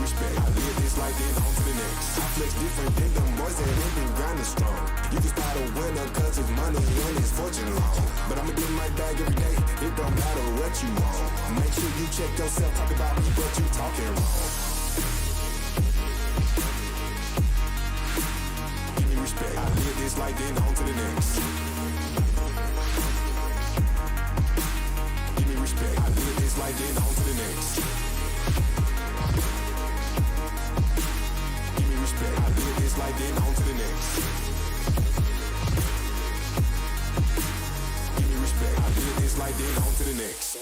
respect. I live this life, then on to the next. I flex different than them boys that ain't been grinding strong. You can spot a winner cause his money and his fortune long. But I'ma get my bag every day, it don't matter what you want. Make sure you check yourself, talk about me, but you talking wrong. Give me respect. I live this life, then on to the next. Give me respect. I live this life, then on to the next. Give me respect. I live this life, then on to the next. Give me respect. I live this life, then on to the next.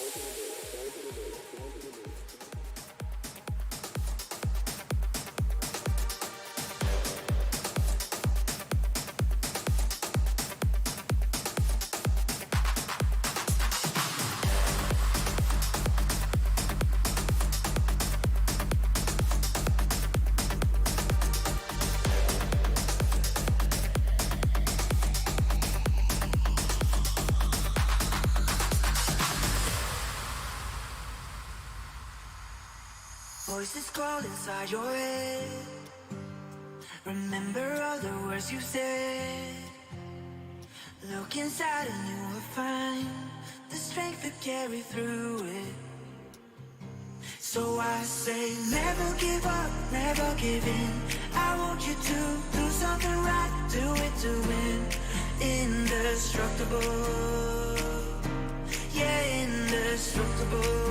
Voices crawl inside your head. Remember all the words you said. Look inside and you will find the strength to carry through it. So I say never give up, never give in. I want you to do something right, do it to win. Indestructible, yeah, indestructible.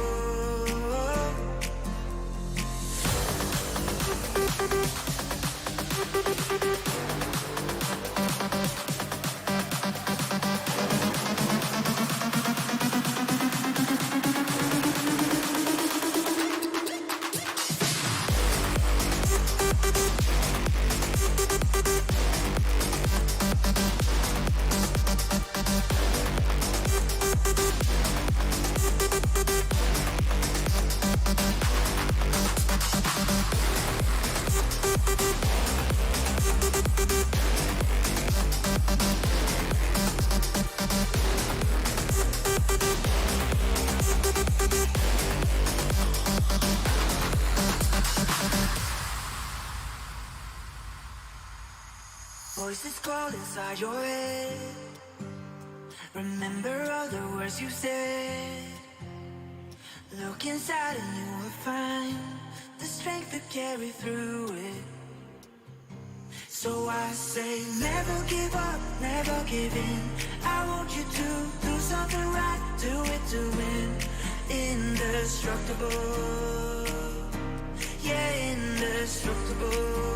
Voices crawl inside your head. Remember all the words you said. Look inside and you will find the strength to carry through it. So I say never give up, never give in. I want you to do something right, do it to win. Indestructible, yeah, indestructible.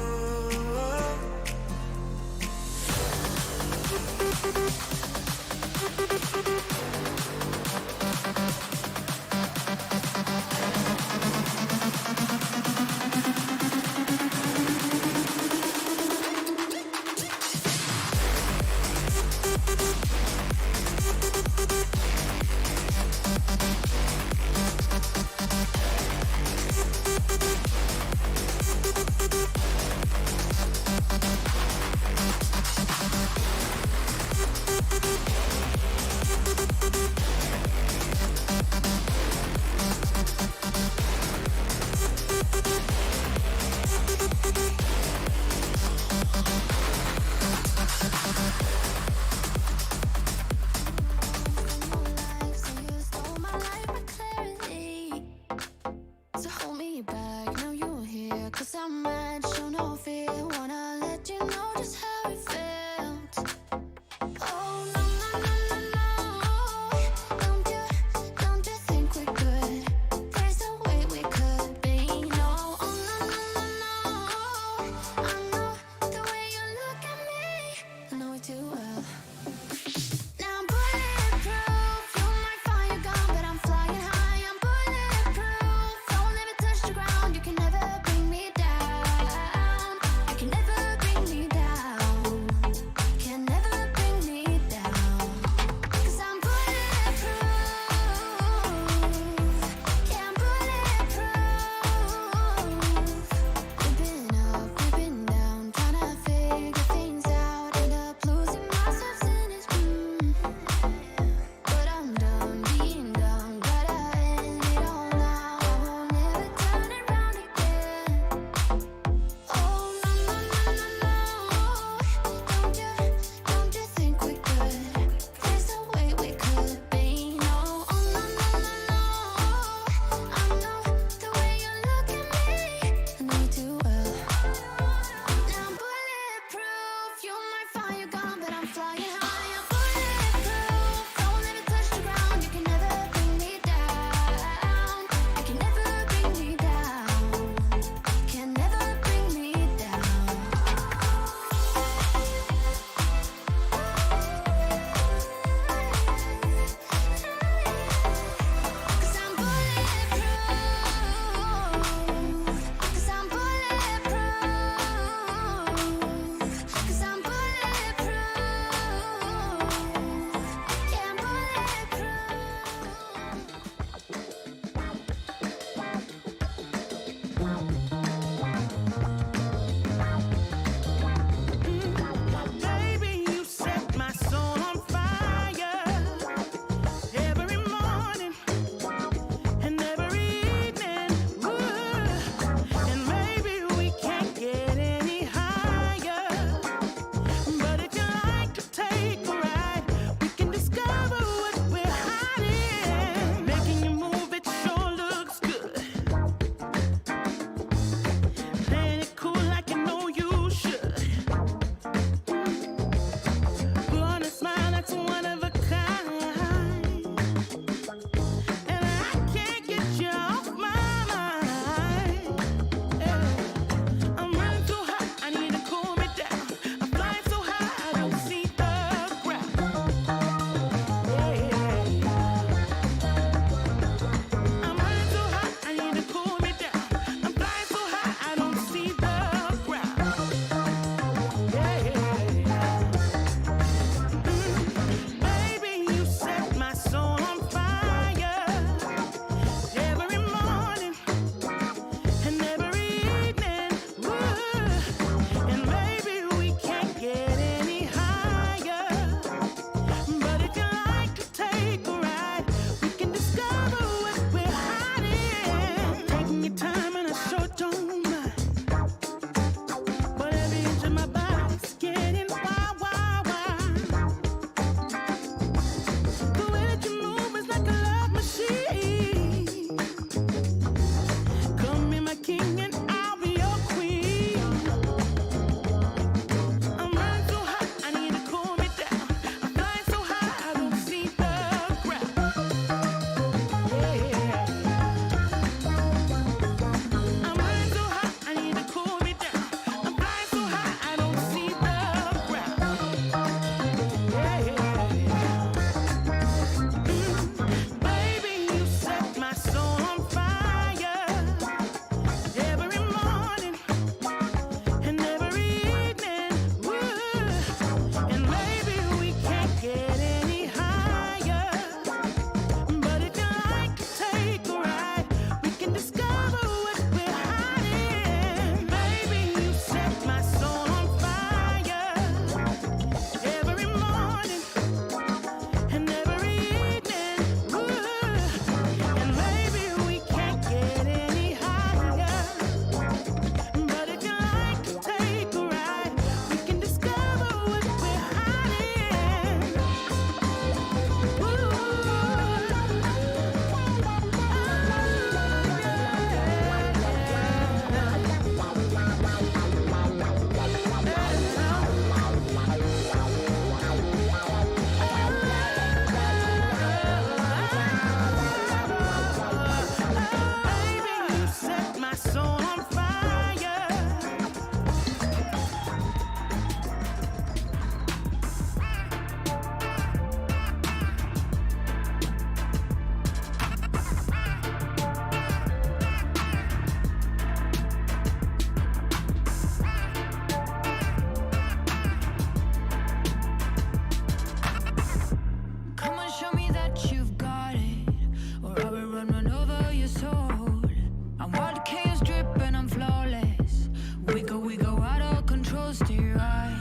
stay right.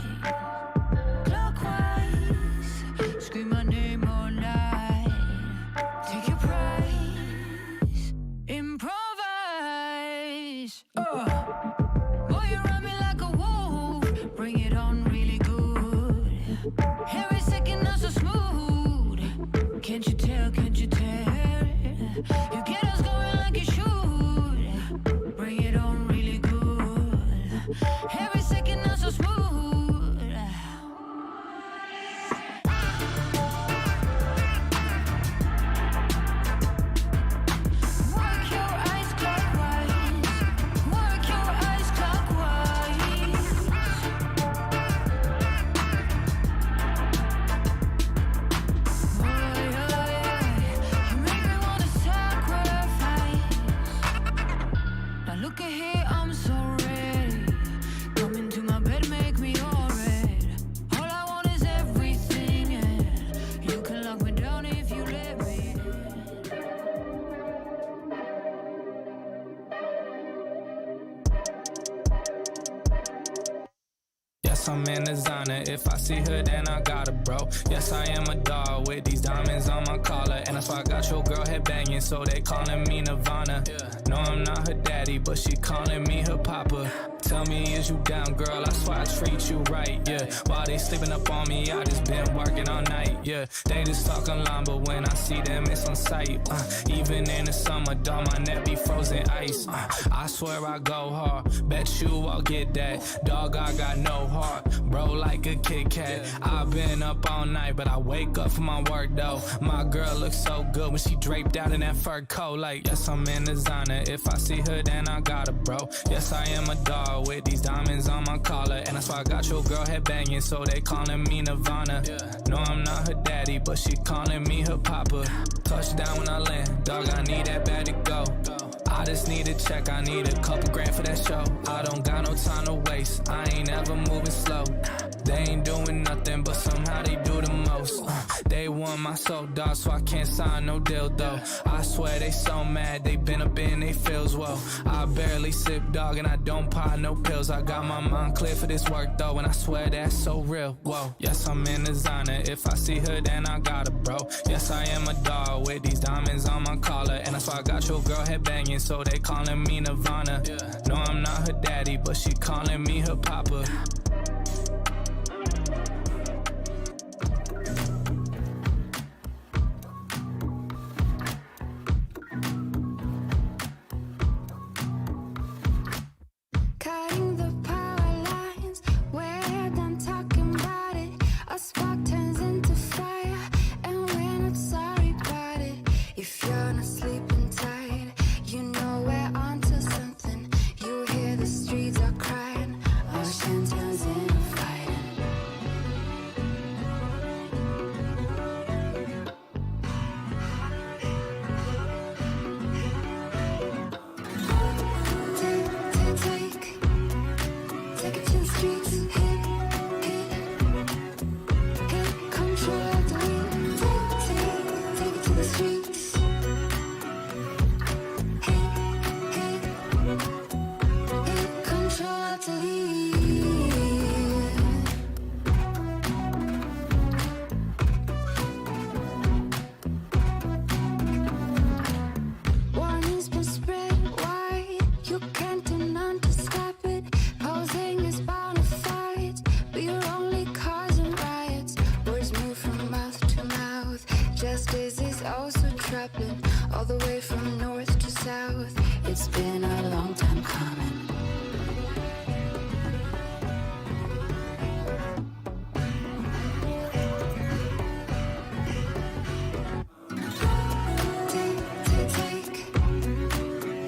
Clockwise, scream my name all night. Take your prize, improvise. Boy, you run me like a wolf, bring it on really good. Every second not so smooth. Can't you tell, can't you tell? You get us going like you should. Bring it on really good. Every second not so smooth. Work your eyes clockwise. Work your eyes clockwise. Boy, you make me wanna sacrifice. Now look at here, I'm so ready. Come into my bed, make me all red. All I want is everything, and you can lock me down if you let me. Yes, I'm in designer. If I see her, then I got her, bro. Yes, I am a dog with these diamonds on my collar. And that's why I got your girl head banging, so they calling me Nirvana. No, I'm not her daddy, but she calling me her papa. Tell me, is you down, girl? I swear I treat you right, yeah. While they sleeping up on me, I just been working all night, yeah. They just talk online, but when I see them, it's on sight. Even in the summer, dog, my neck be frozen ice. I swear I go hard, bet you I'll get that. Dog, I got no heart, bro, like a Kit Kat. I've been up all night, but I wake up for my work, though. My girl looks so good when she draped out in that fur coat. Like, yes, I'm in designer. If I see her, then I got her, bro. Yes, I am a dog with these diamonds on my collar. And that's why I got your girl head banging, so they calling me Nirvana. No, I'm not her daddy, but she calling me her papa. Touchdown when I land, dog, I need that bad to go. I just need a check, I need a couple grand for that show. I don't got no time to waste, I ain't ever moving slow. They ain't doing nothing, but somehow they do the most. They want my soul, dog, so I can't sign no deal, though. I swear they so mad, they been up in they feels, whoa. I barely sip, dog, and I don't pop no pills. I got my mind clear for this work, though, and I swear that's so real, whoa. Yes, I'm in designer, if I see her, then I got her, bro. Yes, I am a dog with these diamonds on my collar. And that's why I got your girl head banging, so they calling me Nirvana. No, I'm not her daddy, but she calling me her papa. Cutting the power lines, we're done talking about it. A spark turns into fire, and we're not sorry about it. If you're not sleeping tight, you know we're onto something. You hear the streets are crying, ocean turns into fighting. Take it to the streets, hit, control the lead. Take it to the streets, hit, control the lead. Warnings been spread wide, you can't do none to stop it. Posing is bound to fight, but you're only causing riots. Words move from mouth to mouth. Justice is also troubling, all the way from north to south. It's been a long time coming.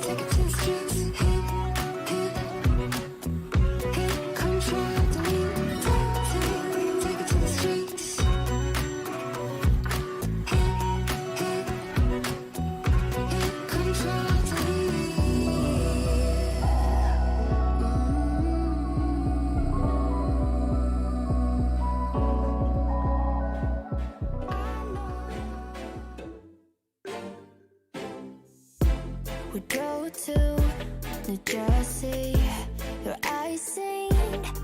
Take it to the streets, hit, control the lead. Take it to the streets, hit, control the lead. We drove to New Jersey. Your eyes chasing,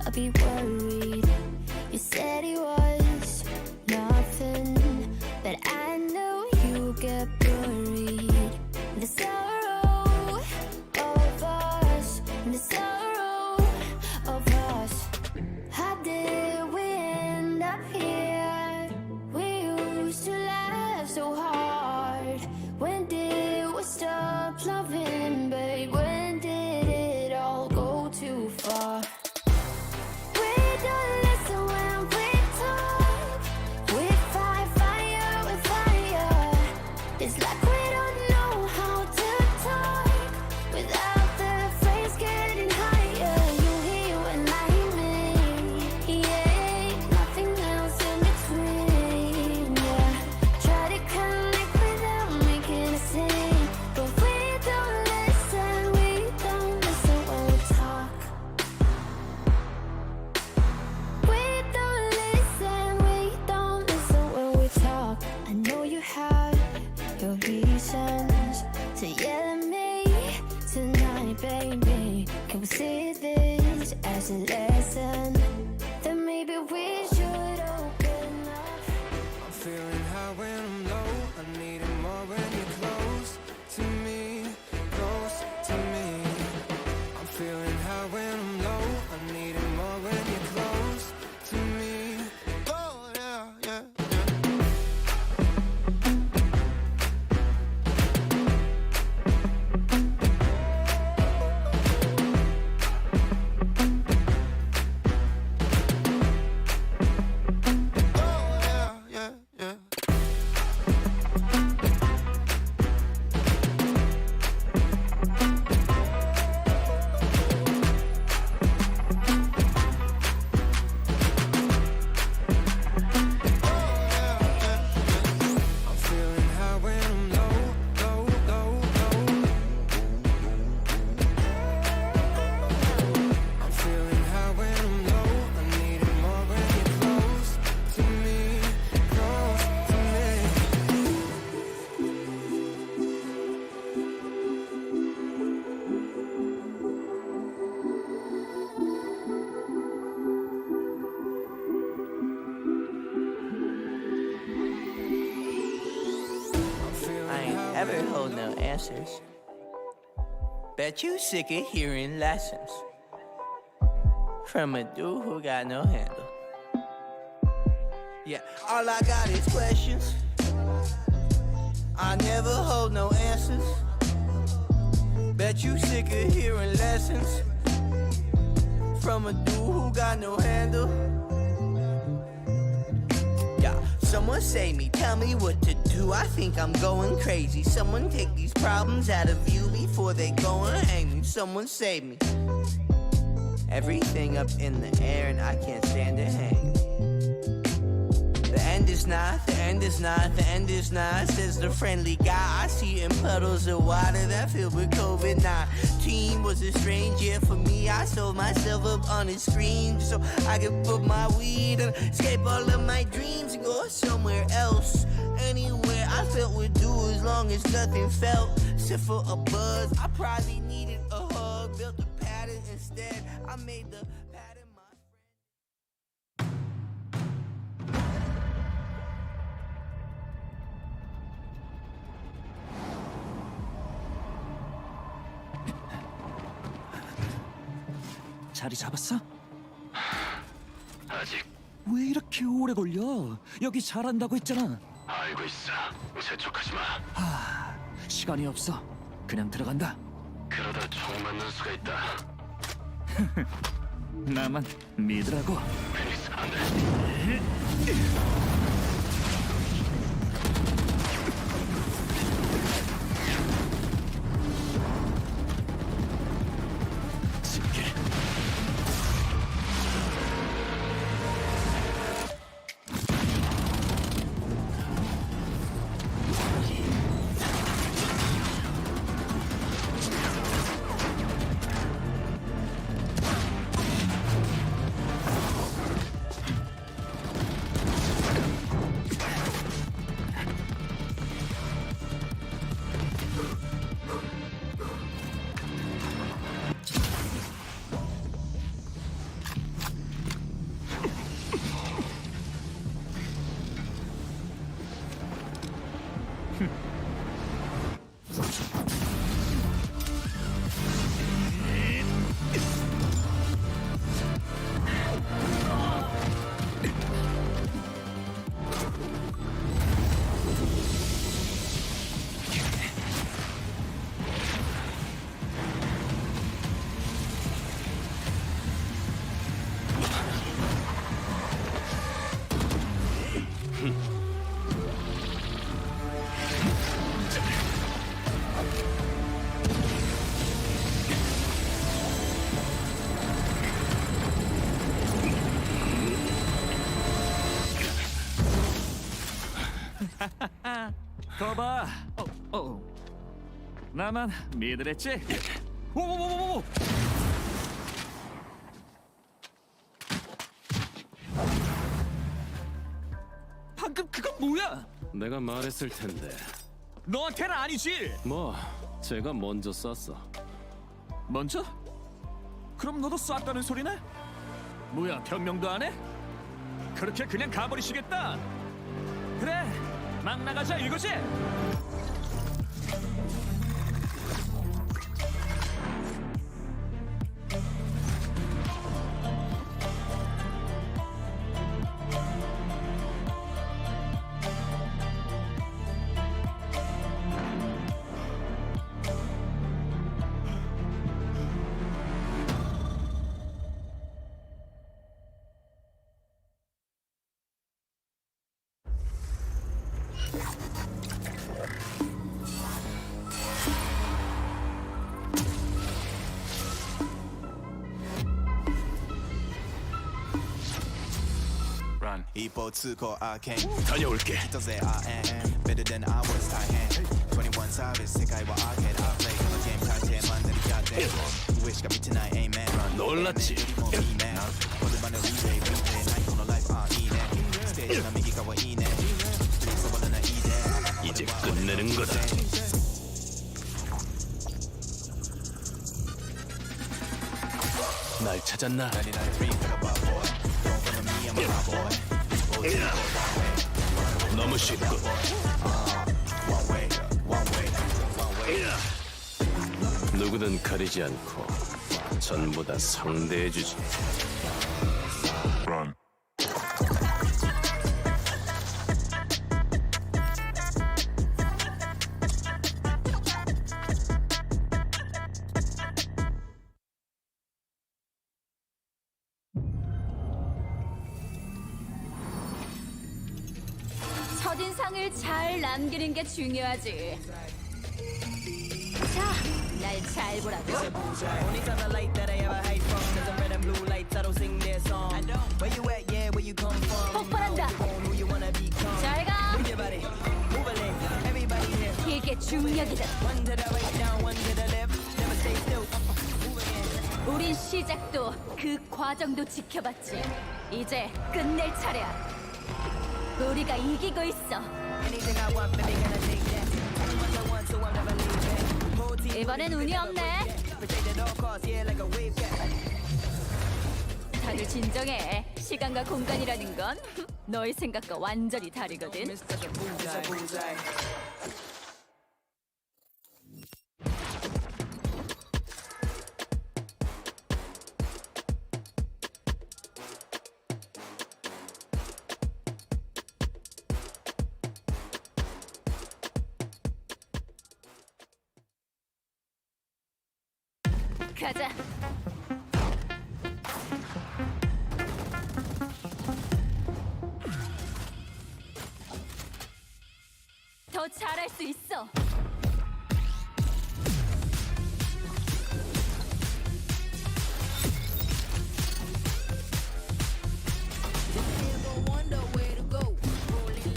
I'll be worried. You said it was nothing, but I know you get buried. The sorrow of us, the sorrow of us. How did we end up here? We used to laugh so hard. When did we stop loving, babe? When did it all go too far? We don't listen when we talk. We fight fire with fire. It's like we don't know how to talk without the phrase getting higher. You hear when I hear me, yeah. Nothing else in between, yeah. Try to connect without making a scene, but we don't listen when we talk. We don't listen when we talk. I know you have your reasons to yell at me tonight, baby. Can we see this as a lesson? Then maybe we should open up. I'm feeling high when I'm low. I need it more when you're close to me, close to me. I'm feeling high when I'm low. I need it more when you're close to me. Oh yeah, yeah, yeah. Oh yeah, yeah, yeah. I'm feeling high when I'm low, low, low, low. I'm feeling high when I'm low. I need it more when you're close to me, close to me. I'm feeling I ain't high ever when I'm hold no answers. Bet you sick of hearing lessons from a dude who got no handle. Yeah, all I got is questions. I never hold no answers. Bet you sick of hearing lessons from a dude who got no handle. Yeah, someone save me, tell me what to do. I think I'm going crazy. Someone take these problems out of view before they go and hang me. Someone save me. Everything up in the air and I can't stand to hang. The end is not, the end is not, the end is not, says the friendly guy. I see in puddles of water that filled with COVID-19. Was a strange year for me. I sold myself up on a screen so I could put my weed and escape all of my dreams and go somewhere else. Anywhere I felt would do as long as nothing felt. Except for a buzz, I probably needed a hug. Built a pattern instead. I made the pattern my friend. 자리 잡았어? 아직 왜 이렇게 오래 걸려? 여기 잘한다고 했잖아. 알고 있어. 재촉하지 마. 시간이 없어. 그냥 들어간다. 그러다 총 맞는 수가 있다. 나만 믿으라고. 펠릭스, 안 돼. 쓸게. 거봐. 나만 믿으랬지? 오오오오오. 방금 그건 뭐야? 내가 말했을 텐데. 너한테는 아니지. 뭐 제가 먼저 쐈어. 먼저? 그럼 너도 쐈다는 소리네? 뭐야, 변명도 안 해? 그렇게 그냥 가버리시겠다. 그래, 막 나가자 이거지? 런. 一歩通行 I can 다녀올게. 人せ I am better than I was 大変21 savage 世界はアーケード I play このゲーム大抵マンネリやって上しか見てない Amen 놀랐지? よりもいいね言葉のリレーないこのライフいいねステージの右側いいねそばでないで 이제 끝내는 거다. 날 찾았나? 99 dream like a bad boy don't follow me I'm a bad boy 너무 쉽고. one way one way one way 누구든 가리지 않고 전부 다 상대해주지. 런. 첫인상을 잘 남기는 게 중요하지. 자, 날 잘 보라고. Only time I like that I ever hide from is red and blue lights. I don't sing their song. I don't. Where you at? Yeah, where you come from? 폭발한다. Who you wanna become? 잘 가. Move your body, move a leg. Everybody here. 이게 중력이다. One to the right, down, one to the left. Never stay still. Move again. 우린 시작도 그 과정도 지켜봤지. 이제 끝낼 차례야. 우리가 이기고 있어. Anything I want, baby, gonna take that. Tell 'em what I want, so I'm never leaving. Whole team 이번엔 운이 없네. protect at all costs, yeah, like a wave cat. 다들 진정해. 시간과 공간이라는 건 너의 생각과 완전히 다르거든. It's such a bullseye. 가자. 더 잘할 수 있어.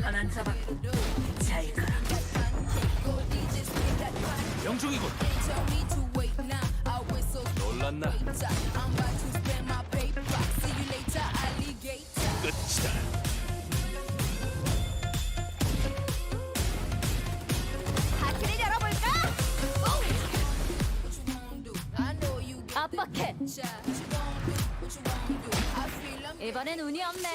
하나 잡았고 잘 가. 영중이군. 놀랐나? 끝이다. 파티를 열어볼까? 압박해. 이번엔 운이 없네.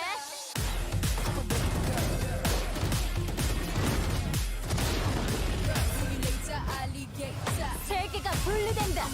세계가 분리된다.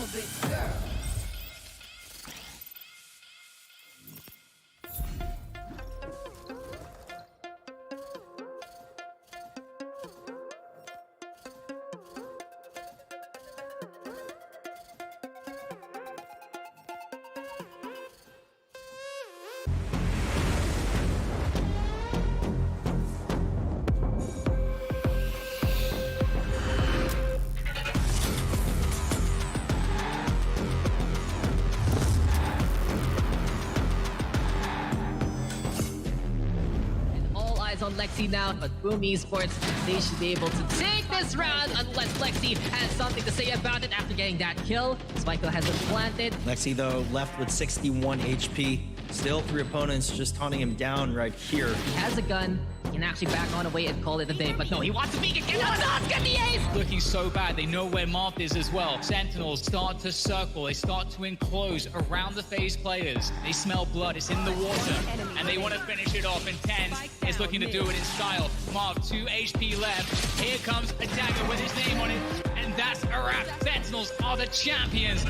eyes on Lexi now, but Boom Esports, they should be able to take this round unless Lexi has something to say about it after getting that kill. Spike has been planted. Lexi, though, left with 61 HP. Still 3 opponents just taunting him down right here. He has a gun. He can actually back on away and call it a day, but no, he wants to beat it. Get the ace! Looking so bad, they know where Marth is as well. Sentinels start to circle, they start to enclose around the phase players. They smell blood, it's in the water, and they want to finish it off. And Ten is looking to do it in style. Marth, 2 HP left. Here comes a dagger with his name on it, and that's a wrap. Sentinels are the champions.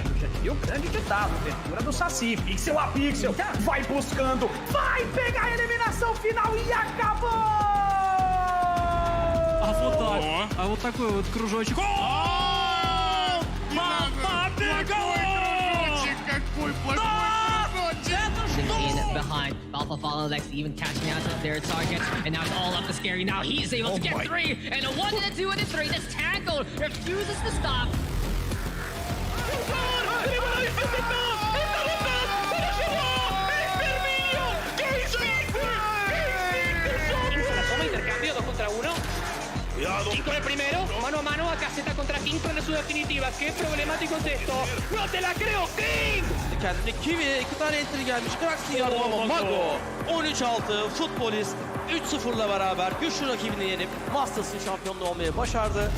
O grande ditado, abertura do Saci, pixel a pixel, vai buscando, vai pegar a eliminação final e acabou! А вот такой вот кружочек. Мама, бегала! Какой плохой in behind. Alpha follow Lexi even catching out their target, and now it's all up to Scary. Now he's able to get 3, and a 1 and a 2 and a 3. This tackle refuses to stop. Intercambio 2 contra 1. Y con el primero, mano a mano, a Caseta contra King para su definitiva. Qué problemático es esto. No te la creo, King! Kendine Kiwi 2 tane entry gelmiş. Kraxi yardım ama Mago 13-6 futbolist 3-0'la beraber güçlü rakibini yenip Masters'ın şampiyonluğu olmayı başardı.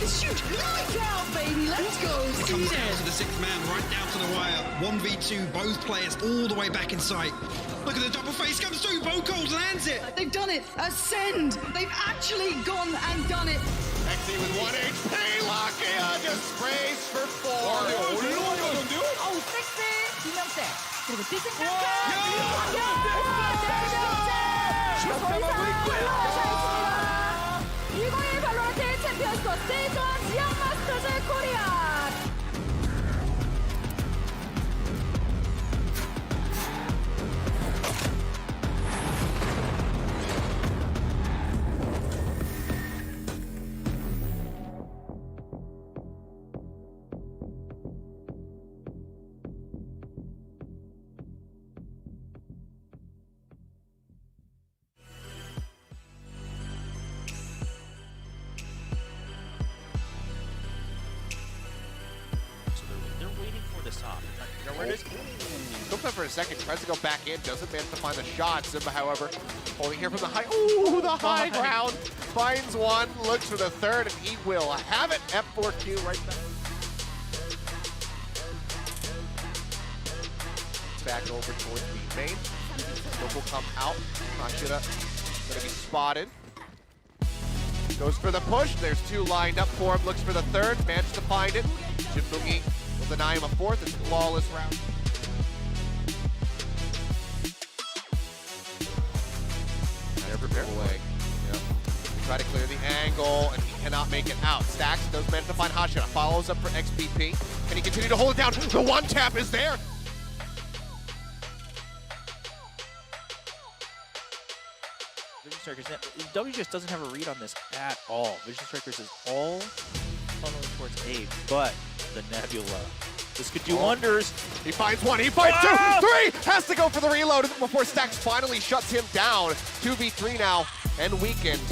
It's huge. Light out, baby. Let's go. Comes down to the 6th man, right down to the wire. 1v2, both players all the way back in sight. Look at the double face comes through. Vocold lands it. They've done it. Ascend. They've actually gone and done it. Lexi with 1 HP. Lakia just sprays for 4. Oh, sexy. 김영세. 그리고 디스크가. 이거의 발로란트 챔피언스컵 스테이지 1 지역 마스터즈 코리아. Comes up for a second, tries to go back in, doesn't manage to find the shot. Simba, however, holding here from the high. Ooh, the high ground. Finds one, looks for the third, and he will have it. F4Q right back. Back over towards the main. Smoke will come out. Ashida gonna be spotted. Goes for the push. There's 2 lined up for him. Looks for the third. Managed to find it. Jimboongi will deny him a 4th. It's a flawless round. Away. Yep. Try to clear the angle, and he cannot make it out. Stacks does manage to find Hashira. Follows up for XPP. Can he continue to hold it down? The 1 tap is there. Vision Strikers, W just doesn't have a read on this at all. Vision Strikers is all funneling towards A, but the Nebula. This could do wonders. He finds 1, he finds 2, 3! Has to go for the reload before Stacks finally shuts him down. 2v3 now, and weakened.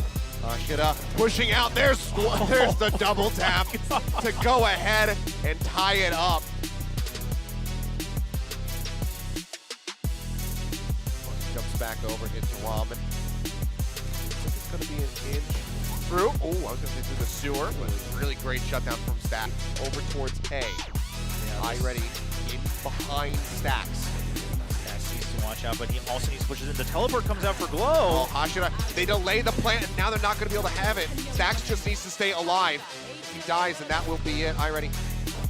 Ashida pushing out. There's the double tap to go ahead and tie it up. Jumps back over into Ramen. It's going to be an inch through. Oh, I was going to say through the sewer, but really great shutdown from Stacks. Over towards A. Eye ready in behind Stacks. Stacks needs to watch out, but he also needs to push it in. The teleport comes out for Glow. Oh, Hashira, they delay the plant, and now they're not going to be able to have it. Stacks just needs to stay alive. He dies, and that will be it. Eye ready.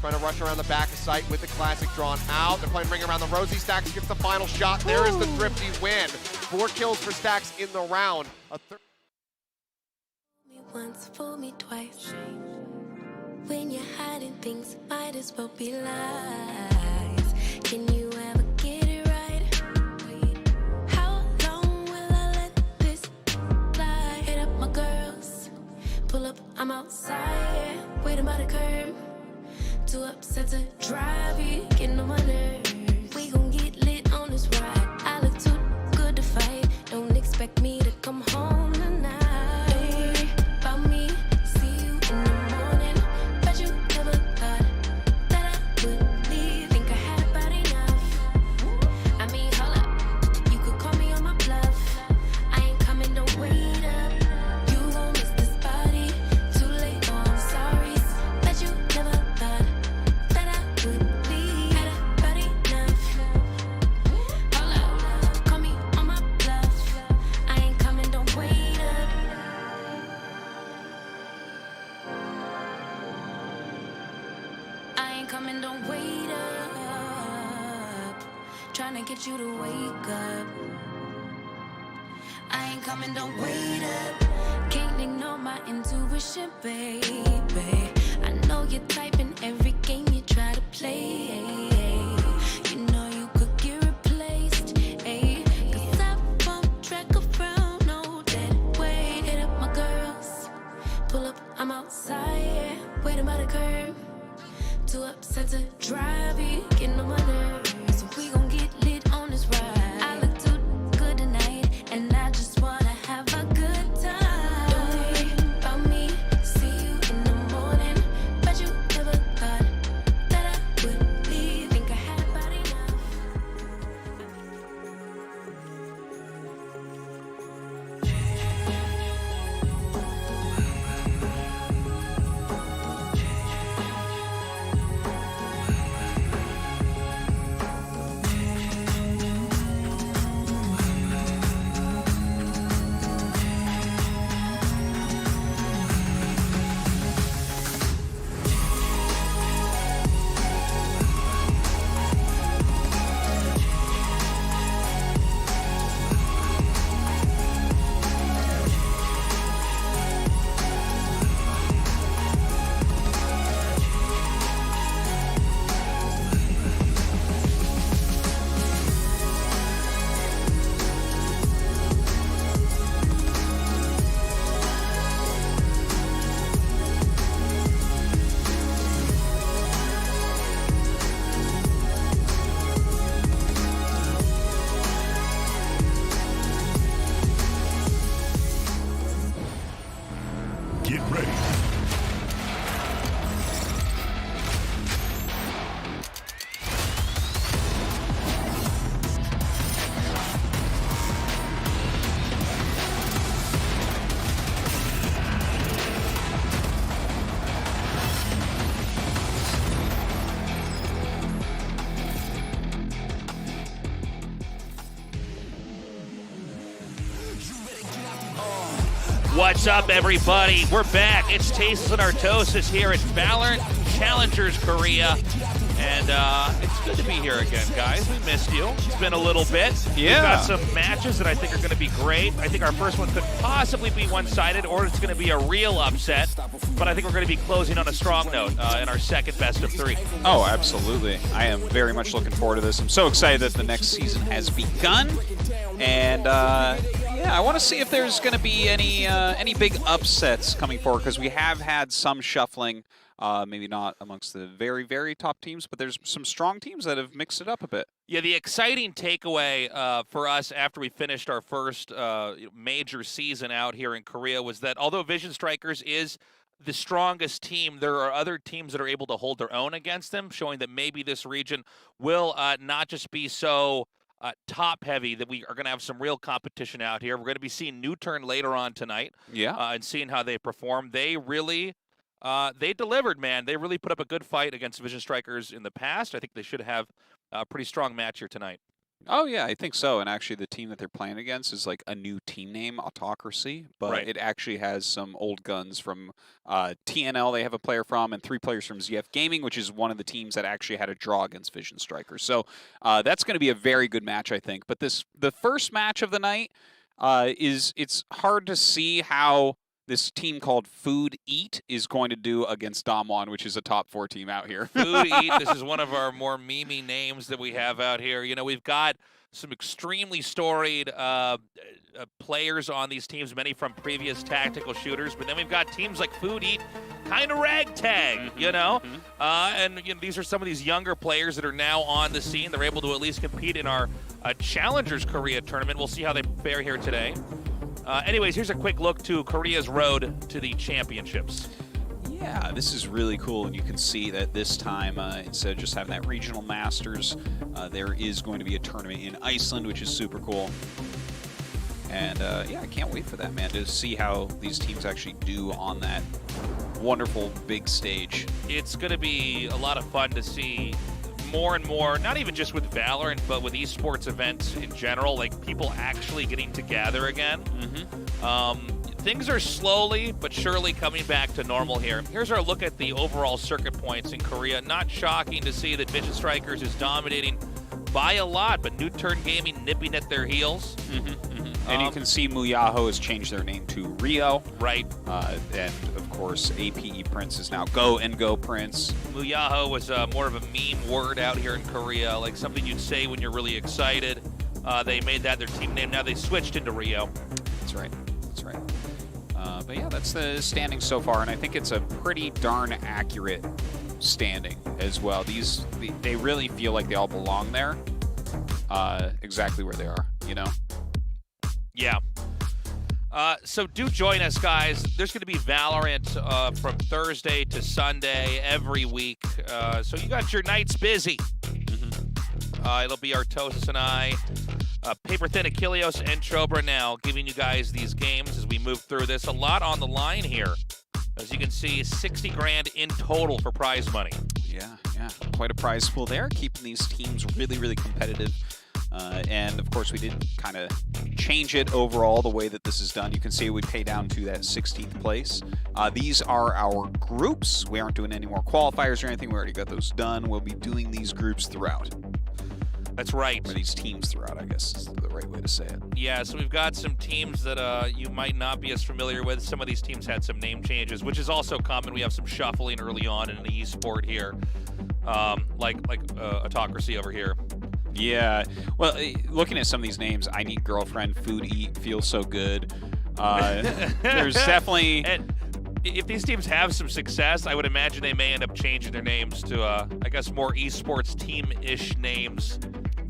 Trying to rush around the back of sight with the classic drawn out. They're playing ring around the Rosie. Stacks gets the final shot. There is the thrifty win. 4 kills for Stacks in the round. Once, fool me twice. When you're hiding things, might as well be lies. Can you ever get it right? How long will I let this lie? Hit up my girls, upset to drive it, getting on my nerves. We gon' get lit on this ride. I look too good to fight. Don't expect me to come home tonight. Don't worry about me. See you in the morning. Bet you never thought that I would leave. Think I had about enough. I mean, hold up. You could call me on my bluff. I ain't coming, don't wait up. You gon' miss this body. Too late, oh, I'm sorry. Bet you never thought that I would leave. Had about enough. Hold up. Call me on my bluff. I ain't coming, don't wait up. I ain't coming, don't wait up. Tryna get you to wake up. I ain't coming, don't wait up. Can't ignore my intuition, baby. I know you're typing every game you try to play. You know you could get replaced, ayy. 'Cause I won't track around, no dead weight. Hit up my girls, pull up, I'm outside, yeah. Waiting by the curb, too upset to drive it, getting on my nerves. So we gon' get lit on this ride. I look too good tonight, and I just wanna have a good time. Don't worry about me. See you in the morning. Bet you never thought that I would leave. Think I had about enough. Get ready. What's up, everybody? We're back. It's Tastes and Artosis here at VALORANT Challengers Korea. And it's good to be here again, guys. We missed you. It's been a little bit. Yeah. We've got some matches that I think are going to be great. I think our first one could possibly be one-sided, or it's going to be a real upset. But I think we're going to be closing on a strong note in our second best of three. Oh, absolutely. I am very much looking forward to this. I'm so excited that the next season has begun. And, yeah, I want to see if there's going to be any big upsets coming forward, because we have had some shuffling, maybe not amongst the very, very top teams, but there's some strong teams that have mixed it up a bit. Yeah, the exciting takeaway for us after we finished our first major season out here in Korea was that although Vision Strikers is the strongest team, there are other teams that are able to hold their own against them, showing that maybe this region will not just be so top-heavy, that we are going to have some real competition out here. We're going to be seeing NUTURN later on tonight, and seeing how they perform. They really, they delivered, man. They really put up a good fight against Vision Strikers in the past. I think they should have a pretty strong match here tonight. Oh, yeah, I think so. And actually, the team that they're playing against is like a new team name, AUTOCRACY, but it actually has some old guns from TNL they have a player from, and 3 players from ZF Gaming, which is one of the teams that actually had a draw against Vision Strikers. So that's going to be a very good match, I think. But the first match of the night it's hard to see how this team called Food Eat is going to do against Damwon, which is a top 4 team out here. Food Eat, this is one of our more memey names that we have out here. You know, we've got some extremely storied players on these teams, many from previous tactical shooters, but then we've got teams like Food Eat, kind of ragtag, you know? And you know, these are some of these younger players that are now on the scene. They're able to at least compete in our Challengers Korea tournament. We'll see how they fare here today. Anyways, here's a quick look to Korea's road to the championships. Yeah, this is really cool, and you can see that this time, instead of just having that regional masters, there is going to be a tournament in Iceland, which is super cool. And yeah, I can't wait for that, man, to see how these teams actually do on that wonderful big stage. It's going to be a lot of fun to see more and more, not even just with Valorant, but with esports events in general, like people actually getting together again. Things are slowly but surely coming back to normal here. Here's our look at the overall circuit points in Korea. Not shocking to see that Vision Strikers is dominating by a lot, but NUTURN Gaming nipping at their heels. And you can see Muyaho has changed their name to Rio. Right. And, of course, APE Prince is now Go and Go Prince. Muyaho was more of a meme word out here in Korea, like something you'd say when you're really excited. They made that their team name. Now they switched into Rio. That's right. That's right. But, yeah, that's the standing so far, and I think it's a pretty darn accurate standing as well. They really feel like they all belong there, exactly where they are, you know? Yeah. So do join us, guys. There's going to be Valorant from Thursday to Sunday every week. So you got your nights busy. It'll be Artosis and I, Paper Thin Achilleos and Trobra now giving you guys these games as we move through this. A lot on the line here. As you can see, 60 grand in total for prize money. Yeah, quite a prize pool there, keeping these teams really, really competitive. And, of course, we did kind of change it overall the way that this is done. You can see we pay down to that 16th place. These are our groups. We aren't doing any more qualifiers or anything. We already got those done. We'll be doing these groups throughout. That's right. Or these teams throughout, I guess is the right way to say it. Yeah, so we've got some teams that you might not be as familiar with. Some of these teams had some name changes, which is also common. We have some shuffling early on in the esport here, like Autocracy over here. Yeah, well, looking at some of these names, I Need Girlfriend, Food Eat, Feels So Good. There's definitely... And if these teams have some success, I would imagine they may end up changing their names to, I guess, more esports team-ish names.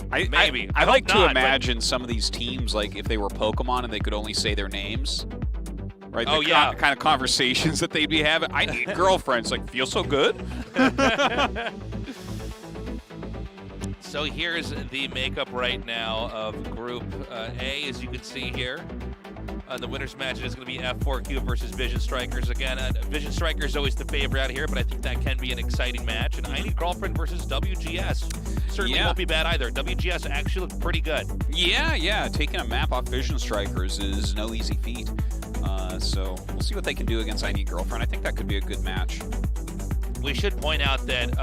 Maybe. I like to imagine some of these teams, like, if they were Pokemon and they could only say their names. Right? Oh, the yeah. kind of conversations that they'd be having. I Need Girlfriends, like, Feel So Good. So here's the makeup right now of Group A, as you can see here. The winner's match is going to be F4Q versus Vision Strikers. Again, Vision Strikers is always the favorite out here, but I think that can be an exciting match. And I Need Girlfriend versus WGS. Certainly won't be bad either. WGS actually looked pretty good. Yeah. Taking a map off Vision Strikers is no easy feat. So we'll see what they can do against I Need Girlfriend. I think that could be a good match. We should point out that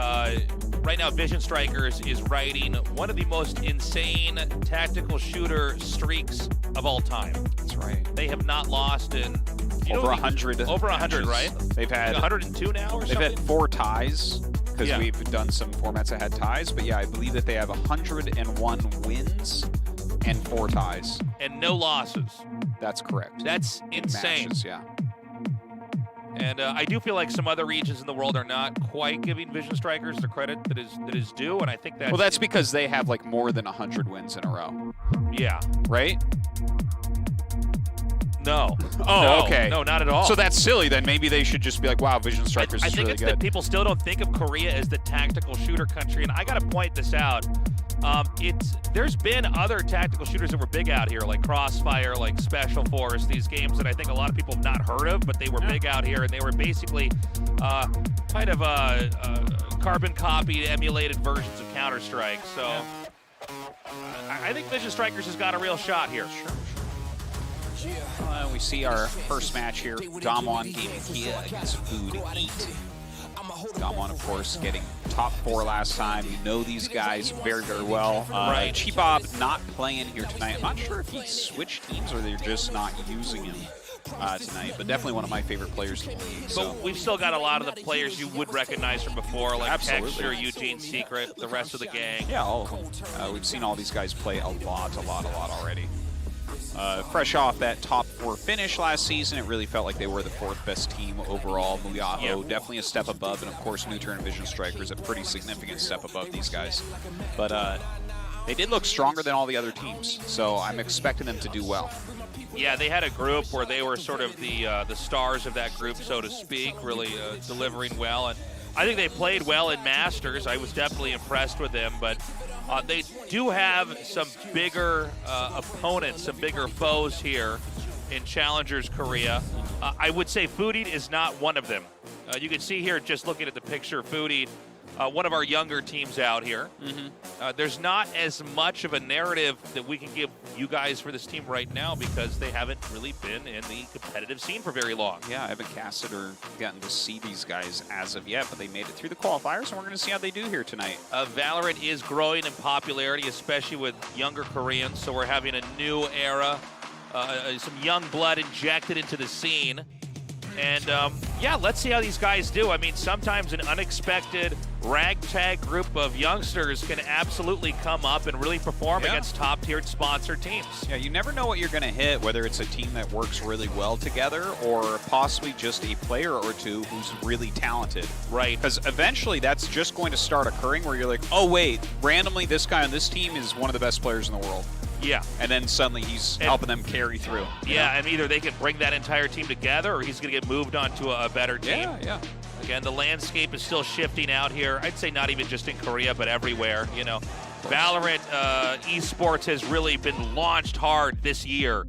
right now Vision Strikers is riding one of the most insane tactical shooter streaks of all time. That's right. They have not lost in over 100. Over 100, right? They've had 102 now or something? They've had 4 ties because we've done some formats that had ties. But yeah, I believe that they have 101 wins and 4 ties. And no losses. That's correct. That's insane. Matches, yeah. And I do feel like some other regions in the world are not quite giving Vision Strikers the credit that is due, and I think that's... Well, that's because they have, like, more than 100 wins in a row. Yeah. Right? No. Oh, no, okay. No, not at all. So that's silly, then. Maybe they should just be like, wow, Vision Strikers is really good. I think it's that people still don't think of Korea as the tactical shooter country, and I got to point this out. There's been other tactical shooters that were big out here, like Crossfire, like Special Force, these games that I think a lot of people have not heard of, but they were big out here, and they were basically kind of carbon copied, emulated versions of Counter-Strike. So I think Vision Strikers has got a real shot here. We see our first match here, Damwon Gaming Kia against Food Eat. Damwon, of course, getting top 4 last time. You know these guys very, very well. Right. Chibob not playing here tonight. I'm not sure if he switched teams or they're just not using him. tonight, but definitely one of my favorite players in the league. So. But we've still got a lot of the players you would recognize from before, like Absolutely. Texture, Eugene Secret, the rest of the gang. Yeah, all of them. We've seen all these guys play a lot already. Fresh off that top 4 finish last season, it really felt like they were the 4th best team overall. Muyaho, definitely a step above, and of course NUTURN Vision Strikers, a pretty significant step above these guys. But they did look stronger than all the other teams, so I'm expecting them to do well. Yeah, they had a group where they were sort of the stars of that group, so to speak, really delivering well. And I think they played well in Masters. I was definitely impressed with them, but they do have some bigger opponents, some bigger foes here in Challengers Korea. I would say Food Eat is not one of them. You can see here, just looking at the picture, Food Eat, one of our younger teams out here. There's not as much of a narrative that we can give you guys for this team right now because they haven't really been in the competitive scene for very long. Yeah, I haven't casted or gotten to see these guys as of yet, but they made it through the qualifiers, and we're going to see how they do here tonight. Valorant is growing in popularity, especially with younger Koreans, so we're having a new era, some young blood injected into the scene. And, yeah, let's see how these guys do. I mean, sometimes an unexpected ragtag group of youngsters can absolutely come up and really perform against top-tiered sponsored teams. Yeah, you never know what you're going to hit, whether it's a team that works really well together or possibly just a player or two who's really talented. Right. Because eventually that's just going to start occurring where you're like, oh, wait, randomly this guy on this team is one of the best players in the world. Yeah. And then suddenly he's helping them carry through. Yeah, and either they can bring that entire team together or he's going to get moved on to a better team. Yeah. Again, the landscape is still shifting out here. I'd say not even just in Korea, but everywhere. You know, Valorant esports has really been launched hard this year.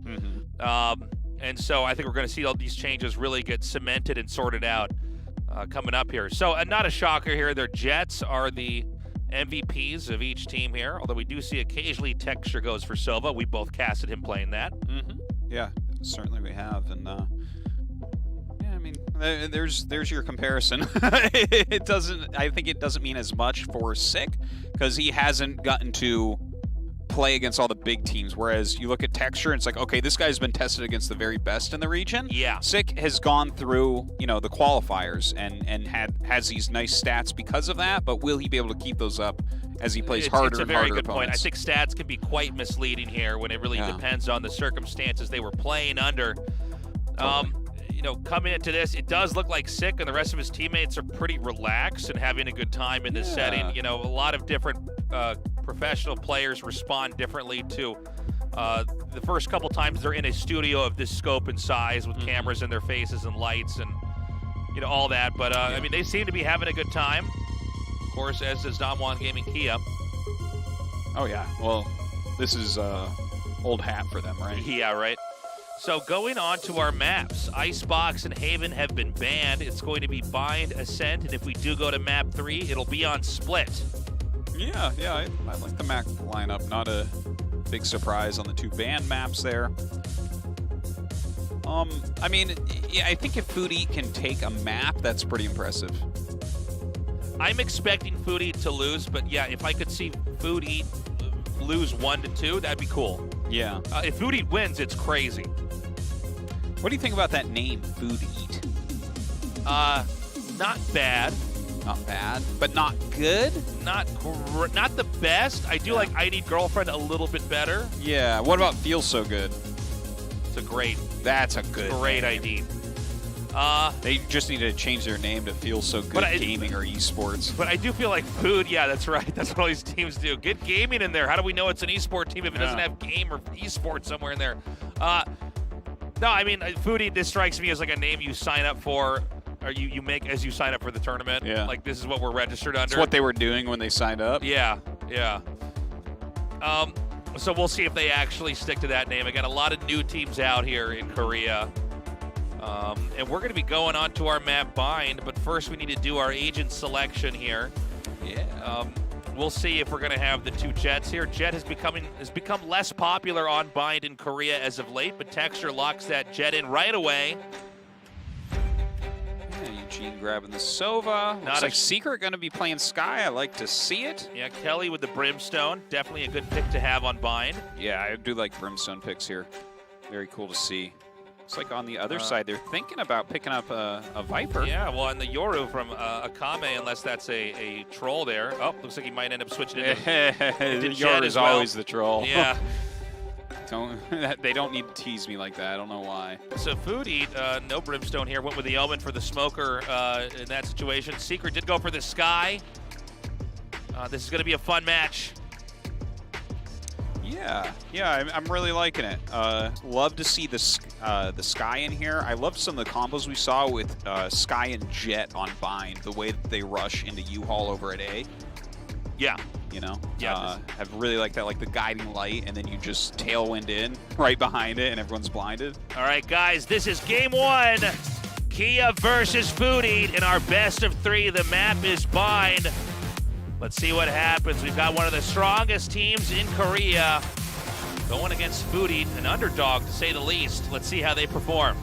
And so I think we're going to see all these changes really get cemented and sorted out coming up here. So not a shocker here. Their Jets are the MVPs of each team here, although we do see occasionally Texture goes for Sova. We both casted him playing that. Yeah, certainly we have. And yeah, I mean, there's your comparison. It doesn't. I think it doesn't mean as much for Sick because he hasn't gotten to play against all the big teams, whereas you look at Texture and it's like, okay, this guy's been tested against the very best in the region. Yeah. Sick has gone through, you know, the qualifiers and has these nice stats because of that, but will he be able to keep those up as he plays harder and harder It's a very good point. I opponents? think stats can be quite misleading here when it really depends on the circumstances they were playing under. You know, coming into this, it does look like Sick and the rest of his teammates are pretty relaxed and having a good time in this setting. You know, a lot of different professional players respond differently to the first couple times they're in a studio of this scope and size with cameras in their faces and lights and, you know, all that. But, I mean, they seem to be having a good time. Of course, as does Damwon Gaming Kia. Oh, yeah. Well, this is old hat for them, right? Yeah, right. So going on to our maps, Icebox and Haven have been banned. It's going to be Bind, Ascent, and if we do go to map 3, it'll be on Split. Yeah, I like the map lineup. Not a big surprise on the 2 banned maps there. I mean, yeah, I think if Food Eat can take a map, that's pretty impressive. I'm expecting Food Eat to lose, but yeah, if I could see Food Eat lose 1-2, that'd be cool. Yeah. If Food Eat wins, it's crazy. What do you think about that name, Food Eat? Not bad. Not bad, but not good? Not the best. I do like I Need Girlfriend a little bit better. Yeah, what about Feel So Good? That's a good great name. ID. They just need to change their name to Feel So Good Gaming or Esports. But I do feel like Food, yeah, that's right. That's what all these teams do. Get gaming in there. How do we know it's an esport team if it doesn't have game or esport somewhere in there? No, I mean, Food Eat, this strikes me as like a name you sign up for, or you make as you sign up for the tournament. Yeah. Like, this is what we're registered under. It's what they were doing when they signed up. Yeah. So we'll see if they actually stick to that name. Again, a lot of new teams out here in Korea. And we're going to be going on to our map Bind, but first we need to do our agent selection here. Yeah. We'll see if we're going to have the 2 Jets here. Jet has become less popular on Bind in Korea as of late, but Texture locks that Jet in right away. Yeah, Eugene grabbing the Sova. Looks like Secret going to be playing Sky. I like to see it. Yeah, Kelly with the Brimstone. Definitely a good pick to have on Bind. Yeah, I do like Brimstone picks here. Very cool to see. It's like on the other side, they're thinking about picking up a Viper. Yeah, well, and the Yoru from Akame, unless that's a troll there. Oh, looks like he might end up switching into Yoru is always the troll. Yeah. They don't need to tease me like that. I don't know why. So Food Eat, no Brimstone here, went with the Omen for the Smoker in that situation. Secret did go for the Sky. This is going to be a fun match. Yeah, I'm really liking it. Love to see the Sky in here. I loved some of the combos we saw with Sky and Jet on Bind, the way that they rush into U-Haul over at A. Yeah. You know? Yeah. I've really liked that, like the guiding light, and then you just tailwind in right behind it, and everyone's blinded. All right, guys, this is game one. Kia versus Food Eat in our best of three. The map is Bind. Let's see what happens. We've got one of the strongest teams in Korea going against Food Eat, an underdog to say the least. Let's see how they perform.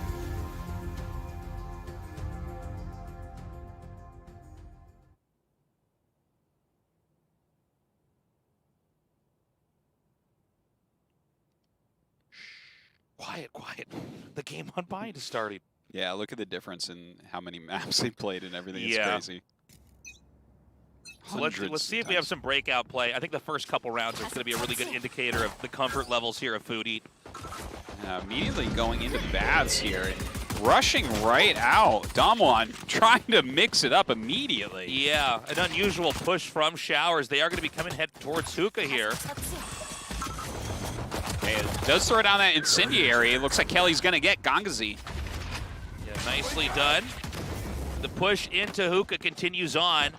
Quiet, quiet. The game on Bind is starting. Yeah, look at the difference in how many maps they played and everything. It's crazy. So let's see if we have some breakout play. I think the first couple rounds are going to be a really good indicator of the comfort levels here of Food Eat. Immediately going into baths here. Rushing right out. Damwon trying to mix it up immediately. Yeah, an unusual push from Showers. They are going to be coming head towards Hookah here. Okay, it does throw down that incendiary. It looks like Kelly's going to get Gangazi. Yeah, nicely done. The push into Hookah continues on.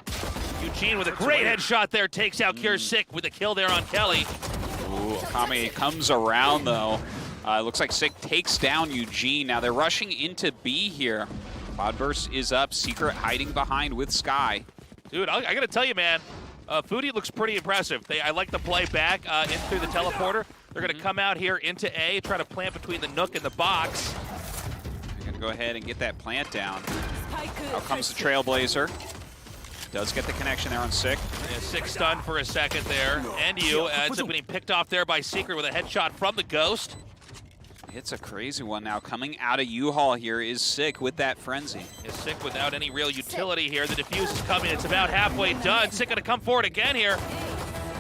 Eugene with a great headshot there takes out Cure Sick with a kill there on Kelly. Ooh, Akame comes around though. Looks like Sick takes down Eugene. Now they're rushing into B here. Cloudburst is up. Secret hiding behind with Sky. Dude, I gotta tell you, man, Food Eat looks pretty impressive. I like the play back in through the teleporter. They're gonna come out here into A, try to plant between the Nook and the box. They're gonna go ahead and get that plant down. Out comes the Trailblazer. Does get the connection there on Sick. Yeah, Sick stunned for a second there. And you ends up getting picked off there by Secret with a headshot from the Ghost. It's a crazy one now. Coming out of U-Haul here is Sick with that Frenzy. Is Sick without any real utility here. The defuse is coming. It's about halfway done. Sick gonna come forward again here.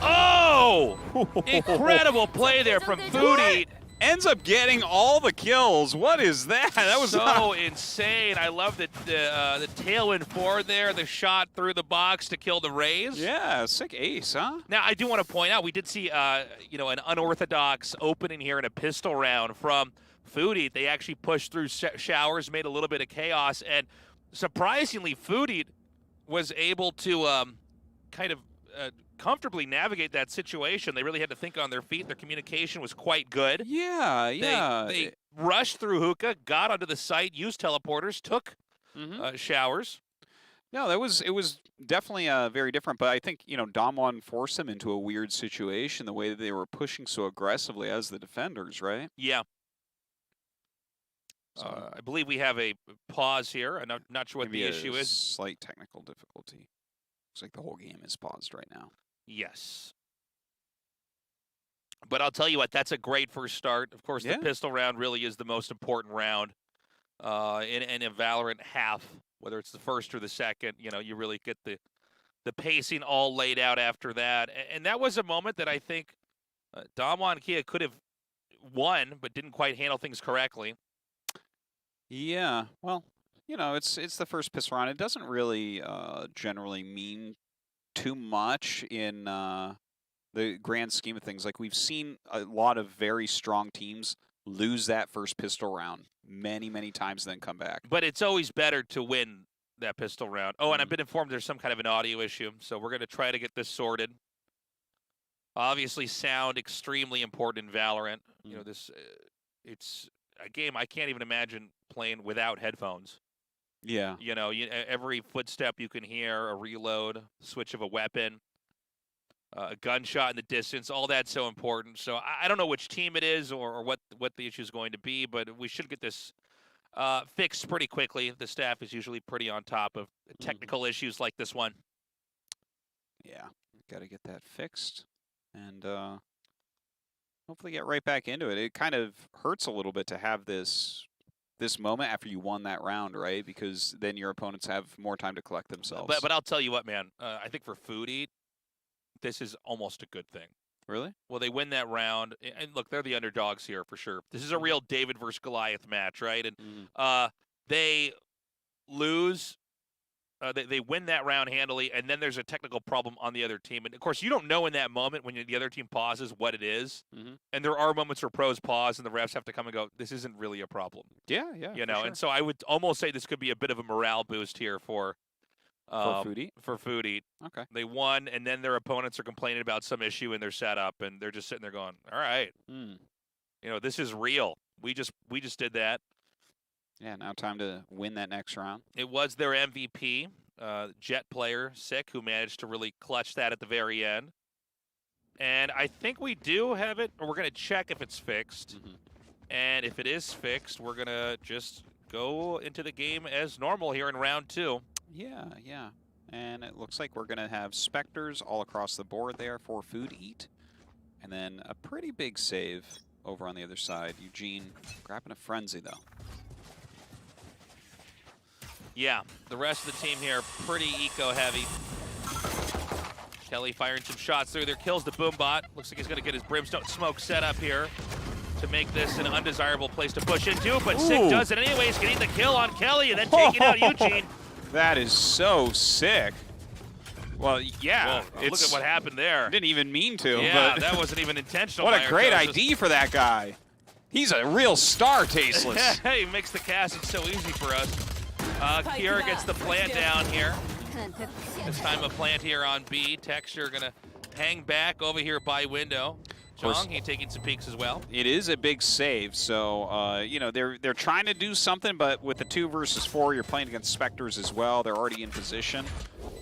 Oh! Incredible play there from Food Eat. Ends up getting all the kills. What is that? That was so insane. I love the tailwind forward there, the shot through the box to kill the Rays. Yeah, Sick ace, huh? Now, I do want to point out, we did see you know, an unorthodox opening here in a pistol round from Food Eat. They actually pushed through Showers, made a little bit of chaos, and surprisingly, Food Eat was able to kind of comfortably navigate that situation. They really had to think on their feet. Their communication was quite good. Yeah. They rushed through Hookah, got onto the site, used teleporters, took Showers. No, it was definitely very different, but I think, you know, Damwon forced them into a weird situation, the way that they were pushing so aggressively as the defenders, right? Yeah. I believe we have a pause here. I'm not sure what the issue is. Slight technical difficulty. Looks like the whole game is paused right now. Yes. But I'll tell you what, that's a great first start. Of course, the pistol round really is the most important round in a Valorant half, whether it's the first or the second. You know, you really get the pacing all laid out after that. And that was a moment that I think Damwon and Kia could have won, but didn't quite handle things correctly. Yeah, well, you know, it's the first pistol round. It doesn't really generally mean too much in the grand scheme of things. Like, we've seen a lot of very strong teams lose that first pistol round many, many times and then come back. But it's always better to win that pistol round. Oh, and I've been informed there's some kind of an audio issue, so we're going to try to get this sorted. Obviously, sound extremely important in Valorant. You know, this it's a game I can't even imagine playing without headphones. Yeah. You know, every footstep you can hear, a reload, switch of a weapon, a gunshot in the distance, all that's so important. So I don't know which team it is or what the issue is going to be, but we should get this fixed pretty quickly. The staff is usually pretty on top of technical issues like this one. Yeah, got to get that fixed and hopefully get right back into it. It kind of hurts a little bit to have this this moment after you won that round, right? Because then your opponents have more time to collect themselves. But I'll tell you what, man. I think for Food Eat, this is almost a good thing. Really? Well, they win that round, and look, they're the underdogs here for sure. This is a real David versus Goliath match, right? And they lose. They win that round handily, and then there's a technical problem on the other team. And, of course, you don't know in that moment when the other team pauses what it is. And there are moments where pros pause and the refs have to come and go, this isn't really a problem. Yeah. You know, and so I would almost say this could be a bit of a morale boost here for Food Eat? For Food Eat. Okay. They won, and then their opponents are complaining about some issue in their setup, and they're just sitting there going, all right. You know, this is real. We just did that. Yeah, now time to win that next round. It was their MVP, Jet player, Sick, who managed to really clutch that at the very end. And I think we do have it, or we're going to check if it's fixed. And if it is fixed, we're going to just go into the game as normal here in round 2. Yeah. And it looks like we're going to have Spectres all across the board there for Food Eat. And then a pretty big save over on the other side. Eugene grabbing a frenzy, though. Yeah, the rest of the team here, pretty eco-heavy. Kelly firing some shots through there, kills the Boombot. Looks like he's going to get his Brimstone Smoke set up here to make this an undesirable place to push into, but Sick does it anyways, getting the kill on Kelly and then taking out Eugene. That is so sick. Well, yeah. Well, look at what happened there. Didn't even mean to. Yeah, but that wasn't even intentional. What a great ID for that guy. He's a real star, Tasteless. Hey, he makes the casting so easy for us. Kiera gets the plant down here. This time a plant here on B. Texture going to hang back over here by window. Jong, he taking some peeks as well. It is a big save, so you know they're trying to do something, but with the 2 versus 4, you're playing against Spectres as well. They're already in position.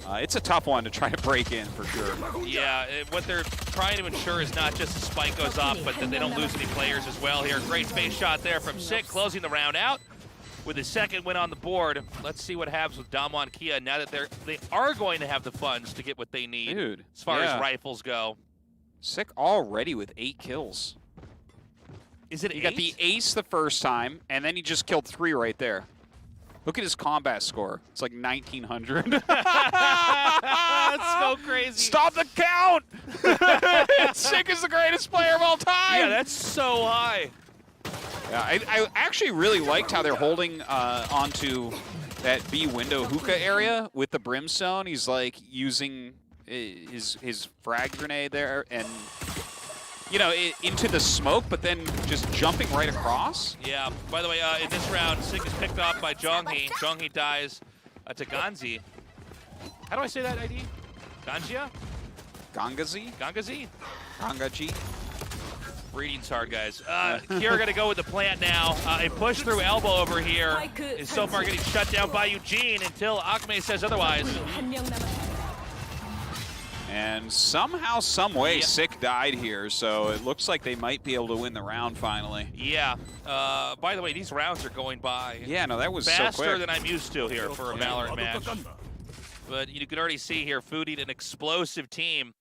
It's a tough one to try to break in for sure. Yeah, what they're trying to ensure is not just the spike goes off, but that they don't lose any players as well here. Great face shot there from Sick, closing the round out with his second win on the board. Let's see what happens with Damwon Kia now that they are going to have the funds to get what they need as far as rifles go. Sick already with 8 kills. Is it 8? He got the ace the first time, and then he just killed 3 right there. Look at his combat score. It's like 1,900. That's so crazy. Stop the count! Sick is the greatest player of all time! Yeah, that's so high. Yeah, I actually really liked how they're holding onto that B window hookah area with the Brimstone. He's like using his frag grenade there and, you know, into the smoke, but then just jumping right across. Yeah, by the way, in this round, Sick is picked off by Jonghi. Jonghi dies to Ganzi. How do I say that ID? Ganjia? Gangazi? Gangazi? Gangaji? Reading's hard, guys. Kiera going to go with the plant now. A push through elbow over here is so far getting shut down by Eugene until Akme says otherwise. And somehow, some way, Sick died here, so it looks like they might be able to win the round finally. Yeah. By the way, these rounds are going by. Yeah, no, that was faster so quick. than I'm used to here for a Valorant match. But you can already see here, Food Eat, an explosive team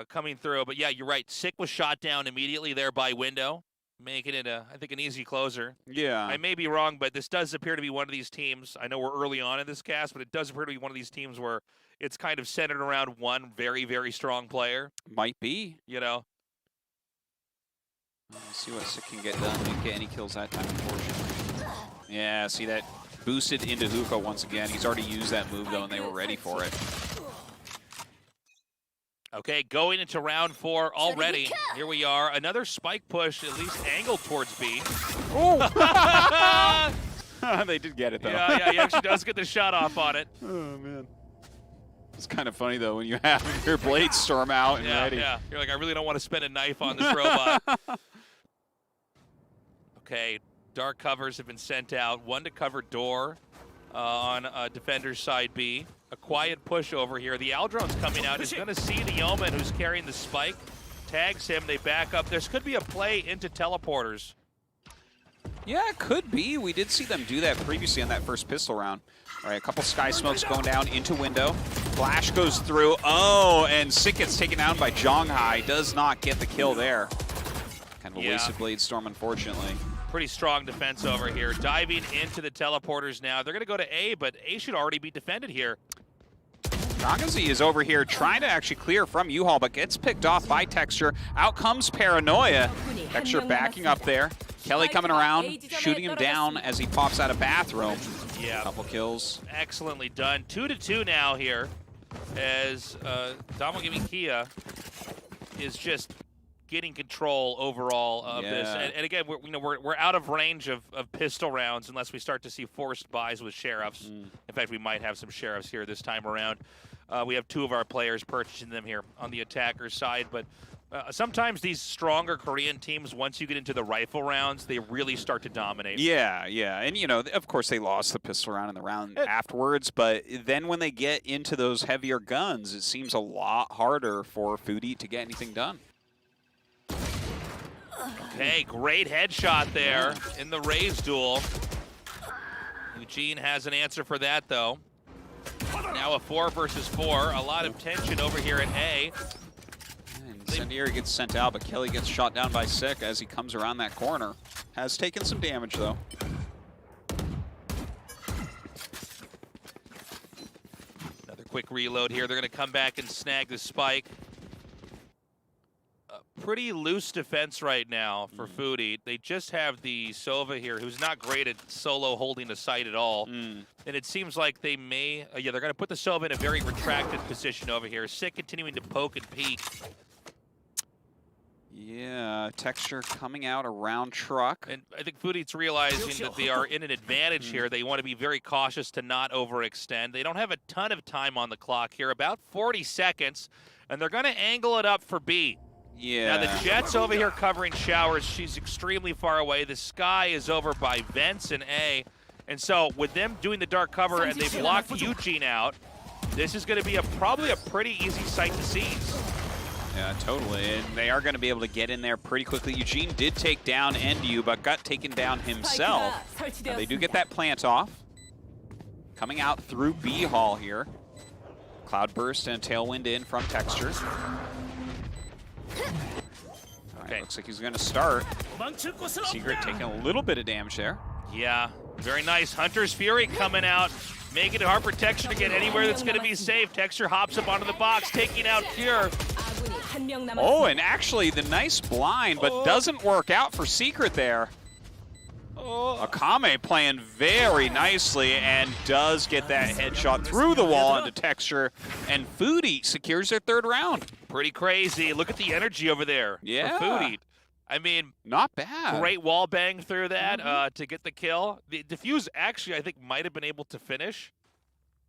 coming through. But yeah, you're right. Sick was shot down immediately there by window, making it, I think, an easy closer. Yeah. I may be wrong, but this does appear to be one of these teams. I know we're early on in this cast, but it does appear to be one of these teams where it's kind of centered around one very, very strong player. Might be. You know? Let's see what Sick can get done. Didn't get any kills that time, unfortunately. Yeah, see that boosted into hookah once again. He's already used that move, though, and they were ready for it. Okay, going into round 4 already. Here we are. Another spike push, at least angled towards B. Oh! They did get it, though. Yeah, he actually does get the shot off on it. Oh, man. It's kind of funny, though, when you have your blades storm out and ready. Yeah, you're like, I really don't want to spend a knife on this robot. Okay, dark covers have been sent out. One to cover door on defender's side B. A quiet push over here. The Aldron's coming out. He's going to see the Yeoman who's carrying the spike. Tags him. They back up. This could be a play into teleporters. Yeah, it could be. We did see them do that previously on that first pistol round. All right, a couple sky smokes going down into window. Flash goes through. Oh, and Sick gets taken down by Zhonghai. Does not get the kill there. Kind of a wasted blade storm, unfortunately. Pretty strong defense over here. Diving into the teleporters now. They're going to go to A, but A should already be defended here. Nagazi is over here trying to actually clear from U-Haul, but gets picked off by Texture. Out comes Paranoia. Texture backing up there. Kelly coming around, shooting him down as he pops out of bathroom. Yeah. Couple kills. Excellently done. 2-2 now here, as Damogimi Kia is just getting control overall of this. And again, we're out of range of pistol rounds unless we start to see forced buys with sheriffs. In fact, we might have some sheriffs here this time around. We have 2 of our players purchasing them here on the attacker side, but sometimes these stronger Korean teams, once you get into the rifle rounds, they really start to dominate. Yeah, yeah. And, you know, of course they lost the pistol round in the round afterwards, but then when they get into those heavier guns, it seems a lot harder for Foodie to get anything done. Okay, great headshot there in the Raze duel. Eugene has an answer for that, though. Now a 4 versus 4. A lot of tension over here at A. Incendiary gets sent out, but Kelly gets shot down by Sick as he comes around that corner. Has taken some damage, though. Another quick reload here. They're going to come back and snag the spike. Pretty loose defense right now for Foodie. They just have the Sova here, who's not great at solo holding the site at all. And it seems like they may, they're going to put the Sova in a very retracted position over here. Sick continuing to poke and peek. Yeah, Texture coming out around truck. And I think Foodie's realizing that they are in an advantage here. They want to be very cautious to not overextend. They don't have a ton of time on the clock here, about 40 seconds, and they're going to angle it up for B. Yeah. Now the Jet's over here covering showers. She's extremely far away. The Sky is over by Vents and A. And so with them doing the dark cover and they blocked Eugene out, this is going to be probably a pretty easy site to seize. Yeah, totally. And they are going to be able to get in there pretty quickly. Eugene did take down NDU, but got taken down himself. They do get that plant off. Coming out through B Hall here. Cloudburst and Tailwind in from Texture. All right, looks like he's going to start. Secret taking a little bit of damage there. Yeah, very nice. Hunter's Fury coming out, making it hard for Texture to get anywhere that's going to be safe. Texture hops up onto the box, taking out Pure. Oh, and actually the nice blind, but doesn't work out for Secret there. Akame playing very nicely and does get that headshot through the wall into Texture, and Foodie secures their 3rd round. Pretty crazy. Look at the energy over there for Foodie. I mean, not bad. Great wall bang through that to get the kill. The defuse actually, I think, might have been able to finish,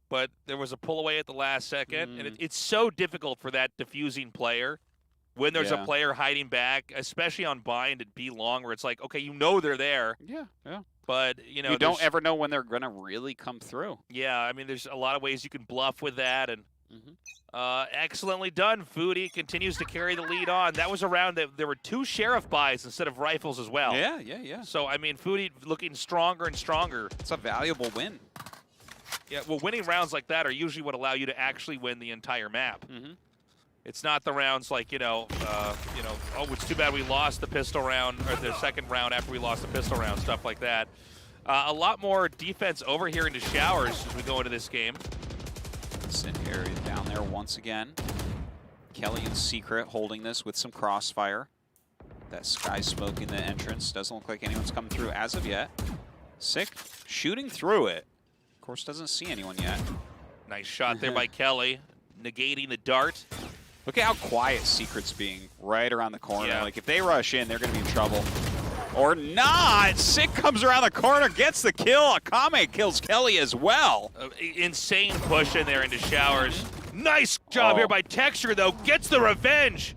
but there was a pull away at the last second, and it's so difficult for that defusing player when there's a player hiding back, especially on bind at B long, where it's like, okay, you know they're there. Yeah. But, you know, you don't ever know when they're going to really come through. Yeah, I mean, there's a lot of ways you can bluff with that, and excellently done. Foodie continues to carry the lead on. That was a round that there were 2 sheriff buys instead of rifles as well. Yeah. So, I mean, Foodie looking stronger and stronger. It's a valuable win. Yeah, well, winning rounds like that are usually what allow you to actually win the entire map. It's not the rounds like, oh, it's too bad we lost the pistol round, or the 2nd round after we lost the pistol round, stuff like that. A lot more defense over here into showers as we go into this game. Incendiary down there once again. Kelly and Secret holding this with some crossfire. That Sky smoke in the entrance. Doesn't look like anyone's coming through as of yet. Sick shooting through it. Of course, doesn't see anyone yet. Nice shot there by Kelly, negating the dart. Look at how quiet Secret's being right around the corner. Like, if they rush in, they're going to be in trouble. Or not! Sick comes around the corner, gets the kill. Akame kills Kelly as well. Insane push in there into showers. Nice job here by Texture, though. Gets the revenge.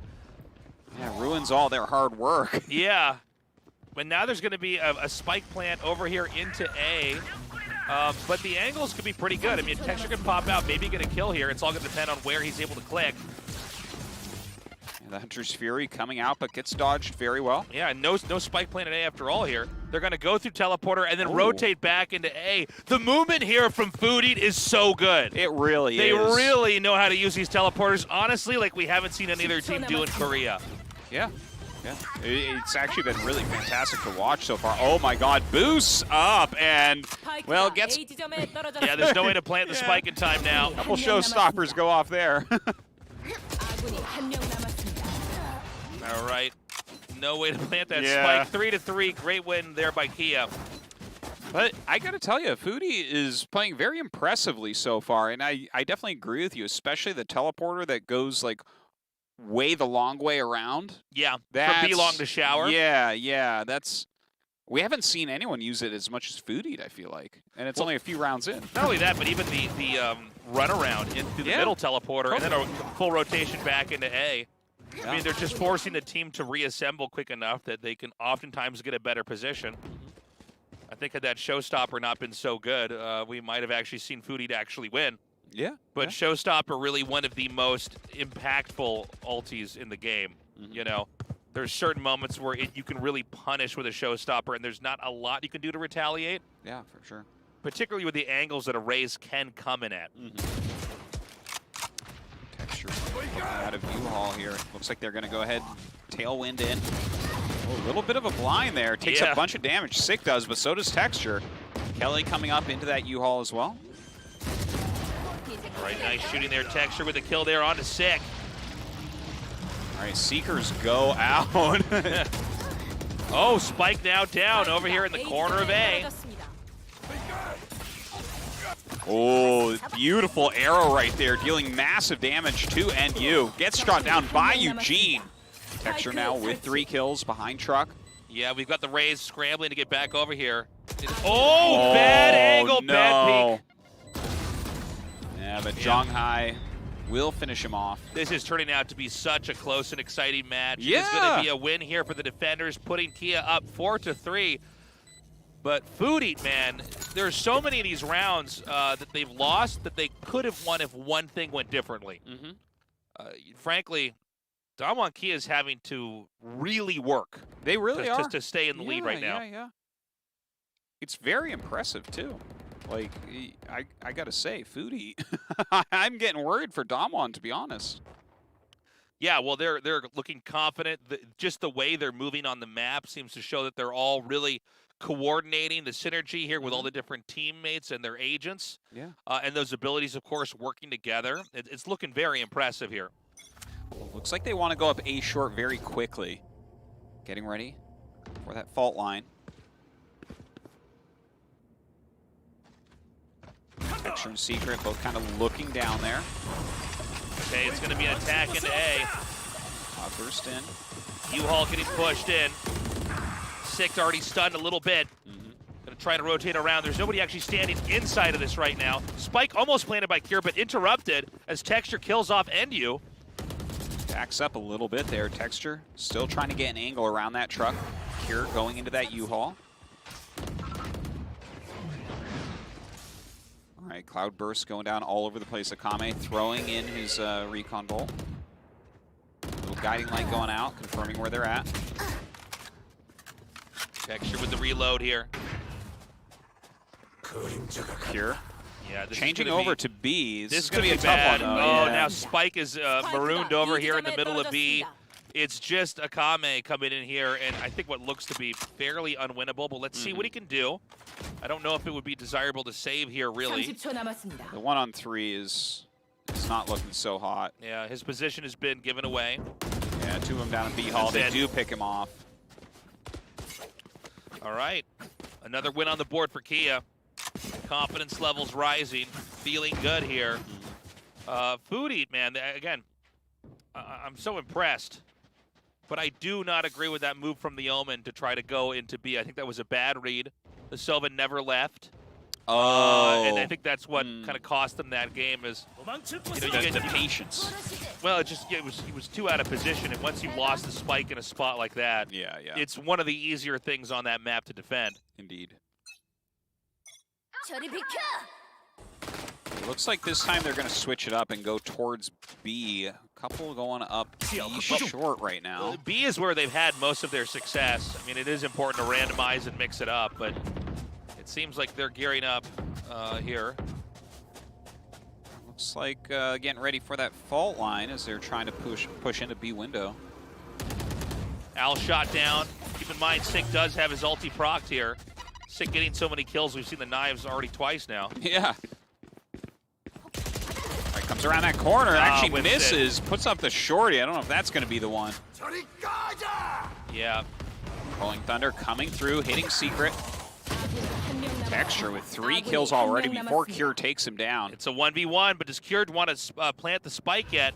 Yeah, ruins all their hard work. Yeah. But now there's going to be a spike plant over here into A. But the angles could be pretty good. I mean, Texture can pop out, maybe get a kill here. It's all going to depend on where he's able to click. The Hunter's Fury coming out, but gets dodged very well. Yeah, no spike plant at A after all here. They're going to go through teleporter and then rotate back into A. The movement here from Foodie is so good. It really is. They really know how to use these teleporters, honestly, like we haven't seen any other team do in Korea. Yeah. Yeah, it's actually been really fantastic to watch so far. Oh my God, boosts up and, well, gets... Yeah, there's no way to plant the spike in time now. Couple showstoppers go off there. All right, no way to plant that Yeah. spike. 3-3, great win there by Kia. But I got to tell you, Foodie is playing very impressively so far, and I definitely agree with you, especially the teleporter that goes like way the long way around. Yeah, That's, from B-long to shower. Yeah, that's... We haven't seen anyone use it as much as Foodie, I feel like, and it's only a few rounds in. Not only that, but even the runaround into the middle teleporter, and then a full rotation back into A. I mean, they're just forcing the team to reassemble quick enough that they can oftentimes get a better position. I think had that showstopper not been so good, we might have actually seen Foodie to actually win. Yeah. But showstopper really one of the most impactful ultis in the game. You know, there's certain moments where you can really punish with a showstopper, and there's not a lot you can do to retaliate. Yeah, for sure. Particularly with the angles that a raise can come in at. Texture out of U-Haul here. Looks like they're going to go ahead, tailwind in. Oh, a little bit of a blind there. Takes a bunch of damage. Sick does, but so does Texture. Kelly coming up into that U-Haul as well. All right, nice shooting there. Texture with the kill there onto Sick. All right, Seekers go out. Oh, Spike now down over here in the corner of A. Oh, beautiful arrow right there, dealing massive damage to NU. Gets shot down by Eugene. Texture now with 3 kills behind Truck. Yeah, we've got the Rays scrambling to get back over here. Oh, bad angle, bad peek. Yeah, but Zhonghai will finish him off. This is turning out to be such a close and exciting match. Yeah. It's going to be a win here for the defenders, putting Kia up 4-3. But Food Eat, man, there's so many of these rounds that they've lost that they could have won if one thing went differently. Frankly, Damwon Kia is having to really work. They really are. To stay in the lead right now. Yeah. It's very impressive, too. Like, I got to say, Foodie, I'm getting worried for Damwon, to be honest. Yeah, well, they're looking confident. Just the way they're moving on the map seems to show that they're all really coordinating the synergy here with all the different teammates and their agents. Yeah. And those abilities, of course, working together. It's looking very impressive here. Well, looks like they want to go up A short very quickly. Getting ready for that fault line. Texture and Secret both kind of looking down there. Okay, it's going to be an attack into A. Burst in. U-Haul getting pushed in. Sick already stunned a little bit. Going to try to rotate around. There's nobody actually standing inside of this right now. Spike almost planted by Kier, but interrupted as Texture kills off NU. Backs up a little bit there. Texture still trying to get an angle around that truck. Kier going into that U-Haul. All right, Cloudburst going down all over the place. Akame throwing in his recon bolt. Little guiding light going out, confirming where they're at. Texture with the reload here. Kier. Yeah, changing over to B. This is going to be a bad. tough one, though. Oh, Yeah. now Spike is marooned over here in the middle of B. It's just Akame coming in here, and I think what looks to be fairly unwinnable, but let's see what he can do. I don't know if it would be desirable to save here, really. The 1-on-3 is not looking so hot. Yeah, his position has been given away. Yeah, 2 of them down in B-Hall. They do pick him off. All right, another win on the board for Kia. Confidence levels rising, feeling good here. Food Eat, man, again, I'm so impressed. But I do not agree with that move from the Omen to try to go into B. I think that was a bad read. The Sylvan never left. And I think that's what kind of cost them that game is, you get the patience. Well, he was too out of position, and once you lost the spike in a spot like that, it's one of the easier things on that map to defend. Indeed. It looks like this time they're going to switch it up and go towards B. A couple going up B short right now. B is where they've had most of their success. I mean, it is important to randomize and mix it up, but it seems like they're gearing up here. Looks like getting ready for that fault line as they're trying to push into B window. Al shot down. Keep in mind, Sick does have his ulti procced here. Sick getting so many kills. We've seen the knives already twice now. Yeah. Right, comes around that corner. Actually misses. Puts up the shorty. I don't know if that's going to be the one. Yeah. Rolling Thunder coming through, hitting Secret. Texture with 3 kills already before Cure takes him down. It's a 1v1, but does Cure want to plant the spike yet?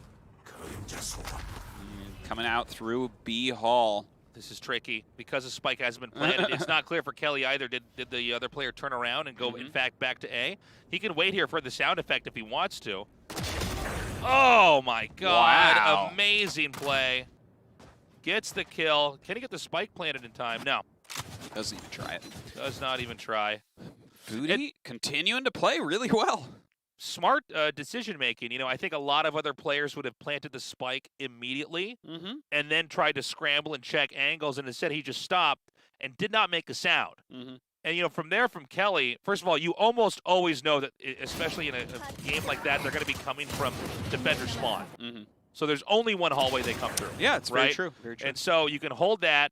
Coming out through B Hall. This is tricky because the spike hasn't been planted. It's not clear for Kelly either. Did the other player turn around and go, in fact, back to A? He can wait here for the sound effect if he wants to. Oh, my God. Wow. Amazing play. Gets the kill. Can he get the spike planted in time? No. Doesn't even try it. Does not even try. Foodie continuing to play really well. Smart decision-making. You know, I think a lot of other players would have planted the spike immediately and then tried to scramble and check angles, and instead he just stopped and did not make a sound. And, you know, from there, from Kelly, first of all, you almost always know that, especially in a game like that, they're going to be coming from defender spawn. So there's only one hallway they come through. Yeah, it's right? very true. Very true. And so you can hold that,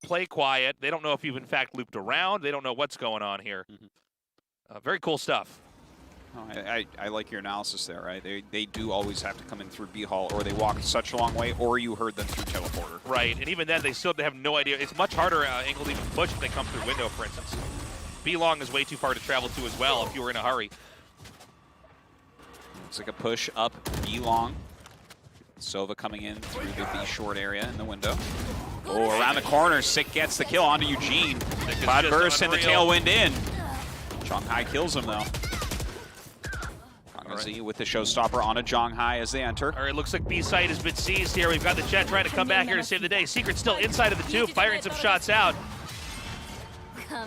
play quiet. They don't know if you've, in fact, looped around. They don't know what's going on here. Very cool stuff. Oh, I like your analysis there, right? They do always have to come in through B Hall, or they walk such a long way, or you heard them through teleporter. Right, and even then, they still have no idea. It's much harder angle to even push if they come through window, for instance. B long is way too far to travel to as well if you were in a hurry. Looks like a push up B long. Sova coming in through the B short area in the window. Oh, around the corner, Sick gets the kill onto Eugene. Cloud burst and the tailwind in. Zhonghai kills him though. Right. With the showstopper on a Zhonghai as they enter. All right, looks like B site has been seized here. We've got the Jet trying to come back here to save the day. Secret still inside of the tube, firing some shots out.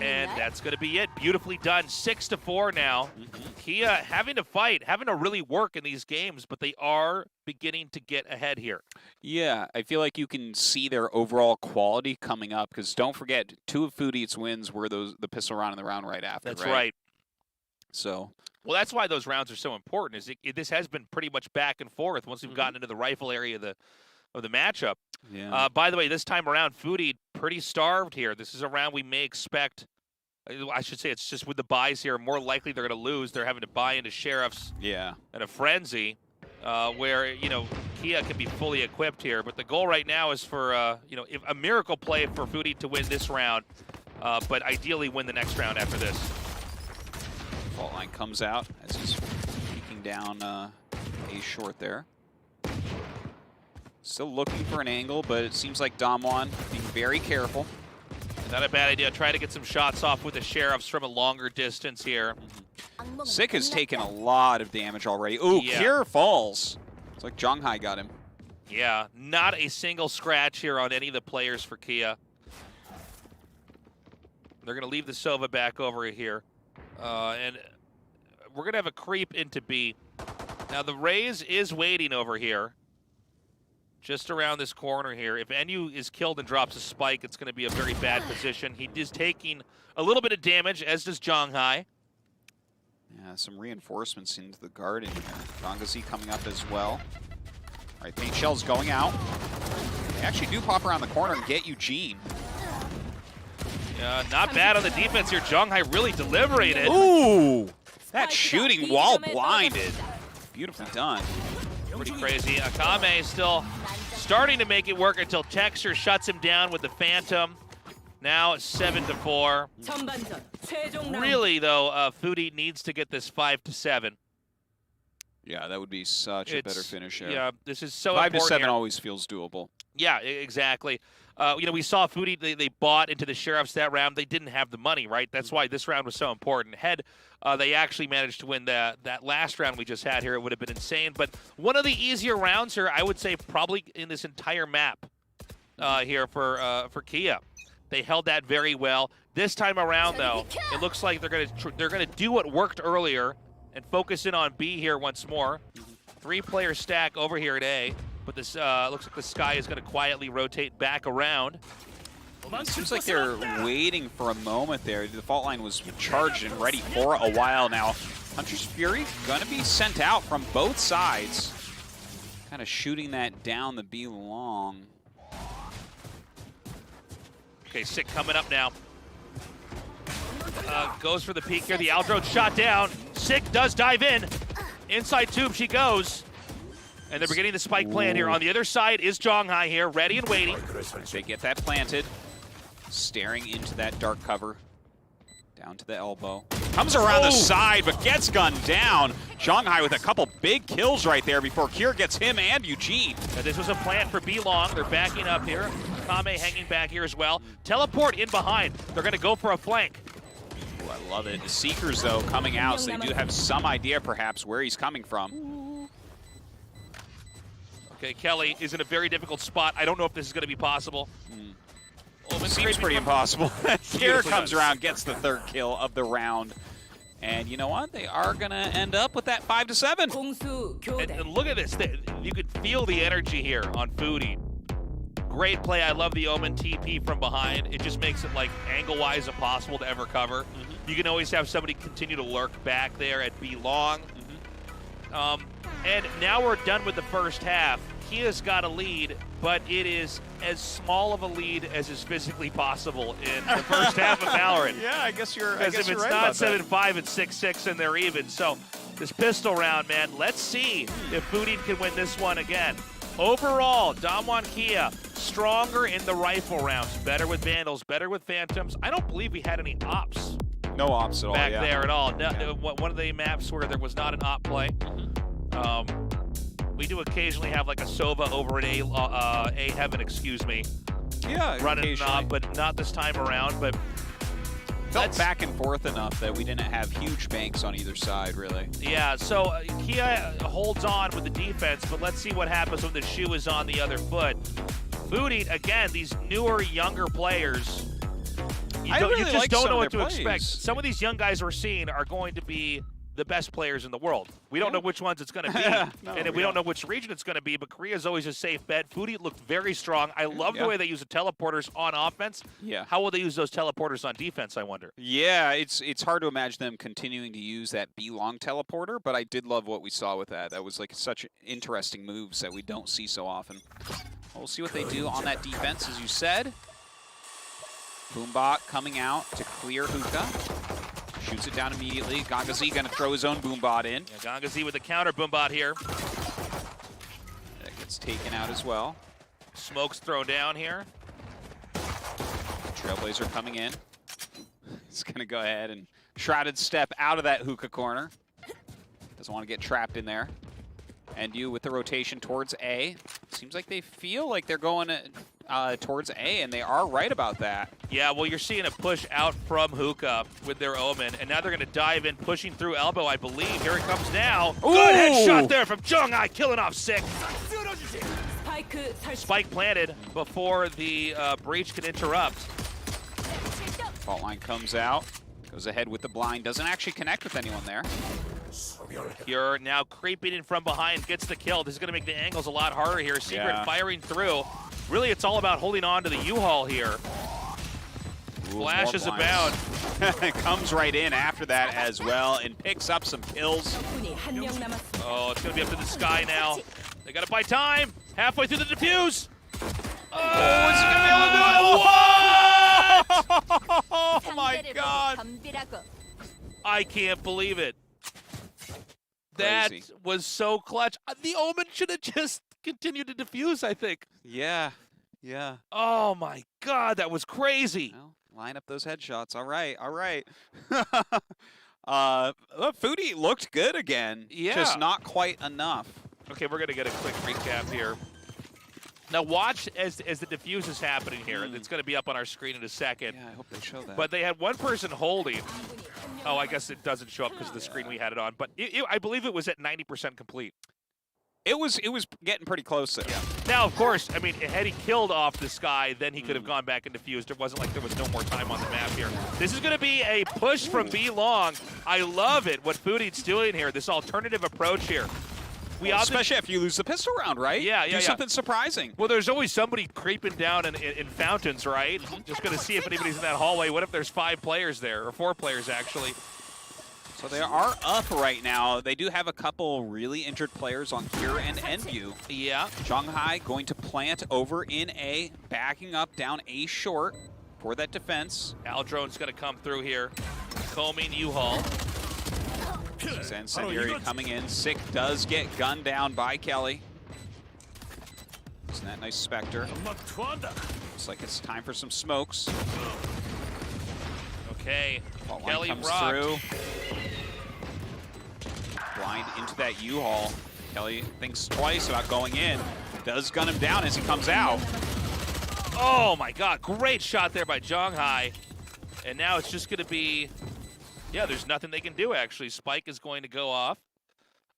And that's going to be it. Beautifully done. 6-4 now. Kia having to fight, having to really work in these games, but they are beginning to get ahead here. Yeah, I feel like you can see their overall quality coming up, because don't forget, 2 of Food Eats wins were the pistol round and the round right after. That's right. So. Well, that's why those rounds are so important. This has been pretty much back and forth once we've gotten into the rifle area of the matchup. Yeah. By the way, this time around, Foodie pretty starved here. This is a round we may expect. I should say it's just with the buys here. More likely they're going to lose. They're having to buy into Sheriffs. Yeah. And a Frenzy, where Kia can be fully equipped here. But the goal right now is for a miracle play for Foodie to win this round, but ideally win the next round after this. Fault line comes out as he's peeking down A short there. Still looking for an angle, but it seems like Damwon being very careful. Not a bad idea. Try to get some shots off with the Sheriffs from a longer distance here. Sick has taken a lot of damage already. Ooh, yeah. Cure falls. It's like Zhonghai got him. Yeah, not a single scratch here on any of the players for Kia. They're going to leave the Sova back over here. And we're going to have a creep into B. Now, the Raze is waiting over here. Just around this corner here. If NU is killed and drops a spike, it's going to be a very bad position. He is taking a little bit of damage, as does Zhonghai. Yeah, some reinforcements into the garden here. Gangazi coming up as well. All right, Paint Shell's going out. They actually do pop around the corner and get Eugene. Not bad on the defense here. Zhonghai really deliberated. Ooh! That shooting while blinded. Beautifully done. Pretty crazy. Akame is still starting to make it work until Texture shuts him down with the Phantom. Now 7-4. Really, though, Foodie needs to get this 5-7. Yeah, that would be such a better finish there. Yeah, this is so 5 important to 7 here. always feels doable. Yeah, exactly. We saw Foodie, they bought into the Sheriffs that round. They didn't have the money, right? That's why this round was so important. Had they actually managed to win that last round we just had here, it would have been insane. But one of the easier rounds here, I would say, probably in this entire map here for Kia. They held that very well. This time around, though, it looks like they're gonna do what worked earlier and focus in on B here once more. 3-player stack over here at A. But this looks like the Sky is going to quietly rotate back around. It seems like they're waiting for a moment there. The fault line was charged and ready for a while now. Hunter's Fury going to be sent out from both sides. Kind of shooting that down the B long. Okay, Sick coming up now. Goes for the peek here. The Aldrone shot down. Sick does dive in. Inside tube she goes. And they're beginning the spike plan here. On the other side is Zhonghai here, ready and waiting. They get that planted. Staring into that dark cover. Down to the elbow. Comes around the side, but gets gunned down. Zhonghai with a couple big kills right there before Kier gets him and Eugene. Now, this was a plan for B-Long. They're backing up here. Kame hanging back here as well. Teleport in behind. They're going to go for a flank. Ooh, I love it. The Seekers, though, coming out, so they do have some idea, perhaps, where he's coming from. Okay, Kelly is in a very difficult spot. I don't know if this is going to be possible. Seems pretty impossible. Kier comes around, gets the third kill of the round. And you know what? They are going to end up with that 5-7. And look at this. You could feel the energy here on Foodie. Great play. I love the Omen TP from behind. It just makes it like angle-wise impossible to ever cover. You can always have somebody continue to lurk back there at B-Long. And now we're done with the first half. Kia's got a lead, but it is as small of a lead as is physically possible in the first half of Valorant. Yeah, I guess you're Because if it's right not about 7-5, it's 6-6, and they're even. So this pistol round, man, let's see if Foodie can win this one again. Overall, Damwon Kia, stronger in the rifle rounds, better with Vandals, better with Phantoms. I don't believe we had any ops. No ops at all, back there at all. No, one of the maps where there was not an op play. We do occasionally have like a Sova over at A Heaven, excuse me. Yeah, running an op, but not this time around. But felt back and forth enough that we didn't have huge banks on either side, really. Yeah, so Kia holds on with the defense, but let's see what happens when the shoe is on the other foot. Foodie, again, these newer, younger players, you just don't know what to expect. Some of these young guys we're seeing are going to be the best players in the world. We don't know which ones it's going to be, and we don't know which region it's going to be, but Korea's always a safe bet. Foodie looked very strong. I love the way they use the teleporters on offense. Yeah. How will they use those teleporters on defense, I wonder? Yeah, it's hard to imagine them continuing to use that B-Long teleporter, but I did love what we saw with that. That was like such interesting moves that we don't see so often. We'll see what they do on that defense, as you said. Boombot coming out to clear Hookah. Shoots it down immediately. Gangazi going to throw his own Boombot in. Yeah, Gangazi with the counter Boombot here. That gets taken out as well. Smoke's thrown down here. Trailblazer coming in. He's going to go ahead and shrouded step out of that Hookah corner. Doesn't want to get trapped in there. And you with the rotation towards A. Seems like they feel like they're going towards A, and they are right about that. Yeah, well, you're seeing a push out from Hookah with their Omen, and now they're going to dive in, pushing through elbow, I believe. Here it comes now. Ooh. Good headshot there from Zhonghai, killing off Sick. Spike planted before the breach can interrupt. Fault line comes out, goes ahead with the blind, doesn't actually connect with anyone there. You're now creeping in from behind, gets the kill. This is going to make the angles a lot harder here. Secret firing through. Really, it's all about holding on to the U-Haul here. Flashes abound. Comes right in after that as well and picks up some kills. Oh, it's going to be up to the sky now. They got to buy time. Halfway through the defuse. Oh, is he going to be able to do it? What? Oh, my God. I can't believe it. That was so clutch. The Omen should have just continued to defuse, I think. Yeah, yeah. Oh, my God, that was crazy. Well, line up those headshots. All right, all right. Foodie looked good again. Yeah. Just not quite enough. Okay, we're going to get a quick recap here. Now watch as the diffuse is happening here. It's going to be up on our screen in a second. Yeah, I hope they show that. But they had one person holding. Oh, I guess it doesn't show up because of the screen we had it on. But I believe it was at 90% complete. It was getting pretty close there. Yeah. Now, of course, I mean, had he killed off this guy, then he could have gone back and defused. It wasn't like there was no more time on the map here. This is going to be a push from B-Long. I love it, what Foodie's doing here, this alternative approach here. Especially if you lose the pistol round, right? Yeah, Do something surprising. Well, there's always somebody creeping down in fountains, right? Just going to see if anybody's in that hallway. What if there's 5 players there, or 4 players, actually? So they are up right now. They do have a couple really injured players on Kier and Enview. Yeah. Zhonghai going to plant over in A, backing up down A short. for that defense. Aldrone's going to come through here. Combing U-Haul. Incendiary coming in. Sick does get gunned down by Kelly. Isn't that nice Spectre? Looks like it's time for some smokes. Okay, Kelly comes rocked. through. Blind into that U-Haul. Kelly thinks twice about going in. Does gun him down as he comes out. Oh my god, great shot there by Zhonghai. And now it's just going to be, yeah, there's nothing they can do actually. Spike is going to go off.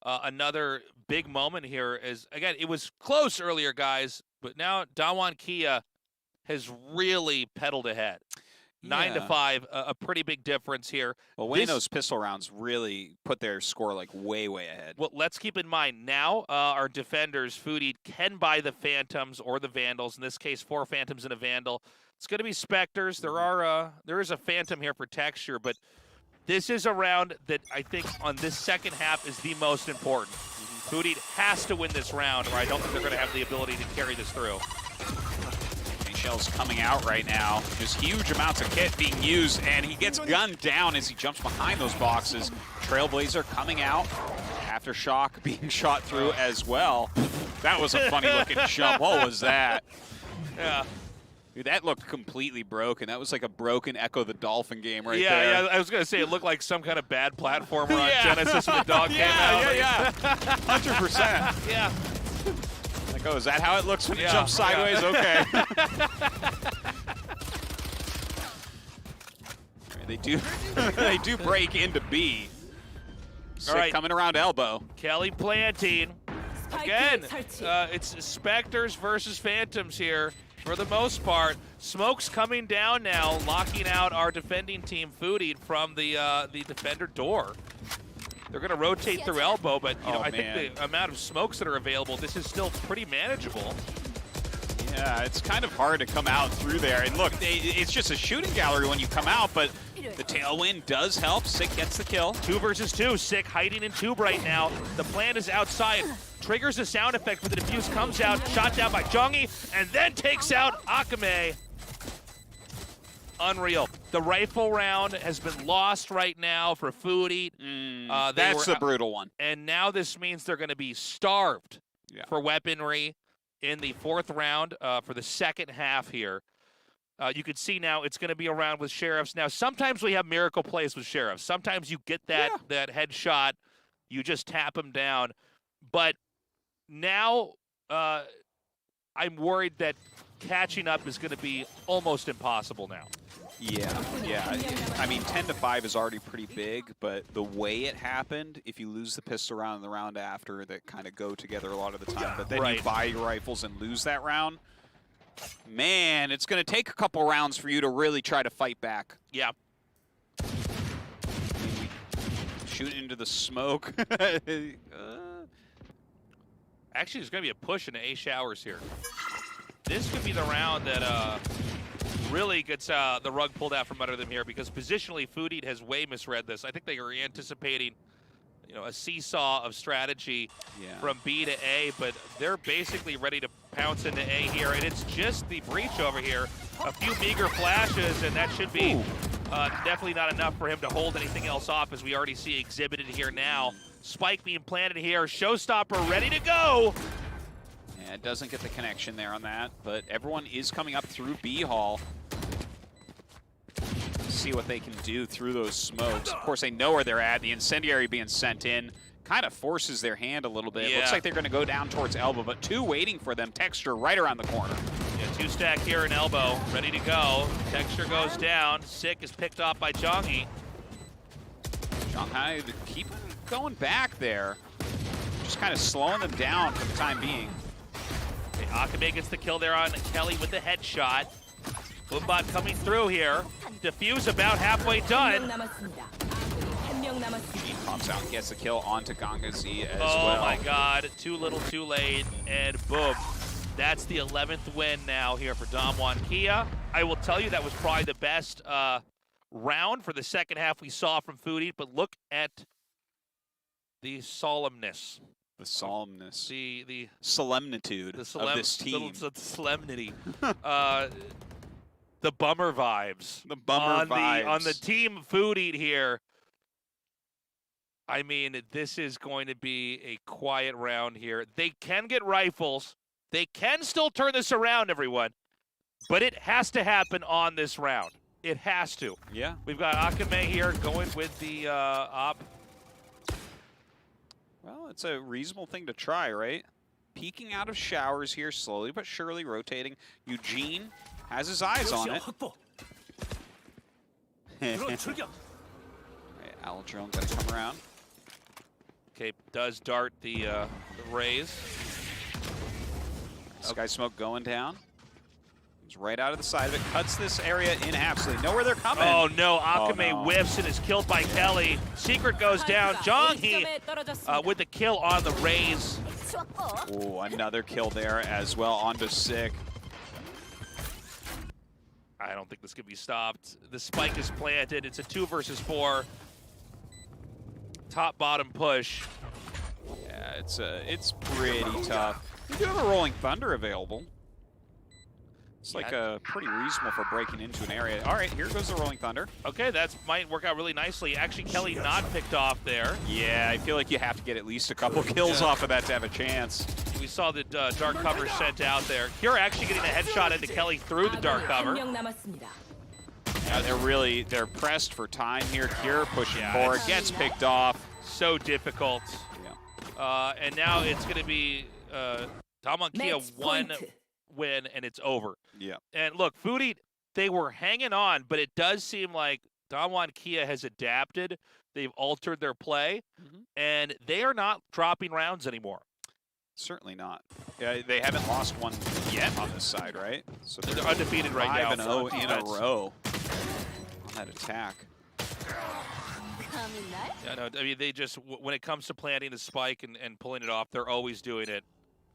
Another big moment here is, again, it was close earlier, guys, but now Damwon Kia has really pedaled ahead. 9-5, a pretty big difference here. Well, Wayno's pistol rounds really put their score like way ahead. Well, let's keep in mind now our defenders, Foodie, can buy the Phantoms or the Vandals. In this case, 4 Phantoms and a Vandal. It's going to be Spectres. There is a Phantom here for texture, but this is a round that I think on this second half is the most important. Foodie has to win this round, or I don't think they're going to have the ability to carry this through. Shells coming out right now. Just huge amounts of kit being used, and he gets gunned down as he jumps behind those boxes. Trailblazer coming out. Aftershock being shot through as well. That was a funny looking jump. What was that? Yeah. Dude, that looked completely broken. That was like a broken Echo the Dolphin game right there. Yeah, I was going to say it looked like some kind of bad platformer on Genesis when the dog came out. Yeah. 100%. Yeah. Like, oh, is that how it looks when it jumps sideways? Okay. They do break into B. Sick coming around elbow. Kelly planting. Again, it's Spectres versus Phantoms here for the most part. Smoke's coming down now, locking out our defending team, Foodie, from the defender door. They're going to rotate through elbow, but you know, I think the amount of smokes that are available, this is still pretty manageable. Yeah, it's kind of hard to come out through there. And look, it's just a shooting gallery when you come out, but the tailwind does help. Sick gets the kill. 2 versus 2. Sick hiding in tube right now. The plan is outside. Triggers a sound effect when the defuse comes out. Shot down by Zhongi, and then takes out Akame. Unreal. The rifle round has been lost right now for Foodie. That's the brutal one. And now this means they're going to be starved for weaponry in the 4th round for the second half here. You can see now it's going to be a round with Sheriffs. Now, sometimes we have miracle plays with Sheriffs. Sometimes you get that headshot, you just tap them down. But now I'm worried that catching up is going to be almost impossible now. Yeah. I mean, 10-5 is already pretty big, but the way it happened, if you lose the pistol round and the round after, that kind of go together a lot of the time. But then you buy your rifles and lose that round, man, it's going to take a couple rounds for you to really try to fight back. Yeah. Shooting into the smoke. Actually, there's going to be a push into A showers here. This could be the round that really gets the rug pulled out from under them here, because positionally, Foodie has way misread this. I think they are anticipating, you know, a seesaw of strategy from B to A, but they're basically ready to pounce into A here, and it's just the breach over here. A few meager flashes, and that should be definitely not enough for him to hold anything else off, as we already see exhibited here now. Spike being planted here, Showstopper ready to go. Yeah, it doesn't get the connection there on that, but everyone is coming up through B Hall. See what they can do through those smokes. Of course, they know where they're at. The Incendiary being sent in kind of forces their hand a little bit. Looks like they're going to go down towards elbow, but 2 waiting for them. Texture right around the corner. Yeah, 2 stack here in elbow, ready to go. Texture goes down. Sick is picked off by Zhongi. Zhonghai keep going back there. Just kind of slowing them down for the time being. Okay, Akame gets the kill there on Kelly with the headshot. Boombot coming through here. Diffuse about halfway done. He pops out and gets the kill onto Ganga Z as well. Oh my god, too little too late, and boom. That's the 11th win now here for Damwon Kia. I will tell you that was probably the best round for the second half we saw from Foodie, but look at the solemnness. The solemnness. The solemnitude of this team. The solemnity. the bummer vibes. The bummer vibes. On the team Food Eat here. I mean, this is going to be a quiet round here. They can get rifles. They can still turn this around, everyone. But it has to happen on this round. It has to. Yeah. We've got Akame here going with the op. Well, it's a reasonable thing to try, right? Peeking out of showers here, slowly but surely rotating. Eugene has his eyes on it. Aldrone gonna come around. Okay, does dart the raise. Sky Smoke going down. Comes right out of the side of it, cuts this area in half, so they know where they're coming. Oh no, Akame whiffs and is killed by Kelly. Secret goes down. Jonghi with the kill on the raise. Oh, another kill there as well, onto Sick. I don't think this can be stopped. The spike is planted. It's a 2 versus 4. Top-bottom push. Yeah, it's pretty tough. We do have a Rolling Thunder available. It's like pretty reasonable for breaking into an area. All right, here goes the Rolling Thunder. Okay, that might work out really nicely. Actually, Kelly not picked off there. Yeah, I feel like you have to get at least a couple kills off of that to have a chance. We saw the dark cover sent out there. Kure actually getting a headshot into Kelly through the dark cover. Yeah, they're pressed for time here. Kure pushing forward, gets picked off. So difficult. Yeah. And now it's going to be Damwon Kia 1 win, and it's over. Yeah. And look, Food Eat, they were hanging on, but it does seem like Damwon Kia has adapted. They've altered their play, and they are not dropping rounds anymore. Certainly not. Yeah, they haven't lost one yet on this side, right? So they're undefeated right now. 5-0 in a row on that attack. Yeah, no, I mean, they just, when it comes to planting the spike and pulling it off, they're always doing it.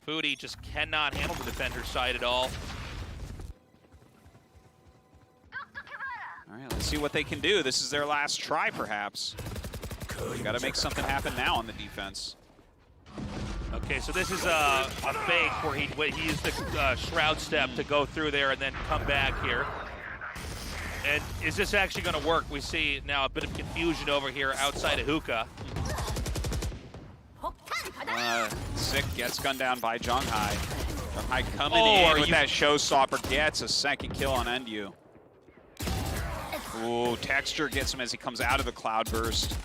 Food Eat just cannot handle the defender's side at all. All right, let's see what they can do. This is their last try, perhaps. Got to make something happen now on the defense. Okay, so this is a fake where he used the shroud step to go through there and then come back here. And is this actually going to work? We see now a bit of confusion over here outside of Hookah. Sick gets gunned down by Jonghi. Jonghi coming in with that showstopper, gets a second kill on Endu. Ooh, Texture gets him as he comes out of the cloud burst.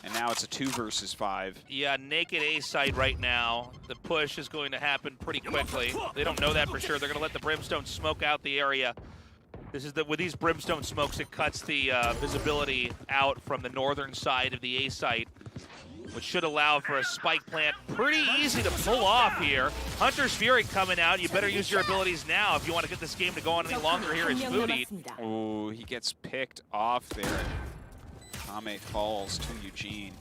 And now it's a 2 versus 5. Yeah, naked A side right now. The push is going to happen pretty quickly. They don't know that for sure. They're going to let the Brimstone smoke out the area. This is with these Brimstone smokes, it cuts the visibility out from the northern side of the A site, which should allow for a spike plant. Pretty easy to pull off here. Hunter's Fury coming out. You better use your abilities now if you want to get this game to go on any longer here as Food Eat. Ooh, he gets picked off there. Kame falls to Eugene.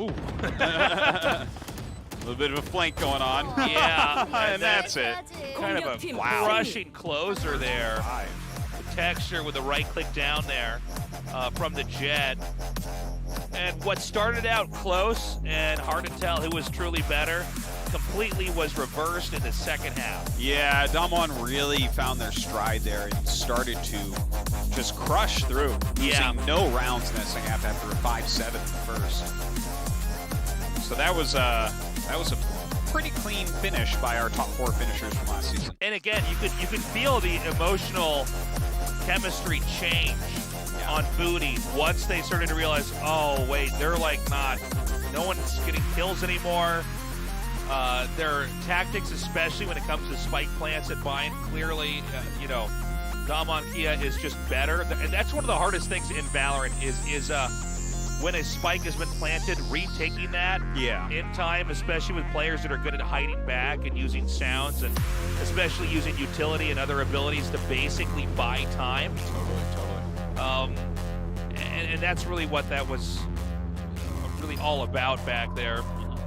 Ooh. A little bit of a flank going on. Yeah. And that's it. Kind of a crushing closer there. Texture with the right click down there from the Jet. And what started out close and hard to tell who was truly better completely was reversed in the second half. Yeah, Damwon really found their stride there and started to just crush through. Losing no rounds in that second half after a 5-7 in the first. So that was a pretty clean finish by our top 4 finishers from last season. And again, you could feel the emotional chemistry change on Food Eat once they started to realize, oh wait, they're like no one's getting kills anymore. Their tactics, especially when it comes to spike plants at Bind, clearly, Damwon Kia is just better. And that's one of the hardest things in Valorant is when a spike has been planted, retaking that in time, especially with players that are good at hiding back and using sounds, and especially using utility and other abilities to basically buy time. And that's really what that was really all about back there.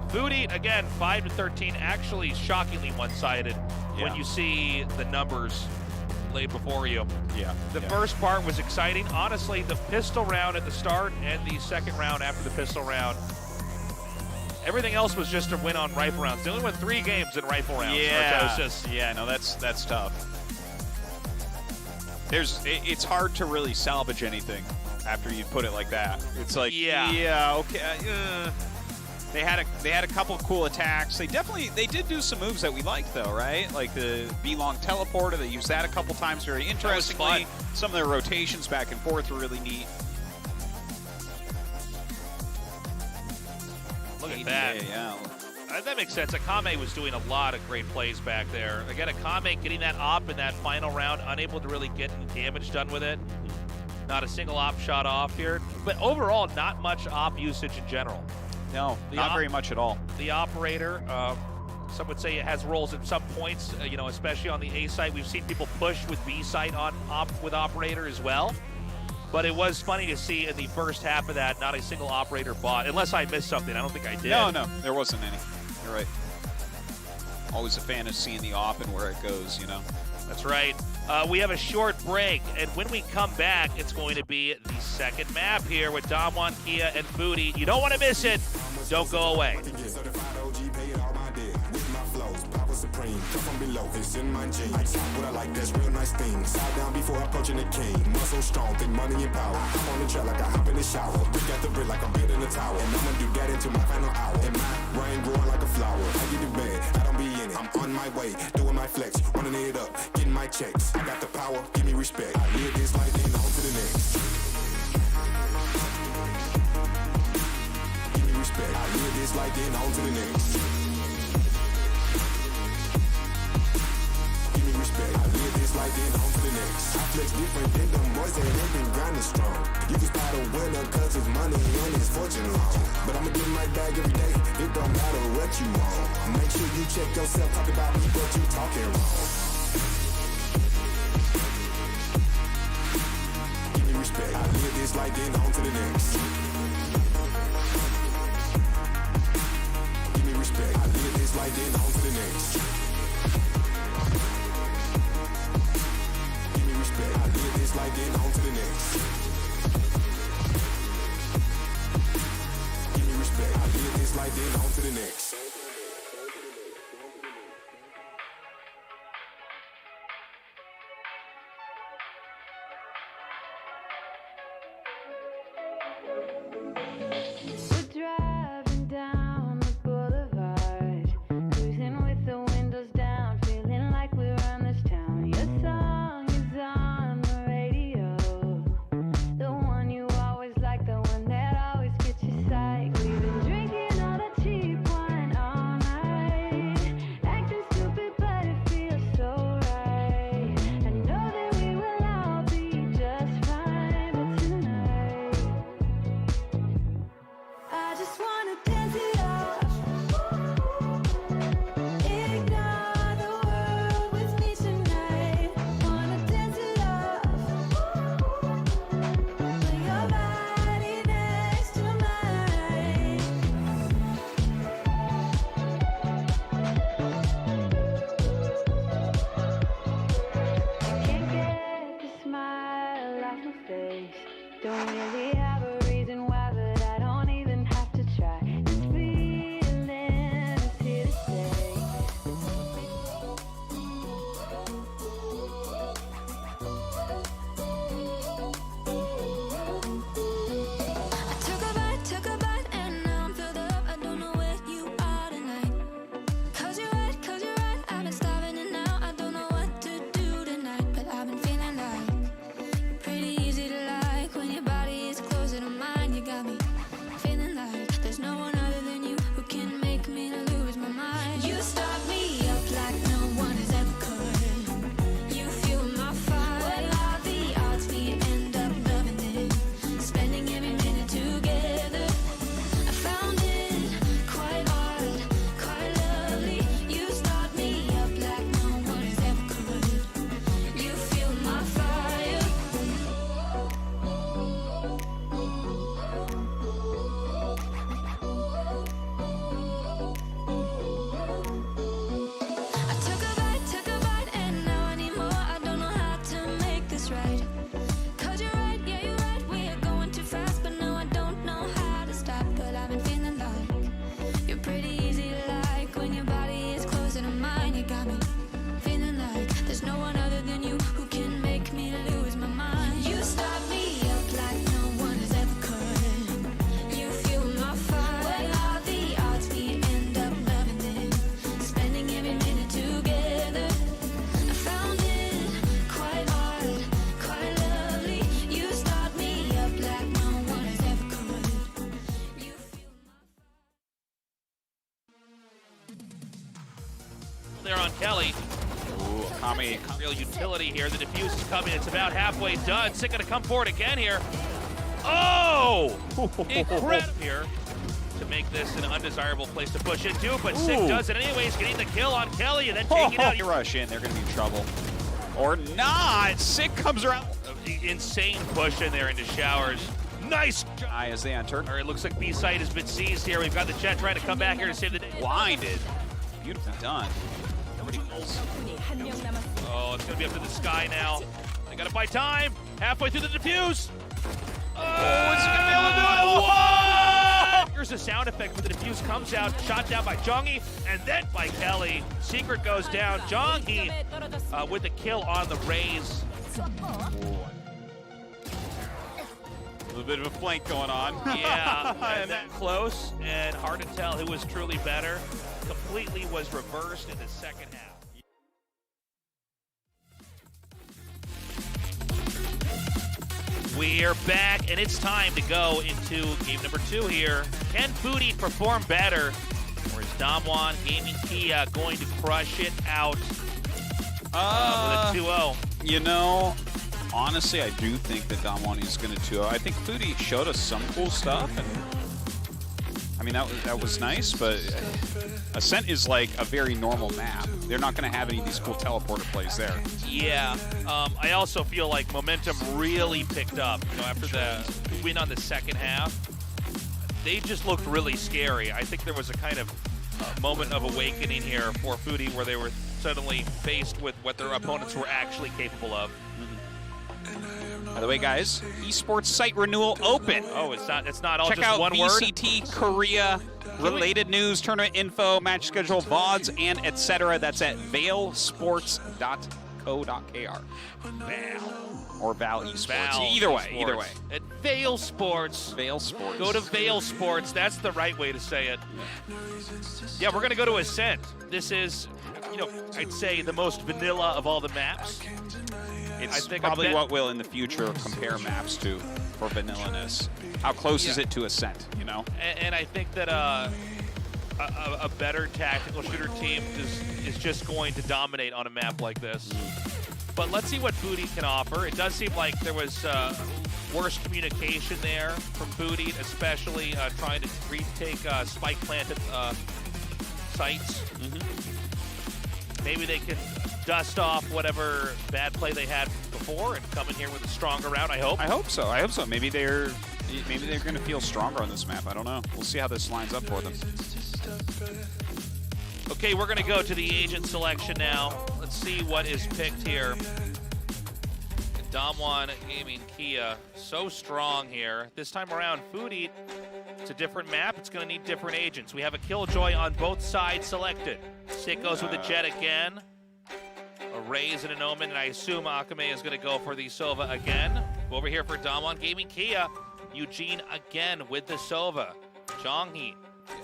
Food Eat, again, 5-13, actually shockingly one-sided when you see the numbers laid before you. The first part was exciting. Honestly, the pistol round at the start and the second round after the pistol round, everything else was just a win on rifle rounds. They only won 3 games in rifle rounds. Yeah, no, that's tough. It's hard to really salvage anything after you put it like that. It's like, yeah, okay. They had a couple of cool attacks. They did do some moves that we liked though, right? Like the B-long teleporter. They used that a couple times very interestingly. Some of their rotations back and forth were really neat. Look at that. Yeah. That makes sense. Akame was doing a lot of great plays back there. Again, Akame getting that op in that final round, unable to really get any damage done with it. Not a single op shot off here. But overall, not much op usage in general. No, not very much at all. The operator, some would say it has roles at some points, you know, especially on the A site. We've seen people push with B site on with operator as well. But it was funny to see in the first half of that, not a single operator bought. Unless I missed something. I don't think I did. No, there wasn't any. You're right. Always a fan of seeing the op and where it goes, you know. That's right. We have a short break, and when we come back, it's going to be the second map here with Damwon, Kia, and Booty. You don't want to miss it. Don't go away. Supreme, come from below, it's in my genes. I talk what I like, that's real nice things. Side down before approaching the king. Muscle strong, think money and power. I'm on the track like I hop in the shower. We got the brick like I'm building a tower. And I'ma do that into my final hour. And my rain growing like a flower. I get the bed, I don't be in it. I'm on my way, doing my flex, running it up, getting my checks. I got the power, give me respect. I live this life, then on to the next. Give me respect. I live this life, then on to the next. I live this life, then on to the next. I flex different than them boys that ain't been grinding strong. You can spot a winner cause his money and his fortune long. But I'ma get in my bag every day, it don't matter what you want. Make sure you check yourself, talk about me, but you talking wrong. Give me respect, I live this life, then on to the next. Give me respect, I live this life, then on to the next. I live this life, then on to the next. Give me respect. I live this life, then on to the next. Kelly. Ooh, Akame. Real utility here. The defuse is coming. It's about halfway done. Sick gonna come forward again here. Oh! Incredible here to make this an undesirable place to push into, but Sick does it anyways, getting the kill on Kelly and then taking out. You rush in, they're gonna be in trouble. Or not! Sick comes around. Insane push in there into Showers. Nice eye as they enter. All right, looks like B site has been seized here. We've got the Jet trying to come back here to save the day. Blinded. Beautifully done. Oh, it's gonna be up to the Sky now. They gotta buy time. Halfway through the defuse. Oh, is he gonna be able to do it? Whoa! Here's the sound effect when the defuse comes out. Shot down by Jonghi and then by Kelly. Secret goes down. Jonghi with the kill on the Raze. A little bit of a flank going on. Yeah, and that close, and hard to tell who was truly better. Completely was reversed in the second half. We're back, and it's time to go into game number 2 here. Can Foodie perform better, or is Damwon Gaming Kia going to crush it out with a 2-0? You know, honestly, I do think that Damwon is going to 2-0. I think Foodie showed us some cool stuff, and I mean, that was nice, but Ascent is like a very normal map. They're not going to have any of these cool teleporter plays there. Yeah, I also feel like momentum really picked up. You know, after the win on the second half, they just looked really scary. I think there was a kind of moment of awakening here for Foodie, where they were suddenly faced with what their opponents were actually capable of. By the way, guys, esports site renewal open. Oh, it's not all Check just out one word? VCT Korea, related news, tournament info, match schedule, VODs, and etc. That's at valesports.co.kr. Val. Or Val Esports. Val either way, Esports. either way. At Vale Sports. Vale Sports. Go to Vale Sports. That's the right way to say it. Yeah, we're going to go to Ascent. This is, you know, I'd say the most vanilla of all the maps. It's probably what will in the future compare maps to for vanillaness. How close is it to Ascent, you know? And I think that a better tactical shooter team is just going to dominate on a map like this. But let's see what Foodie can offer. It does seem like there was worse communication there from Foodie, especially trying to retake spike planted sites. Maybe they can dust off whatever bad play they had before and come in here with a stronger round, I hope. I hope so. I hope so. Maybe they're going to feel stronger on this map. I don't know. We'll see how this lines up for them. Okay, we're going to go to the agent selection now. Let's see what is picked here. Damwon Gaming Kia, so strong here. This time around, Foodie, it's a different map. It's going to need different agents. We have a Killjoy on both sides selected. Sick goes with the Jet again. A Raze and an Omen, and I assume Akame is going to go for the Sova again. Over here for Damwon Gaming Kia, Eugene again with the Sova. Jonghi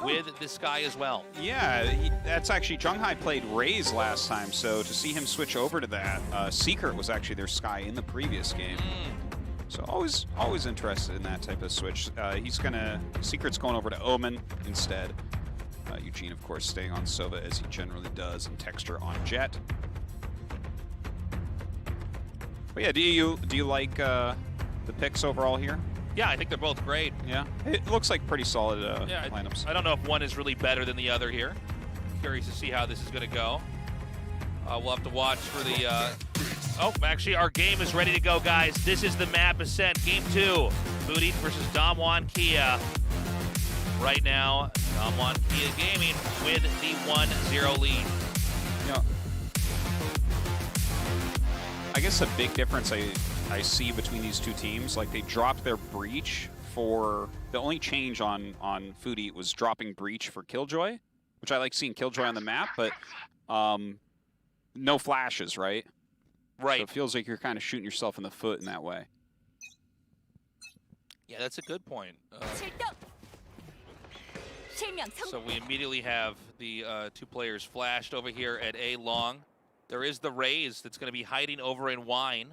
with the Sky as well. Yeah, that's actually, Zhonghai played Raze last time, so to see him switch over to that, Secret was actually their Sky in the previous game. So always interested in that type of switch. Secret's going over to Omen instead. Eugene, of course, staying on Sova as he generally does, and Texture on Jet. But yeah, do you like the picks overall here? Yeah, I think they're both great. Yeah, it looks like pretty solid lineups. I don't know if one is really better than the other here. Curious to see how this is going to go. We'll have to watch for the... Oh, actually, our game is ready to go, guys. This is the map Ascent, Game 2. Foodie versus Damwon Kia. Right now, Damwon Kia Gaming with the 1-0 lead. You know, I guess a big difference I see between these two teams, like they dropped their Breach for... The only change on Foodie was dropping Breach for Killjoy, which I like seeing Killjoy on the map, but no flashes, right? Right. So it feels like you're kind of shooting yourself in the foot in that way. Yeah, that's a good point. So we immediately have the 2 players flashed over here at A long. There is the Raze that's going to be hiding over in Wine.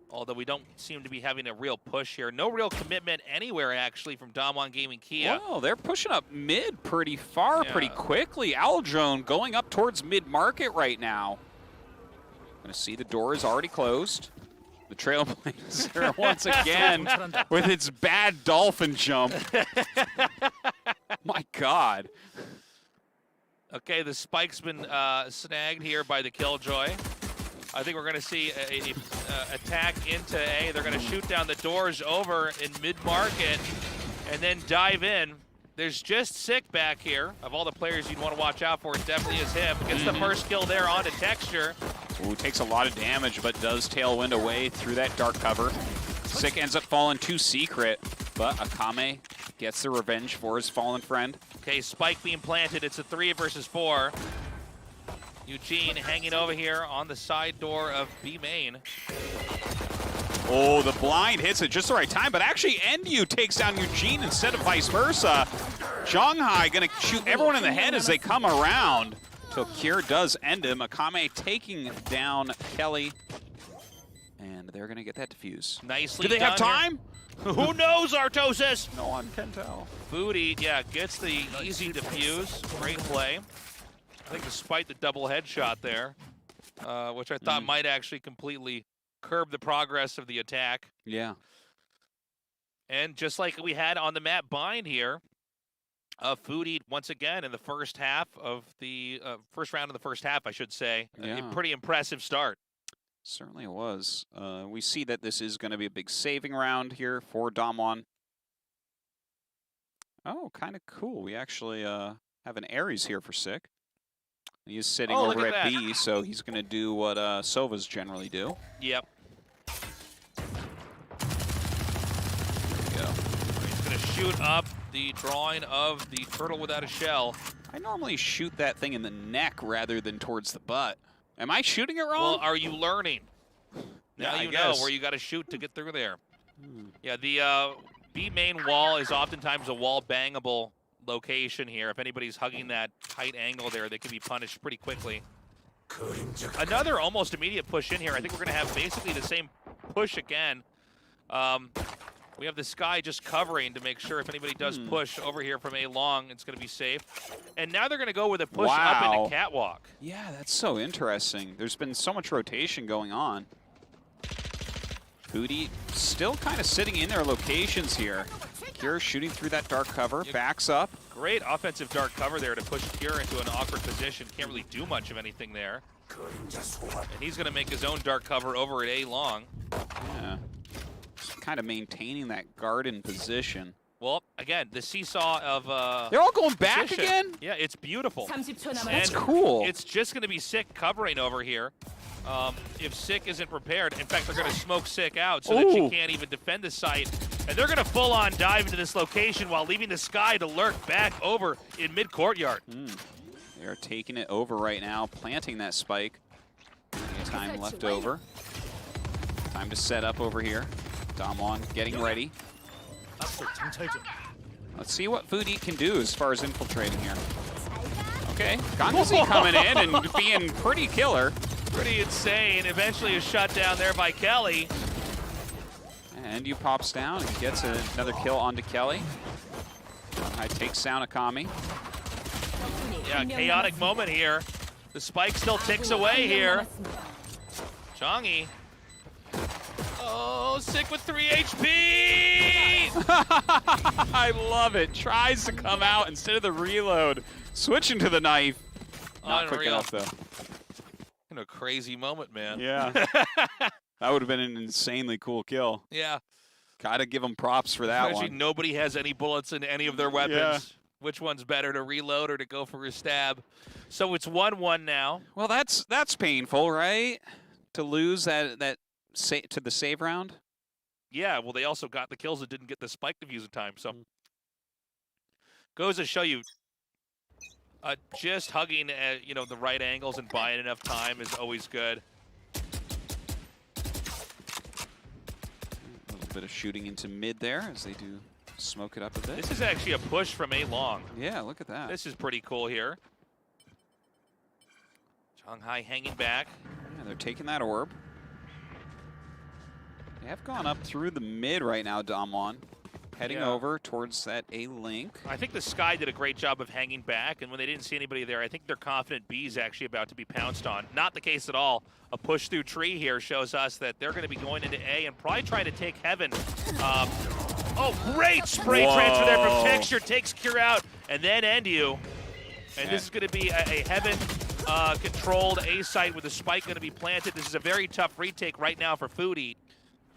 Although we don't seem to be having a real push here. No real commitment anywhere, actually, from Damwon Gaming Kia. Well, they're pushing up mid pretty far, pretty quickly. Aldrone going up towards mid-market right now. Gonna see the door is already closed. The Trailblazer once again with its bad dolphin jump. My God. Okay, the spike's been snagged here by the Killjoy. I think we're going to see a attack into A. They're going to shoot down the doors over in mid-market and then dive in. There's just Sick back here. Of all the players you'd want to watch out for, it definitely is him. Gets the first kill there onto Texture. Ooh, takes a lot of damage, but does tailwind away through that dark cover. Sick ends up falling to Secret, but Akame gets the revenge for his fallen friend. Okay, spike being planted. It's a 3 versus 4. Eugene hanging over here on the side door of B main. Oh, the blind hits at just the right time, but actually NU takes down Eugene instead of vice versa. Zhonghai gonna shoot everyone in the head as they come around. So Cure does end him. Akame taking down Kelly. And they're gonna get that defuse. Nicely Do they have done time? Who knows, Artosis? No one can tell. Foodie, yeah, gets the easy defuse. Great play. I think despite the double headshot there, which I thought might actually completely curb the progress of the attack. Yeah. And just like we had on the map bind here, Foodie once again in the first half of the first round of the first half, I should say. A pretty impressive start. Certainly it was. We see that this is going to be a big saving round here for Damwon. Oh, kind of cool. We actually have an Ares here for Sick. He's sitting over at B, so he's going to do what Sovas generally do. Yep. There we go. He's going to shoot up the drawing of the turtle without a shell. I normally shoot that thing in the neck rather than towards the butt. Am I shooting it wrong? Well, are you learning? Now Yeah, you I know guess. where you got to shoot to get through there. Yeah, the B main wall is oftentimes a wall bangable location here. If anybody's hugging that tight angle there, they can be punished pretty quickly. Another almost immediate push in here. I think we're going to have basically the same push again. We have the sky just covering to make sure if anybody does push over here from A long, it's going to be safe. And now they're going to go with a push up into catwalk. Yeah, that's so interesting. There's been so much rotation going on. Foodie still kind of sitting in their locations here. Cure shooting through that dark cover, backs up. Great offensive dark cover there to push Cure into an awkward position. Can't really do much of anything there. And he's going to make his own dark cover over at A long. Yeah. Just kind of maintaining that garden position. Well, again, the seesaw of they're all going back position. again? Yeah, it's beautiful. That's cool. It's just going to be Sick covering over here. If Sick isn't prepared, in fact, they're going to smoke Sick out so that she can't even defend the site. And they're going to full-on dive into this location while leaving the sky to lurk back over in mid-courtyard. They're taking it over right now, planting that spike. Plenty of time left over. Time to set up over here. Damwon getting ready. Let's see what Foodie can do as far as infiltrating here. Okay, Gangazi coming in and being pretty killer. Pretty insane. Eventually is shut down there by Kelly. And you pops down and gets another kill onto Kelly. I takes down Akami. Yeah, chaotic moment here. The spike still ticks away here. Chongi. Oh, Sick with 3 HP! I love it. Tries to come out instead of the reload. Switching to the knife. Not quick enough, though. In a crazy moment, man. Yeah. That would have been an insanely cool kill. Yeah. Gotta give them props for that Especially one. nobody has any bullets in any of their weapons. Yeah. Which one's better, to reload or to go for a stab? So it's 1-1 now. Well, that's painful, right? To lose that to the save round. Yeah, well, they also got the kills that didn't get the spike defuse in time. So goes to show you, just hugging at the right angles and buying enough time is always good. A little bit of shooting into mid there as they do smoke it up a bit. This is actually a push from A long. Yeah, look at that. This is pretty cool here. Zhonghai hanging back. Yeah, they're taking that orb. They have gone up through the mid right now, Damwon. Heading over towards that A-Link. I think the Sky did a great job of hanging back, and when they didn't see anybody there, I think they're confident B is actually about to be pounced on. Not the case at all. A push through tree here shows us that they're going to be going into A and probably trying to take Heaven. Oh, great spray transfer there from Texture, takes Cure out, and then NU. And this is going to be a Heaven controlled A site with a spike going to be planted. This is a very tough retake right now for Food Eat.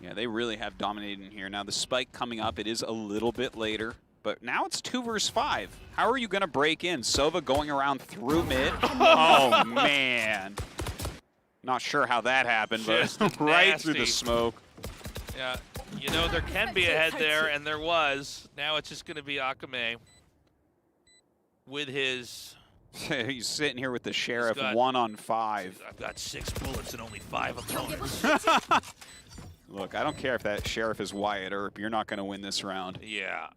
Yeah, they really have dominated in here. Now the spike coming up, it is a little bit later, but now it's 2 versus 5. How are you going to break in? Sova going around through mid. Oh, man. Not sure how that happened, but right through the smoke. Yeah, you know, there can be a head there, and there was. Now it's just going to be Akame with his... He's sitting here with the Sheriff 1 on 5. I've got 6 bullets and only 5 opponents. Look, I don't care if that Sheriff is Wyatt Earp. You're not going to win this round. Yeah.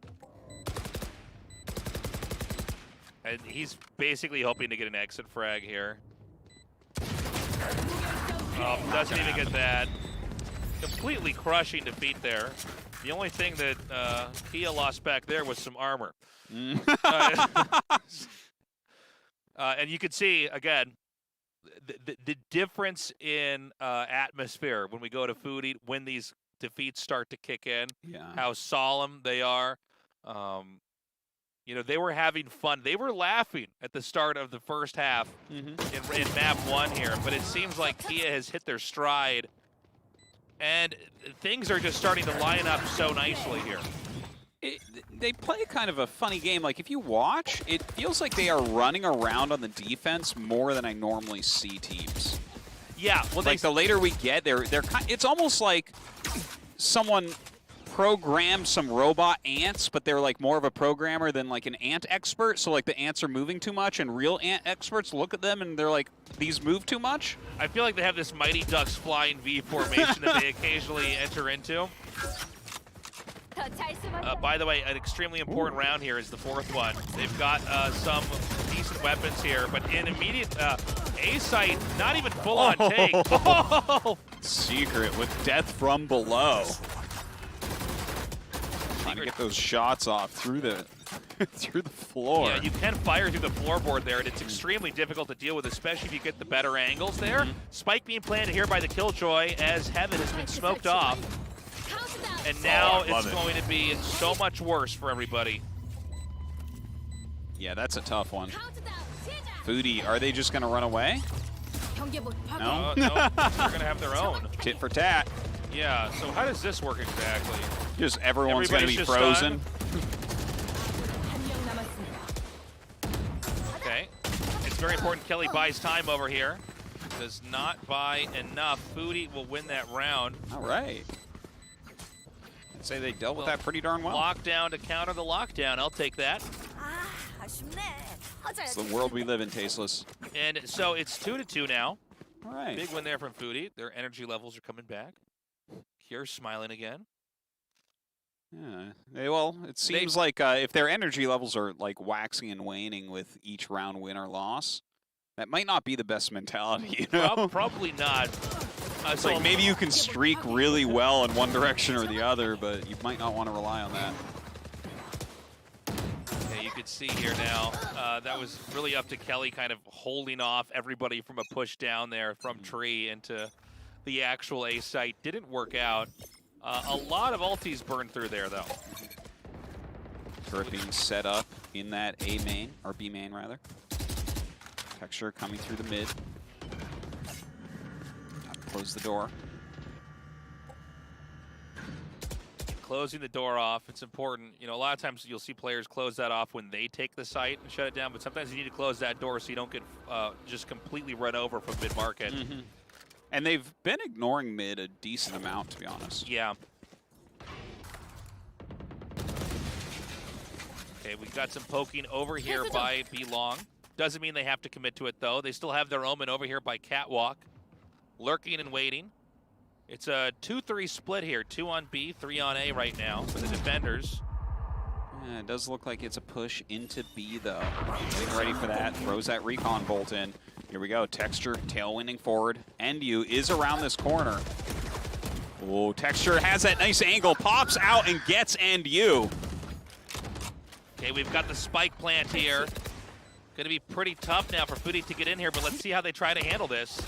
And he's basically hoping to get an exit frag here. Oh, doesn't even get that. Completely crushing defeat there. The only thing that Kia lost back there was some armor. And you could see, again, the difference in atmosphere when we go to Food Eat, when these defeats start to kick in, how solemn they are. You know, they were having fun. They were laughing at the start of the first half in map 1 here, but it seems like Kia has hit their stride, and things are just starting to line up so nicely here. They play kind of a funny game. Like, if you watch, it feels like they are running around on the defense more than I normally see teams. Yeah, well, like the later we get, it's almost like someone programmed some robot ants, but they're like more of a programmer than like an ant expert. So like the ants are moving too much, and real ant experts look at them and they're like, these move too much. I feel like they have this Mighty Ducks flying V formation that they occasionally enter into. By the way, an extremely important round here is the 4th one. They've got some decent weapons here, but in immediate A site, not even full on take. Oh! Secret with death from below. Trying to get those shots off through the through the floor. Yeah, you can fire through the floorboard there, and it's extremely difficult to deal with, especially if you get the better angles there. Spike being planted here by the Killjoy as Heaven has been smoked off. And now it's going to be so much worse for everybody. Yeah, that's a tough one. Foodie, are they just going to run away? No? No, they're going to have their own. Tit for tat. Yeah, so how does this work exactly? Just everyone's going to be frozen. Okay. It's very important Kelly buys time over here. Does not buy enough. Foodie will win that round. All right. I'd say they dealt with that pretty darn well. Lockdown to counter the lockdown. I'll take that. It's the world we live in, Tasteless. And so it's 2-2 now. All right. Big win there from Foodie. Their energy levels are coming back. Cure's smiling again. Yeah. Well, it seems like if their energy levels are like waxing and waning with each round win or loss, that might not be the best mentality, you know? Probably not. It's like maybe you can streak really well in one direction or the other, but you might not want to rely on that. Yeah, you could see here now, that was really up to Kelly kind of holding off everybody from a push down there from tree into the actual A site. Didn't work out. A lot of ultis burned through there, though. Turret being set up in that A main, or B main, rather. Texture coming through the mid. Close the door. Closing the door off, it's important. You know, a lot of times you'll see players close that off when they take the site and shut it down, but sometimes you need to close that door so you don't get just completely run over from mid-market. And they've been ignoring mid a decent amount, to be honest. Yeah. Okay, we've got some poking over here by B-Long. Doesn't mean they have to commit to it, though. They still have their Omen over here by Catwalk. Lurking and waiting. It's a 2-3 split here. 2 on B, 3 on A right now for the defenders. Yeah, it does look like it's a push into B, though. Getting ready for that. Throws that recon bolt in. Here we go. Texture tailwinding forward. NU is around this corner. Oh, Texture has that nice angle, pops out and gets NU. Okay, we've got the spike plant here. Going to be pretty tough now for Foodie to get in here, but let's see how they try to handle this.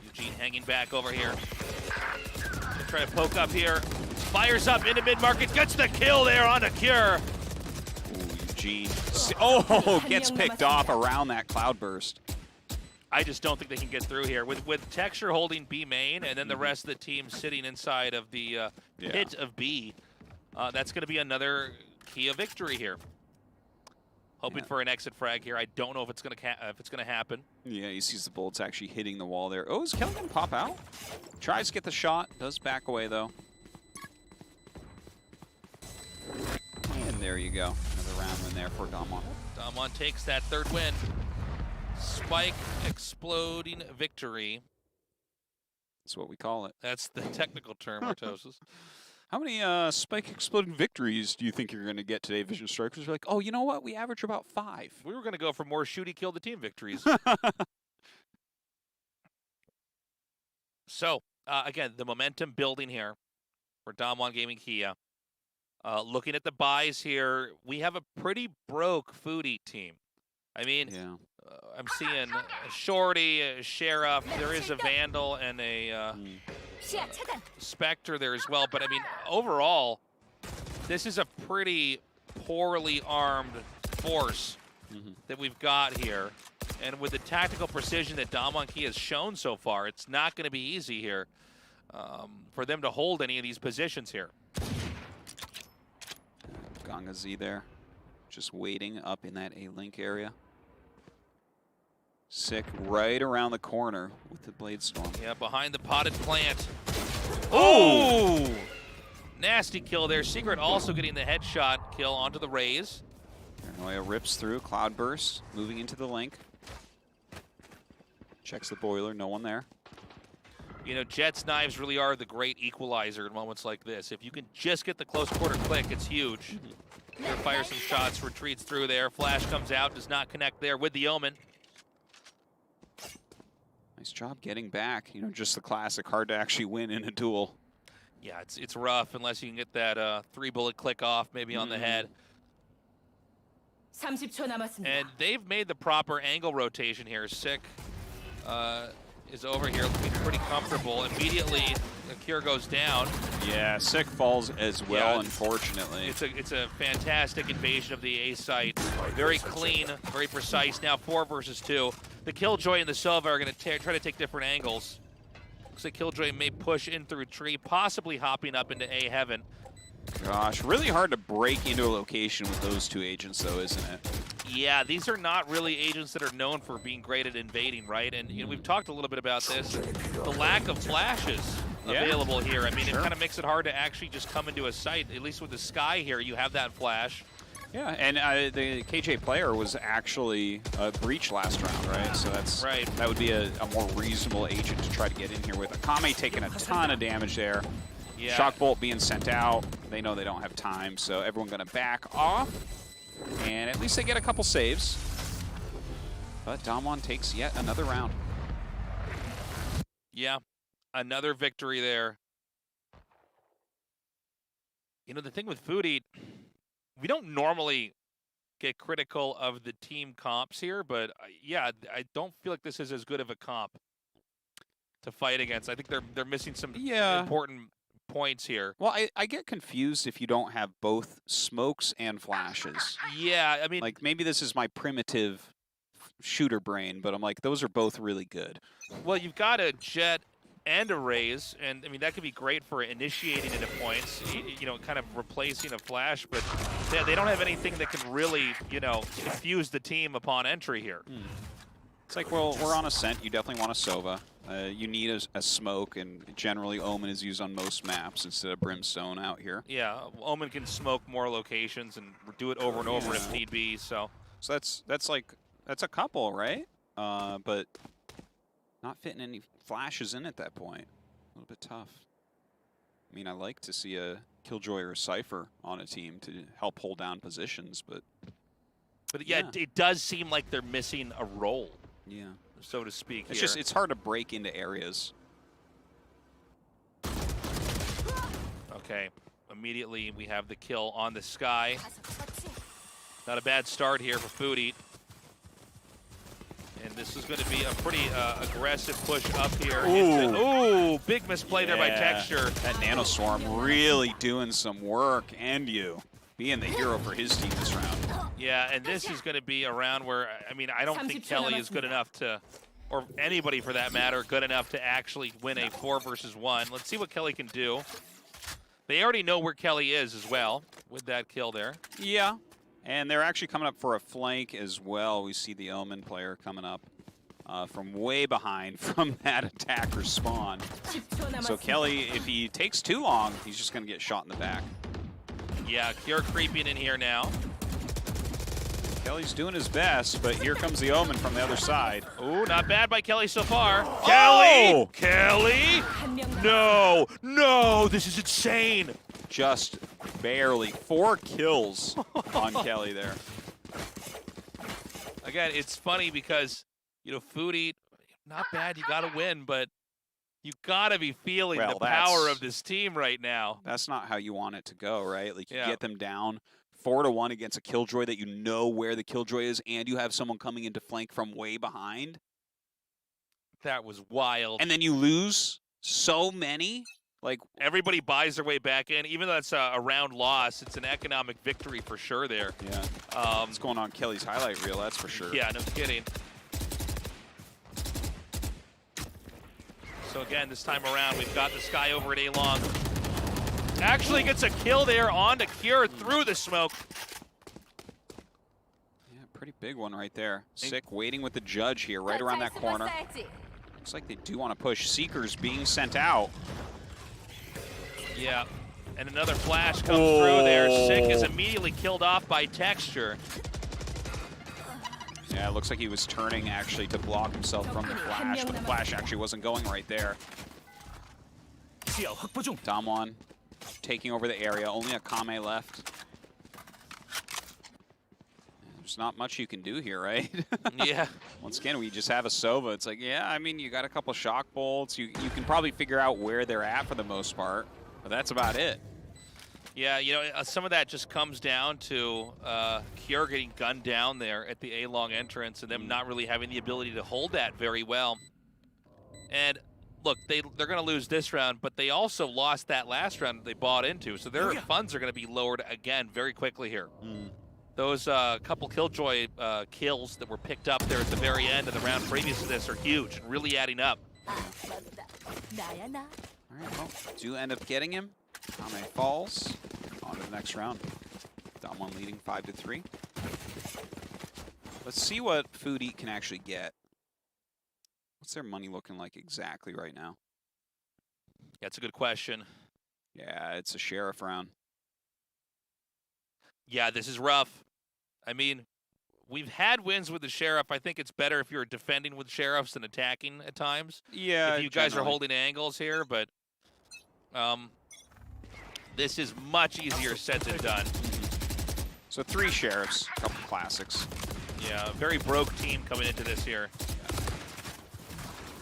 Eugene hanging back over here. They try to poke up here. Fires up into mid-market, gets the kill there on a Cure. Ooh, Eugene. Oh, gets picked off around that cloudburst. I just don't think they can get through here. With Texture holding B main and then the rest of the team sitting inside of the pit of B, that's going to be another key of victory here. Hoping for an exit frag here. I don't know if it's going to happen. Yeah, he sees the bullets actually hitting the wall there. Oh, is Kelly going to pop out? Tries to get the shot. Does back away, though. And there you go. Another round win there for Damwon. Damwon takes that third win. Spike exploding victory. That's what we call it. That's the technical term, Artosis. How many spike exploding victories do you think you're going to get today, Vision Strikers? You're like, oh, you know what? We average about 5. We were going to go for more shooty kill the team victories. So, again, the momentum building here for Damwon Gaming Kia. Looking at the buys here, we have a pretty broke Foodie team. I mean, I'm seeing a Shorty, a Sheriff, there is a Vandal, and a Spectre there as well. But, I mean, overall, this is a pretty poorly armed force that we've got here. And with the tactical precision that Damwon Kia has shown so far, it's not going to be easy here for them to hold any of these positions here. Ganga Z there, just waiting up in that A-Link area. Sick right around the corner with the Blade Storm. Yeah, behind the potted plant. Oh! Nasty kill there. Secret also getting the headshot kill onto the Raze. Paranoia rips through, Cloudburst, moving into the link. Checks the boiler, no one there. You know, Jet's knives really are the great equalizer in moments like this. If you can just get the close quarter click, it's huge. There, fires some shots, retreats through there. Flash comes out, does not connect there with the Omen. Nice job getting back. You know, just the classic, hard to actually win in a duel. Yeah, it's rough unless you can get that 3-bullet click off, maybe on the head. And they've made the proper angle rotation here. Sick is over here, looking pretty comfortable. Immediately, the Cure goes down. Yeah, Sick falls as well, unfortunately. It's a fantastic invasion of the A site. Very clean, very precise. Now 4 versus 2. The Killjoy and the Sova are going to try to take different angles. Looks like Killjoy may push in through a tree, possibly hopping up into A heaven. Gosh, really hard to break into a location with those two agents, though, isn't it? Yeah, these are not really agents that are known for being great at invading, right? And you know, we've talked a little bit about this. The lack of flashes available here. I mean, it kind of makes it hard to actually just come into a site. At least with the Sky here, you have that flash. Yeah, and the KJ player was actually a breach last round, right? So that's that would be a more reasonable agent to try to get in here with. Akame taking a ton of damage there. Yeah. Shock Bolt being sent out. They know they don't have time, so everyone going to back off. And at least they get a couple saves. But Damwon takes yet another round. Yeah, another victory there. You know, the thing with Foodie, we don't normally get critical of the team comps here, but yeah, I don't feel like this is as good of a comp to fight against. I think they're missing some important points here. Well, I get confused if you don't have both smokes and flashes. Yeah, I mean, like maybe this is my primitive shooter brain, but I'm like, those are both really good. Well, you've got a Jet and a Raze, and I mean, that could be great for initiating into points, you know, kind of replacing a flash, but they don't have anything that can really, you know, confuse the team upon entry here. It's like, well, we're on Ascent. You definitely want a Sova. You need a smoke, and generally Omen is used on most maps instead of Brimstone out here. Yeah, Omen can smoke more locations and do it over and over if need be. So that's a couple, right? But not fitting any flashes in at that point. A little bit tough. I mean, I like to see a Killjoy or a Cypher on a team to help hold down positions, but yeah, it does seem like they're missing a role. Yeah. So to speak. It's just, it's hard to break into areas. Okay, immediately we have the kill on the Sky. Not a bad start here for Foodie. And this is going to be a pretty aggressive push up here. Ooh, big misplay there by Texture. That Nanoswarm really doing some work, and you being the hero for his team this round. Yeah, and this is going to be a round where, I mean, I don't think Kelly is good enough to, or anybody for that matter, good enough to actually win a 4 versus 1. Let's see what Kelly can do. They already know where Kelly is as well with that kill there. Yeah. And they're actually coming up for a flank as well. We see the Omen player coming up from way behind from that attacker spawn. So Kelly, if he takes too long, he's just going to get shot in the back. Yeah, Cure creeping in here now. Kelly's doing his best, but here comes the Omen from the other side. Ooh, not bad by Kelly so far. Oh! Kelly! No! No! This is insane! Just barely 4 kills on Kelly there. Again, it's funny because, you know, Foodie, not bad, you gotta win, but you gotta be feeling the power of this team right now. That's not how you want it to go, right? Like, you get them down 4-1 against a Killjoy that you know where the Killjoy is, and you have someone coming into flank from way behind. That was wild. And then you lose so many. Like, everybody buys their way back in. Even though that's a round loss, it's an economic victory for sure there. Yeah. What's going on Kelly's highlight reel, that's for sure. Yeah, no kidding. So again, this time around, we've got the Sky over at A-Long. Actually gets a kill there on the Cure through the smoke. Yeah, pretty big one right there. Sick waiting with the Judge here, right around that corner. Looks like they do want to push. Seekers being sent out. Yeah, and another flash comes through there. Sick is immediately killed off by Texture. Yeah, it looks like he was turning actually to block himself from the flash, but the flash actually wasn't going right there. Damwon taking over the area, only a Kame left. There's not much you can do here, right? Yeah. Once again, we just have a Sova. It's like, yeah, I mean, you got a couple shock bolts. You can probably figure out where they're at for the most part. But that's about it. Yeah, you know, some of that just comes down to Cure getting gunned down there at the A-Long entrance and them not really having the ability to hold that very well. And look, they're going to lose this round, but they also lost that last round that they bought into. So their funds are going to be lowered again very quickly here. Those couple Killjoy kills that were picked up there at the very end of the round previous to this are huge and really adding up. All right, well, do end up getting him. Kame falls. On to the next round. Damwon leading 5-3. Let's see what Foodie can actually get. What's their money looking like exactly right now? That's a good question. Yeah, it's a Sheriff round. Yeah, this is rough. I mean, we've had wins with the Sheriff. I think it's better if you're defending with Sheriffs than attacking at times. Yeah, if you guys are holding angles here, but this is much easier said than done. So 3 Sheriffs, a couple classics. Yeah, a very broke team coming into this here.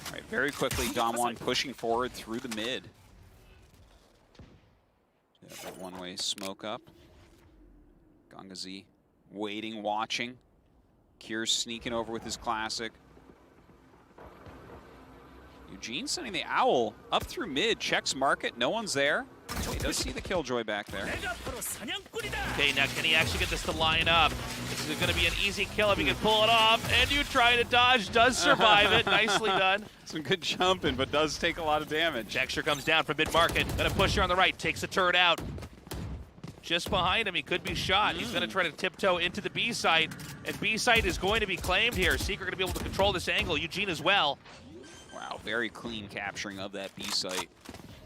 All right, very quickly, Damwon pushing forward through the mid. Yeah, that one-way smoke up. Gangazi waiting, watching. Kier's sneaking over with his classic. Eugene sending the Owl up through mid, checks market, no one's there. He does see the Killjoy back there. Okay, now can he actually get this to line up? This is going to be an easy kill if he can pull it off. And you trying to dodge, does survive it. Nicely done. Some good jumping, but does take a lot of damage. Texture comes down from mid-market. Going to push here on the right, takes the turret out. Just behind him, he could be shot. He's going to try to tiptoe into the B site, and B site is going to be claimed here. Seeker going to be able to control this angle. Eugene as well. Wow, very clean capturing of that B site.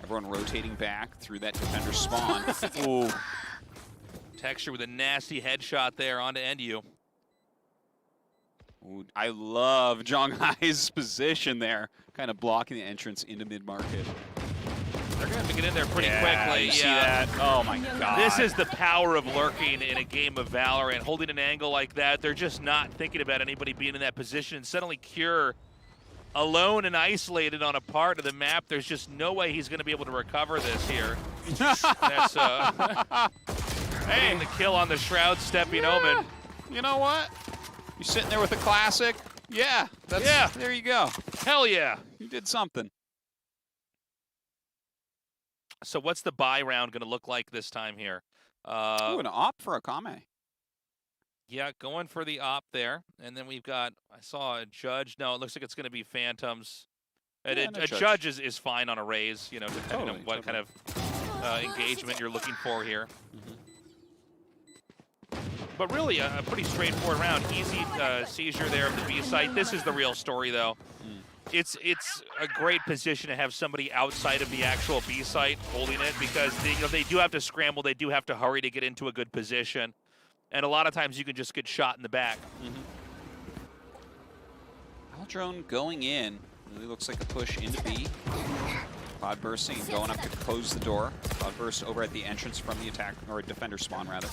Everyone rotating back through that defender spawn. Ooh. Texture with a nasty headshot there onto NU. Ooh, I love Zhonghai's position there, kind of blocking the entrance into mid-market. They're going to have to get in there pretty quickly. You see that? Oh my God. This is the power of lurking in a game of Valorant. Holding an angle like that, they're just not thinking about anybody being in that position. And suddenly Cure alone and isolated on a part of the map. There's just no way he's going to be able to recover this here. That's hey, the kill on the Shroud stepping Omen. You know what? You're sitting there with a classic. Yeah, there you go. Hell yeah. You did something. So what's the buy round going to look like this time here? Ooh, an op for Akame. Yeah, going for the op there. And then we've got, I saw a Judge. No, it looks like it's going to be Phantoms. And Yeah, a judge is fine on a raise, you know, depending on what kind of engagement you're looking for here. But really, a pretty straightforward round. Easy seizure there of the B site. This is the real story, though. It's a great position to have somebody outside of the actual B site holding it, because they do have to scramble. They do have to hurry to get into a good position. And a lot of times you can just get shot in the back. Drone going in. Really looks like a push into B. Cloud bursting and going up to close the door. Cloud burst over at the entrance from the attack, or defender spawn rather.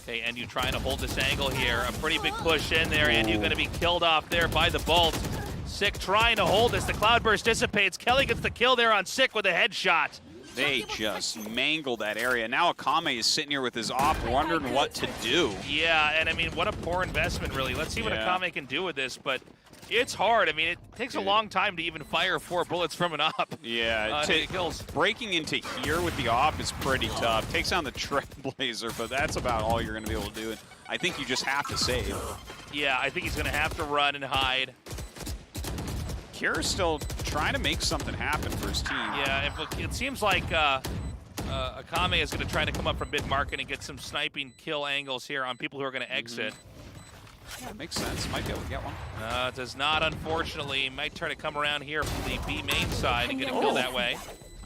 Okay, and you trying to hold this angle here. A pretty big push in there, and you're going to be killed off there by the Bolt. Sick trying to hold this. The Cloud burst dissipates. Kelly gets the kill there on Sick with a headshot. They just mangled that area. Now Akame is sitting here with his op wondering what to do. Yeah, and I mean, what a poor investment, really. Let's see what Akame can do with this, but it's hard. I mean, it takes a long time to even fire 4 bullets from an op. Yeah, kills. Breaking into here with the op is pretty tough. Takes down the Trailblazer, but that's about all you're going to be able to do. And I think you just have to save. Yeah, I think he's going to have to run and hide. Kira's still trying to make something happen for his team. Yeah, it seems like Akame is going to try to come up from mid-market and get some sniping kill angles here on people who are going to exit. Yeah, makes sense. Might be able to get one. It does not, unfortunately. Might try to come around here from the B main side and get a kill that way.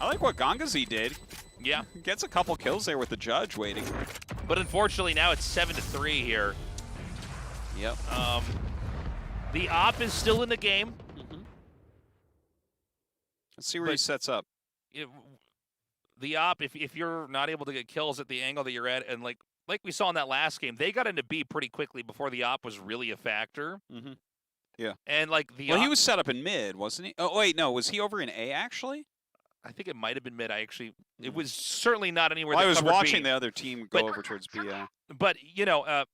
I like what Gangazi did. Yeah. Gets a couple kills there with the Judge waiting. But unfortunately, now it's 7-3 here. Yep. The op is still in the game. Let's see where he sets up. The op, if you're not able to get kills at the angle that you're at, and like we saw in that last game, they got into B pretty quickly before the op was really a factor. Yeah. And like he was set up in mid, wasn't he? Oh wait, no, was he over in A actually? I think it might have been mid. It was certainly not anywhere. Well, I was covered watching B. the other team go over towards B. Yeah. But you know,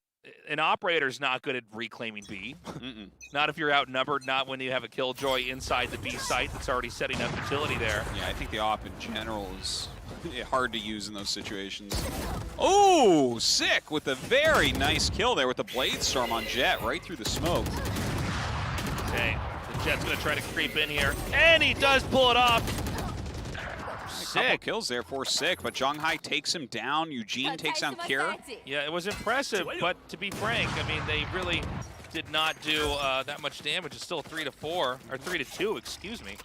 an operator's not good at reclaiming B. Not if you're outnumbered, not when you have a Killjoy inside the B site that's already setting up utility there. Yeah, I think the op in general is hard to use in those situations. Oh, Sick with a very nice kill there with the Blade Storm on Jet right through the smoke. Okay, the Jet's going to try to creep in here, and he does pull it off. A couple kills there for Sick, but Zhonghai takes him down. Eugene takes down Kira. Yeah, it was impressive, but to be frank, I mean, they really did not do that much damage. It's still 3-4, or 3-2, excuse me.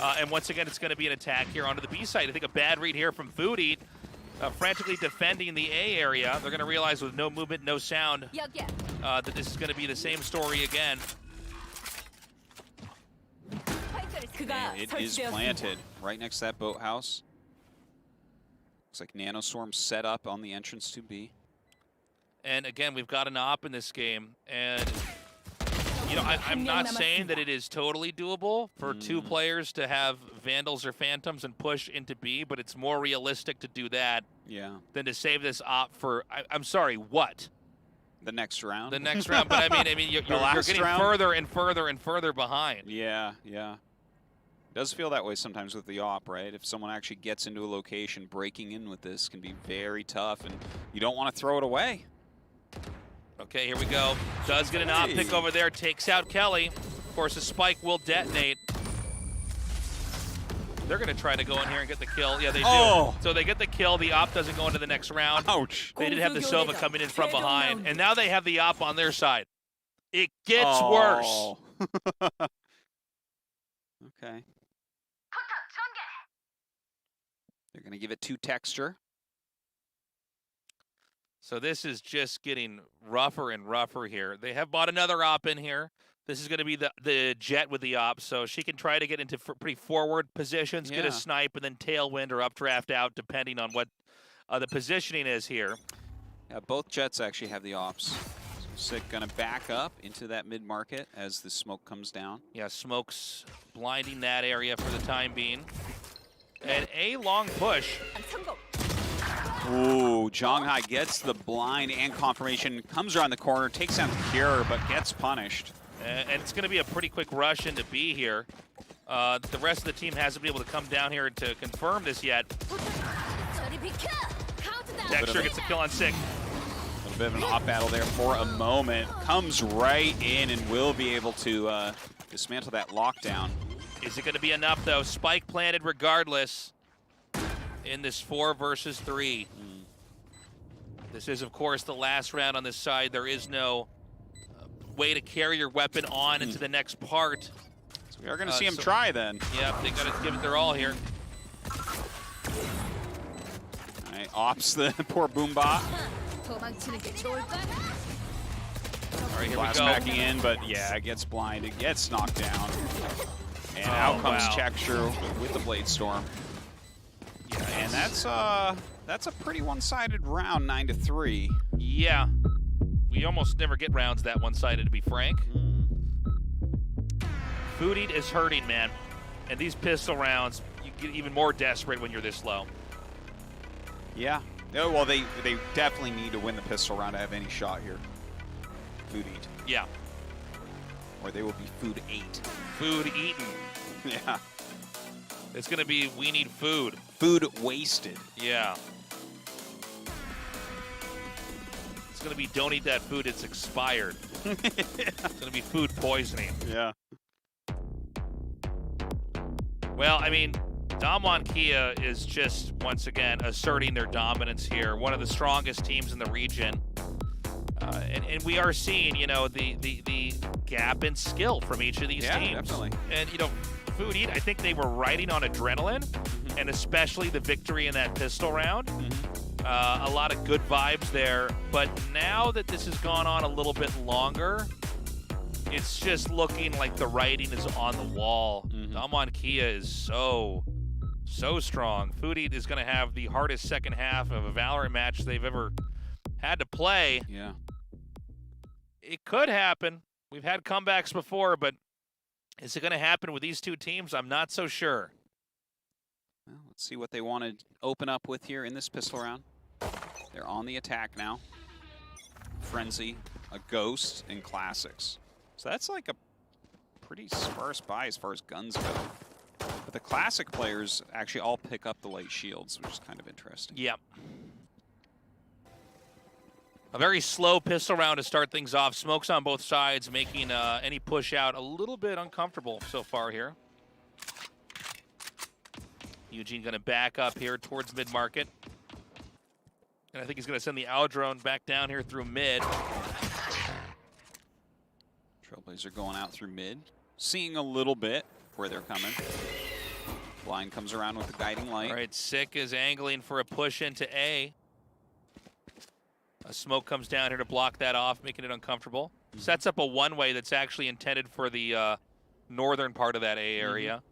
And once again, it's going to be an attack here onto the B side. I think a bad read here from Food Eat, frantically defending the A area. They're going to realize with no movement, no sound, that this is going to be the same story again. And it is planted right next to that boathouse. Looks like Nanoswarm set up on the entrance to B. And again, we've got an op in this game, and you know, I'm not saying that it is totally doable for 2 players to have Vandals or Phantoms and push into B, but it's more realistic to do that than to save this op for, I'm sorry, what? The next round? The next round, but I mean, you're getting further and further and further behind. Yeah. It does feel that way sometimes with the op, right? If someone actually gets into a location, breaking in with this can be very tough, and you don't want to throw it away. Okay, here we go. Does get an op pick over there, takes out Kelly. Of course, a spike will detonate. They're going to try to go in here and get the kill. Yeah, they do. So they get the kill. The op doesn't go into the next round. Ouch. They did have the Sova coming in from behind, and now they have the op on their side. It gets worse. Okay. They're going to give it 2 texture. So this is just getting rougher and rougher here. They have bought another op in here. This is going to be the Jet with the op, so she can try to get into pretty forward positions, get a snipe, and then tailwind or updraft out, depending on what the positioning is here. Yeah, both Jets actually have the ops. Sick gonna back up into that mid-market as the smoke comes down. Yeah, smoke's blinding that area for the time being. And a long push. Ooh, Zhonghai gets the blind and confirmation, comes around the corner, takes down the Cure, but gets punished. And it's going to be a pretty quick rush into B here. The rest of the team hasn't been able to come down here to confirm this yet. Dexter gets a kill on Sick. A little bit of an off battle there for a moment. Comes right in and will be able to dismantle that lockdown. Is it going to be enough, though? Spike planted regardless in this 4 versus 3. This is, of course, the last round on this side. There is no way to carry your weapon on into the next part. So we are going to see him try then. Yeah, they got to give it their all here. All right, ops the poor Boombot. All right, here Blast we go. backing in, but yeah, it gets blinded, gets knocked down. And out comes Chextru with the Blade Storm. Yeah, and that's a pretty one-sided round, 9-3. Yeah. We almost never get rounds that one-sided, to be frank. Food Eat is hurting, man. And these pistol rounds, you get even more desperate when you're this low. Yeah. Oh, well, they definitely need to win the pistol round to have any shot here. Food Eat. Yeah. Or they will be Food Ate. Food eaten. Yeah. It's going to be, we need food. Food wasted. Yeah. It's going to be, don't eat that food, it's expired. It's going to be food poisoning. Yeah. Well, I mean, Damwon Kia is just, once again, asserting their dominance here. One of the strongest teams in the region. And we are seeing, you know, the gap in skill from each of these teams. Definitely. And, you know, Food Eat, I think they were riding on adrenaline, and especially the victory in that pistol round. A lot of good vibes there. But now that this has gone on a little bit longer, it's just looking like the writing is on the wall. Damwon Kia is so strong. Food Eat is going to have the hardest second half of a Valorant match they've ever had to play. Yeah. It could happen. We've had comebacks before, but is it going to happen with these two teams? I'm not so sure. Well, let's see what they want to open up with here in this pistol round. They're on the attack now. Frenzy, a Ghost, and Classics. So that's like a pretty sparse buy as far as guns go. But the Classic players actually all pick up the light shields, which is kind of interesting. Yep. A very slow pistol round to start things off. Smokes on both sides, making any push out a little bit uncomfortable so far here. Eugene going to back up here towards mid-market. And I think he's going to send the Owl Drone back down here through mid. Trailblazer going out through mid. Seeing a little bit where they're coming. Blind comes around with the guiding light. All right, Sick is angling for a push into A. A smoke comes down here to block that off, making it uncomfortable. Sets up a one-way that's actually intended for the northern part of that A area.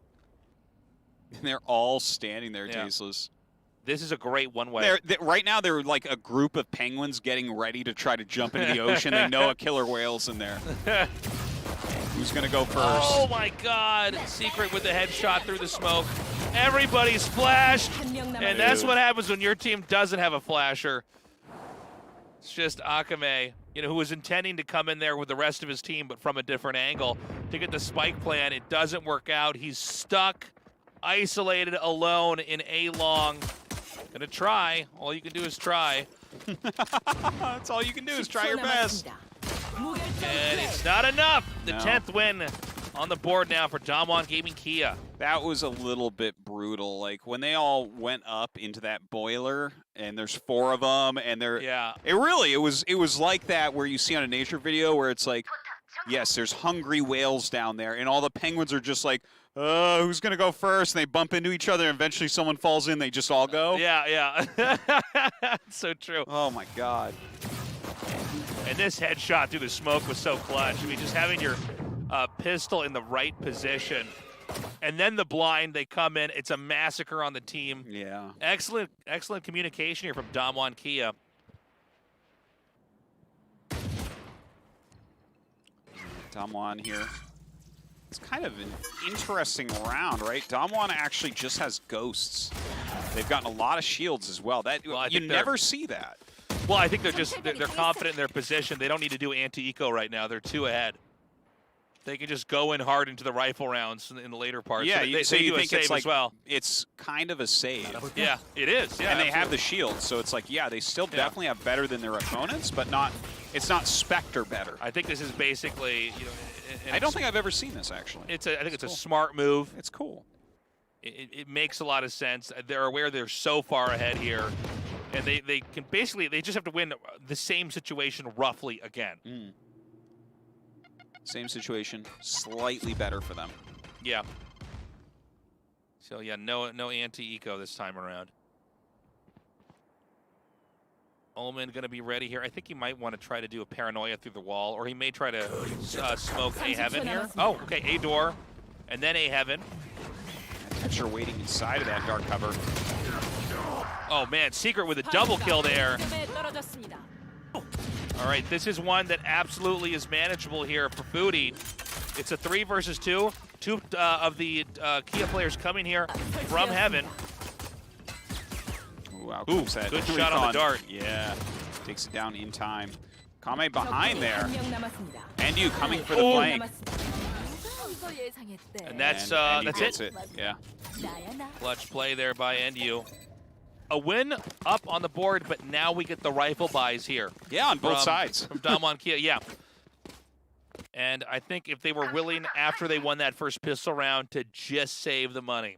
And they're all standing there, Tasteless. This is a great one-way. Right now, they're like a group of penguins getting ready to try to jump into the ocean. They know a killer whale's in there. Who's going to go first? Oh, my God. Secret with the headshot through the smoke. Everybody's flashed. And that's what happens when your team doesn't have a flasher. It's just Akame, you know, who was intending to come in there with the rest of his team, but from a different angle to get the spike plan. It doesn't work out. He's stuck, isolated, alone in A-long. Gonna try. All you can do is try. That's all you can do is try your best. And it's not enough. The 10th win on the board now for Damwon Gaming Kia. That was a little bit brutal. Like when they all went up into that boiler, and there's 4 of them, and they're it was like that where you see on a nature video where it's like, yes, there's hungry whales down there, and all the penguins are just like, who's gonna go first? And they bump into each other, and eventually someone falls in. They just all go. Yeah. So true. Oh my God. And this headshot through the smoke was so clutch. I mean, just having your pistol in the right position. And then the blind, they come in. It's a massacre on the team. Yeah. Excellent communication here from Damwon Kia. Damwon here. It's kind of an interesting round, right? Damwon actually just has ghosts. They've gotten a lot of shields as well. That you never see that. Well, I think they're confident in their position. They don't need to do anti-eco right now. They're 2 ahead. They can just go in hard into the rifle rounds in the later parts. Yeah, so they you do think a save it's like as well. it's kind of a save. Yeah, it is. Yeah, and they have the shield, so it's like, yeah, they still definitely have better than their opponents, but not. It's not Spectre better. I think this is basically, you know. I don't think I've ever seen this actually. I think it's a smart move. It's cool. It makes a lot of sense. They're aware they're so far ahead here, and they can basically they just have to win the same situation roughly again. Same situation, slightly better for them. Yeah. So yeah, no anti-eco this time around. Omen going to be ready here. I think he might want to try to do a paranoia through the wall, or he may try to smoke A Heaven here. Oh, okay, A door, and then A Heaven. Texture waiting inside of that dark cover. Oh man, Secret with a double kill there. All right, this is one that absolutely is manageable here for Booty. It's a 3 versus 2. Two of the Kia players coming here from Heaven. Ooh, good shot on the dart. Yeah, takes it down in time. Kame behind there. And you coming for the flank. And that's it. Yeah. Clutch play there by NU. A win up on the board, but now we get the rifle buys here. Yeah, on both sides. From Damwon Kia, yeah. And I think if they were willing, after they won that first pistol round, to just save the money.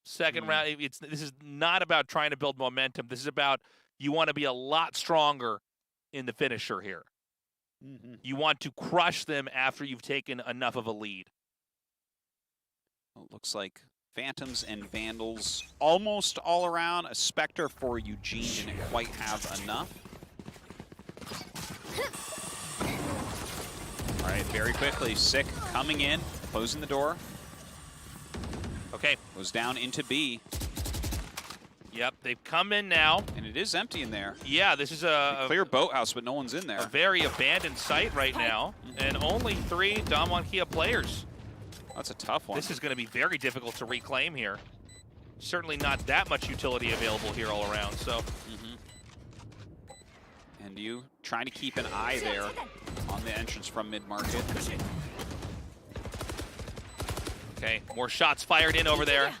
Second round, this is not about trying to build momentum. This is about you want to be a lot stronger in the finisher here. You want to crush them after you've taken enough of a lead. Well, it looks like Phantoms and Vandals almost all around. A Spectre for Eugene didn't quite have enough. All right, very quickly, Sick coming in, closing the door. Okay. Goes down into B. Yep, they've come in now. And it is empty in there. Yeah, this is a clear boathouse, but no one's in there. A very abandoned site right now, and only 3 Damwon Kia players. That's a tough one. This is going to be very difficult to reclaim here. Certainly not that much utility available here all around, so. And you trying to keep an eye there on the entrance from mid-market. Okay, more shots fired in over there.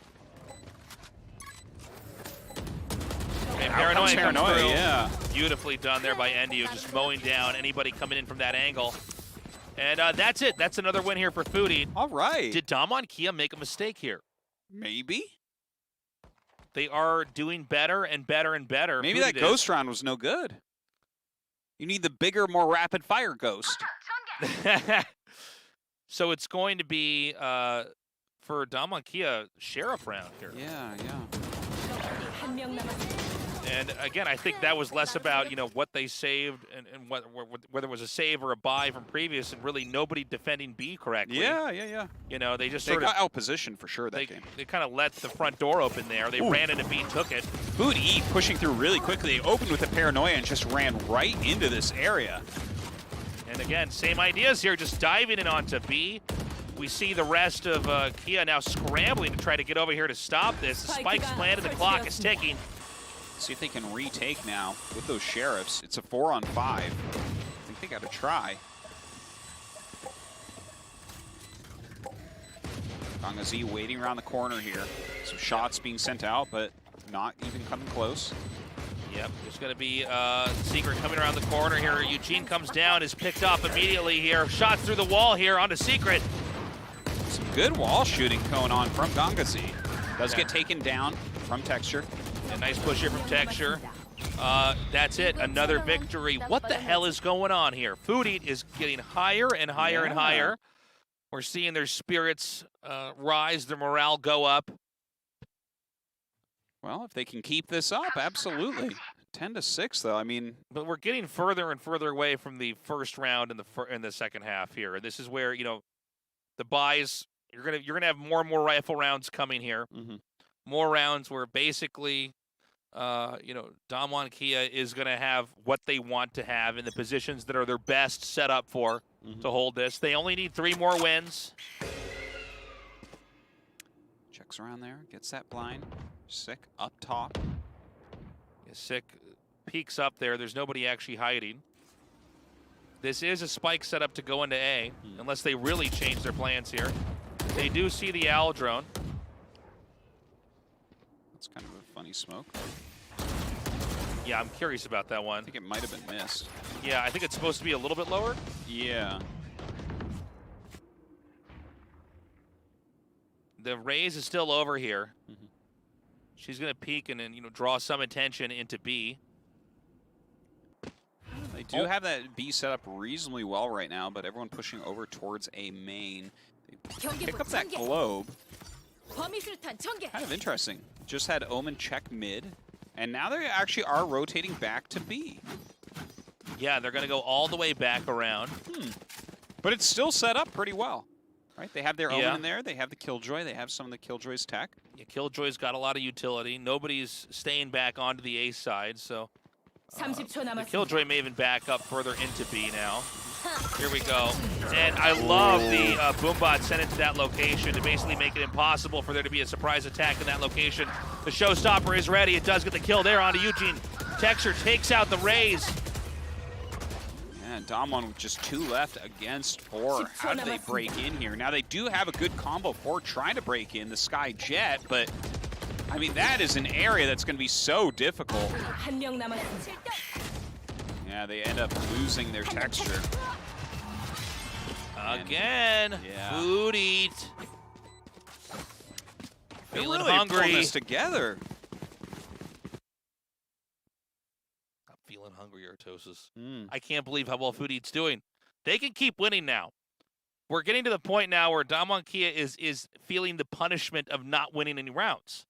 Okay, Paranoia comes through. Yeah. Beautifully done there by NDU, just mowing down anybody coming in from that angle. And that's it. That's another win here for Foodie. All right. Did Damwon Kia make a mistake here? Maybe. They are doing better and better and better. Maybe that ghost round was no good. You need the bigger, more rapid fire ghost. So it's going to be for Damwon Kia Sheriff round here. Yeah. And again, I think that was less about, you know, what they saved and whether it was a save or a buy from previous, and really nobody defending B correctly. Yeah. You know, they just they got out positioned for sure that game. They kind of let the front door open there. They ran into B, took it. Booty pushing through really quickly. They opened with the paranoia and just ran right into this area. And again, same ideas here, just diving in onto B. We see the rest of Kia now scrambling to try to get over here to stop this. The spike's planted, the clock is ticking. See if they can retake now with those sheriffs. It's a 4-on-5. I think they got to try. Gangazi waiting around the corner here. Some shots being sent out, but not even coming close. Yep, there's going to be Secret coming around the corner here. Eugene comes down, is picked up immediately here. Shots through the wall here onto Secret. Some good wall shooting going on from Gangazi. Does get taken down from Texture. A nice push here from Texture. That's it, another victory. What the hell is going on here? Food Eat is getting higher and higher and higher. We're seeing their spirits rise, their morale go up. Well, if they can keep this up, absolutely. 10-6, though. I mean, but we're getting further and further away from the first round in the second half here. This is where, you know, the buys. You're gonna have more and more rifle rounds coming here. More rounds where basically, you know, Damwon Kia is going to have what they want to have in the positions that are their best set up for. to hold this. They only need 3 more wins. Checks around there, gets that blind. Sick up top. Yeah, Sick peeks up there. There's nobody actually hiding. This is a spike setup to go into A, unless they really change their plans here. They do see the owl drone. That's kind of a funny smoke. Yeah, I'm curious about that one. I think it might have been missed. Yeah, I think it's supposed to be a little bit lower. Yeah. The Raze is still over here. She's going to peek and then, draw some attention into B. They do have that B set up reasonably well right now, but everyone pushing over towards A main. They pick up that globe. Kind of interesting. Just had Omen check mid, and now they actually are rotating back to B. Yeah, they're going to go all the way back around. But it's still set up pretty well. Right, they have their Omen in there. They have the Killjoy. They have some of the Killjoy's tech. Yeah, Killjoy's got a lot of utility. Nobody's staying back onto the A side, so the Killjoy may even back up further into B now. Here we go. And I love the Boombot sent it to that location to basically make it impossible for there to be a surprise attack in that location. The showstopper is ready. It does get the kill there onto Eugene. Texture takes out the Raze. And Damwon with just 2 left against 4. How do they break in here? Now they do have a good combo for trying to break in the Sky Jet, but I mean that is an area that's going to be so difficult. Yeah, they end up losing their texture. Again, Food Eat. Feeling really hungry. Pulling this together. Feeling hungry, Artosis. I can't believe how well Food Eat's doing. They can keep winning now. We're getting to the point now where Damwon Kia is feeling the punishment of not winning any rounds.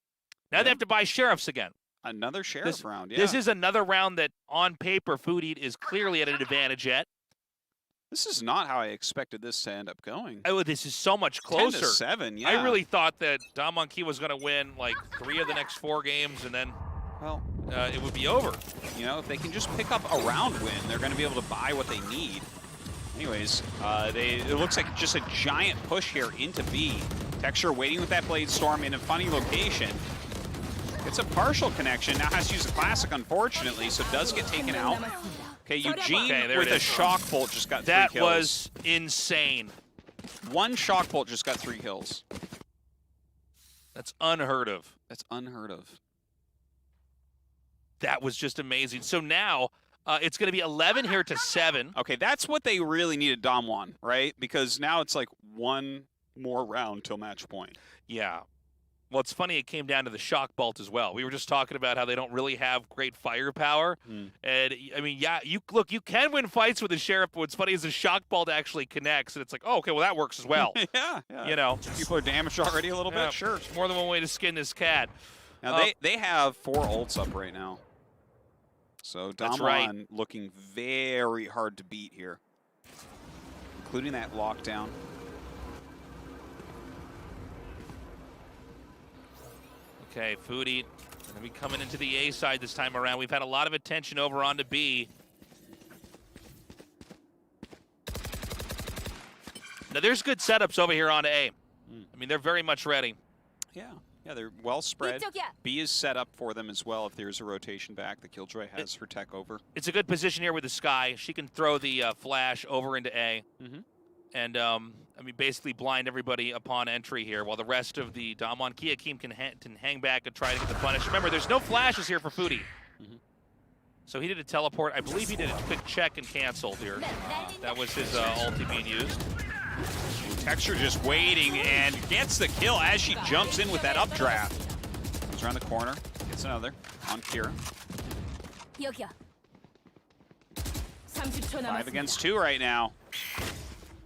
Now they have to buy Sheriffs again. Another Sheriff round, yeah. This is another round that, on paper, Food Eat is clearly at an advantage at. This is not how I expected this to end up going. Oh, this is so much closer. 10-7, yeah. I really thought that Damwon Kia was going to win like 3 of the next 4 games, and then it would be over. You know, if they can just pick up a round win, they're going to be able to buy what they need. Anyways, it looks like just a giant push here into B. Texture waiting with that Blade Storm in a funny location. It's a partial connection. Now has to use a classic, unfortunately, so it does get taken out. Okay, Eugene with a Shock Bolt just got 3 kills. That was insane. 1 Shock Bolt just got 3 kills. That's unheard of. That's unheard of. That was just amazing. So now it's going to be 11 here to 7. Okay, that's what they really needed Damwon, right? Because now it's like 1 more round till match point. Yeah. Well, it's funny it came down to the Shock Bolt as well. We were just talking about how they don't really have great firepower. And, I mean, yeah, you can win fights with the Sheriff, but what's funny is the Shock Bolt actually connects, and it's like, oh, okay, well, that works as well. yeah. You know. People are damaged already a little bit, sure. There's more than one way to skin this cat. Now, they have 4 ults up right now. So Damwon looking very hard to beat here, including that lockdown. Okay, Food Eat going to be coming into the A side this time around. We've had a lot of attention over onto B. Now, there's good setups over here on A. I mean, they're very much ready. Yeah, they're well spread. B is set up for them as well if there's a rotation back. The Killjoy has her tech over. It's a good position here with the Sky. She can throw the flash over into A. And, I mean, basically blind everybody upon entry here, while the rest of the Damwon Kia team can hang back and try to get the punish. Remember, there's no flashes here for Foodie. So he did a teleport. I believe he did a quick check and canceled here. That was his ulti being used. Texture just waiting and gets the kill as she jumps in with that updraft. Goes around the corner, gets another on Kira. 5 against 2 right now.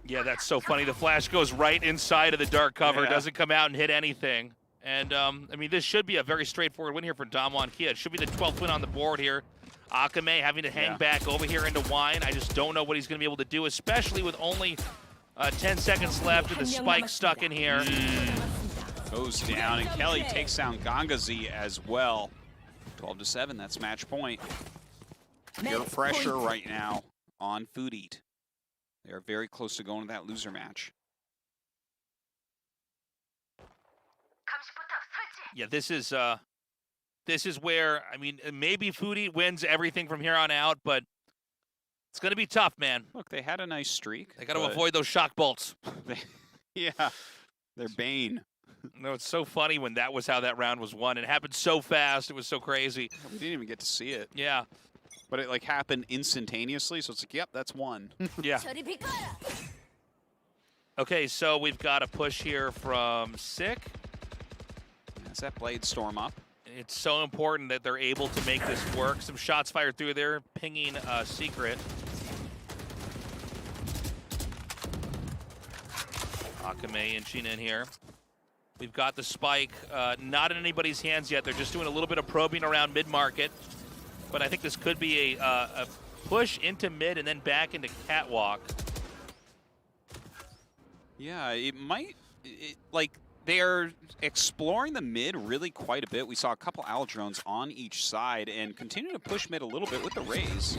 Yeah, that's so funny. The flash goes right inside of the dark cover, doesn't come out and hit anything. And, I mean, this should be a very straightforward win here for Damwon Kia. It should be the 12th win on the board here. Akame having to hang back over here into Wine. I just don't know what he's going to be able to do, especially with only 10 seconds left and the spike stuck in here. Goes down, and Kelly takes down Gangazi as well. 12-7, that's match point. Pure pressure right now on Food Eat. They are very close to going to that loser match. Yeah, this is where, I mean, maybe Foodie wins everything from here on out, but it's going to be tough, man. Look, they had a nice streak. They got to avoid those shock bolts. Yeah, they're bane. No, it's so funny when that was how that round was won. It happened so fast. It was so crazy. We didn't even get to see it. Yeah. But it like happened instantaneously, so it's like, yep, that's one. Yeah. Okay, so we've got a push here from Sick. As that Blade Storm up. It's so important that they're able to make this work. Some shots fired through there, pinging Secret. Akame inching in here. We've got the spike, not in anybody's hands yet. They're just doing a little bit of probing around mid-market. But I think this could be a push into mid and then back into catwalk. Yeah, it might, like, they are exploring the mid really quite a bit. We saw a couple owl drones on each side and continue to push mid a little bit with the raise.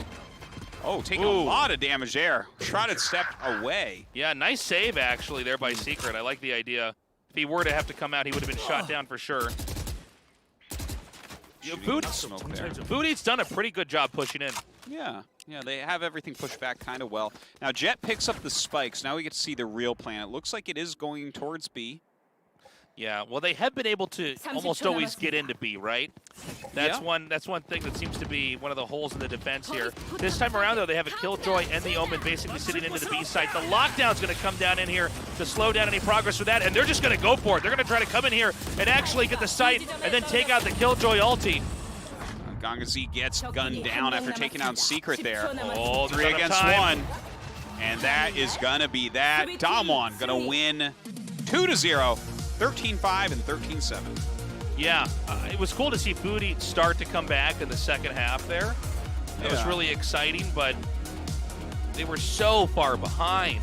Oh, taking a lot of damage there. Shrouded stepped away. Yeah, nice save actually there by Secret. I like the idea. If he were to have to come out, he would have been shot down for sure. Foodie's done a pretty good job pushing in. Yeah, they have everything pushed back kind of well. Now Jet picks up the spikes. Now we get to see the real plan. It looks like it is going towards B. Yeah, well, they have been able to almost always get into B, right? That's one thing that seems to be one of the holes in the defense here. This time around, though, they have a Killjoy and the Omen basically sitting into the B site. The lockdown's going to come down in here to slow down any progress with that, and they're just going to go for it. They're going to try to come in here and actually get the site and then take out the Killjoy ulti. Ganga Z gets gunned down after taking out Secret there. Oh, 3 against 1. And that is going to be that. Damwon going to win 2-0. 13-5 and 13-7. Yeah, it was cool to see Foodie start to come back in the second half there. It was really exciting, but they were so far behind.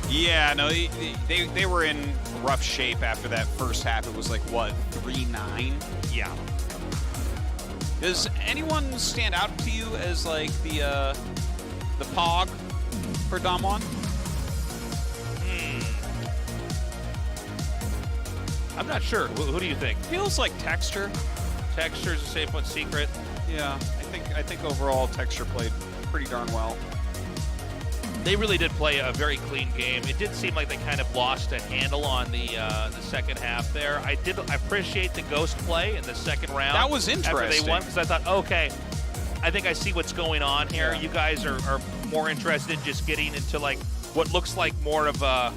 Yeah, no, they were in rough shape after that first half. It was like, what, 3-9? Yeah. Does anyone stand out to you as like the Pog for Damwon? I'm not sure. Who do you think? Feels like Texture. Texture's a safe one. Secret. Yeah, I think overall Texture played pretty darn well. They really did play a very clean game. It did seem like they kind of lost a handle on the second half there. I appreciate the ghost play in the second round. That was interesting. After they won, because I thought, okay, I think I see what's going on here. Yeah. You guys are more interested in just getting into like what looks like more of a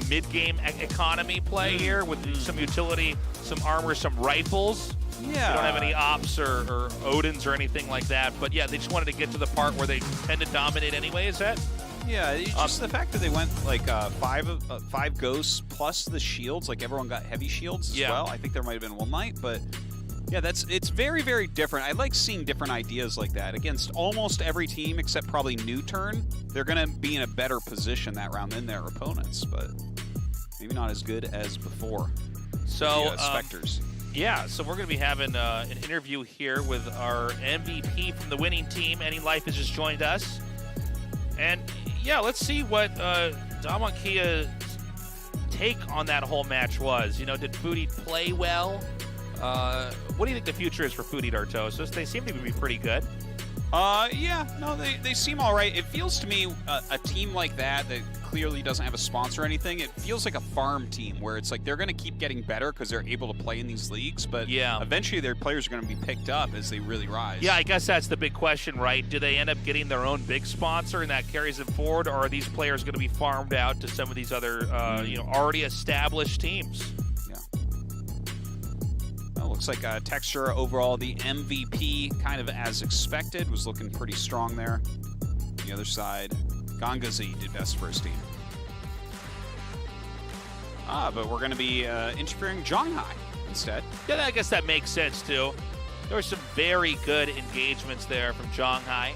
mid-game economy play here with some utility, some armor, some rifles. Yeah. They don't have any ops or Odins or anything like that. But yeah, they just wanted to get to the part where they tend to dominate anyway, is that? Yeah, just the fact that they went like 5 ghosts plus the shields, like everyone got heavy shields as well. I think there might have been one night, but yeah, it's very, very different. I like seeing different ideas like that against almost every team except probably NUTURN. They're going to be in a better position that round than their opponents, but maybe not as good as before. So, Spectres. Yeah, so we're going to be having an interview here with our MVP from the winning team. Any Life has just joined us. And yeah, let's see what Damwon Kia's take on that whole match was. You know, did Foodie play well? What do you think the future is for Foodie Dartosos? They seem to be pretty good. Yeah, no, they seem all right. It feels to me a team like that clearly doesn't have a sponsor or anything. It feels like a farm team where it's like they're going to keep getting better because they're able to play in these leagues, but eventually their players are going to be picked up as they really rise. Yeah, I guess that's the big question, right? Do they end up getting their own big sponsor and that carries them forward, or are these players going to be farmed out to some of these other, already established teams? Looks like Texture overall, the MVP, kind of as expected, was looking pretty strong there. On the other side, Ganga Z did best first team. But we're going to be interviewing Zhonghai instead. Yeah, I guess that makes sense too. There were some very good engagements there from Zhonghai.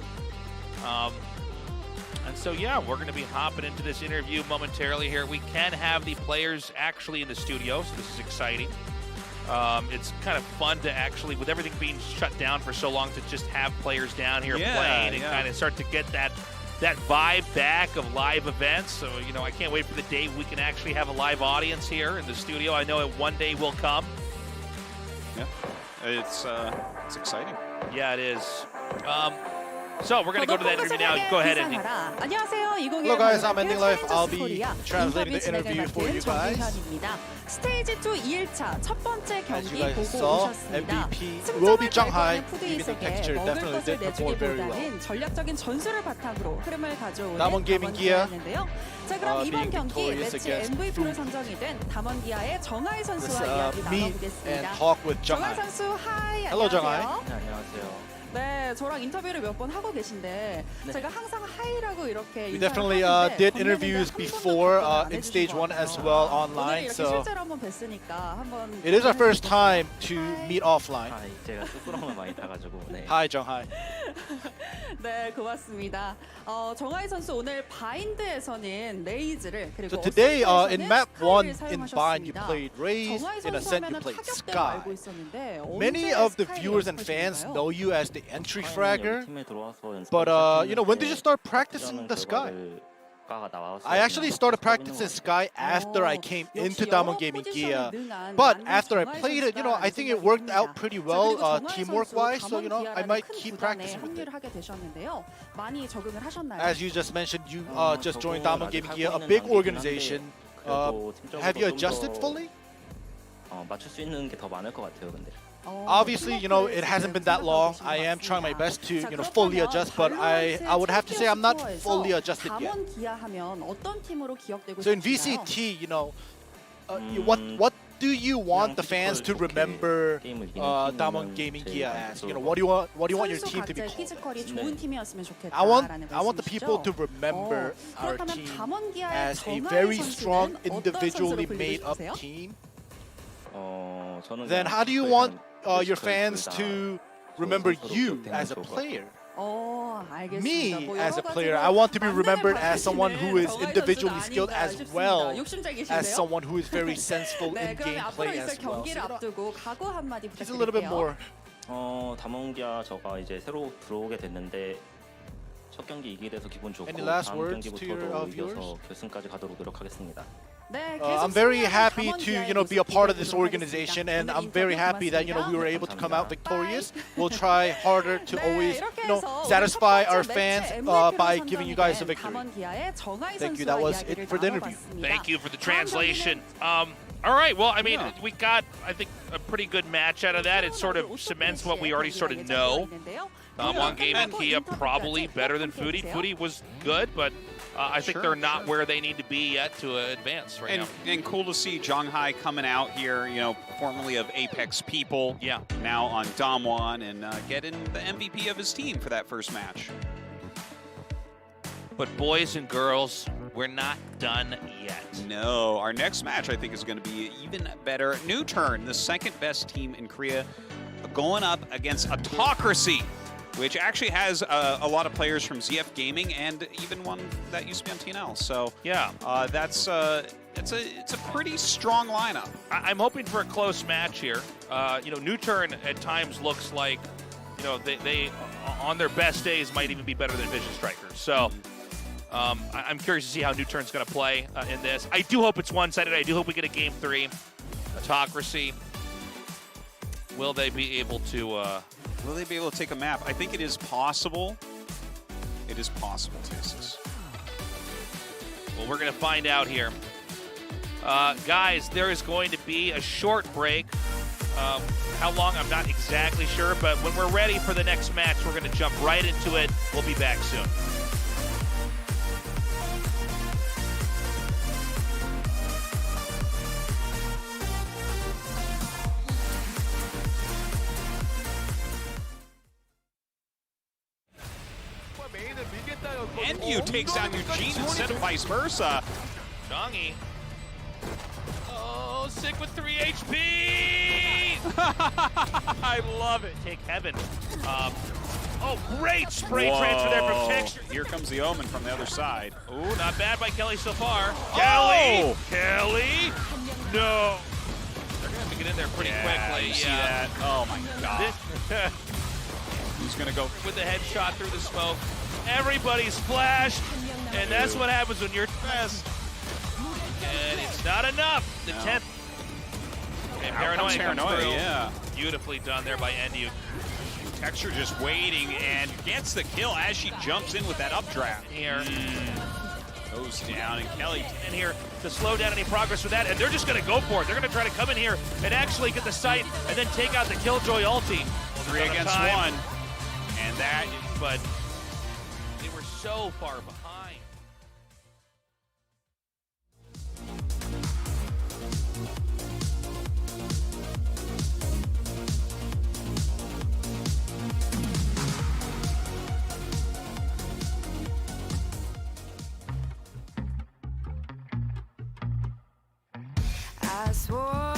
And so, yeah, we're going to be hopping into this interview momentarily here. We can have the players actually in the studio, so this is exciting. It's kind of fun to actually, with everything being shut down for so long, to just have players down here playing and kind of start to get that vibe back of live events. So, you know, I can't wait for the day we can actually have a live audience here in the studio. I know it one day will come. Yeah, it's exciting. Yeah, it is. So we're going to go to that interview now. Go ahead, Andy. Hello guys, I'm Ending Life. I'll be translating the interview for you guys. 스테이지 2 2일차 첫 번째 As you 경기 guys 보고 saw, 오셨습니다. MVP will be Shanghai. 승점을 Even the 달성한 texture 푸드잇에게 definitely 먹을 did 것을 perform very well. 내주기보다는 전략적인 전술을 바탕으로 흐름을 가져오는 담원 게이밍 기아, 담원기아였는데요. 자, 그럼 이번 being 경기 victorious 매치 against MVP로 선정이 된 담원기아의 정하이 Let's 선수와 이야기 meet and 나눠보겠습니다. talk with 정하이 Shanghai. 선수, 하이. Hello, 안녕하세요. Shanghai. 안녕하세요. 네, 저랑 인터뷰를 몇 번 하고 계신데 제가 항상 하이라고 이렇게 We 인사를 definitely 하는데 did 전면에 interviews 한 번도 before 답변을 안 in 해주신 stage 것 1 as 같아요. well 오늘 online. 이렇게 So 실제로 한번 뵀으니까 한번 it is our first time to meet offline. 제가 쑥스러움을 많이 타가지고. 네. Hi, Shanghai. 네, 고맙습니다. 정하이 선수 오늘 바인드에서는 레이즈를 그리고 So today in map 1 스카이를 in Bind you 사용하셨습니다. played Raze, 정하이 in Ascent you 선수 played 하면은 Sky. 알고 있었는데 Many 언제 of the 스카이를 viewers and fans 연습하셨나요? know you as the entry fragger, 팀에 들어와서 연습을 but you know, when did you start practicing the Sky? 결과가 나와서 I actually started practicing Sky after I came into Damwon Gaming Gear, but after I played it, you know, I think it worked out pretty well teamwork-wise, so you know, I might keep practicing with it. 합류하게 되셨는데요. 많이 적응을 하셨나요? As you just mentioned, you just joined Damwon Gaming Gear, a big organization. Have you adjusted fully? 맞출 수 있는 게 더 많을 것 같아요, 근데. Obviously, you know, it hasn't been that long. I am trying my best to, you know, fully adjust, but I would have to say I'm not fully adjusted yet. So in VCT, you know, what do you want the fans to remember Damwon Gaming Gear as? You know, what do you want your team to be called? I want the people to remember our team as a very strong, individually made up team. Then how do you want your fans to remember you as a player? Me as a player, I want to be remembered as someone who is individually skilled as well as someone who is very senseful in gameplay as well. So, just a little bit more. 담원기아 저가 이제 새로 들어오게 됐는데 첫 경기 이기게 돼서 기분 좋고 Any last 다음 words to your 경기부터도 viewers? 이겨서 결승까지 가도록 노력하겠습니다. I'm very happy to, you know, be a part of this organization, and I'm very happy that, you know, we were able to come out victorious. We'll try harder to always, you know, satisfy our fans by giving you guys a victory. Thank you. That was it for the interview. Thank you for the translation. All right, well, I mean, we got, I think, a pretty good match out of that. It sort of cements what we already sort of know. On Gaming Kia, probably better than Foodie. Foodie was good, but I think they're not where they need to be yet to advance right now. And cool to see Shanghai coming out here, you know, formerly of Apex People. Yeah. Now on Damwon and getting the MVP of his team for that first match. But boys and girls, we're not done yet. No, our next match I think is going to be even better. NUTURN, the second best team in Korea, going up against AUTOCRACY, which actually has a lot of players from ZF Gaming and even one that used to be on TNL. So yeah, it's a pretty strong lineup. I'm hoping for a close match here. You know, NUTURN at times looks like, you know, they on their best days might even be better than Vision Strikers. So I'm curious to see how NUTURN's going to play in this. I do hope it's one-sided. I do hope we get a Game 3. AUTOCRACY. Will they be able to... Will they be able to take a map? I think it is possible. It is possible, Tastes. Well, we're going to find out here. Guys, there is going to be a short break. How long, I'm not exactly sure, but when we're ready for the next match, we're going to jump right into it. We'll be back soon. NU takes down Eugene instead of vice versa. Dongy. Oh, sick with 3 HP! I love it. Take heaven. Oh, great spray transfer there from Texture. Here comes the Omen from the other side. Ooh, not bad by Kelly so far. Oh! Kelly! No! They're going to have to get in there pretty pretty Yeah, quickly. you see that? Oh my god. He's gonna go with the headshot through the smoke. Everybody's flashed, and that's what happens when you're fast. And it's not enough. The 10th. Okay, Paranoia comes through. Yeah. Beautifully done there by NU. Texture just waiting and gets the kill as she jumps in with that updraft. Here. Goes down, and Kelly in here to slow down any progress with that, and they're just going to go for it. They're going to try to come in here and actually get the site and then take out the Killjoy ulti. 3 against 1. And that, but they were so far behind. I swore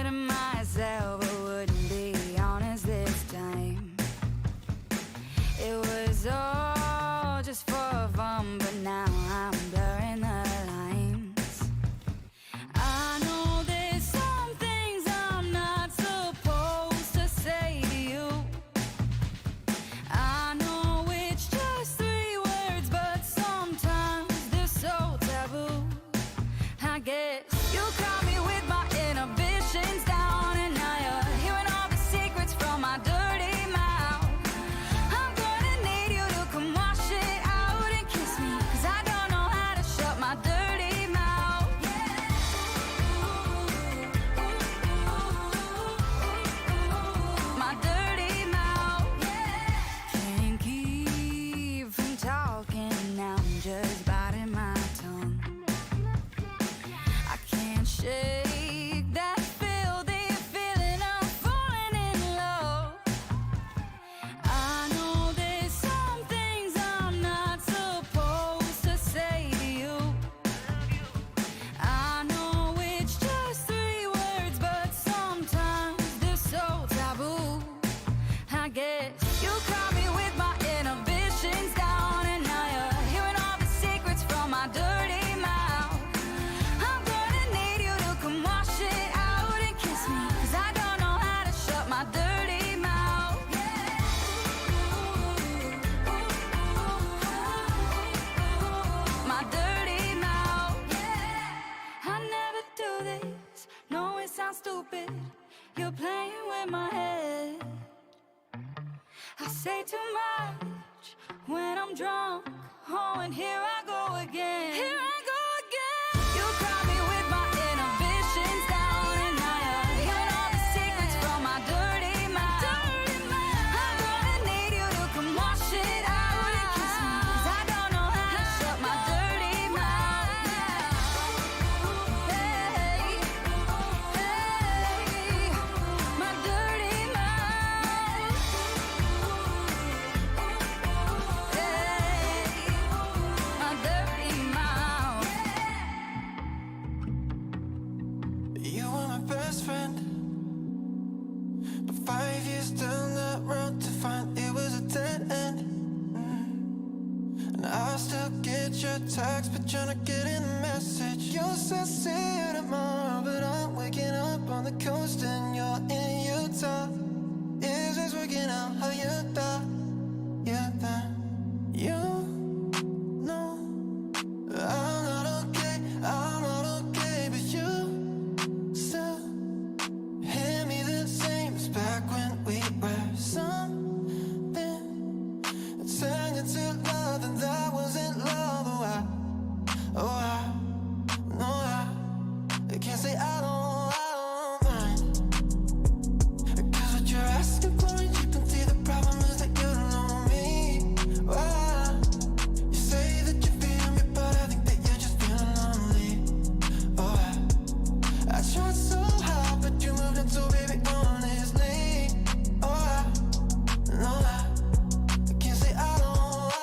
to myself I wouldn't be honest this time. It was all just for fun, but now I'm blurring the lines. I know there's some things I'm not supposed to say to you. I know it's just 3 words, but sometimes they're so taboo. I guess you caught me with my inhibitions down, and now you're hearing all the secrets from my dirty mouth. I'm gonna need you to come wash it out and kiss me, 'cause I don't know how to shut my dirty mouth. My dirty mouth. Can't keep from talking, now I'm just biting my tongue. I can't shake that filthy feeling of falling in love. I know there's some things I'm not supposed to say to you. I know it's just 3 words, but sometimes they're so taboo. I guess you caught me with my inhibitions down, and now you're hearing all the secrets from my dirty mouth. I'm gonna need you to come wash it out and kiss me, 'cause I don't know how to shut my dirty mouth. My dirty mouth. I never do this. No, it sounds stupid. You're playing with my head. I say too much when I'm drunk. Oh, and here I go again. Here I go again. You caught me with my inhibitions down, and now you're hearing all the secrets from my dirty mouth. I'm gonna need you to come wash it out and kiss me, 'cause I don't know how to shut my dirty mouth. Hey, hey, my dirty mouth. Hey, my dirty mouth. You were my best friend, but 5 years down that road to find it was a dead end. And I still get your text, but you're not getting the message. You said see you tomorrow, but I'm waking up on the coast and you're in Utah. Is this working out how you thought? Yeah, that you know I'm not okay, but you still hit me the same as back when we were something. It turned into love, and that wasn't love. I can't say I don't mind. 'Cause what you're asking for and you can see the problem is that you don't know me. You say that you feel me, but I think that you're just feeling lonely. I tried so hard, but you moved in, so baby, honestly. I can't say I don't.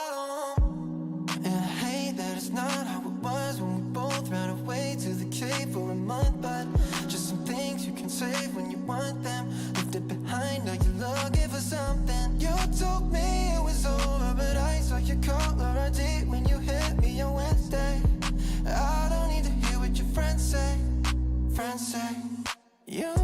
And I hate that it's not how it was when we both ran away to the cave for a month. But just some things you can save when you want them. Left it behind, now you're looking for something. You told me it was over, but I saw your caller ID when you hit me on Wednesday. I don't need to hear what your friends say. You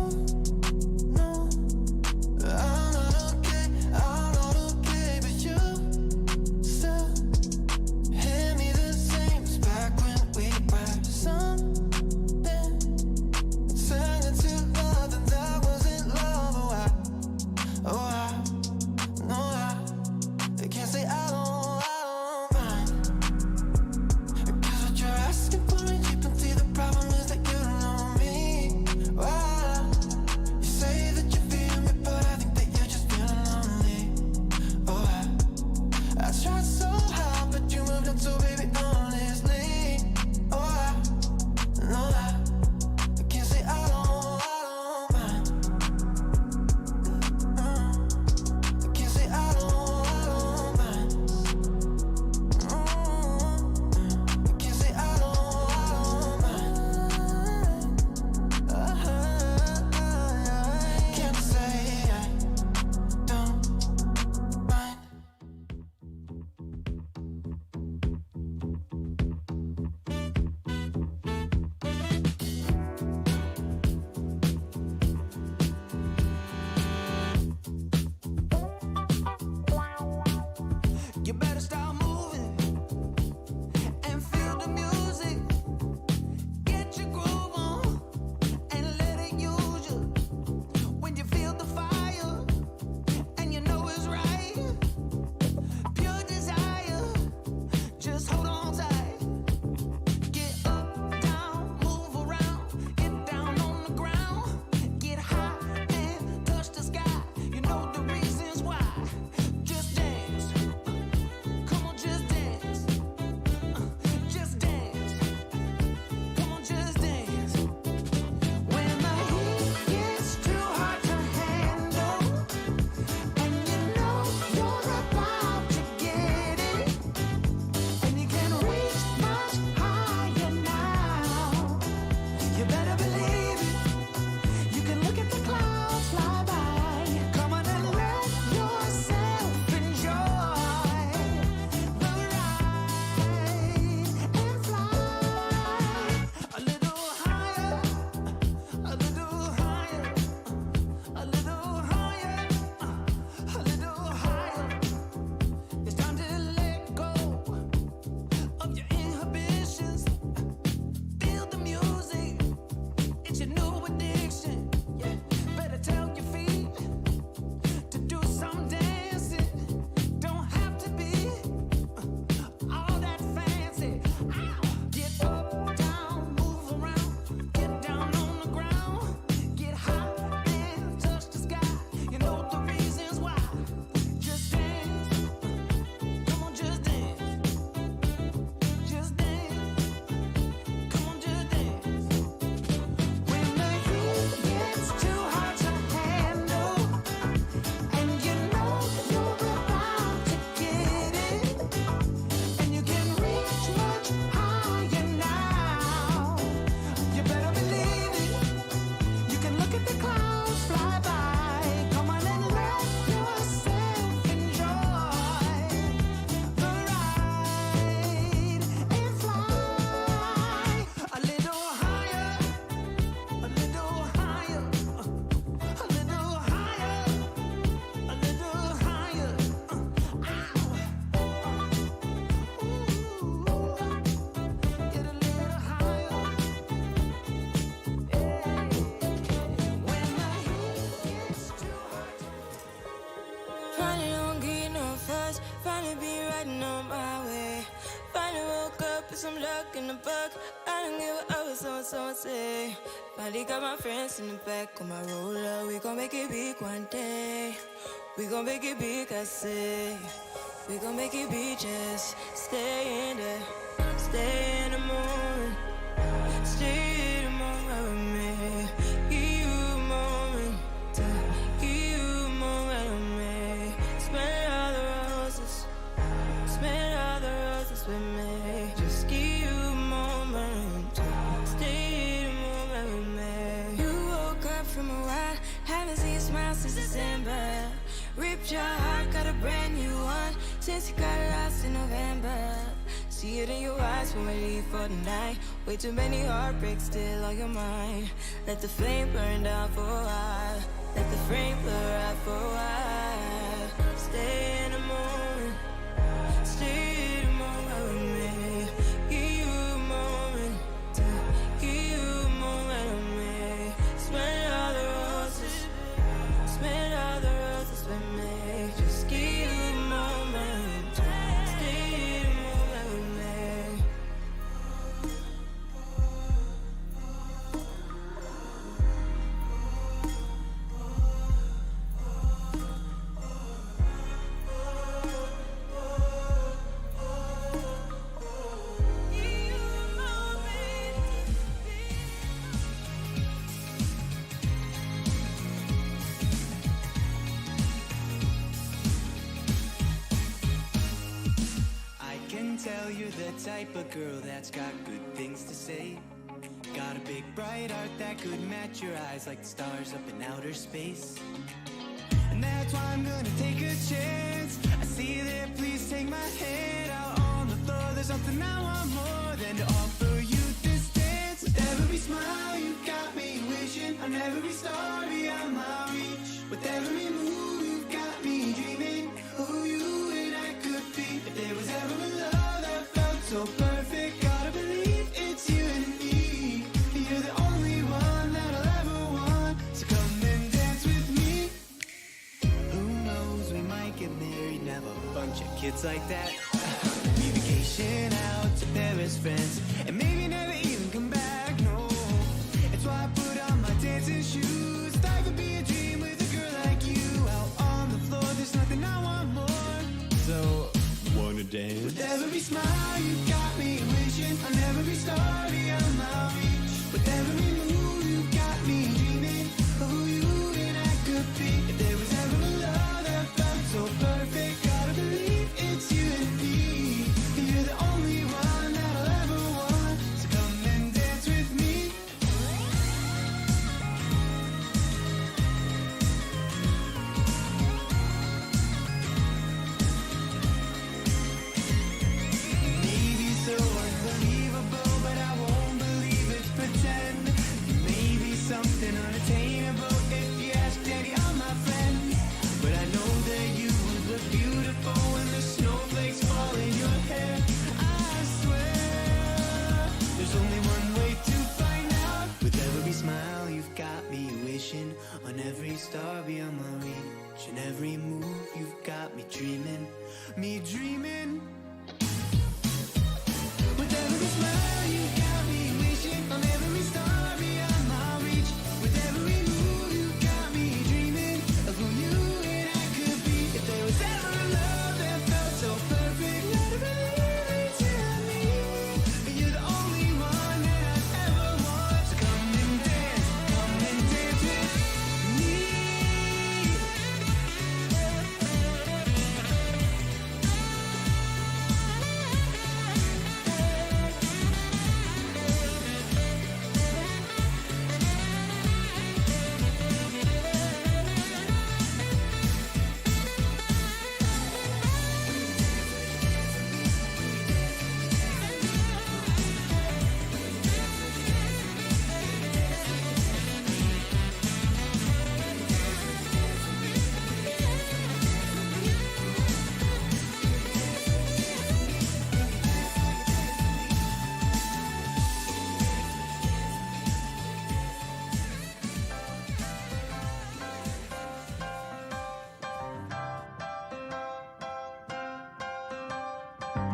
Finally be riding on my way. Finally woke up with some luck in the book. I don't give a what someone say. Finally got my friends in the back on my roller. We gon' make it big one day. We gon' make it big, I say. We gon' make it big, just stay in there. Stay in the moment. Stay in the moment with me. Give you a moment. Give you a moment with me. Smell all the roses. Smell all the roses with me. Just give you a moment. Stay in the moment with me. You woke up from a while. Haven't seen you smile since December. Ripped your heart, got a brand new one since you got lost in November. See it in your eyes when we leave for the night. Way too many heartbreaks still on your mind. Let the flame burn down for a while. Let the flame blur out for a while. Stay in the moment. Stay in the moment with me. Give you a moment. Give you a moment with me. Smell all the roses. Smell all the roses with me. Just give you a moment. Stay in the moment with me. I can tell you're the type of girl that's got good things to say. Got a big bright heart that could match your eyes like the stars up in outer space. And that's why I'm gonna take a chance. I see you there, please take my hand. Out on the floor, there's something I want more than to offer you this dance. With every smile you got me wishing on every star beyond my reach. With every move you've got me dreaming of who you and I could be. If there was ever a love that felt so perfect, gotta believe it's you and me. You're the only one that I'll ever want, so come and dance with me. Who knows, we might get married, have a bunch of kids like that. We vacation out to Paris, France, and maybe never even come back, no. It's why I put on my dancing shoes. That could be a dream with a girl like you. Out on the floor, there's nothing I want more. So, wanna dance? With every smile you got me wishing on every star beyond my reach. With every move you got me dreaming of who you and I could be. If there was ever a love that felt so perfect, gotta believe it's you and me. You're the only one that I'll ever want, so come and dance with me. Maybe so unbelievable, but I won't believe it's pretend. Maybe something unattainable if you ask any of my friends. But I know that you would look beautiful when the snowflakes fall in your hair. I swear, there's only one way to find out. With every smile you've got me wishing on every star beyond my reach. And every move you've got me dreaming, me dreaming. With every smile you got me wishing on every star beyond my reach. With every move you got me dreaming of who you and I could be. If there was ever a love that felt so perfect, gotta believe it's you and me. You're the only one that I ever want, so come and dance with me.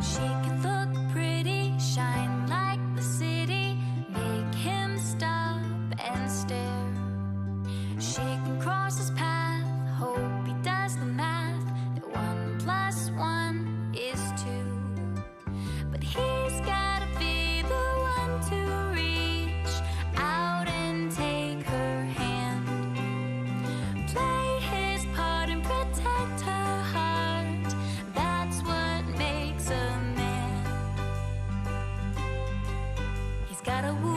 She could look pretty, shine like the city, make him stop and stare. She can cross his path, hope he does the math, that 1 + 1 is 2. But he's gotta be the one to reach out and take her hand, play his part and protect her heart. That's what makes a man. He's gotta woo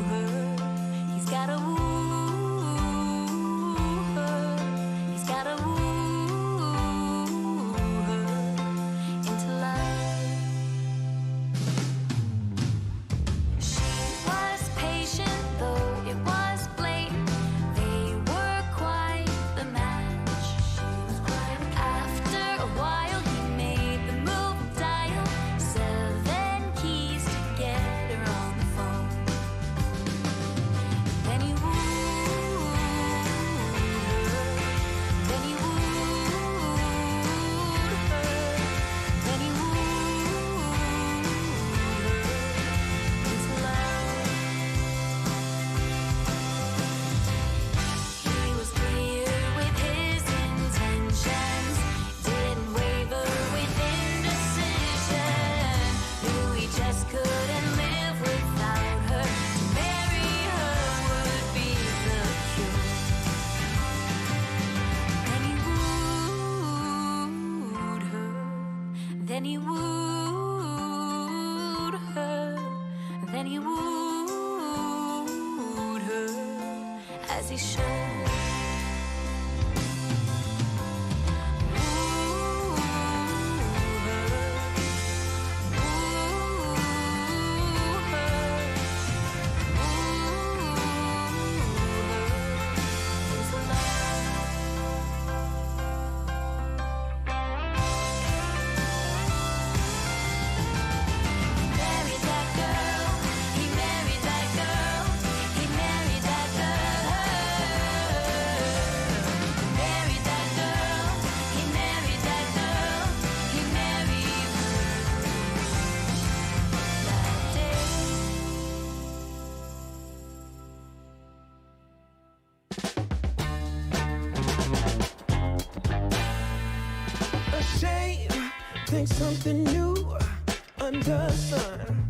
her. He's gotta woo her. He's gotta woo her into love. She was patient, though it was blatant. They were quite the match. After a while, he made the move, dial 7 keys to get her on the phone. Then he wooed her. Then he wooed her. Then he wooed her into love. He was clear with his intentions, didn't waver with indecision. Knew he just couldn't live without her. To marry her would be the cure. Then he wooed her. Then he wooed her. Then he wooed her as he should. Married that girl, he married that girl, he married that girl. Married that girl, he married that girl, he married her that day. A shame, think something new under the sun.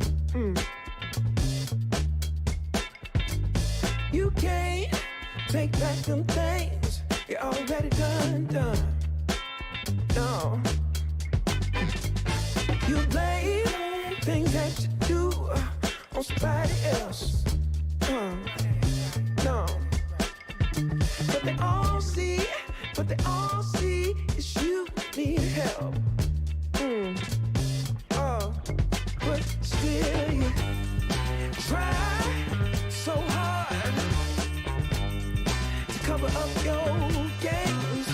You can't take back them things you already done. No. You blame things that you do on somebody else. No. But they all see is you need help. Oh, but still you try so hard to cover up your games.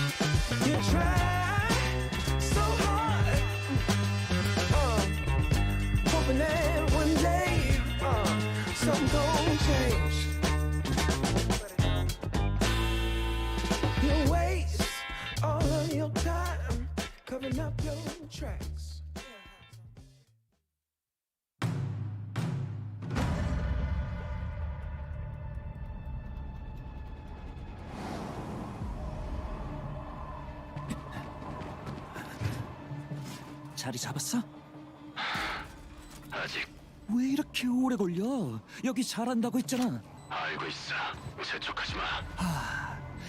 You try so hard, hoping that one day something gon' change. You waste all of your time covering up your tracks. 자리 잡았어? 아직 왜 이렇게 오래 걸려? 여기 잘한다고 했잖아. 알고 있어. 재촉하지 마.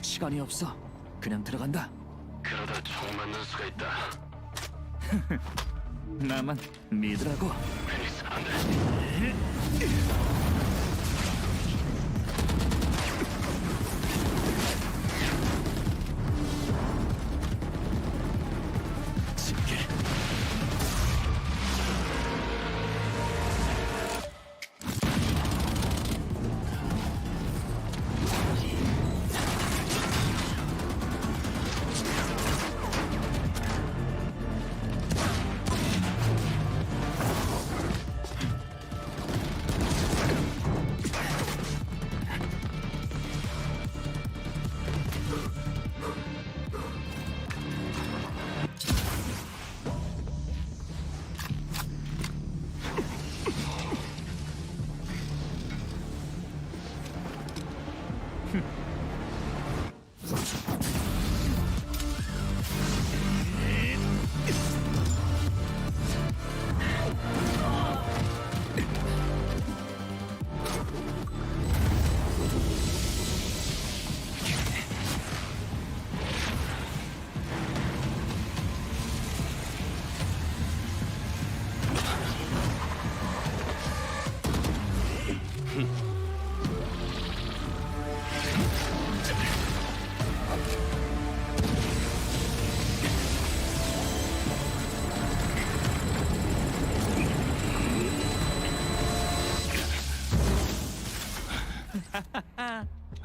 시간이 없어. 그냥 들어간다. 그러다 총 맞는 수가 있다. 나만 믿으라고. 페니스 안 돼.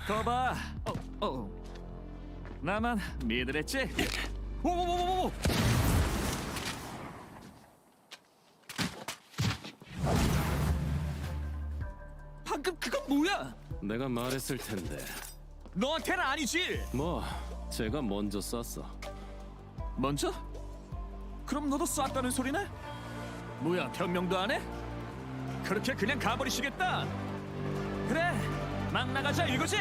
더 봐. 나만 믿으랬지? 오오오오! 방금 그건 뭐야? 내가 말했을 텐데. 너한테는 아니지. 뭐 제가 먼저 쐈어. 먼저? 그럼 너도 쐈다는 소리네? 뭐야, 변명도 안 해? 그렇게 그냥 가버리시겠다. 그래, 막 나가자 이거지?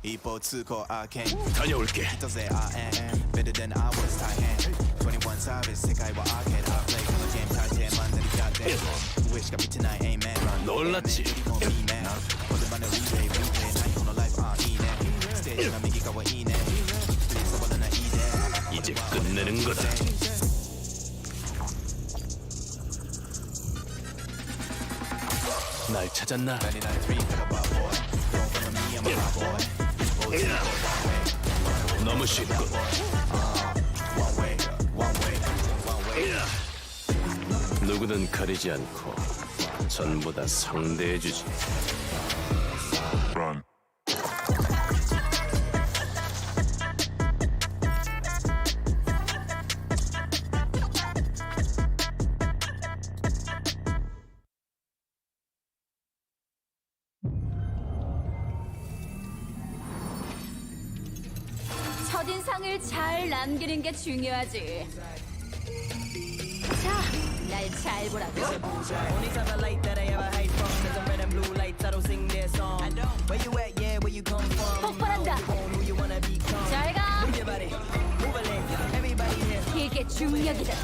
이보츠고 I can 다녀올게. hitose I am better than I was tired 21 savage 세계와 arcade I play the game 탈퇴 만든 goddamn wish got me tonight amen 놀랐지? 오랜만에 replay 나 이코너 life 이네 스테이지 나 미기가 와 이네 please I wanna eat it 이제 끝내는 거다. 날 찾았나? 99.3 boy don't follow me I'm a hot boy 너무 쉽군. 누구든 가리지 않고 전부 다 상대해주지. 첫인상을 잘 남기는 게 중요하지. 자, 날 잘 보라고. 폭발한다. 잘 가. 이게 중력이다.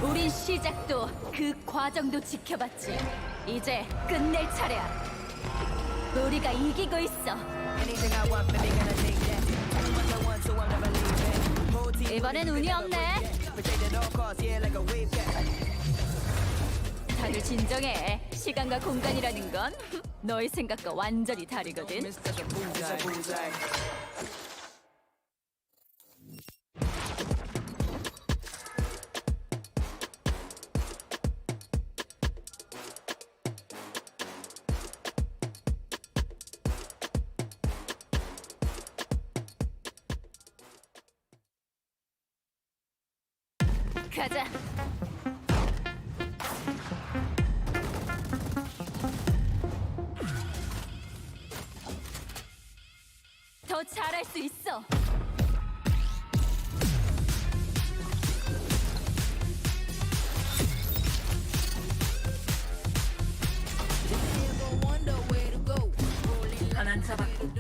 우린 시작도 그 과정도 지켜봤지. 이제 끝낼 차례야. 우리가 이기고 있어. 이번엔 운이 없네. 다들 진정해. 시간과 공간이라는 건 너희 생각과 완전히 다르거든. 가자. 더 잘할 수 있어. 하나 잡았고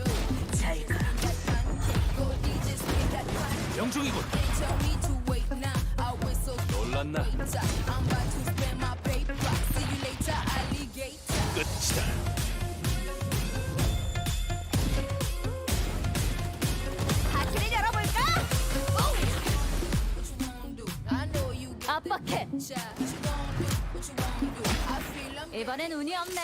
잘 가. 영중이군. 놀랐나? 끝이다. 파티를 열어볼까? 압박해. 이번엔 운이 없네.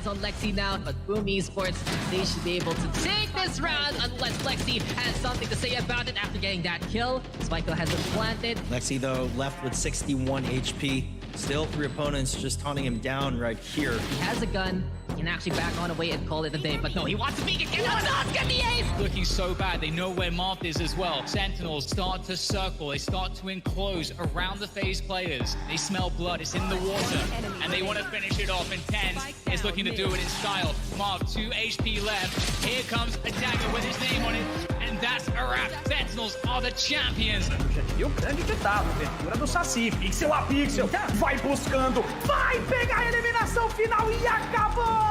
On Lexi now, but Boom Esports, they should be able to take this round unless Lexi has something to say about it after getting that kill. Spiko has been planted. Lexi, though, left with 61 HP. Still 3 opponents just taunting him down right here. He has a gun. He can actually back on away and call it a day, but no, he wants to peek again. Let's get the ace! Looking so bad, they know where Marth is as well. Sentinels start to circle, they start to enclose around the FaZe players. They smell blood, it's in the water, and they want to finish it off. And TenZ is looking to do it in style. Marth, 2 HP left. Here comes a dagger with his name on it, and that's a wrap. Sentinels are the champions. E o grande ditado, abertura do Saci, pixel a pixel, vai buscando, vai pegar a eliminação final e acabou!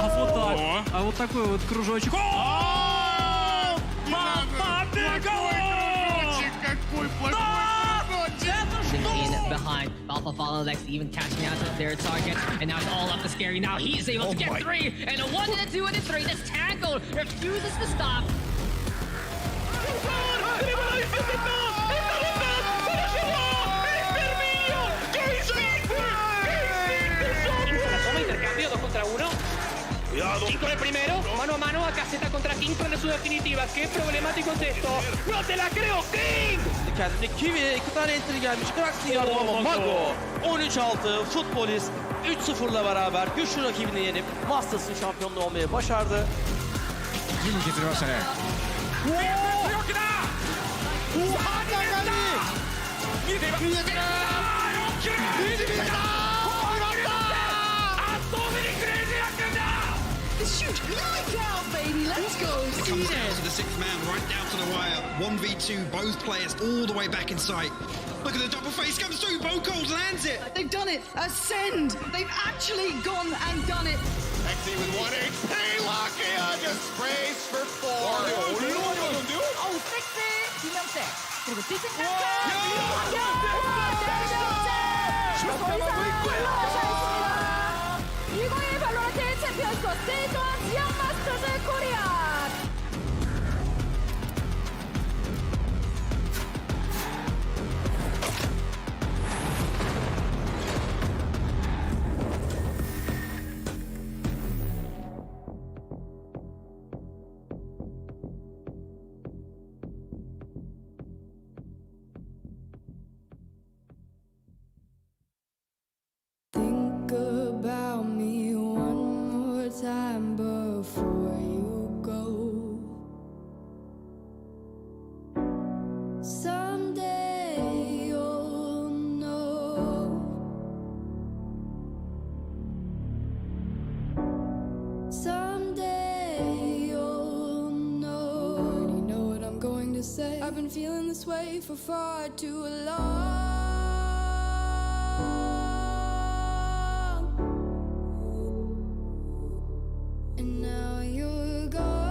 А вот так, а вот такой вот кружочек. Какой behind. Alpha Follow Lex even catching out their target, and now it's all up to Scary. Now he's able to get 3, and a 1 and a 2 and a 3. This tackle refuses to stop. King con el primero, mano a mano a Caseta contra King con su definitiva. Qué problemático es esto. No te la creo, King! Kendine Kiwi 2 tane entry gelmiş. Krax'ın yardım ama Mago 13-6 futbolist 3-0'la beraber güçlü rakibini yenip Masters'ın şampiyonluğu olmayı başardı. 準に削りましたね。強気だ！見えています。見えています。見えています。Shoot, lights out, baby. Let's go. It comes down to the 6th man, right down to the wire. 1v2, both players all the way back in sight. Look at the double face comes through. Bocold lands it. They've done it. Ascend. They've actually gone and done it. XE with 1 HP. Lakia just sprays for 4. Oh, sexy. 김영태. 그리고 뒤승찬. 더 이상 올라오지 않습니다. 2021 발로란트 챔피언스 스테이지 1 지역 마스터즈 코리아. Think about me one more time before you go. Someday you'll know. Someday you'll know. Already know what I'm going to say. I've been feeling this way for far too long. And now you're gone.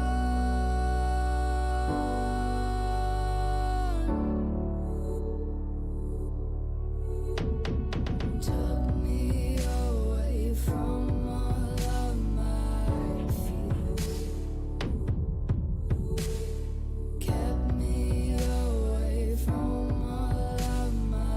Took me away from all of my fears. Kept me away from all of my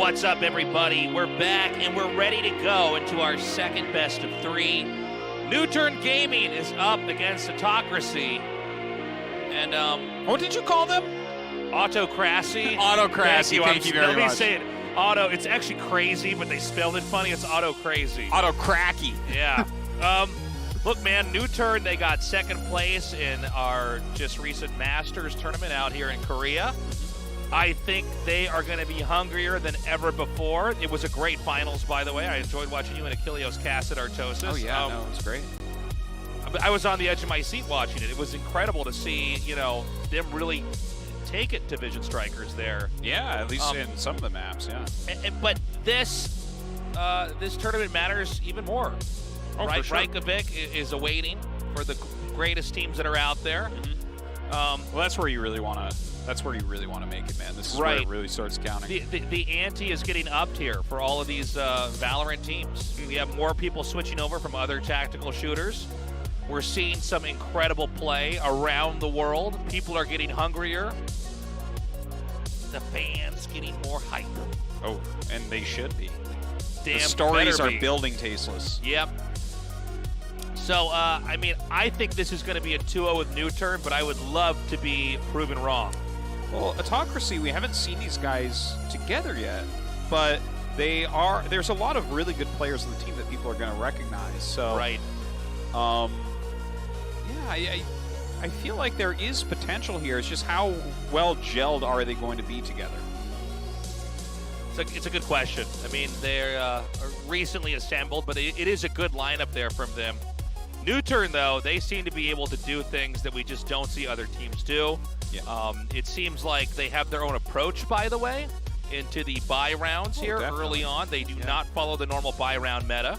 What's up, everybody? We're back and we're ready to go into our second best of 3. NUTURN Gaming is up against AUTOCRACY. And what did you call them? AUTOCRACY. AUTOCRACY. Thank you very much. Let me say it. Auto. It's actually crazy, but they spelled it funny. It's AUTOCRACY. AUTOCRACY. Yeah. Look, man, NUTURN, they got second place in our just recent Masters tournament out here in Korea. I think they are going to be hungrier than ever before. It was a great finals, by the way. I enjoyed watching you and Achilleos cast at Artosis. Oh, yeah, no, it was great. I was on the edge of my seat watching it. It was incredible to see, you know, them really take it to Vision Strikers there. Yeah, at least in some of the maps, yeah. But this tournament matters even more. Oh, right? For sure. Reykjavik is awaiting for the greatest teams that are out there. Well, that's where you really want to. That's where you really want to make it, man. This is where it really starts counting. The ante is getting upped here for all of these Valorant teams. We have more people switching over from other tactical shooters. We're seeing some incredible play around the world. People are getting hungrier. The fans getting more hype. Oh, and they should be. Damn, the stories better are be. building tasteless. Yep. So, I mean, I think this is going to be a 2-0 with NUTURN, but I would love to be proven wrong. Well, AUTOCRACY, we haven't seen these guys together yet, but they are. There's a lot of really good players on the team that people are going to recognize. So, right. Yeah, I feel like there is potential here. It's just how well gelled are they going to be together? It's a good question. I mean, they're recently assembled, but it is a good lineup there from them. NUTURN, though, they seem to be able to do things that we just don't see other teams do. Yeah. It seems like they have their own approach, by the way, into the buy rounds here early on. They do not follow the normal buy round meta.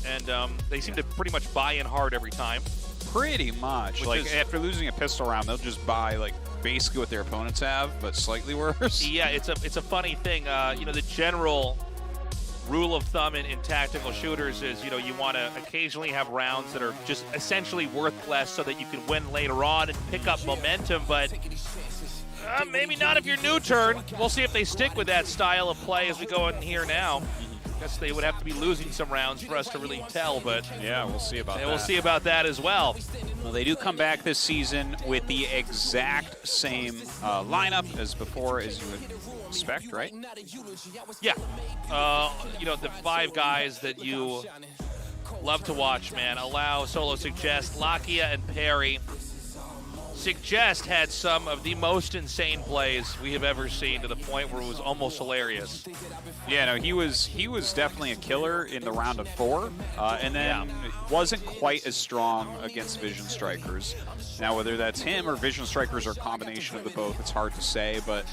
And they seem to pretty much buy in hard every time. Pretty much. Like, after losing a pistol round, they'll just buy, like, basically what their opponents have, but slightly worse. Yeah, it's a funny thing. You know, the general rule of thumb in tactical shooters is, you know, you want to occasionally have rounds that are just essentially worth less so that you can win later on and pick up momentum, but maybe not if you're NUTURN. We'll see if they stick with that style of play as we go in here now. I guess they would have to be losing some rounds for us to really tell, but yeah, we'll see about that. We'll see about that as well. Well, they do come back this season with the exact same lineup as before, as you would expect, right? Yeah. You know, the 5 guys that you love to watch, man. Allow, Solo, Suggest, Lakia, and Perry. Suggest had some of the most insane plays we have ever seen, to the point where it was almost hilarious. Yeah, no, he was definitely a killer in the round of 4, and then wasn't quite as strong against Vision Strikers. Now, whether that's him or Vision Strikers or a combination of the both, it's hard to say, but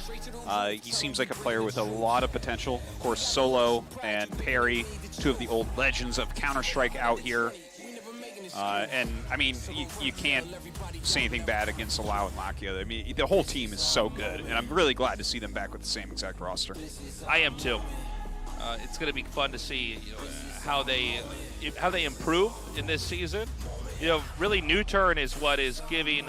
he seems like a player with a lot of potential. Of course, Solo and Perry, 2 of the old legends of Counter-Strike out here. And, I mean, you can't say anything bad against Allow and Lakia. I mean, the whole team is so good, and I'm really glad to see them back with the same exact roster. I am, too. It's going to be fun to see, you know, how they improve in this season. You know, really, NUTURN is what is giving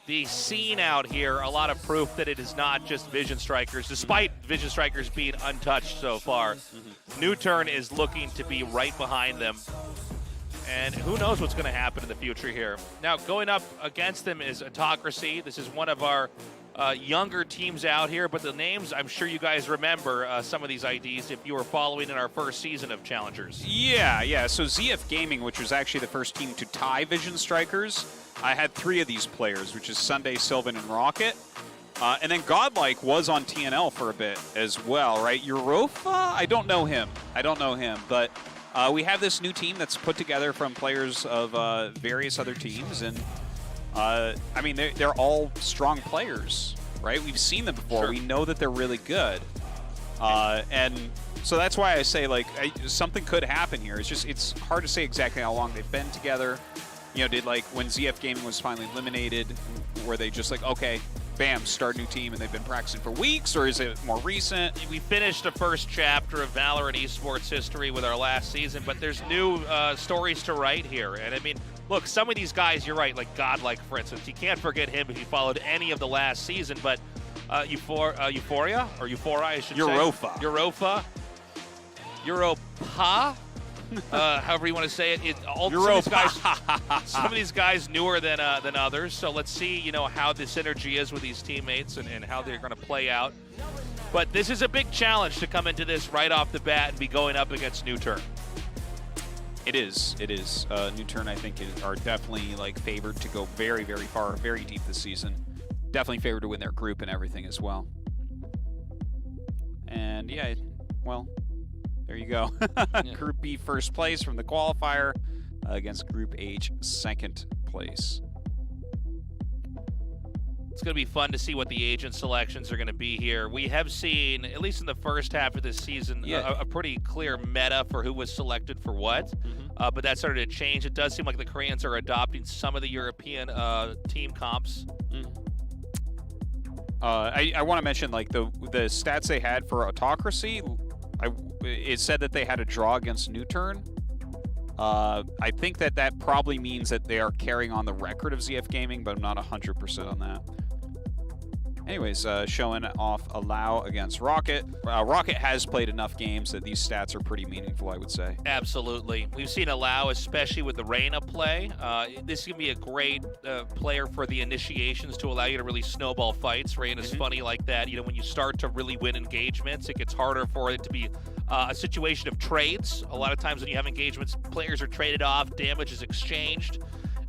the scene out here a lot of proof that it is not just Vision Strikers, despite Vision Strikers being untouched so far. NUTURN is looking to be right behind them. And who knows what's going to happen in the future here. Now, going up against them is AUTOCRACY. This is one of our younger teams out here, but the names, I'm sure you guys remember some of these IDs if you were following in our first season of Challengers. Yeah. So ZF Gaming, which was actually the first team to tie Vision Strikers, I had 3 of these players, which is Sunday, Sylvan, and Rocket. And then Godlike was on TNL for a bit as well, right? Europa? I don't know him, but we have this new team that's put together from players of various other teams, and I mean, they're all strong players, right? We've seen them before. Sure. We know that they're really good, and so that's why I say, like, something could happen here. It's hard to say exactly how long they've been together. You know, did, like, when ZF Gaming was finally eliminated, were they just like, okay, bam, start a new team, and they've been practicing for weeks, or is it more recent? We finished the first chapter of Valorant esports history with our last season, but there's new stories to write here. And I mean, look, some of these guys, you're right, like Godlike, for instance. You can't forget him if you followed any of the last season, but Euphoria or Euphoria, I should Europa. say. Europa. Europa. However you want to say it. Some of these guys newer than others. So let's see, how the synergy is with these teammates and how they're going to play out. But this is a big challenge to come into this right off the bat and be going up against NUTURN. It is. NUTURN, I think, are definitely favored to go very, very far, very deep this season. Definitely favored to win their group and everything as well. And yeah, well, there you go. Group B first place from the qualifier against Group H second place. It's going to be fun to see what the agent selections are going to be here. We have seen, at least in the first half of this season, a pretty clear meta for who was selected for what. But that started to change. It does seem like the Koreans are adopting some of the European team comps. I want to mention the stats they had for Autocracy. It said that they had a draw against NUTURN. I think that probably means that they are carrying on the record of ZF Gaming, but I'm not 100% on that. Anyways, showing off Allow against Rocket. Rocket has played enough games that these stats are pretty meaningful, I would say. Absolutely. We've seen Allow, especially with the Reyna play. This can be a great player for the initiations to allow you to really snowball fights. Reyna's funny like that. When you start to really win engagements, it gets harder for it to be a situation of trades. A lot of times when you have engagements, players are traded off, damage is exchanged.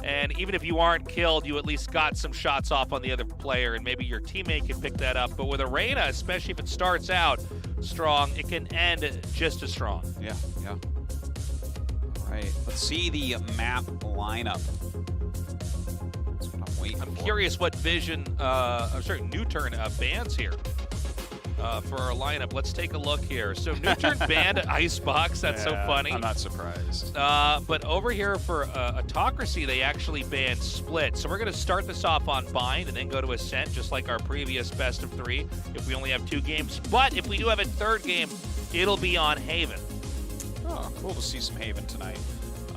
And even if you aren't killed, you at least got some shots off on the other player, and maybe your teammate can pick that up. But with a Reyna, especially if it starts out strong, it can end just as strong. Yeah. All right, let's see the map lineup. That's what I'm waiting for. Curious what NUTURN bans here. For our lineup. Let's take a look here. So NUTURN banned Icebox. That's so funny. I'm not surprised. But over here for Autocracy, they actually banned Split. So we're going to start this off on Bind and then go to Ascent, just like our previous best of 3 if we only have 2 games. But if we do have a 3rd game, it'll be on Haven. Oh, cool to see some Haven tonight.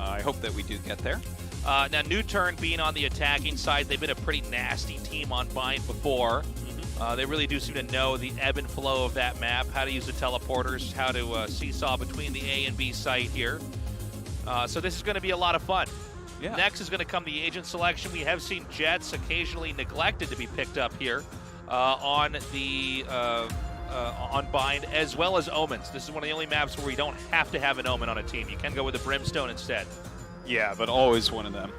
I hope that we do get there. Now, NUTURN being on the attacking side, they've been a pretty nasty team on Bind before. They really do seem to know the ebb and flow of that map, how to use the teleporters, how to seesaw between the A and B site here. So this is going to be a lot of fun. Yeah. Next is going to come the agent selection. We have seen Jets occasionally neglected to be picked up here on Bind, as well as Omens. This is one of the only maps where we don't have to have an Omen on a team. You can go with a Brimstone instead. Yeah, but always one of them.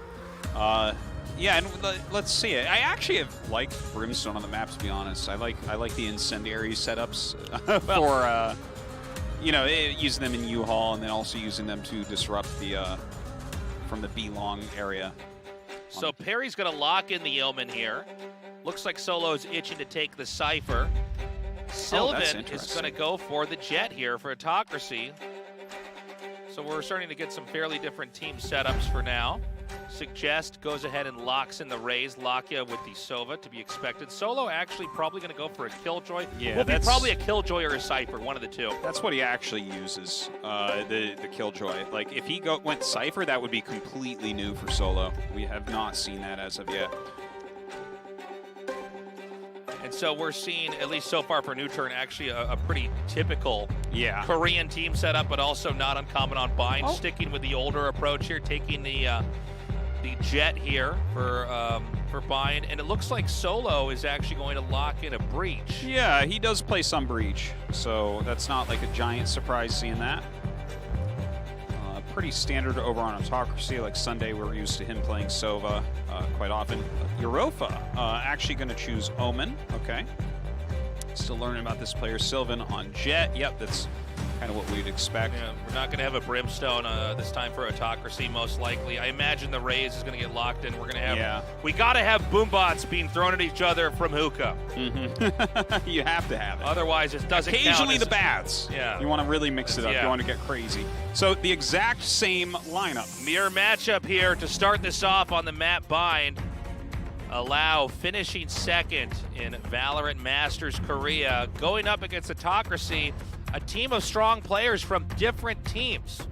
Yeah, and let's see it. I actually have liked Brimstone on the map, to be honest. I like the incendiary setups for using them in U-Haul and then also using them to disrupt the from the B-long area. So Perry's going to lock in the Omen here. Looks like Solo's itching to take the Cypher. Sylvan is going to go for the Jet here for Autocracy. So we're starting to get some fairly different team setups for now. Suggest goes ahead and locks in the Raze. Lakia with the Sova to be expected. Solo actually probably going to go for a Killjoy. Yeah, will be probably a Killjoy or a Cypher, one of the two. That's what he actually uses, the Killjoy. Like, if he went Cypher, that would be completely new for Solo. We have not seen that as of yet. And so we're seeing, at least so far for NUTURN, actually a pretty typical Korean team setup, but also not uncommon on Bind. Sticking with the older approach here, taking the Jet here for Bind, and it looks like Solo is actually going to lock in a Breach. Yeah, he does play some Breach, so that's not like a giant surprise seeing that. Pretty standard over on Autocracy. Like Sunday, we're used to him playing Sova quite often. Europa actually going to choose Omen. Okay. Still learning about this player. Sylvan on Jet. Yep, that's kind of what we'd expect. Yeah, we're not going to have a Brimstone this time for Autocracy, most likely. I imagine the Raze is going to get locked in. We're going to have... We got to have boombots being thrown at each other from hookah. You have to have it. Otherwise, it doesn't Occasionally count the bats. Yeah. You want to really mix it up. You want to get crazy. So the exact same lineup. Mirror matchup here to start this off on the map Bind. Allow finishing second in Valorant Masters Korea, going up against Autocracy, a team of strong players from different teams,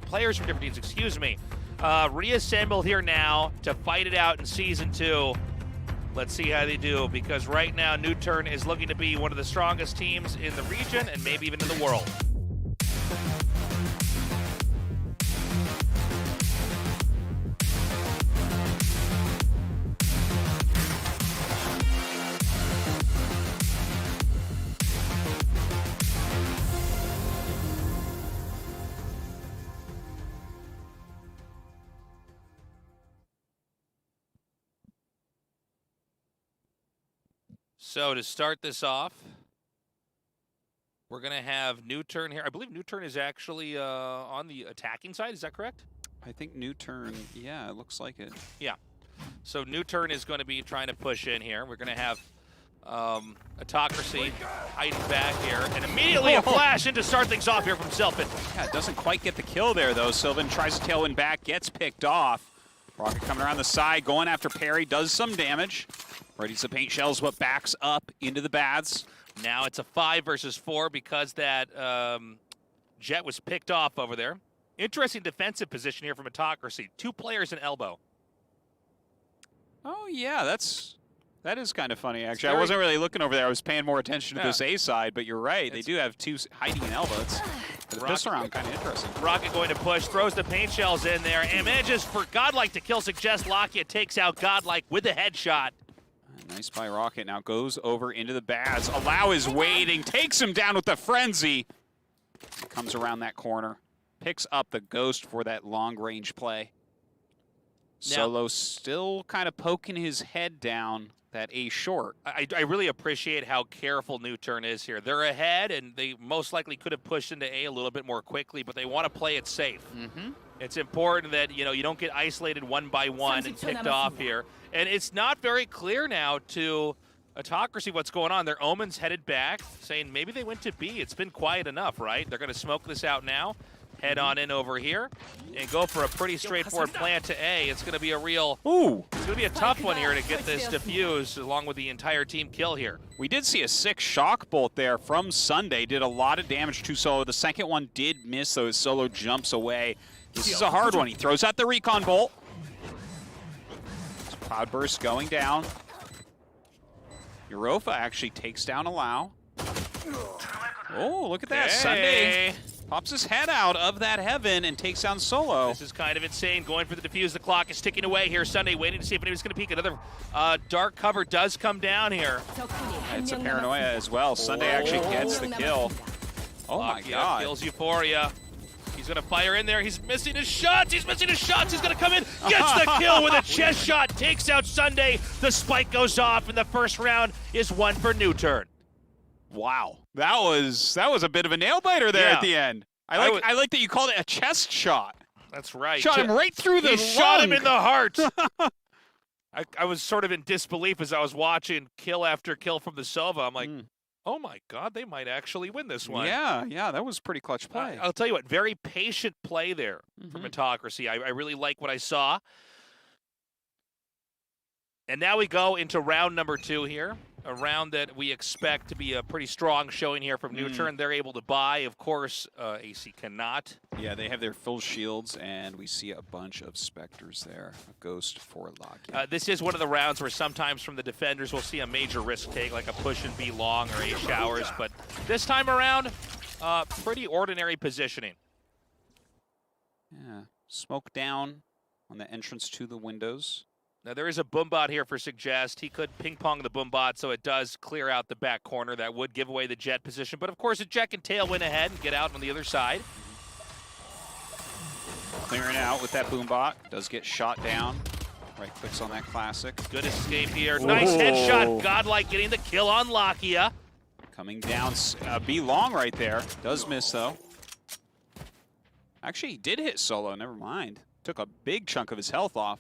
players from different teams, excuse me. Reassembled here now to fight it out in Season 2. Let's see how they do, because right now NUTURN is looking to be one of the strongest teams in the region and maybe even in the world. So to start this off, we're going to have NUTURN here. I believe NUTURN is actually on the attacking side. Is that correct? I think NUTURN, yeah, it looks like it. Yeah. So NUTURN is going to be trying to push in here. We're going to have AUTOCRACY hiding back here. And immediately a flash in to start things off here from Sylvan. Yeah, doesn't quite get the kill there, though. Sylvan tries to tailwind back, gets picked off. Rocket coming around the side, going after Perry, does some damage. Readies the paint shells, but backs up into the baths. Now it's a 5 versus 4 because that Jet was picked off over there. Interesting defensive position here from AUTOCRACY. 2 players in elbow. Oh, yeah, that is kind of funny, actually. I wasn't really looking over there. I was paying more attention to this A side, but you're right. They do have 2 hiding in elbow. The pistol round, kind of interesting. Rocket going to push, throws the paint shells in there, and manages for Godlike to kill Suggest. Lakia takes out Godlike with a headshot. Nice by Rocket. Now goes over into the bads. Allow is waiting. Takes him down with the frenzy. Comes around that corner. Picks up the Ghost for that long-range play. Solo still kind of poking his head down that A short. I really appreciate how careful NUTURN is here. They're ahead, and they most likely could have pushed into A little bit more quickly, but they want to play it safe. It's important that you don't get isolated one by one and picked off here. And it's not very clear now to AUTOCRACY what's going on. Their Omen's headed back, saying maybe they went to B. It's been quiet enough, right? They're going to smoke this out now, head on in over here, and go for a pretty straightforward plant to A. It's going to be a real... Ooh! It's going to be a tough one here to get this diffused along with the entire team kill here. We did see a 6 shock bolt there from Sunday. Did a lot of damage to Solo. The second one did miss, though. Solo jumps away. This is a hard one. He throws out the recon bolt. Cloudburst going down. Europa actually takes down Allow. Oh, look at that. Hey. Sunday pops his head out of that heaven and takes down Solo. This is kind of insane. Going for the defuse. The clock is ticking away here. Sunday waiting to see if anyone's going to peek. Another dark cover does come down here. It's a paranoia as well. Sunday actually gets the kill. Oh my God. Kills Euphoria. He's going to fire in there. He's missing his shots. He's missing his shots. He's going to come in. Gets the kill with a chest shot. Takes out Sunday. The spike goes off, and the first round is won for NUTURN. Wow. That was a bit of a nail-biter there at the end. I like that you called it a chest shot. That's right. Shot him right through the lung. Shot him in the heart. I was sort of in disbelief as I was watching kill after kill from the Sova. I'm like, oh my God, they might actually win this one. Yeah, that was pretty clutch play. I'll tell you what, very patient play there from AUTOCRACY. I really like what I saw. And now we go into round number 2 here, a round that we expect to be a pretty strong showing here from NUTURN. They're able to buy. Of course, AC cannot. Yeah, they have their full shields, and we see a bunch of Spectres there. A Ghost for Lakia. This is one of the rounds where sometimes from the defenders we'll see a major risk take, like a push and B long or A showers. But this time around, pretty ordinary positioning. Yeah, smoke down on the entrance to the windows. Now, there is a Boombot here for Suggest. He could ping-pong the Boombot, so it does clear out the back corner. That would give away the Jet position. But, of course, the Jet can tailwind ahead and get out on the other side. Clearing out with that Boombot. Does get shot down. Right clicks on that classic. Good escape here. Nice headshot. Godlike getting the kill on Lakia. Coming down. B long right there. Does miss, though. Actually, he did hit Solo. Never mind. Took a big chunk of his health off.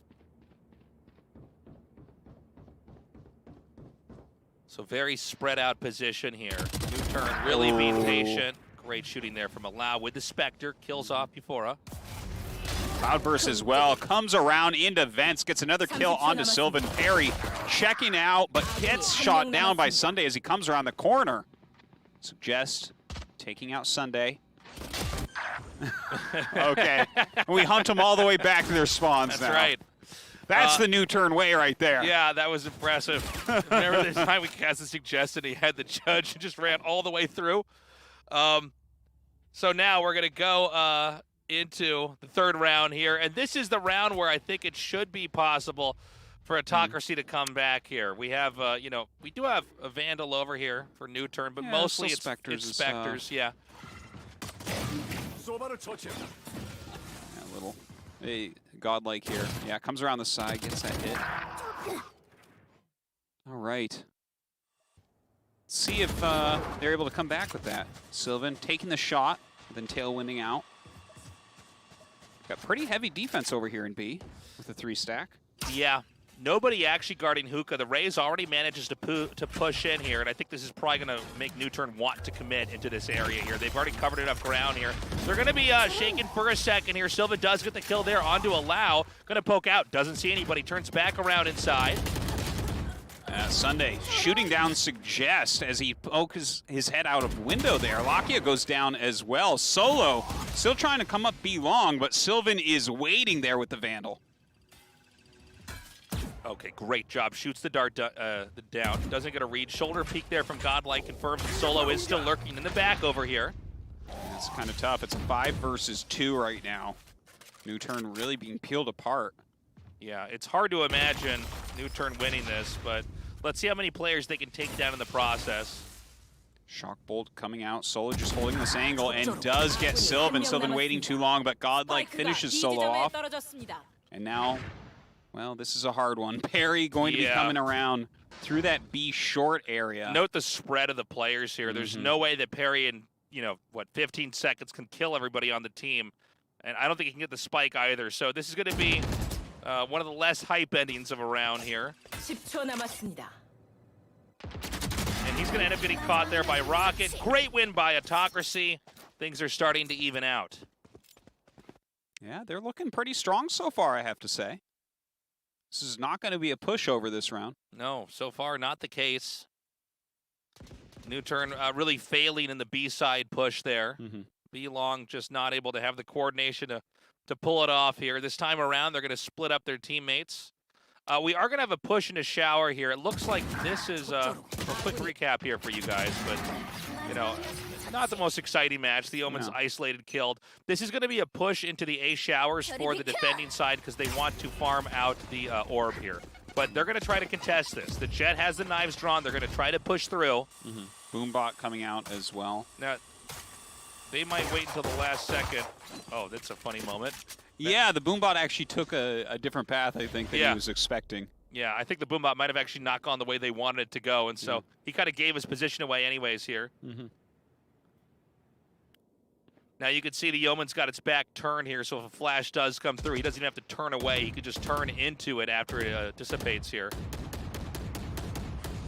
So very spread out position here. NUTURN really being patient. Great shooting there from Allow with the Spectre. Kills off Euphoria. Cloudburst as well. Comes around into vents. Gets another kill onto Sylvan. Perry checking out, but gets shot down by Sunday as he comes around the corner. Suggest taking out Sunday. Okay. We hunt them all the way back to their spawns now. That's right. That's the NUTURN way right there. Yeah, that was impressive. Remember this time we cast the suggestion, he had the judge who just ran all the way through. So now we're going to go into the third round here. And this is the round where I think it should be possible for AUTOCRACY to come back here. We have, you know, we do have a Vandal over here for NUTURN, but mostly it's Spectres, yeah. Yeah, a little godlike here. Yeah, comes around the side, gets that hit. All right. See if they're able to come back with that. Sylvan taking the shot, then tailwinding out. Got pretty heavy defense over here in B with the 3-stack. Yeah, nobody actually guarding Hookah. The Raze already manages to push in here, and I think this is probably going to make NUTURN want to commit into this area here. They've already covered enough ground here. They're going to be shaken for a second here. Sylvan does get the kill there onto Allow. Going to poke out, doesn't see anybody, turns back around inside. Sunday shooting down Suggest as he pokes his head out of window there. Lakia goes down as well. Solo still trying to come up B long, but Sylvan is waiting there with the Vandal. Okay, great job. Shoots the dart down. Doesn't get a read. Shoulder peek there from Godlike confirms Solo is still lurking in the back over here. It's kind of tough. It's a 5 versus 2 right now. NUTURN really being peeled apart. Yeah, it's hard to imagine NUTURN winning this, but let's see how many players they can take down in the process. Shock Bolt coming out. Solo just holding this angle and does get Sylvan. Sylvan waiting too long, but Godlike finishes Solo off. And now, well, this is a hard one. Perry going to be coming around through that B short area. Note the spread of the players here. There's no way that Perry in, 15 seconds can kill everybody on the team. And I don't think he can get the spike either. So this is going to be one of the less hype endings of a round here. And he's going to end up getting caught there by Rocket. Great win by AUTOCRACY. Things are starting to even out. Yeah, they're looking pretty strong so far, I have to say. This is not going to be a pushover this round. No, so far not the case. NUTURN really failing in the B-side push there. B-Long just not able to have the coordination to pull it off here. This time around, they're going to split up their teammates. We are going to have a push into shower here. It looks like this is a quick recap here for you guys, but, not the most exciting match. The Omen's isolated, killed. This is going to be a push into the A showers for the defending side because they want to farm out the orb here. But they're going to try to contest this. The Jet has the knives drawn. They're going to try to push through. Boombot coming out as well. Now, they might wait until the last second. Oh, that's a funny moment. Yeah, the Boombot actually took a different path, I think, than he was expecting. Yeah, I think the Boombot might have actually not gone the way they wanted it to go, and so he kind of gave his position away anyways here. Now you can see the Yeoman's got its back turned here, so if a flash does come through, he doesn't even have to turn away. He could just turn into it after it dissipates here.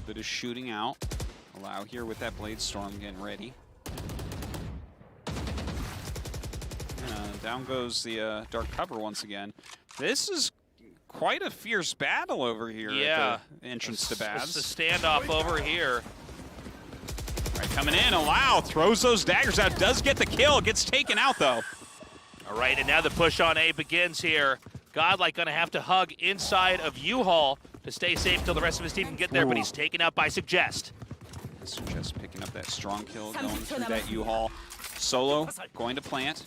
Bit of shooting out. Allow here with that Blade Storm getting ready. Down goes the Dark Cover once again. This is quite a fierce battle over here at the entrance to Bads. It's the standoff over here. All right, coming in, Allow throws those daggers out, does get the kill, gets taken out though. All right, and now the push on A begins here. Godlike gonna have to hug inside of U-Haul to stay safe till the rest of his team can get there, but he's taken out by Suggest. Suggest picking up that strong kill, going through that U-Haul. Solo going to plant.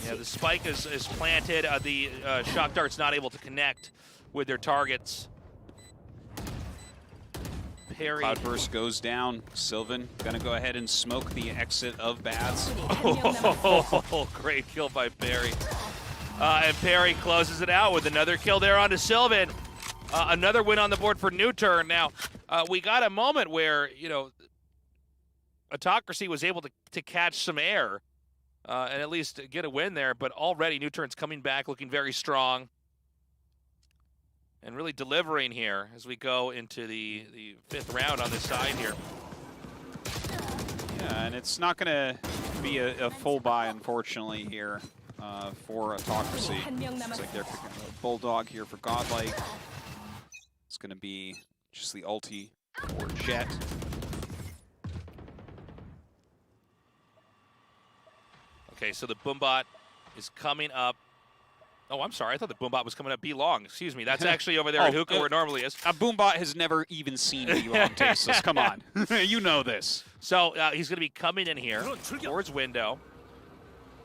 Yeah, the spike is planted. The shock dart's not able to connect with their targets. Perry. Cloudburst goes down. Sylvan gonna go ahead and smoke the exit of Bads. Oh, great kill by Perry. And Perry closes it out with another kill there onto Sylvan. Another win on the board for NUTURN. Now, we got a moment where, AUTOCRACY was able to catch some air and at least get a win there, but already NUTURN's coming back looking very strong and really delivering here as we go into the fifth round on this side here. Yeah, and it's not going to be a full buy, unfortunately, here for AUTOCRACY. Looks like they're picking a Bulldog here for Godlike. It's going to be just the ulti for Jet. Okay, so the Boombot is coming up. Oh, I'm sorry. I thought the Boombot was coming up B long. Excuse me. That's actually over there at Hookah where it normally is. A Boombot has never even seen B long, Tasteless. Come on. You know this. So he's going to be coming in here towards window.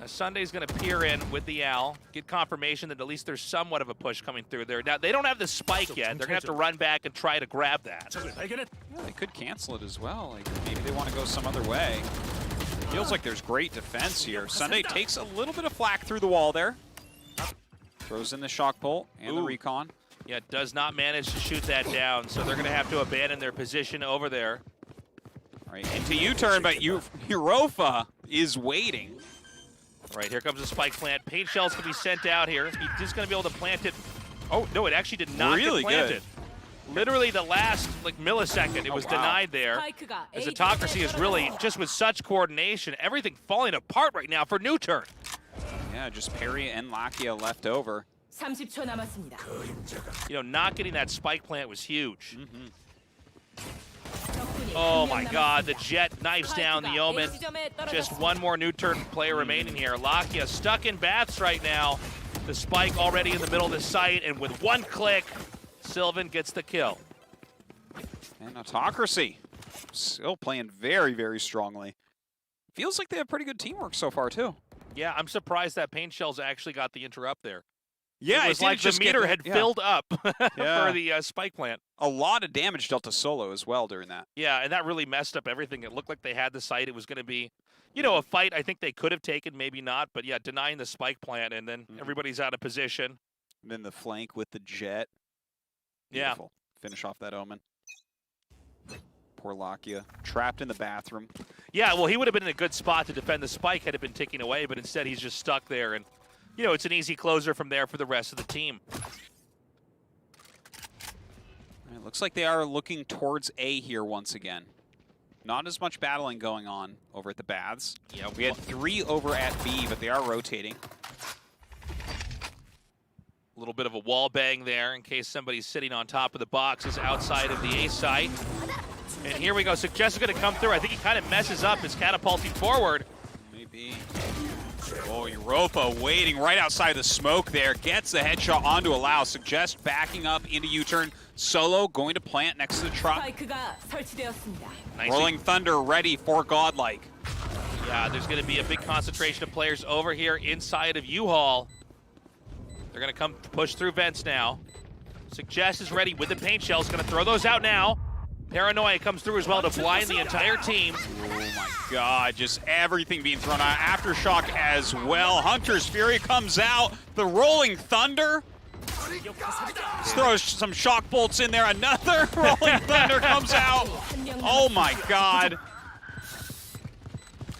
Sunday's going to peer in with the Owl, get confirmation that at least there's somewhat of a push coming through there. Now, they don't have the spike yet. They're going to have to run back and try to grab that. Yeah, they could cancel it as well. Like, maybe they want to go some other way. Feels like there's great defense here. Sunday takes a little bit of flak through the wall there. Throws in the shock bolt and the recon. Yeah, does not manage to shoot that down, so they're going to have to abandon their position over there. All right, into U-turn, but Europa is waiting. All right, here comes the spike plant. Paint shells can be sent out here. He's just going to be able to plant it. Oh, no, it actually did not get planted. Good. Literally the last millisecond, it was denied there. As Autocracy is really, just with such coordination, everything falling apart right now for NUTURN. Yeah, just Perry and Lakia left over. 30초 남았습니다. You know, not getting that spike plant was huge. Oh my God, the Jet knifes down the Omen. Just one more NUTURN player remaining here. Lakia stuck in baths right now. The spike already in the middle of the site, and with one click, Sylvan gets the kill. And Autocracy still playing very, very strongly. Feels like they have pretty good teamwork so far, too. Yeah, I'm surprised that Paint Shells actually got the interrupt there. Yeah, it was like the meter had filled up for the spike plant. A lot of damage dealt to Solo as well during that. Yeah, and that really messed up everything. It looked like they had the site. It was going to be, you know, a fight I think they could have taken, maybe not. But yeah, denying the spike plant, and then everybody's out of position. And then the flank with the Jet. Beautiful. Yeah. Finish off that Omen. Poor Lakia, trapped in the bathroom. Yeah, well, he would have been in a good spot to defend the spike had it been ticking away, but instead he's just stuck there. And, you know, it's an easy closer from there for the rest of the team. It looks like they are looking towards A here once again. Not as much battling going on over at the Baths. Yeah, we had 3 over at B, but they are rotating. A little bit of a wall bang there in case somebody's sitting on top of the boxes outside of the A site. And here we go. Suggest is going to come through. I think he kind of messes up his catapulting forward. Maybe. Oh, Europa waiting right outside the smoke there. Gets the headshot onto Allow. Suggest backing up into U-turn. Solo going to plant next to the truck. Rolling Thunder ready for Godlike. Yeah, there's going to be a big concentration of players over here inside of U-Haul. They're going to come push through vents now. Suggest is ready with the paint shells. Going to throw those out now. Paranoia comes through as well to blind the entire team. Oh my God, just everything being thrown out. Aftershock as well. Hunter's Fury comes out. The Rolling Thunder. Let's throw some shock bolts in there. Another Rolling Thunder comes out. Oh my God.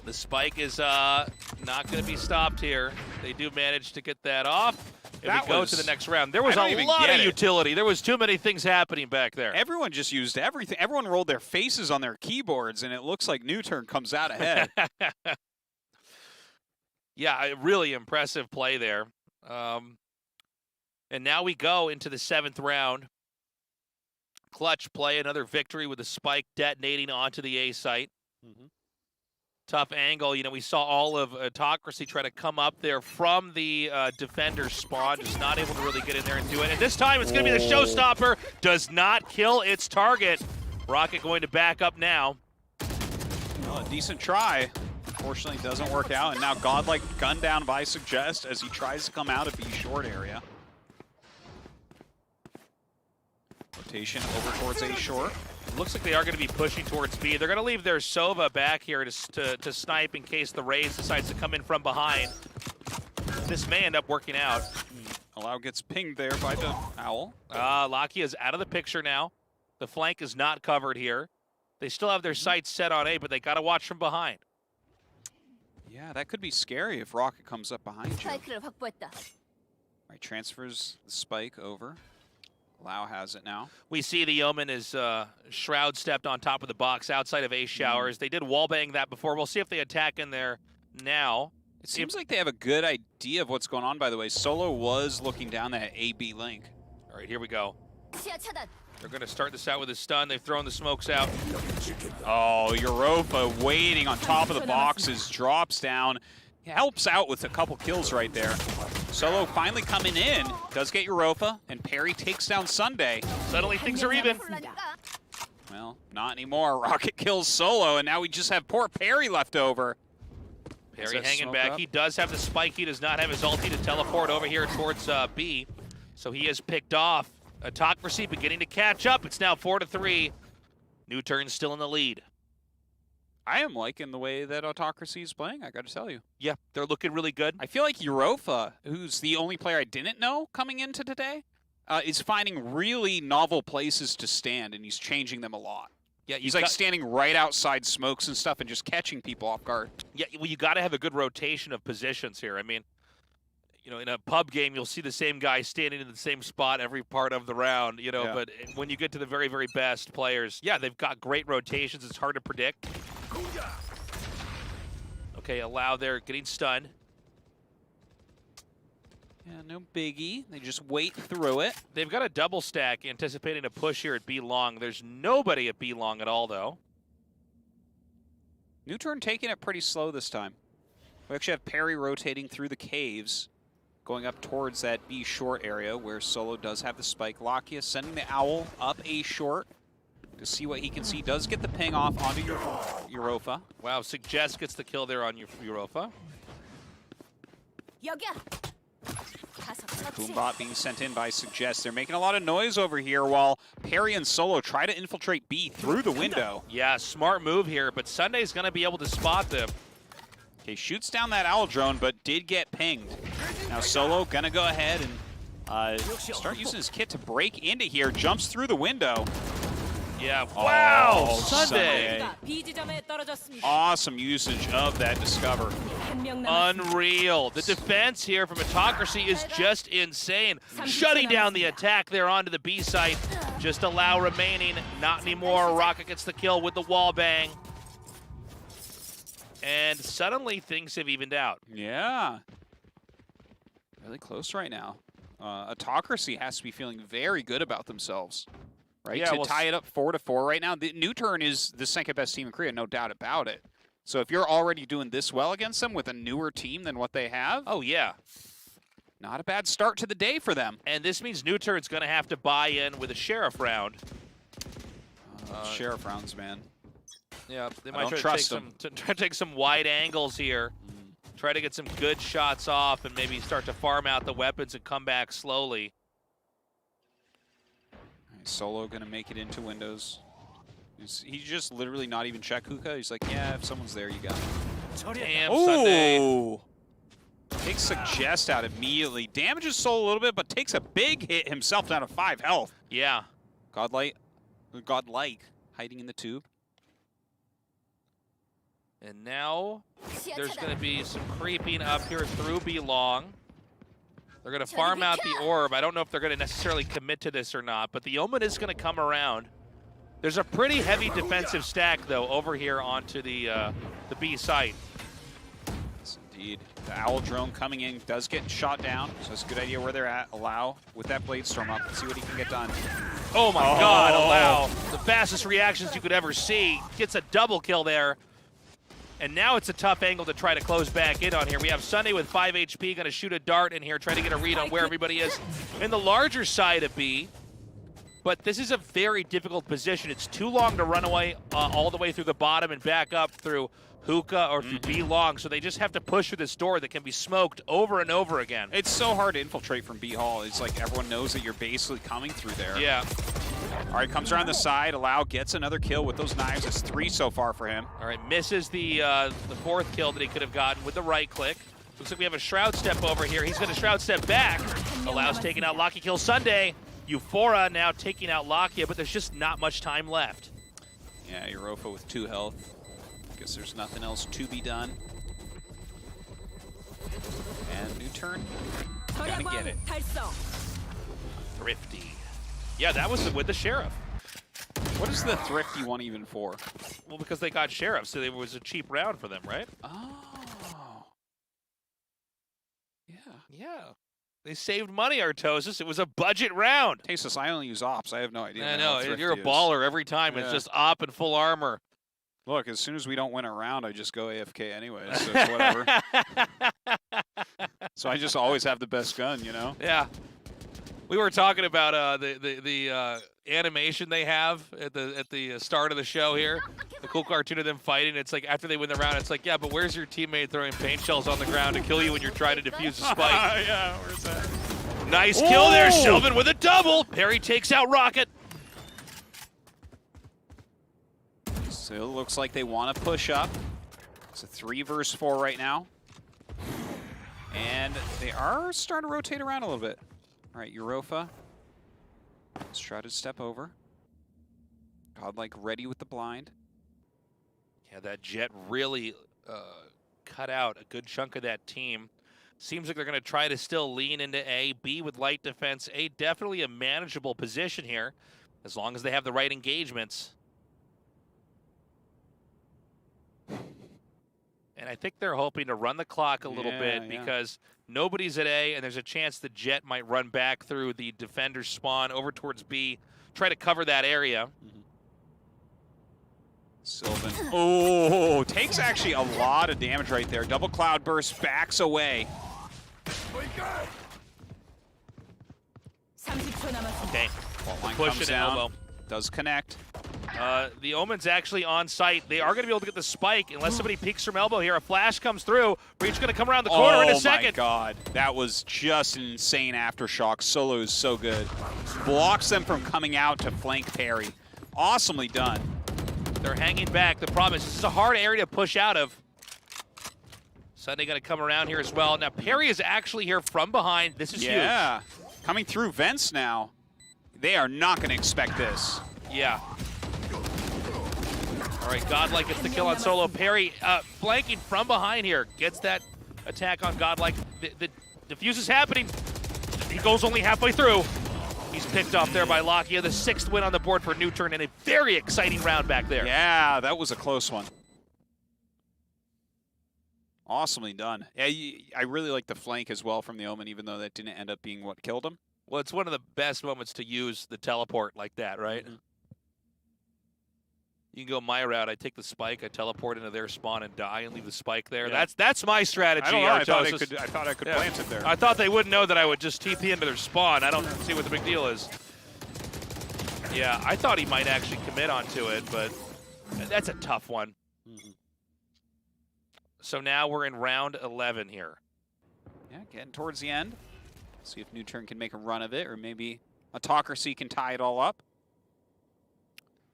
The spike is not going to be stopped here. They do manage to get that off. If we go to the next round, there was a lot of utility. There was too many things happening back there. Everyone just used everything. Everyone rolled their faces on their keyboards, and it looks like NUTURN comes out ahead. Yeah, a really impressive play there. And now we go into the 7th round. Clutch play, another victory with the spike detonating onto the A site. Tough angle. You know, we saw all of Autocracy try to come up there from the defender's spawn. Just not able to really get in there and do it. And this time it's going to be the showstopper. Does not kill its target. Rocket going to back up now. Well, a decent try. Unfortunately, doesn't work out. And now Godlike gunned down by Suggest as he tries to come out of B short area. Rotation over towards A short. Looks like they are going to be pushing towards B. They're going to leave their Sova back here to snipe in case the Raze decides to come in from behind. This may end up working out. Allow gets pinged there by the Owl. Lakia is out of the picture now. The flank is not covered here. They still have their sights set on A, but they got to watch from behind. Yeah, that could be scary if Rocket comes up behind you. Right, transfers the spike over. Lau has it now. We see the Omen is Shroud stepped on top of the box outside of A showers. They did wallbang that before. We'll see if they attack in there now. It seems like they have a good idea of what's going on, by the way. Solo was looking down that A-B link. All right, here we go. They're going to start this out with a stun. They've thrown the smokes out. Oh, Europa waiting on top of the boxes, drops down. Helps out with a couple kills right there. Solo finally coming in. Does get Europa, and Perry takes down Sunday. Suddenly things are even. Well, not anymore. Rocket kills Solo, and now we just have poor Perry left over. Perry hanging back. He does have the spike. He does not have his ulti to teleport over here towards B. So he has picked off. Autocracy beginning to catch up. It's now 4-3. NUTURN still in the lead. I am liking the way that Autocracy is playing, I got to tell you. Yeah, they're looking really good. I feel like Europa, who's the only player I didn't know coming into today, is finding really novel places to stand, and he's changing them a lot. Yeah, he's like standing right outside smokes and stuff and just catching people off guard. Yeah, well, you got to have a good rotation of positions here. I mean, you know, in a pub game, you'll see the same guy standing in the same spot every part of the round, you know, Yeah. but when you get to the very, very best players, yeah, they've got great rotations. It's hard to predict. Okay, allow there, getting stunned. Yeah, no biggie. They just wait through it. They've got a double stack anticipating a push here at B long. There's nobody at B long at all, though. NUTURN taking it pretty slow this time. We actually have Perry rotating through the caves, going up towards that B short area where Solo does have the spike. Lakia sending the Owl up A short to see what he can see. Does get the ping off onto Europa. Wow, Suggest gets the kill there on Europa. Boombot being sent in by Suggest. They're making a lot of noise over here while Perry and Solo try to infiltrate B through the window. Yeah, smart move here, but Sunday's going to be able to spot them. Okay, shoots down that Owl drone, but did get pinged. Now Solo gonna go ahead and start using his kit to break into here. Jumps through the window. Yeah, wow, Oh, Sunday. Awesome usage of that Discover. Unreal. The defense here from Autocracy is just insane. Shutting down the attack there onto the B site. Just allow remaining. Not anymore. Rocket gets the kill with the wall bang. And suddenly things have evened out. Yeah. Really close right now. Autocracy has to be feeling very good about themselves. Right? Yeah, to well, tie it up 4-4 right now. The NUTURN is the second best team in Korea, no doubt about it. So if you're already doing this well against them with a newer team than what they have, oh yeah, not a bad start to the day for them. And this means NUTURN's going to have to buy in with a Sheriff round. Sheriff rounds, man. Yeah, they I might don't try trust to take some wide angles here. Try to get some good shots off and maybe start to farm out the weapons and come back slowly. Solo gonna make it into windows. He's just literally not even check hookah. He's like, yeah, if someone's there, you got it. Damn, Sunday. Ooh. Takes Suggest out immediately. Damages Solo a little bit, but takes a big hit himself down to 5 health. Yeah. Godlike hiding in the tube. And now there's going to be some creeping up here through B long. They're going to farm out the orb. I don't know if they're going to necessarily commit to this or not, but the Omen is going to come around. There's a pretty heavy defensive stack, though, over here onto the B site. Yes, indeed. The Owl drone coming in does get shot down, so it's a good idea where they're at. Allow with that Blade Storm up. Let's see what he can get done. Oh, my God, Allow. The fastest reactions you could ever see. Gets a double kill there. And now it's a tough angle to try to close back in on here. We have Sunday with 5 HP, going to shoot a dart in here, try to get a read on where everybody is in the larger side of B. But this is a very difficult position. It's too long to run away all the way through the bottom and back up through hookah or through B long. So they just have to push through this door that can be smoked over and over again. It's so hard to infiltrate from B hall. It's like everyone knows that you're basically coming through there. Yeah. All right, comes around the side. Allow gets another kill with those knives. It's 3 so far for him. All right, misses the 4th kill that he could have gotten with the right click. Looks like we have a Shroud Step over here. He's going to Shroud Step back. Allows taking out Lakia, kills Sunday. Euphora now taking out Lakia, but there's just not much time left. Yeah, Europa with 2 health. Guess there's nothing else to be done. And NUTURN, gotta get it. Thrifty. Yeah, that was with the Sheriff. What is the Thrifty one even for? Well, because they got Sheriff, so it was a cheap round for them, right? Oh. Yeah. Yeah. They saved money, Artosis. It was a budget round. Tasus, I only use ops. I have no idea. I know. You're a baller every time. Yeah. It's just op and full armor. Look, as soon as we don't win a round, I just go AFK anyway, so it's whatever. So I just always have the best gun, you know? Yeah. We were talking about the animation they have at the start of the show here. The cool cartoon of them fighting. It's like after they win the round, it's like, yeah, but where's your teammate throwing paint shells on the ground to kill you when you're trying to defuse a spike? Yeah, where's that? Nice kill there, Sylvan with a double. Perry takes out Rocket. Still looks like they want to push up. It's a 3 versus 4 right now. And they are starting to rotate around a little bit. All right, Europa. Let's try to step over. Godlike ready with the blind. Yeah, that Jet really cut out a good chunk of that team. Seems like they're going to try to still lean into A. B with light defense. A definitely a manageable position here, as long as they have the right engagements. And I think they're hoping to run the clock a little bit because nobody's at A, and there's a chance the Jet might run back through the defender's spawn over towards B, try to cover that area. Sylvan. Oh, takes actually a lot of damage right there. Double cloud burst, backs away. Okay, Line push comes it down, elbow. does connect. The Omen's actually on site. They are going to be able to get the spike unless somebody peeks from elbow here. A flash comes through. Breach going to come around the corner in a second. Oh my god, that was just an insane aftershock. Solo is so good. Blocks them from coming out to flank Perry. Awesomely done. They're hanging back. The problem is this is a hard area to push out of. Sunday going to come around here as well. Now Perry is actually here from behind. This is huge. Yeah, coming through vents now. They are not going to expect this. Yeah. All right, Godlike gets the kill on Solo. Perry flanking from behind here. Gets that attack on Godlike. The defuse is happening. He goes only halfway through. He's picked off there by Lakia. The 6th win on the board for NUTURN and a very exciting round back there. Yeah, that was a close one. Awesomely done. Yeah, I really like the flank as well from the Omen, even though that didn't end up being what killed him. Well, it's one of the best moments to use the teleport like that, right? You can go my route. I take the spike, I teleport into their spawn and die and leave the spike there. Yeah. That's my strategy. I don't know. I Artosis. thought I could plant it there. I thought they wouldn't know that I would just TP into their spawn. I don't see what the big deal is. Yeah, I thought he might actually commit onto it, but that's a tough one. So now we're in round 11 here. Yeah, getting towards the end. See if NUTURN can make a run of it, or maybe Autocracy can tie it all up.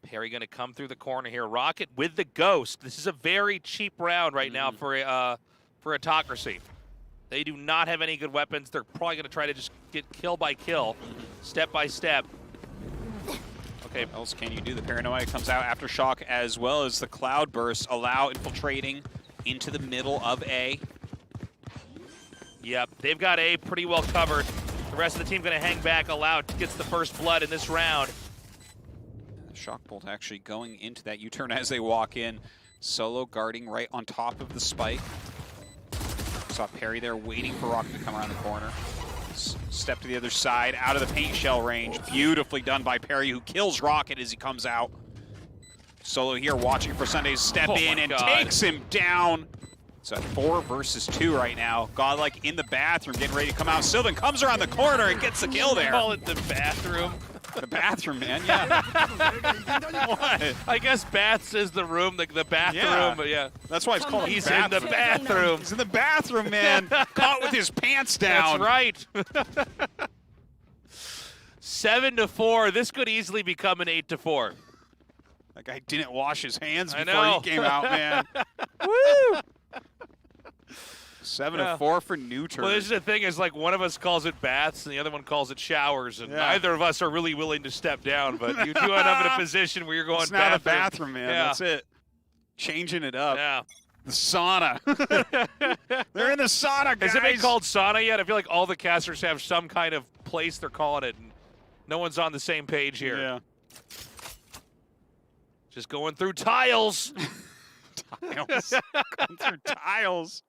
Perry going to come through the corner here. Rocket with the Ghost. This is a very cheap round right now for Autocracy. They do not have any good weapons. They're probably going to try to just get kill by kill, step by step. Okay. What else can you do? The Paranoia comes out after shock, as well as the Cloud Burst allow infiltrating into the middle of A. Yep, they've got A pretty well covered. The rest of the team going to hang back. Allow gets the first blood in this round. The Shock Bolt actually going into that U-turn as they walk in. Solo guarding right on top of the spike. Saw Perry there waiting for Rocket to come around the corner. Step to the other side, out of the paint shell range. Beautifully done by Perry, who kills Rocket as he comes out. Solo here watching for Sunday's step in and takes him down. It's a 4 versus 2 right now. Godlike in the bathroom, getting ready to come out. Sylvan comes around the corner and gets the kill there. Call it the bathroom. The bathroom, man, yeah. What? I guess baths is the room, the bathroom, but yeah. That's why it's called He's in the bathroom. He's in the bathroom, man. Caught with his pants down. That's right. 7-4. This could easily become an 8-4. That guy didn't wash his hands I before know. he came out, man. Woo! 7-4 for NUTURN. Well, this is the thing is like one of us calls it baths and the other one calls it showers, and neither of us are really willing to step down. But you do end up in a position where you're going it's not a bathroom, man. Yeah. That's it. Changing it up. Yeah. The sauna. They're in the sauna, guys. Has it been called sauna yet? I feel like all the casters have some kind of place they're calling it, and no one's on the same page here. Yeah. Just going through tiles. Tiles. Going through tiles.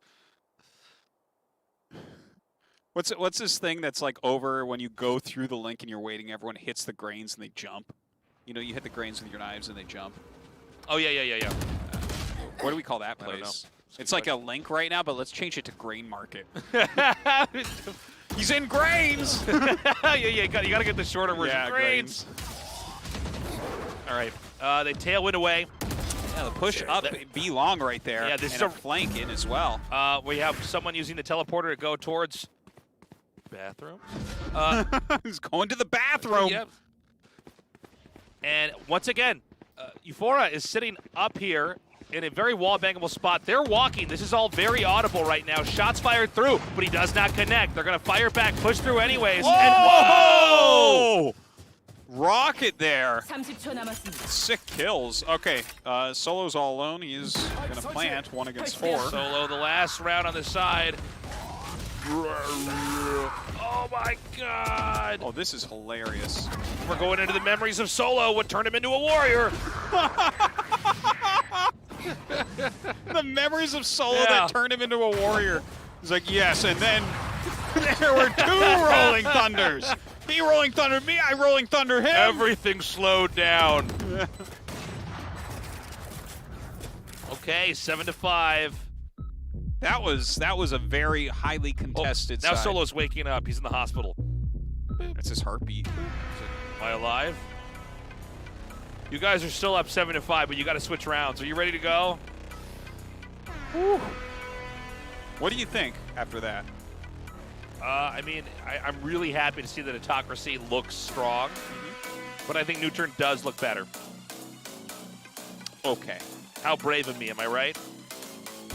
What's this thing that's like over when you go through the link and you're waiting, everyone hits the grains and they jump? You know, you hit the grains with your knives and they jump. Oh, yeah. What do we call that I don't know. place? It's like a link right now, but let's change it to grain market. He's in grains. Yeah, you got to get the shorter version. Yeah, grains. All right, they tailwind away. Yeah, the push up B long right there. Yeah, this and is a flank in as well. We have someone using the teleporter to go towards bathroom. He's going to the bathroom. Yep. And once again, Euphora is sitting up here in a very wall-bangable spot. They're walking. This is all very audible right now. Shots fired through, but he does not connect. They're going to fire back, push through anyways. Whoa! And whoa! Rocket there. 6 kills. Okay, Solo's all alone. He's going to plant 1 against 4. Solo, the last round on the side. Oh my god! Oh, this is hilarious. We're going into the memories of Solo, what turned him into a warrior. The memories of Solo that turned him into a warrior. He's like, yes, and then there were 2 Rolling Thunders. He Rolling Thunder me, I Rolling Thunder him. Everything slowed down. Okay, 7-5. That was a very highly contested now side. Solo's waking up. He's in the hospital. That's his heartbeat. Am I alive? You guys are still up 7-5, but you got to switch rounds. Are you ready to go? Whew. What do you think after that? I mean, I'm really happy to see that Autocracy looks strong, but I think NUTURN does look better. Okay. How brave of me, am I right?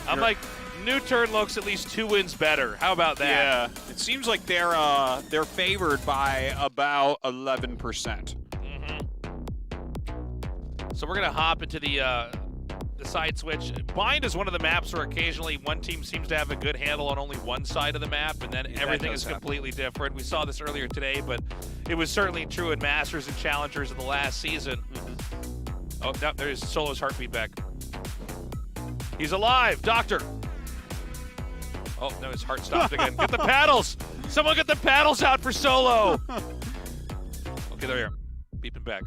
I'm like, NUTURN looks at least 2 wins better. How about that? Yeah, it seems like they're favored by about 11%. So we're gonna hop into the side switch. Bind is one of the maps where occasionally one team seems to have a good handle on only one side of the map, and then everything is completely different. We saw this earlier today, but it was certainly true in Masters and Challengers in the last season. Oh, no, there's Solo's heartbeat back. He's alive, doctor. Oh, no, his heart stopped again. Get the paddles! Someone get the paddles out for Solo! Okay, there you are. Beeping back.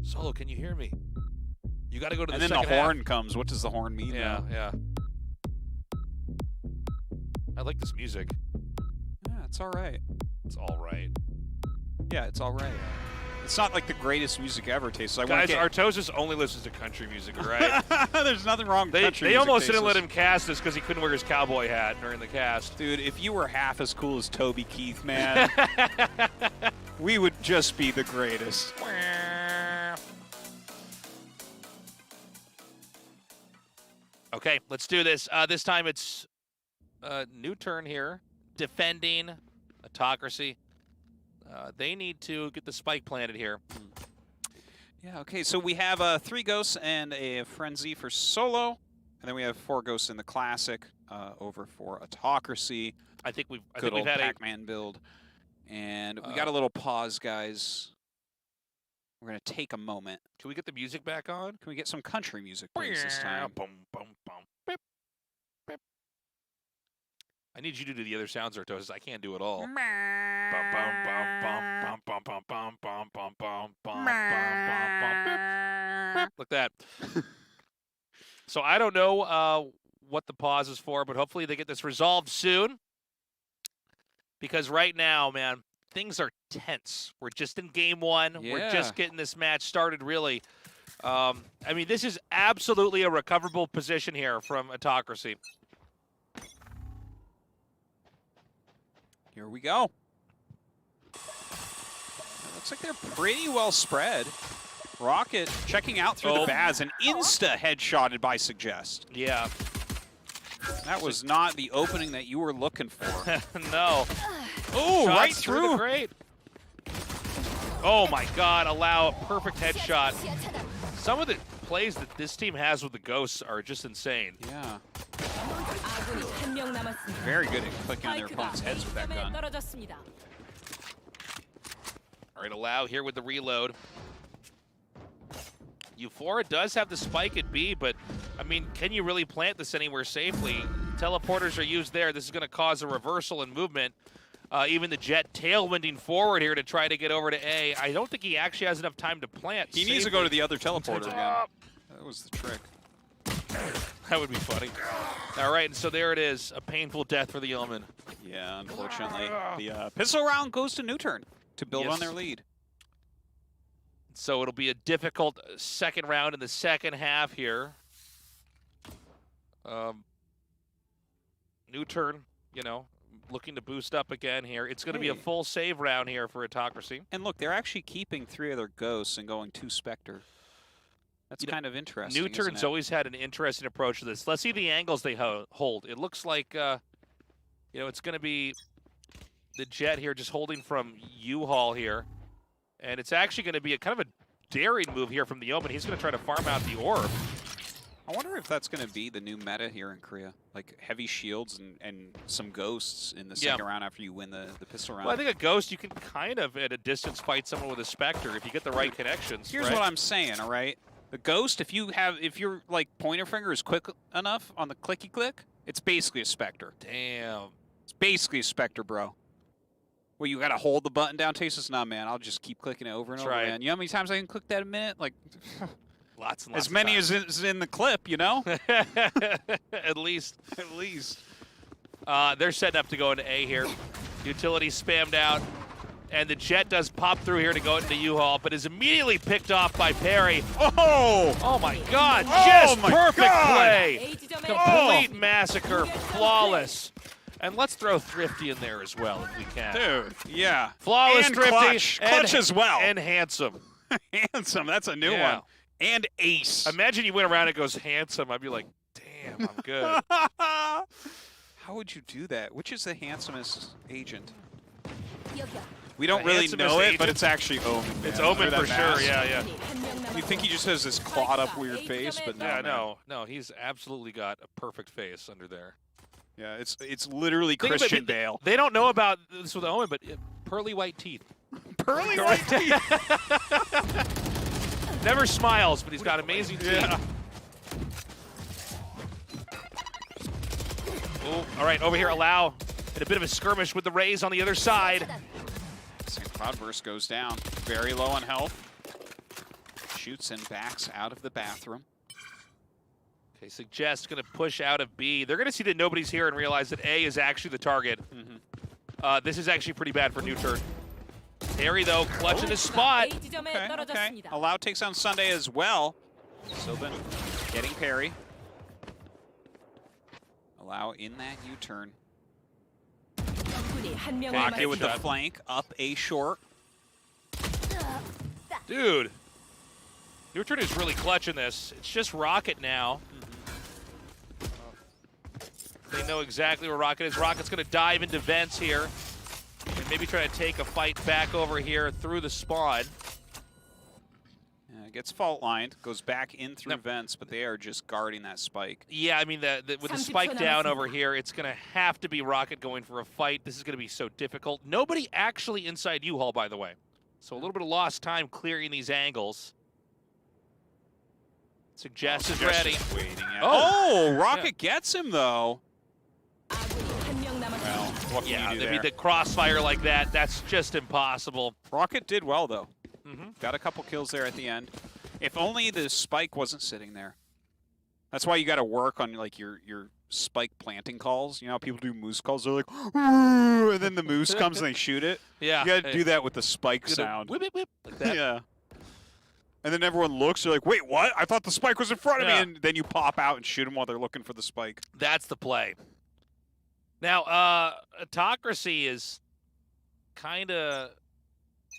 Solo, can you hear me? You got to go to the second half. And then the horn comes. What does the horn mean? Yeah, yeah. I like this music. Yeah, it's all right. It's all right. Yeah, it's all right. It's not like the greatest music ever, Tastes. Guys, Artosis only listens to country music, all right? There's nothing wrong with country They music, almost didn't Tastes. let him cast this because he couldn't wear his cowboy hat during the cast. Dude, if you were half as cool as Toby Keith, man, we would just be the greatest. Okay, let's do this. This time it's NUTURN here, defending Autocracy. They need to get the spike planted here. Yeah, okay, so we have 3 Ghosts and a Frenzy for Solo, and then we have 4 Ghosts in the Classic over for Autocracy. I think we've Good old had Pac-Man build. And we got a little pause, guys. We're going to take a moment. Can we get the music back on? Can we get some country music, please, this time? Boom, boom, boom. Beep, beep. I need you to do the other sounds, Artosis. I can't do it all. Like that. So I don't know what the pause is for, but hopefully they get this resolved soon. Because right now, man, things are tense. We're just in game 1. Yeah. We're just getting this match started, really. I mean, this is absolutely a recoverable position here from Autocracy. Here we go. Looks like they're pretty well spread. Rocket checking out through the Baz and insta-headshotted by Suggest. Yeah. That was not the opening that you were looking for. No. Oh, right the through. grate. Oh my God, allow a perfect headshot. Some of the plays that this team has with the Ghosts are just insane. Yeah. Very good at clicking on their opponent's heads with that gun. All right, allow here with the reload. Euphora does have the spike at B, but, I mean, can you really plant this anywhere safely? Teleporters are used there. This is going to cause a reversal in movement. Even the Jet tailwinding forward here to try to get over to A. I don't think he actually has enough time to plant. He needs to go to the other teleporter again. That was the trick. That would be funny. All right, and so there it is. A painful death for the Yeoman. Yeah, unfortunately. The pistol round goes to NUTURN to build on their lead. So it'll be a difficult second round in the second half here. NUTURN, you know, looking to boost up again here. It's going to be a full save round here for Autocracy. And look, they're actually keeping 3 of their ghosts and going 2 Spectre. That's kind of interesting. NUTURN's always had an interesting approach to this. Let's see the angles they hold. It looks like, you know, it's going to be the Jet here just holding from U-Haul here. And it's actually going to be a kind of a daring move here from the Yeoman. He's going to try to farm out the orb. I wonder if that's going to be the new meta here in Korea. Like heavy shields and some ghosts in the second round after you win the pistol round. Well, I think a ghost, you can kind of at a distance fight someone with a Spectre if you get the right connections. Here's what I'm saying, all right? The ghost, if your like pointer finger is quick enough on the clicky click, it's basically a Spectre. Damn. It's basically a Spectre, bro. Well, you gotta hold the button down. Tastes nah, man. I'll just keep clicking it over and over, man. You know how many times I can click that a minute? Like lots and lots. As many as is in the clip, you know. At least. They're setting up to go into A here. Utility spammed out, and the Jet does pop through here to go into U-Haul, but is immediately picked off by Perry. Oh my God! Just perfect play. Complete massacre, flawless. And let's throw Thrifty in there as well if we can. Dude, yeah. Flawless, and Thrifty. Clutch as well. And Handsome. Handsome, that's a new one. And Ace. Imagine you went around and it goes Handsome. I'd be like, damn, I'm good. How would you do that? Which is the handsomest agent? We don't really know it, but it's actually Omen. It's Omen for sure, yeah. You think he just has this clawed up weird face, but no, no, he's absolutely got a perfect face under there. Yeah, it's literally Christian Bale. They don't know about this with Owen, but pearly white teeth. Pearly white teeth. Never smiles, but he's got amazing teeth. Yeah. Oh, all right, over here, Allow in a bit of a skirmish with the Rays on the other side. Cloudburst goes down, very low on health. Shoots and backs out of the bathroom. Okay, Suggest going to push out of B. They're going to see that nobody's here and realize that A is actually the target. This is actually pretty bad for NUTURN. Harry, though, clutching his spot. Okay. Allow takes on Sunday as well. Sylvan getting Perry. Allow in that U-turn. Rocket with the flank, up A short. Dude. NUTURN is really clutching this. It's just Rocket now. They know exactly where Rocket is. Rocket's going to dive into vents here. And maybe try to take a fight back over here through the spawn. Yeah, gets fault lined, goes back in through vents, but they are just guarding that spike. Yeah, I mean, with the spike down over here, it's going to have to be Rocket going for a fight. This is going to be so difficult. Nobody actually inside U-Haul, by the way. So a little bit of lost time clearing these angles. Suggest is ready. Oh, Rocket gets him, though. Well, what can you do there? The crossfire like that, that's just impossible. Rocket did well, though. Got a couple kills there at the end. If only the spike wasn't sitting there. That's why you got to work on like your spike planting calls. You know how people do moose calls? They're like, ooh, and then the moose comes and they shoot it. Yeah. You got to do that with the spike sound. Whip, whip, whip, like that. Yeah. And then everyone looks, they're like, wait, what? I thought the spike was in front of me. And then you pop out and shoot them while they're looking for the spike. That's the play. Now, Autocracy is kind of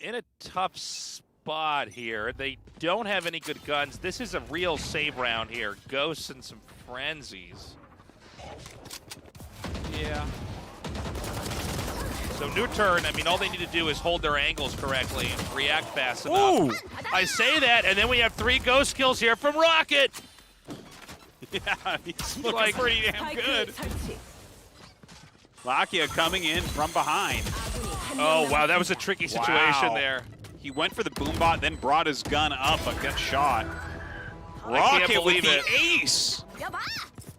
in a tough spot here. They don't have any good guns. This is a real save round here. Ghosts and some frenzies. Yeah. So NUTURN, I mean, all they need to do is hold their angles correctly and react fast enough. Ooh. I say that, and then we have 3 ghost kills here from Rocket. Yeah, he's looking pretty damn good. Lakia coming in from behind. Oh, wow, that was a tricky situation there. He went for the boombot, then brought his gun up, but got shot. I can't believe with the it. ace.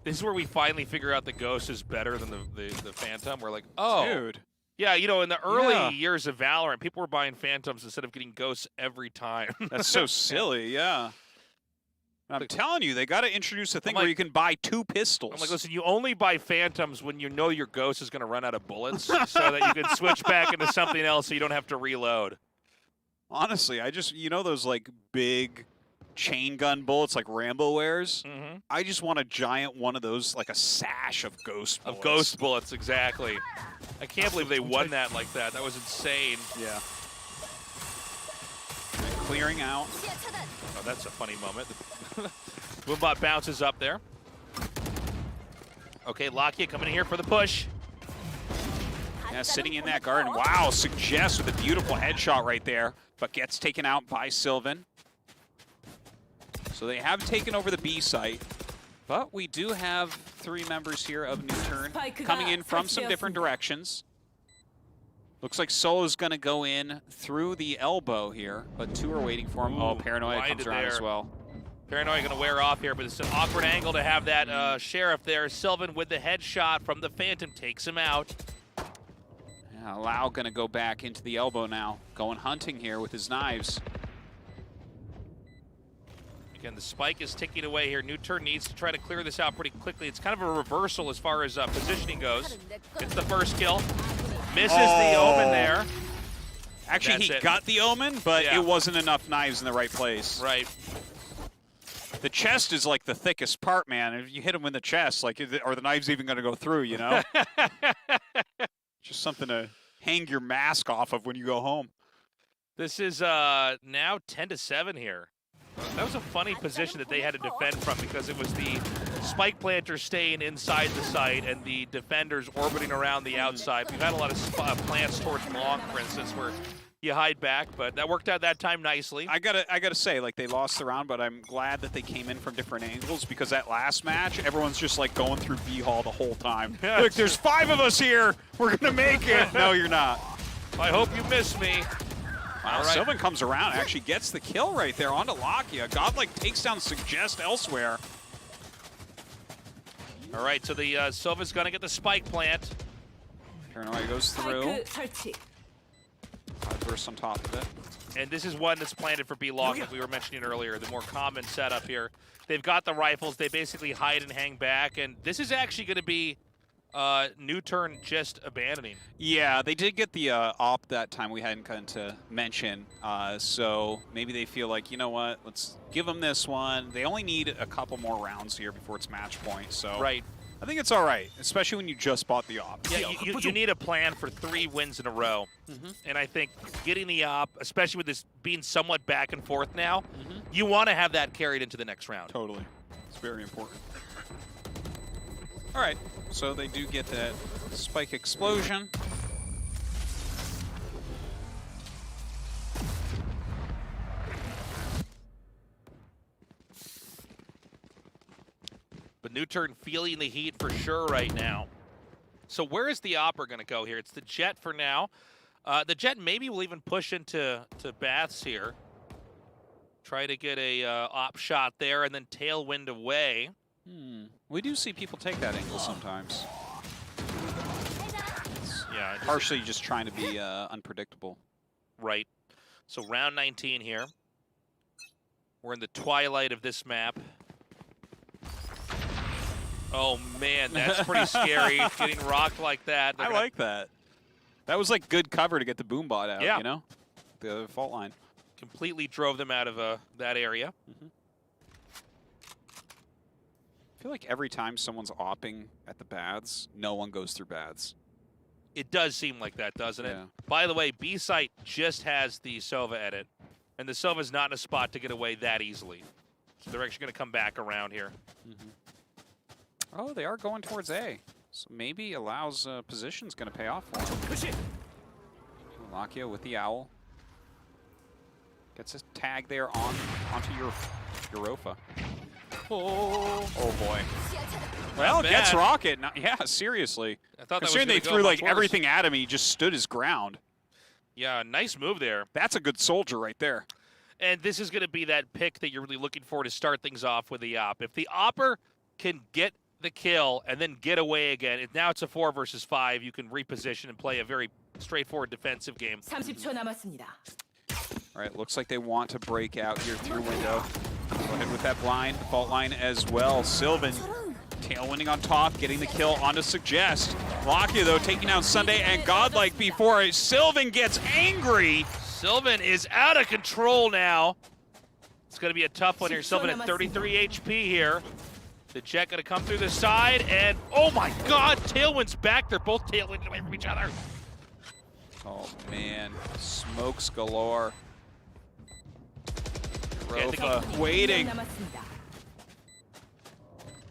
This is where we finally figure out the Ghost is better than the Phantom. We're like, oh. Dude. Yeah, you know, in the early years of Valorant, people were buying Phantoms instead of getting Ghosts every time. That's so silly, yeah. I'm telling you, they got to introduce a thing where you can buy 2 pistols. I'm like, listen, you only buy Phantoms when you know your Ghost is going to run out of bullets so that you can switch back into something else so you don't have to reload. Honestly, I just, those like big chain gun bullets like Rambo wears? I just want a giant one of those, like a sash of Ghost bullets. Of Ghost bullets, exactly. I can't believe they won that like that. That was insane. Yeah. Clearing out. Oh, that's a funny moment. Boombot bounces up there. Okay, Lakia coming in here for the push. Yeah, sitting in that garden. Wow, Suggest with a beautiful headshot right there, but gets taken out by Sylvan. So they have taken over the B site, but we do have 3 members here of NUTURN coming in from some different directions. Looks like Solo's going to go in through the elbow here, but 2 are waiting for him. Oh, Paranoia comes around as well. Paranoia going to wear off here, but it's an awkward angle to have that Sheriff there. Sylvan with the headshot from the Phantom takes him out. Yeah, Lau going to go back into the elbow now, going hunting here with his knives. Again, the spike is ticking away here. NUTURN needs to try to clear this out pretty quickly. It's kind of a reversal as far as positioning goes. Gets the first kill. Misses the Omen there. Actually, he got the Omen, but it wasn't enough knives in the right place. Right. The chest is like the thickest part, man. If you hit him in the chest, like, are the knives even going to go through, you know? Just something to hang your mask off of when you go home. This is now 10-7 here. That was a funny position that they had to defend from because it was the spike planter staying inside the site and the defenders orbiting around the outside. We've had a lot of plants towards long, for instance, where you hide back, but that worked out that time nicely. I gotta say, like, they lost the round, but I'm glad that they came in from different angles because that last match, everyone's just like going through B Hall the whole time. Look, there's 5 of us here. We're gonna make it. No, you're not. I hope you miss me. Wow, Sylvan comes around, actually gets the kill right there onto Lakia. Godlike takes down Suggest elsewhere. All right, so the Sylvan's gonna get the spike plant. Paranoia goes through. Burst on top of it. And this is one that's planted for B-Long, like we were mentioning earlier, the more common setup here. They've got the rifles, they basically hide and hang back, and this is actually gonna be NUTURN just abandoning. Yeah, they did get the op that time we hadn't gotten to mention, so maybe they feel like, you know what, let's give them this one. They only need a couple more rounds here before it's match point, so right. I think it's all right, especially when you just bought the op. Yeah, you need a plan for 3 wins in a row, and I think getting the op, especially with this being somewhat back and forth now, you want to have that carried into the next round. Totally. It's very important. All right, so they do get that spike explosion. But NUTURN feeling the heat for sure right now. So where is the Opera going to go here? It's the Jet for now. The Jet maybe will even push into Baths here. Try to get a op shot there and then tailwind away. We do see people take that angle sometimes. Yeah, partially just trying to be unpredictable. Right. So round 19 here. We're in the twilight of this map. Oh man, that's pretty scary, getting rocked like that. I like that. That was like good cover to get the Boombot out, you know? The fault line. Completely drove them out of that area. I feel like every time someone's opping at the baths, no one goes through baths. It does seem like that, doesn't it? Yeah. By the way, B-Site just has the Sova edit, and the Sova's not in a spot to get away that easily. So they're actually going to come back around here. Oh, they are going towards A. So maybe Alau's position's going to pay off for him. Lakia with the Owl. Gets a tag there onto your Europa. Oh boy. Well, gets Rocket. Yeah, seriously. I thought considering they threw like everything at him, he just stood his ground. Yeah, nice move there. That's a good soldier right there. And this is going to be that pick that you're really looking for to start things off with the op. If the opper can get the kill and then get away again, now it's a 4 versus 5. You can reposition and play a very straightforward defensive game. 30초 남았습니다. All right, looks like they want to break out here through window. Go ahead with that blind fault line as well. Sylvan tailwinding on top, getting the kill onto Suggest. Lakia, though, taking down Sunday and Godlike before Sylvan gets angry. Sylvan is out of control now. It's going to be a tough one here. Sylvan at 33 HP here. The Jet going to come through the side, and oh my god, Tailwind's back. They're both tailwinding away from each other. Oh man, smokes galore. Rofa waiting.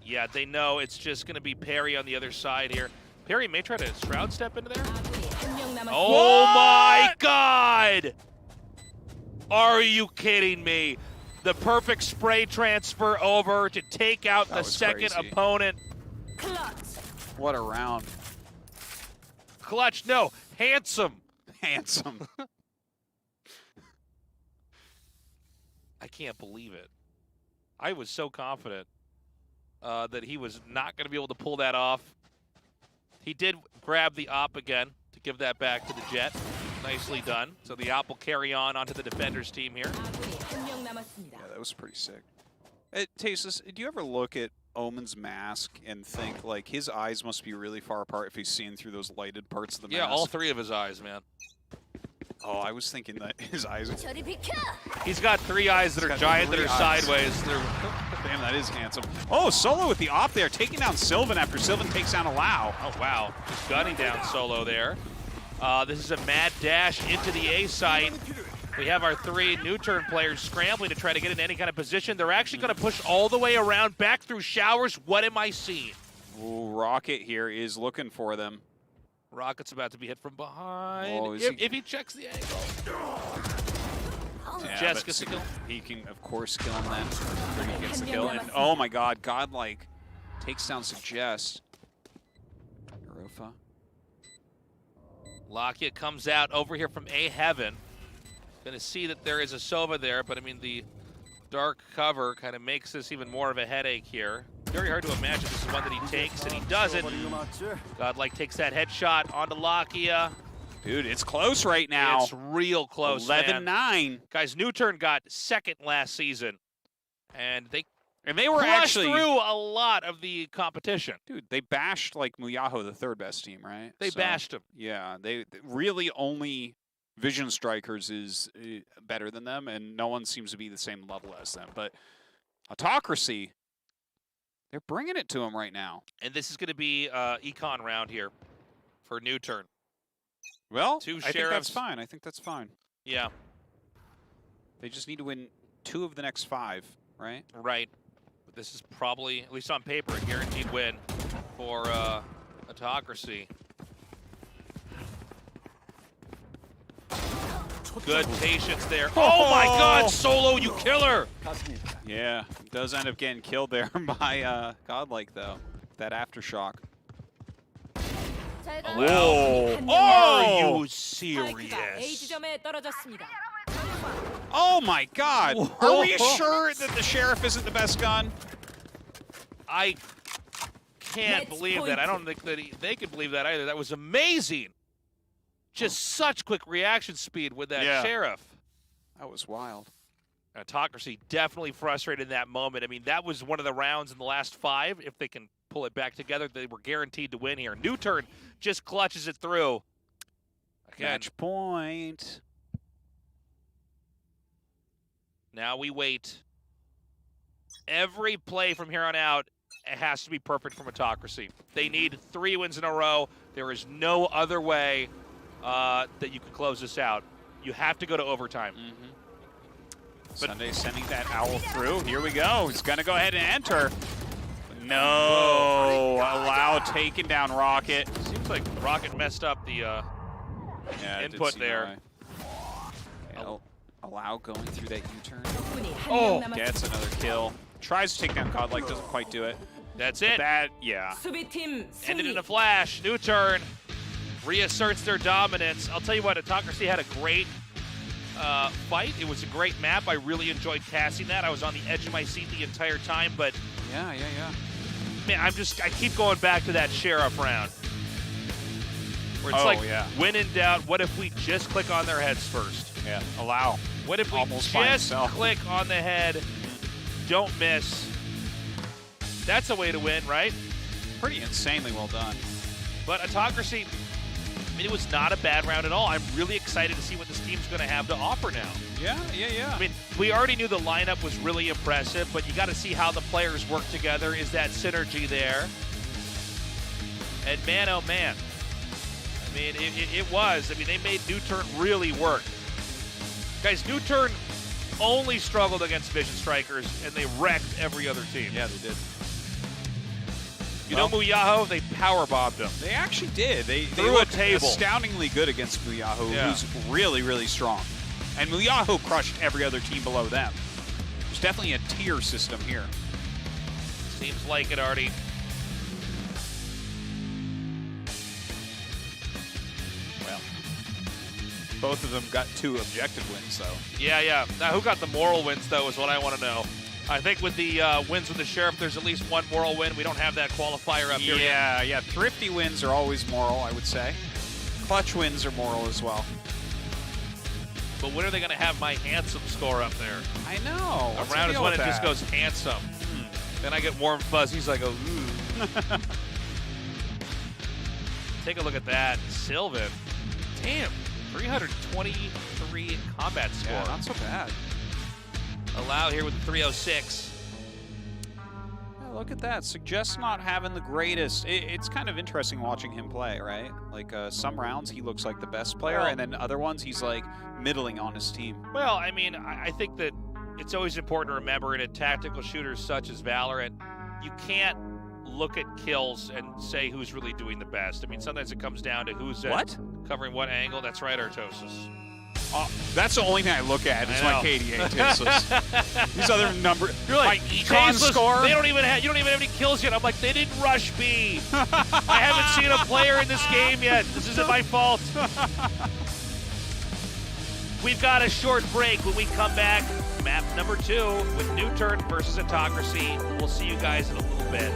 Yeah, they know it's just going to be Perry on the other side here. Perry may try to Shroud step into there. Oh my god! Are you kidding me? The perfect spray transfer over to take out the second opponent. What a round. Clutch, no, handsome. Handsome. I can't believe it. I was so confident that he was not going to be able to pull that off. He did grab the op again to give that back to the Jet. Nicely done. So the op will carry on onto the defenders team here. Yeah, that was pretty sick. Tasteless, do you ever look at Omen's mask and think, like, his eyes must be really far apart if he's seeing through those lighted parts of the mask? Yeah, all three of his eyes, man. Oh, I was thinking that his eyes... He's got three eyes that are giant, that are sideways. Damn, that is handsome. Oh, Solo with the op there, taking down Sylvan after Sylvan takes down Allow. Oh, wow. Just gunning down Solo there. This is a mad dash into the A site. We have our three NUTURN players scrambling to try to get in any kind of position. They're actually going to push all the way around, back through showers. What am I seeing? Ooh, Rocket here is looking for them. Rocket's about to be hit from behind. Oh, if he checks the angle. Yeah, Jess gets the kill. He can, of course, kill him then. After he gets the kill. And oh my god, Godlike takes down Suggest. Rofa. Lakia comes out over here from A Heaven. Going to see that there is a Sova there, but I mean, the dark cover kind of makes this even more of a headache here. Very hard to imagine this is one that he takes, and he doesn't. Godlike takes that headshot onto Lakia. Dude, it's close right now. It's real close, 11-9. Guys, NUTURN got second last season, and they were crushed actually through a lot of the competition. Dude, they bashed, like, Muyaho, the third best team, right? They bashed him. Yeah, they really only Vision Strikers is better than them, and no one seems to be the same level as them. But Autocracy, they're bringing it to him right now. And this is going to be econ round here for NUTURN. Well, Two I think that's fine. I think that's fine. Yeah. They just need to win 2 of the next 5, right? Right. But this is probably, at least on paper, a guaranteed win for Autocracy. Good patience there. Oh my god, Solo, you killer! Yeah, does end up getting killed there by Godlike, though. That aftershock. Whoa! Are you serious? Oh my god! Are we sure that the Sheriff isn't the best gun? I can't believe that. I don't think that they could believe that either. That was amazing. Just such quick reaction speed with that Sheriff. That was wild. Autocracy definitely frustrated in that moment. I mean, that was one of the rounds in the last 5. If they can pull it back together, they were guaranteed to win here. NUTURN just clutches it through. Again. Match point. Now we wait. Every play from here on out, it has to be perfect from Autocracy. They need 3 wins in a row. There is no other way that you can close this out. You have to go to overtime. Sunday sending that owl through. Here we go. He's going to go ahead and enter. No. Allow taking down Rocket. Seems like Rocket messed up the input there. Allow going through that U-turn. Oh! Gets another kill. Tries to take down Godlike, doesn't quite do it. That's it. Yeah. Ended in a flash. NUTURN reasserts their dominance. I'll tell you what, Autocracy had a great fight. It was a great map. I really enjoyed casting that. I was on the edge of my seat the entire time, but yeah. Man, I keep going back to that Sheriff round. Where it's when in doubt, what if we just click on their heads first? Yeah, Allow. What if we almost just click on the head don't miss. That's a way to win, right? Pretty insanely well done. But Autocracy, I mean, it was not a bad round at all. I'm really excited to see what this team's going to have to offer now. Yeah. I mean, we already knew the lineup was really impressive, but you got to see how the players work together. Is that synergy there? And man, oh man. I mean, it was. I mean, they made NUTURN really work. Guys, NUTURN only struggled against Vision Strikers, and they wrecked every other team. Yeah, they did. You know Muyaho? They powerbombed him. They actually did. They threw looked a table. Astoundingly good against Muyaho, Yeah. who's really, really strong. And Muyaho crushed every other team below them. There's definitely a tier system here. Seems like it, Artie. Well, both of them got 2 objective wins, though. Yeah. Now, who got the moral wins, though, is what I want to know. I think with the wins with the Sheriff, there's at least one moral win. We don't have that qualifier up here yet. Yeah. Thrifty wins are always moral, I would say. Clutch wins are moral as well. But when are they going to have my handsome score up there? I know. A round is when it just goes handsome. Then I get warm fuzzies. I go, ooh. Take a look at that. Sylvan. Damn. 323 combat score. Yeah, not so bad. Allow here with the 306. Yeah, look at that. Suggests not having the greatest. It's kind of interesting watching him play, right? Like some rounds he looks like the best player, and then other ones he's like middling on his team. Well, I mean, I think that it's always important to remember in a tactical shooter such as Valorant, you can't look at kills and say who's really doing the best. I mean, sometimes it comes down to who's covering what angle. That's right, Artosis. That's the only thing I look at is my KDA tasteless. These other numbers, you're like, my econ score. They don't even have. You don't even have any kills yet. I'm like, they didn't rush B. I haven't seen a player in this game yet. This isn't my fault. We've got a short break. When we come back, map number 2 with NUTURN versus Autocracy. We'll see you guys in a little bit.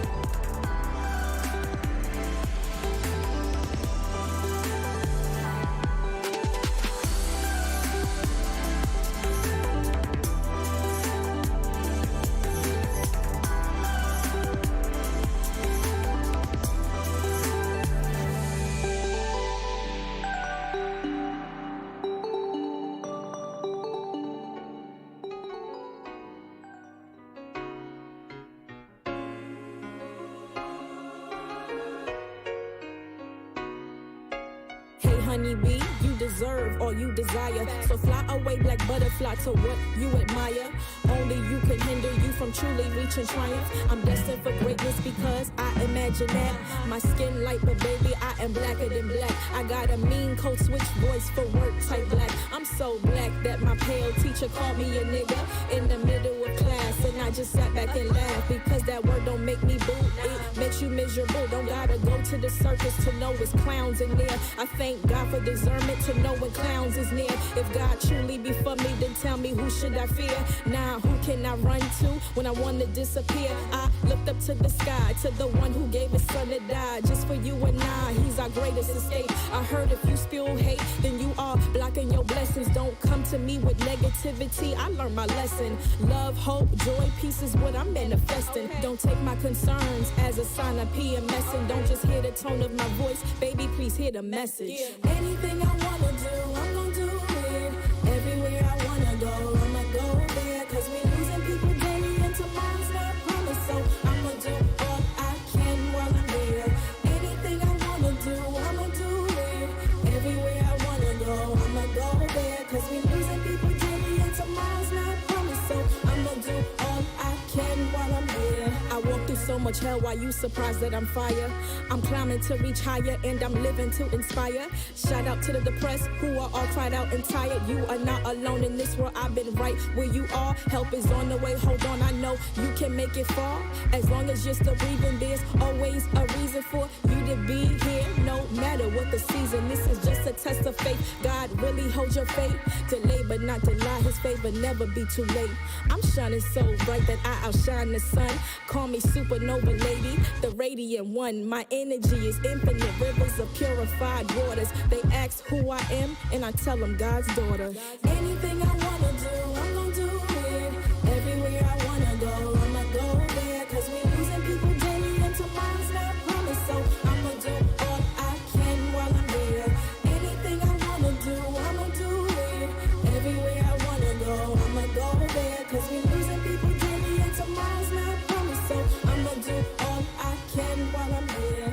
Honeybee, you deserve all you desire. So fly away, black butterfly, to what you admire. Only you can hinder you from truly reaching triumph. I'm destined for greatness because I imagine that. My skin light, but baby, I am blacker than black. I got a mean code switch voice for work type black. I'm so black that my pale teacher called me a nigga in the middle of class, and I just sat back and laughed because that word don't make me boo. It makes you miserable. Don't gotta go to the circus to know it's clowns in there. I thank God for discernment to know when clowns is near. If God truly be for me, then tell me who should I fear? Now who can I run to when I want to disappear? I looked up to the sky, to the one who gave his son to die just for you and I. He's our greatest escape. I heard if you spew hate, then you are blocking your blessings. Don't come to me with negativity. I learned my lesson. Love, hope, joy, peace is what I'm manifesting. Don't take my concerns as a sign of PMS, and don't just hear the tone of my voice. Baby, please hear the message. Anything I wanna do, I'm gonna do it. Everywhere I wanna go, I'ma go there. Cause we losing people daily and tomorrow's not promised. So I'ma do all I can while I'm here. Anything I wanna do, I'ma do it. Everywhere I wanna go, I'ma go there. Cause we losing people daily and tomorrow's not promised. So I'ma do all I can while I'm here. I walk through so much hell, why you surprised that I'm fire? I'm climbing to reach higher and I'm living to inspire. Shout out to the depressed who are all cried out and tired. You are not alone in this world, I've been right where you are. Help is on the way, hold on, I know you can make it far. As long as you're still breathing, there's always a reason for you to be here. No matter what the season, this is just a test of faith. God really holds your faith. Delay but not deny, his favor never be too late. I'm shining so bright that I outshine the sun. Call me supernova lady, the radiant one. My energy is infinite, rivers of purified waters. They ask who I am, and I tell them God's daughter. Anything I wanna do, I'm gonna do it. Everywhere I wanna wanna go, I'ma go there. Cause we losing people daily and tomorrow's not promised. So I'ma do all I can while I'm here. Anything I wanna do, I'ma do it. Everywhere I wanna go, I'ma go there. Cause we losing people daily and tomorrow's not promised. So I'ma do all I can while I'm here.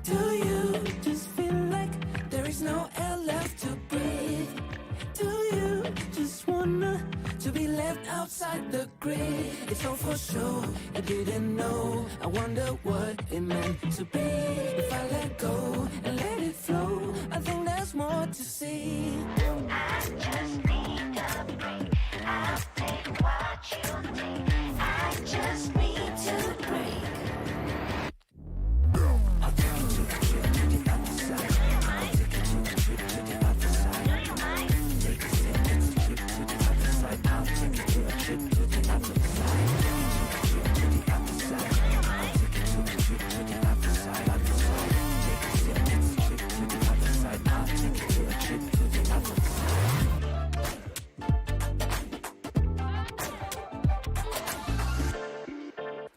Do you just feel like there is no air left to breathe? Do you just wanna to be left outside the grid? It's all for sure, I didn't know. I wonder what it meant to be. If I let go and let it flow, I think there's more to see. I just need a break. I'll take what you need. I just need to break.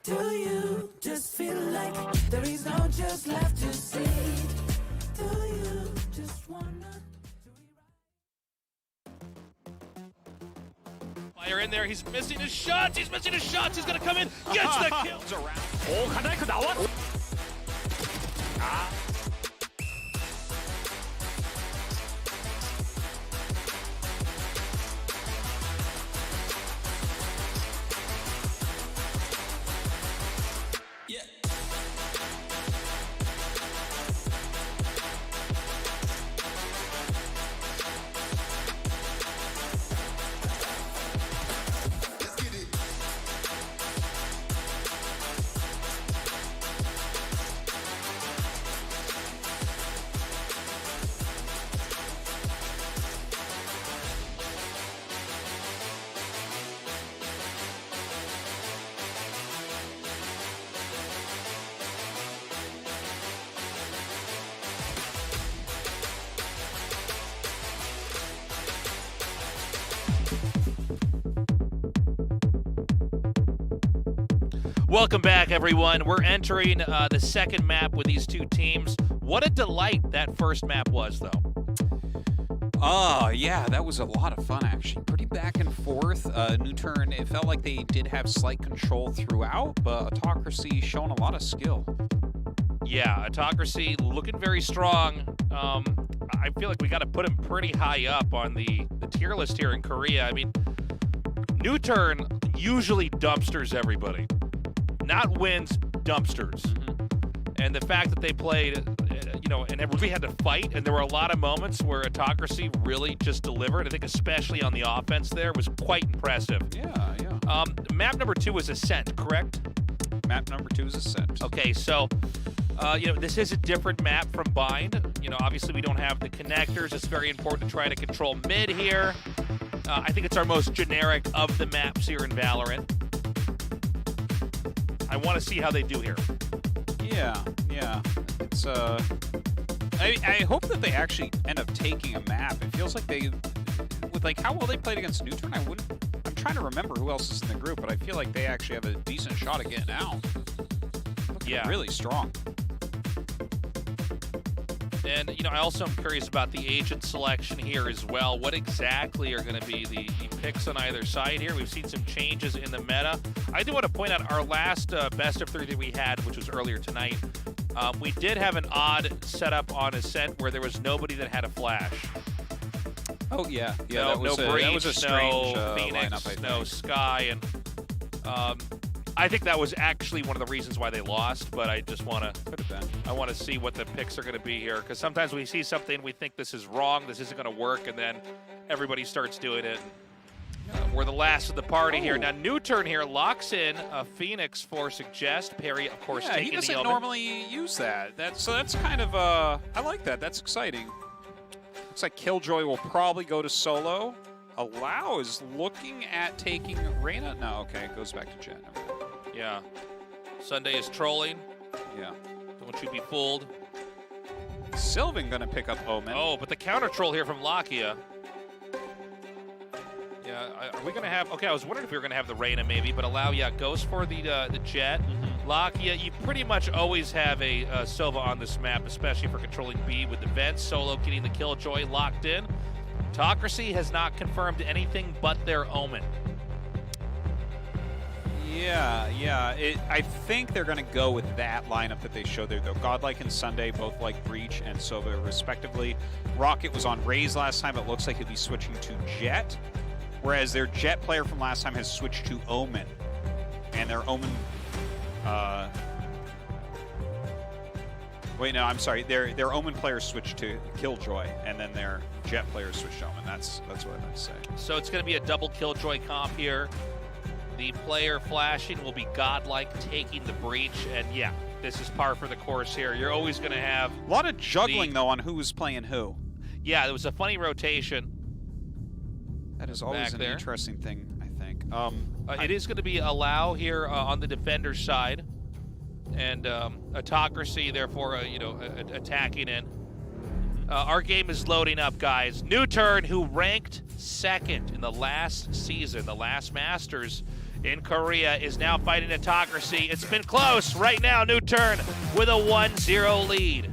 Do you just feel like there is no just left to see? Do you just wanna? Fire in there. He's missing his shots. He's missing his shots. He's gonna come in. Gets the kill. 오, 가다이크 나와. 아. Welcome back, everyone. We're entering the second map with these two teams. What a delight that first map was, though. Yeah, that was a lot of fun, actually. Pretty back and forth. NUTURN, it felt like they did have slight control throughout, but AUTOCRACY showing a lot of skill. Yeah, AUTOCRACY looking very strong. I feel like we got to put him pretty high up on the tier list here in Korea. I mean, NUTURN usually dumpsters everybody. Not wins, dumpsters. And the fact that they played, and everybody had to fight, and there were a lot of moments where AUTOCRACY really just delivered. I think especially on the offense there was quite impressive. Yeah. Map number 2 was Ascent, correct? Map number 2 is Ascent. Okay, so, this is a different map from Bind. Obviously we don't have the connectors. It's very important to try to control mid here. I think it's our most generic of the maps here in Valorant. I want to see how they do here. Yeah. It's I hope that they actually end up taking a map. It feels like with how well they played against NUTURN, I'm trying to remember who else is in the group, but I feel like they actually have a decent shot at getting out. Looking really strong. And, I also am curious about the agent selection here as well. What exactly are going to be the picks on either side here? We've seen some changes in the meta. I do want to point out our last best of 3 that we had, which was earlier tonight. We did have an odd setup on Ascent where there was nobody that had a flash. Oh, yeah. No Breach, that was a strange no Phoenix, lineup, no Sky. And I think that was actually one of the reasons why they lost, but I just want to see what the picks are going to be here, because sometimes we see something, we think this is wrong, this isn't going to work, and then everybody starts doing it. We're the last of the party here. Now, NUTURN here locks in a Phoenix for Suggest. Perry, of course, taking the he doesn't Omen. normally use that. So that's kind of, I like that. That's exciting. Looks like Killjoy will probably go to solo. Allow is looking at taking Reyna. No, okay, it goes back to Jet. Yeah. Sunday is trolling. Yeah. Don't you be fooled. Sylvan gonna pick up Omen. Oh, but the counter troll here from Lakia. Yeah, are we gonna have? Okay, I was wondering if we were gonna have the Reyna maybe, but allow goes for the Jet. Lakia, you pretty much always have a Sova on this map, especially for controlling B with the vents. Solo getting the Killjoy locked in. Autocracy has not confirmed anything but their Omen. Yeah. I think they're going to go with that lineup that they showed there, though. Godlike and Sunday both like Breach and Sova, respectively. Rocket was on Raze last time. It looks like he'll be switching to Jet, whereas their Jet player from last time has switched to Omen. And their Omen... wait, no, I'm sorry. Their Omen player switched to Killjoy, and then their Jet player switched to Omen. That's what I meant to say. So it's going to be a double Killjoy comp here. The player flashing will be Godlike taking the Breach, and yeah, this is par for the course here. You're always going to have... A lot of juggling, though, on who was playing who. Yeah, there was a funny rotation. That is always an interesting thing, I think. It is going to be Allow here on the defender side, and Autocracy, therefore, attacking in. Our game is loading up, guys. NUTURN, who ranked second in the last season, the last Masters in Korea, is now fighting Autocracy. It's been close. Right now, NUTURN with a 1-0 lead.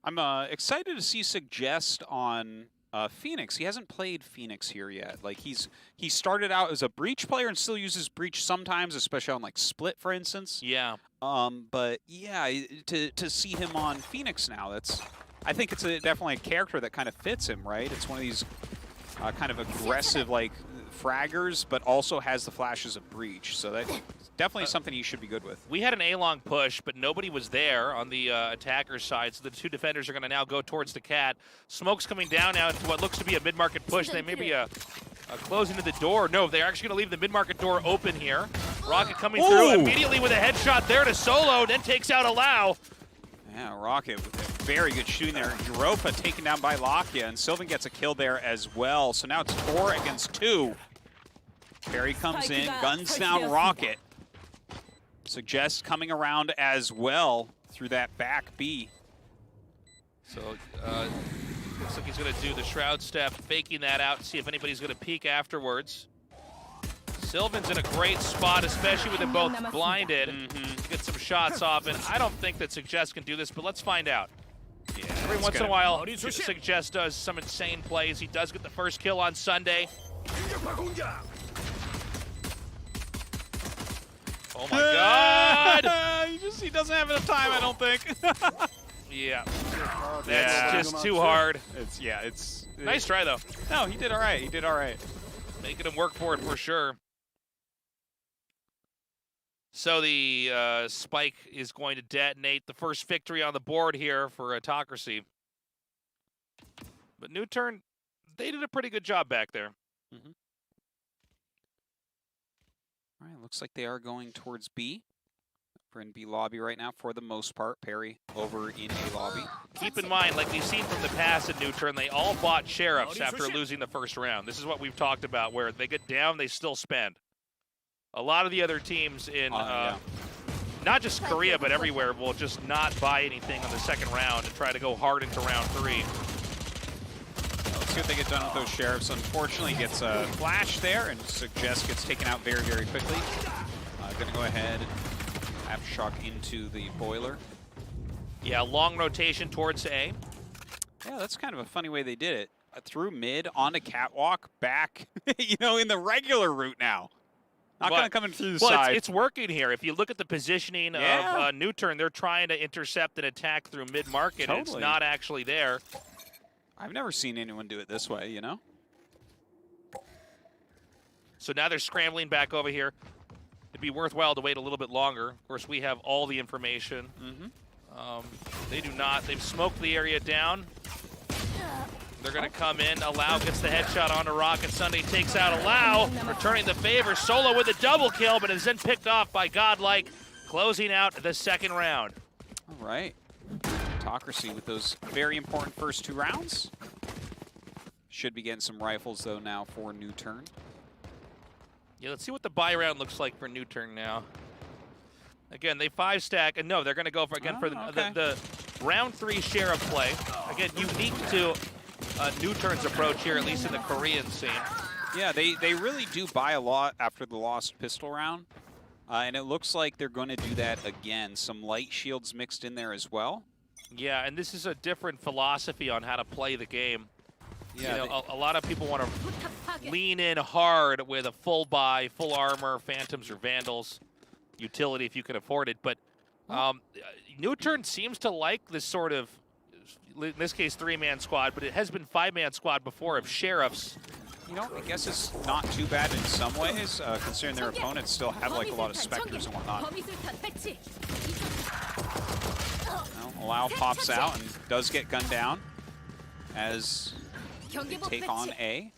I'm excited to see Suggest on Phoenix. He hasn't played Phoenix here yet. Like he started out as a Breach player and still uses Breach sometimes, especially on like Split, for instance. Yeah. But yeah, to see him on Phoenix now, I think it's definitely a character that kind of fits him, right? It's one of these kind of aggressive like fraggers, but also has the flashes of Breach. So that's definitely something he should be good with. We had an A-long push, but nobody was there on the attacker side, so the two defenders are going to now go towards the Cat. Smoke's coming down now into what looks to be a mid-market push. They may be closing to the door. No, they're actually going to leave the mid-market door open here. Rocket coming through immediately with a headshot there to Solo, then takes out Allow. Yeah, Rocket with a very good shooting there. Europa taken down by Lakia, and Sylvan gets a kill there as well. So now it's 4 against 2. Barry comes in, guns down Rocket. Suggest coming around as well through that back B. So looks like he's going to do the Shroud Step, faking that out, see if anybody's going to peek afterwards. Sylvan's in a great spot, especially with them both blinded. Get some shots off, and I don't think that Suggest can do this, but let's find out. Yeah, every once in a while, Suggest does some insane plays. He does get the first kill on Sunday. Oh my God! he doesn't have enough time, I don't think. Yeah, that's just too hard. It's nice try though. No, he did all right. He did all right. Making him work for it for sure. So the spike is going to detonate. The first victory on the board here for Autocracy. But NUTURN, they did a pretty good job back there. All right, looks like they are going towards B. We're in B lobby right now for the most part. Perry over in A lobby. Keep in mind, like we've seen from the past in NUTURN, they all bought Sheriffs after losing the first round. This is what we've talked about, where they get down, they still spend. A lot of the other teams in not just Korea, but everywhere will just not buy anything on the second round and try to go hard into round 3. Let's see what they get done with those Sheriffs. Unfortunately, gets a flash there, and Suggest gets taken out very, very quickly. Gonna go ahead, Aftershock into the boiler. Yeah, long rotation towards A. Yeah, that's kind of a funny way they did it. Through mid, onto Catwalk, back, in the regular route now. Not going to come in through the side. It's working here. If you look at the positioning of NUTURN, they're trying to intercept and attack through mid-market. Totally. It's not actually there. I've never seen anyone do it this way, So now they're scrambling back over here. It'd be worthwhile to wait a little bit longer. Of course, we have all the information. They do not. They've smoked the area down. They're going to come in. Allow gets the headshot onto Rocket. Sunday takes out Allow, returning the favor. Solo with a double kill, but is then picked off by Godlike, closing out the second round. All right. Autocracy with those very important first 2 rounds. Should be getting some rifles, though, now for NUTURN. Yeah, let's see what the buy round looks like for NUTURN now. Again, they 5-stack, and no, they're going to go for, again, for the round 3 Sheriff play. Again, unique to NUTURN's approach here, at least in the Korean scene. Yeah, they really do buy a lot after the lost pistol round. And it looks like they're going to do that again. Some light shields mixed in there as well. Yeah, and this is a different philosophy on how to play the game. Yeah, you know, a lot of people want to lean in hard with a full buy, full armor, Phantoms or Vandals, utility if you can afford it. But NUTURN seems to like this sort of, in this case, 3-man squad, but it has been 5-man squad before of Sheriffs. You know, I guess it's not too bad in some ways, considering their opponents still have like a lot of Spectres and whatnot. Well, Allow pops out and does get gunned down as they take on A.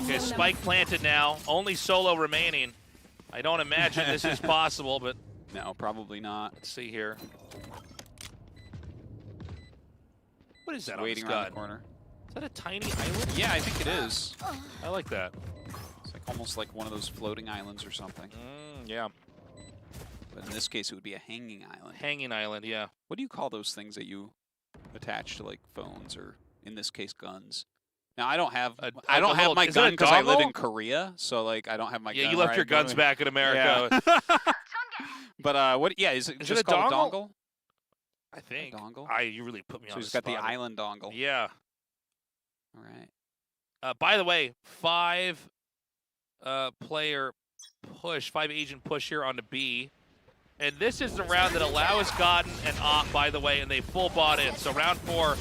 Okay, spike planted now. Only Solo remaining. I don't imagine this is possible, but... No, probably not. Let's see here. What is that waiting around the corner? Is that a tiny island? Yeah, I think it is. I like that. It's like almost like one of those floating islands or something. Yeah. But in this case, it would be a hanging island. Hanging island, yeah. What do you call those things that you attach to like phones or, in this case, guns? Now I don't have my gun because I live in Korea, so like I don't have my gun. Yeah, you left your guns back in America. Yeah. But what? Yeah, is it just called a dongle? I think. A dongle? You really put me on the So he's got the spot. island dongle. Yeah. All right. By the way, 5-player push, 5-agent push here on the B. And this is the round that Allow has gotten an op, by the way, and they full bought in. So round 4,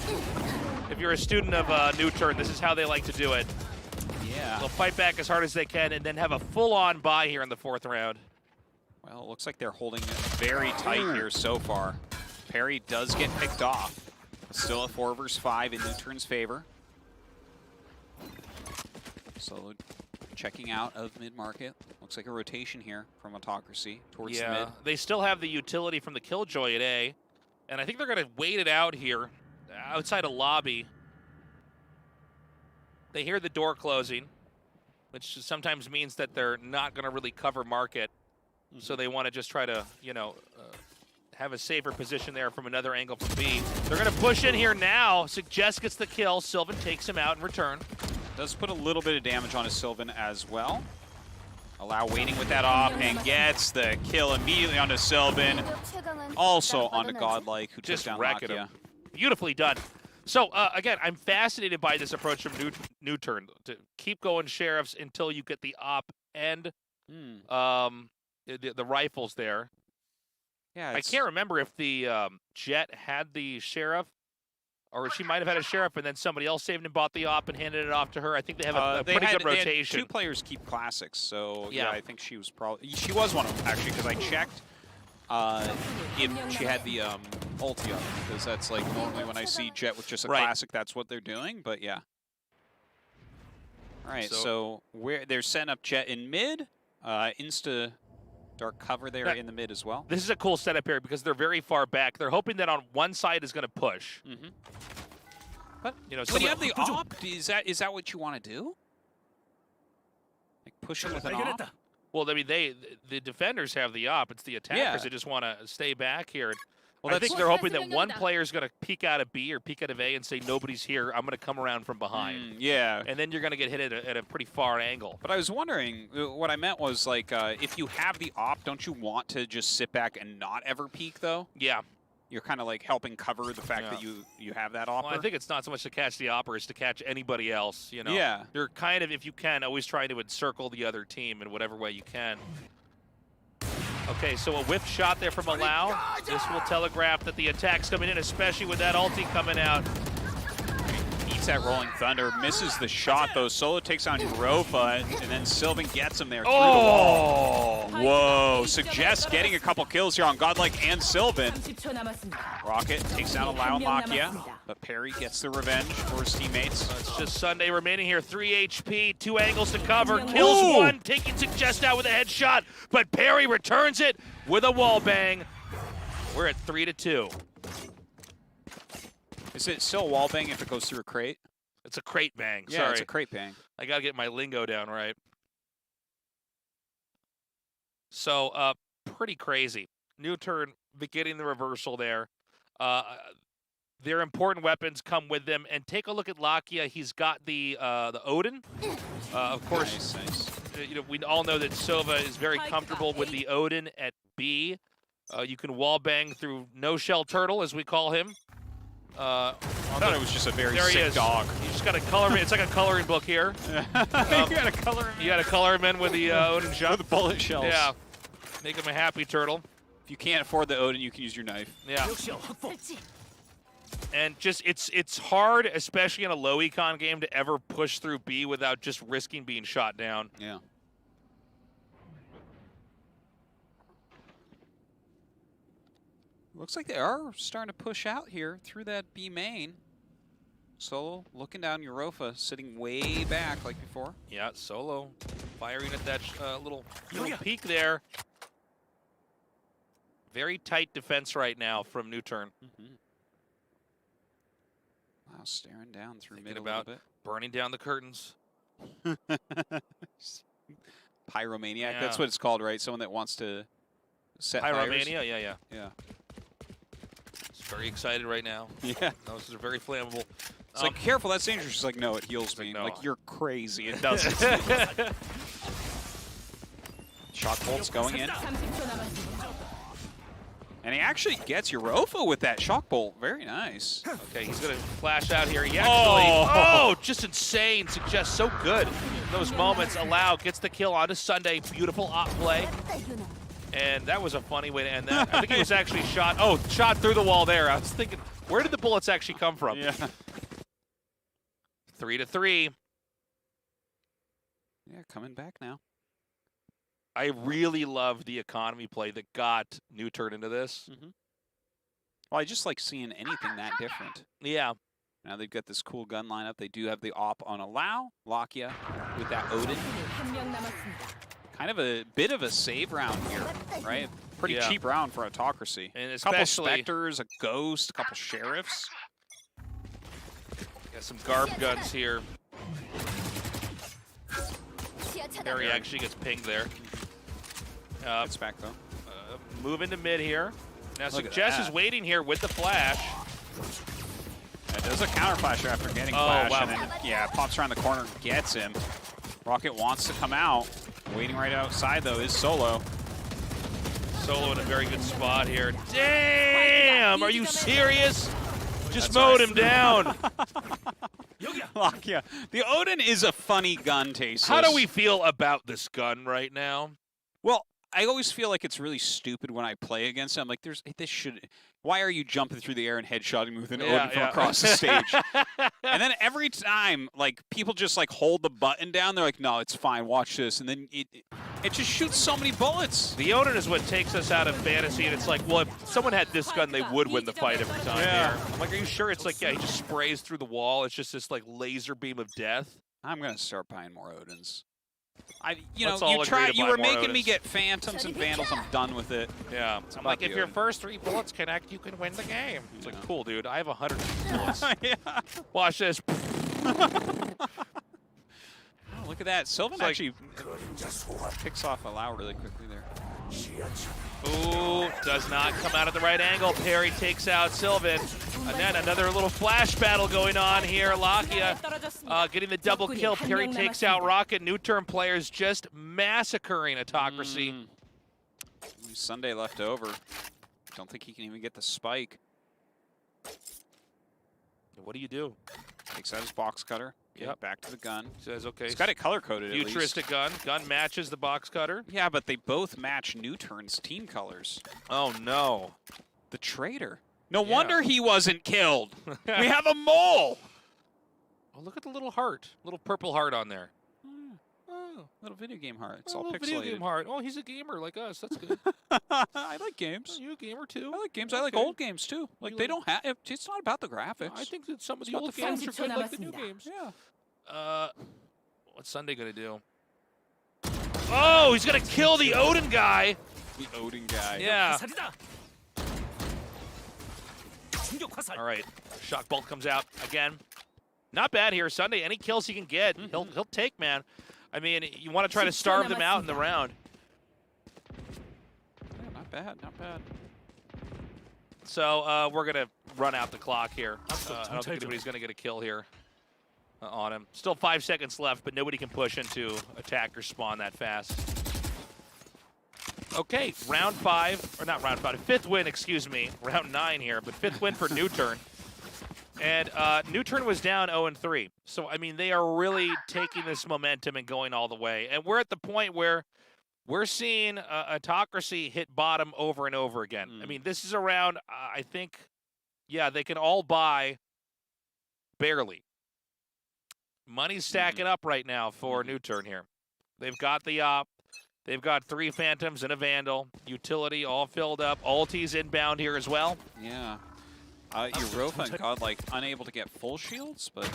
if you're a student of NUTURN, this is how they like to do it. Yeah. They'll fight back as hard as they can and then have a full-on buy here in the 4th round. Well, it looks like they're holding it very tight here so far. Perry does get picked off. Still a 4 versus 5 in NUTURN's favor. So checking out of mid-market. Looks like a rotation here from Autocracy towards the mid. They still have the utility from the Killjoy at A. And I think they're going to wait it out here outside a lobby. They hear the door closing, which sometimes means that they're not going to really cover market. So they want to just try to, you know, have a safer position there from another angle from B. They're going to push in here now. Suggest gets the kill. Sylvan takes him out in return. Does put a little bit of damage on his Sylvan as well. Allow waiting with that off and gets the kill immediately onto Sylvan. Also onto Godlike, who just took down wrecking Lakia. him. Beautifully done. So, again, I'm fascinated by this approach from NUTURN to keep going Sheriffs until you get the op and the rifles there. Yeah, I can't remember if the Jet had the Sheriff, or she might have had a Sheriff and then somebody else saved and bought the op and handed it off to her. I think they have a pretty good rotation. They had 2 players keep classics, so yeah, I think she was one of them, actually, because I checked if she had the ulti up, because that's like normally when I see Jet with just a classic, that's what they're doing, but yeah. All right, so they're setting up Jet in mid, insta dark cover there in the mid as well. This is a cool setup here because they're very far back. They're hoping that on one side is going to push. But you know, when you have the op, is that what you want to do? Like push it with an op? Well, I mean, the defenders have the op. It's the attackers that just want to stay back here. Well, I think they're hoping that one player is going to peek out of B or peek out of A and say, nobody's here. I'm going to come around from behind. Yeah. And then you're going to get hit at a pretty far angle. But I was wondering, what I meant was, like, if you have the op, don't you want to just sit back and not ever peek, though? Yeah. You're kind of, like, helping cover the fact that you have that op. Well, I think it's not so much to catch the opper as to catch anybody else, you know? Yeah. You're kind of, if you can, always trying to encircle the other team in whatever way you can. Okay, so a whiff shot there from Allow. This will telegraph that the attack's coming in, especially with that ulti coming out. Eats that Rolling Thunder, misses the shot though. Solo takes on Europa, and then Sylvan gets him there through the wall. Whoa, Suggest getting a couple kills here on Godlike and Sylvan. Rocket takes down Allow Makia, but Perry gets the revenge for his teammates. It's just Sunday remaining here. 3 HP, 2 angles to cover. Kills one, taking Suggest out with a headshot, but Perry returns it with a wall bang. We're at 3-2. Is it still a wall bang if it goes through a crate? It's a crate bang. Yeah, Sorry. it's a crate bang. I gotta get my lingo down right. So, pretty crazy. NUTURN beginning the reversal there. Their important weapons come with them. And take a look at Lakia. He's got the Odin. Of course, nice. You know, we all know that Sova is very comfortable with the Odin at B. You can wall bang through No Shell Turtle, as we call him. I thought it was just a very sick dog. You just got to color him. It's like a coloring book here. You got to color him. You got to color him in with the Odin shell. With the bullet shells. Yeah. Make him a happy turtle. If you can't afford the Odin, you can use your knife. Yeah. And just it's hard, especially in a low econ game, to ever push through B without just risking being shot down. Yeah. Looks like they are starting to push out here through that B main. Solo looking down, Europa sitting way back like before. Yeah, Solo firing at that little peek there. Very tight defense right now from NUTURN. Wow, staring down through Thinking mid a about little bit. burning down the curtains. Pyromaniac, Yeah. that's what it's called, right? Someone that wants to set fires. Pyromania, yeah. Yeah. It's very excited right now. Yeah. Those are very flammable. It's like, careful, that's dangerous. She's like, no, it heals me. no. Like, you're crazy. It doesn't. Shock bolts going in. And he actually gets Europa with that shock bolt. Very nice. Okay, he's going to flash out here. He actually, just insane. Suggests so good. In those moments, Allow gets the kill onto Sunday. Beautiful op play. And that was a funny way to end that. I think he was actually shot. Oh, shot through the wall there. I was thinking, where did the bullets actually come from? Yeah. 3-3. Yeah, coming back now. I really love the economy play that got NUTURN into this. Well, I just like seeing anything that different. Yeah. Now they've got this cool gun lineup. They do have the op on Allow, Lakia with that Odin. Kind of a bit of a save round here, right? Pretty cheap round for Autocracy. And a couple especially Spectres, a Ghost, a couple Sheriffs. Got some Garb guns here. Perry actually gets pinged there. It's back though. Move into mid here. Now Look at Suggest that. is waiting here with the flash. It does a counter flash after getting flash, and then pops around the corner, gets him. Rocket wants to come out. Waiting right outside though is Solo. Solo in a very good spot here. Damn! Are you serious? Just That's mowed right. him down. Yeah. The Odin is a funny gun, Tasteless. How do we feel about this gun right now? Well, I always feel like it's really stupid when I play against it. I'm like, why are you jumping through the air and headshotting me with an Odin from across the stage? And then every time, like, people just, like, hold the button down. They're like, no, it's fine, watch this. And then it just shoots so many bullets. The Odin is what takes us out of fantasy, and it's like, well, if someone had this gun, they would win the fight every time here. I'm like, are you sure? It's like, yeah, he just sprays through the wall. It's just this, like, laser beam of death. I'm going to start buying more Odins. You were making me get Phantoms and Vandals. I'm done with it. Yeah. I'm like, if your first 3 bullets connect, you can win the game. It's like, cool, dude. I have 100 bullets. Watch this. Look at that. Sylvan actually picks off Allow really quickly there. Ooh, does not come out at the right angle. Perry takes out Sylvan. And then another little flash battle going on here. Lakia getting the double kill. Perry takes out Rocket. NUTURN players just massacring Autocracy. Sunday left over. Don't think he can even get the spike. What do you do? Takes out his box cutter. Yep. Back to the gun. Says, okay. He's got it color-coded, Futuristic gun. Gun matches the box cutter. Yeah, but they both match NUTURN's team colors. Oh, no. The traitor. No wonder he wasn't killed. We have a mole. Oh, look at the little heart. Little purple heart on there. Oh, little video game heart. It's a all little pixelated. video game heart. Oh, he's a gamer like us. That's good. I like games. Oh, you a gamer too? I like games. I like old games too. Like they don't have. It's not about the graphics. I think that some of It's the about old the games fun. are good like the new games. Yeah. What's Sunday gonna do? Oh, he's gonna kill the Odin guy. The Odin guy. Yeah. All right. Shock bolt comes out again. Not bad here, Sunday. Any kills he can get, he'll take, man. I mean, you want to try to starve them out in the round. Yeah, not bad, not bad. So we're gonna run out the clock here. I don't think anybody's gonna get a kill here on him. Still 5 seconds left, but nobody can push into attacker spawn that fast. Okay, round 5, or not round 5, 5th win, excuse me. Round 9 here, but 5th win for NUTURN. And NUTURN was down 0-3. So, I mean, they are really taking this momentum and going all the way. And we're at the point where we're seeing AUTOCRACY hit bottom over and over again. I mean, this is around, I think, yeah, they can all buy barely. Money's stacking up right now for NUTURN here. They've got the op. They've got 3 Phantoms and a Vandal. Utility all filled up. Ulti's inbound here as well. Yeah. Europa and Godlike unable to get full shields, but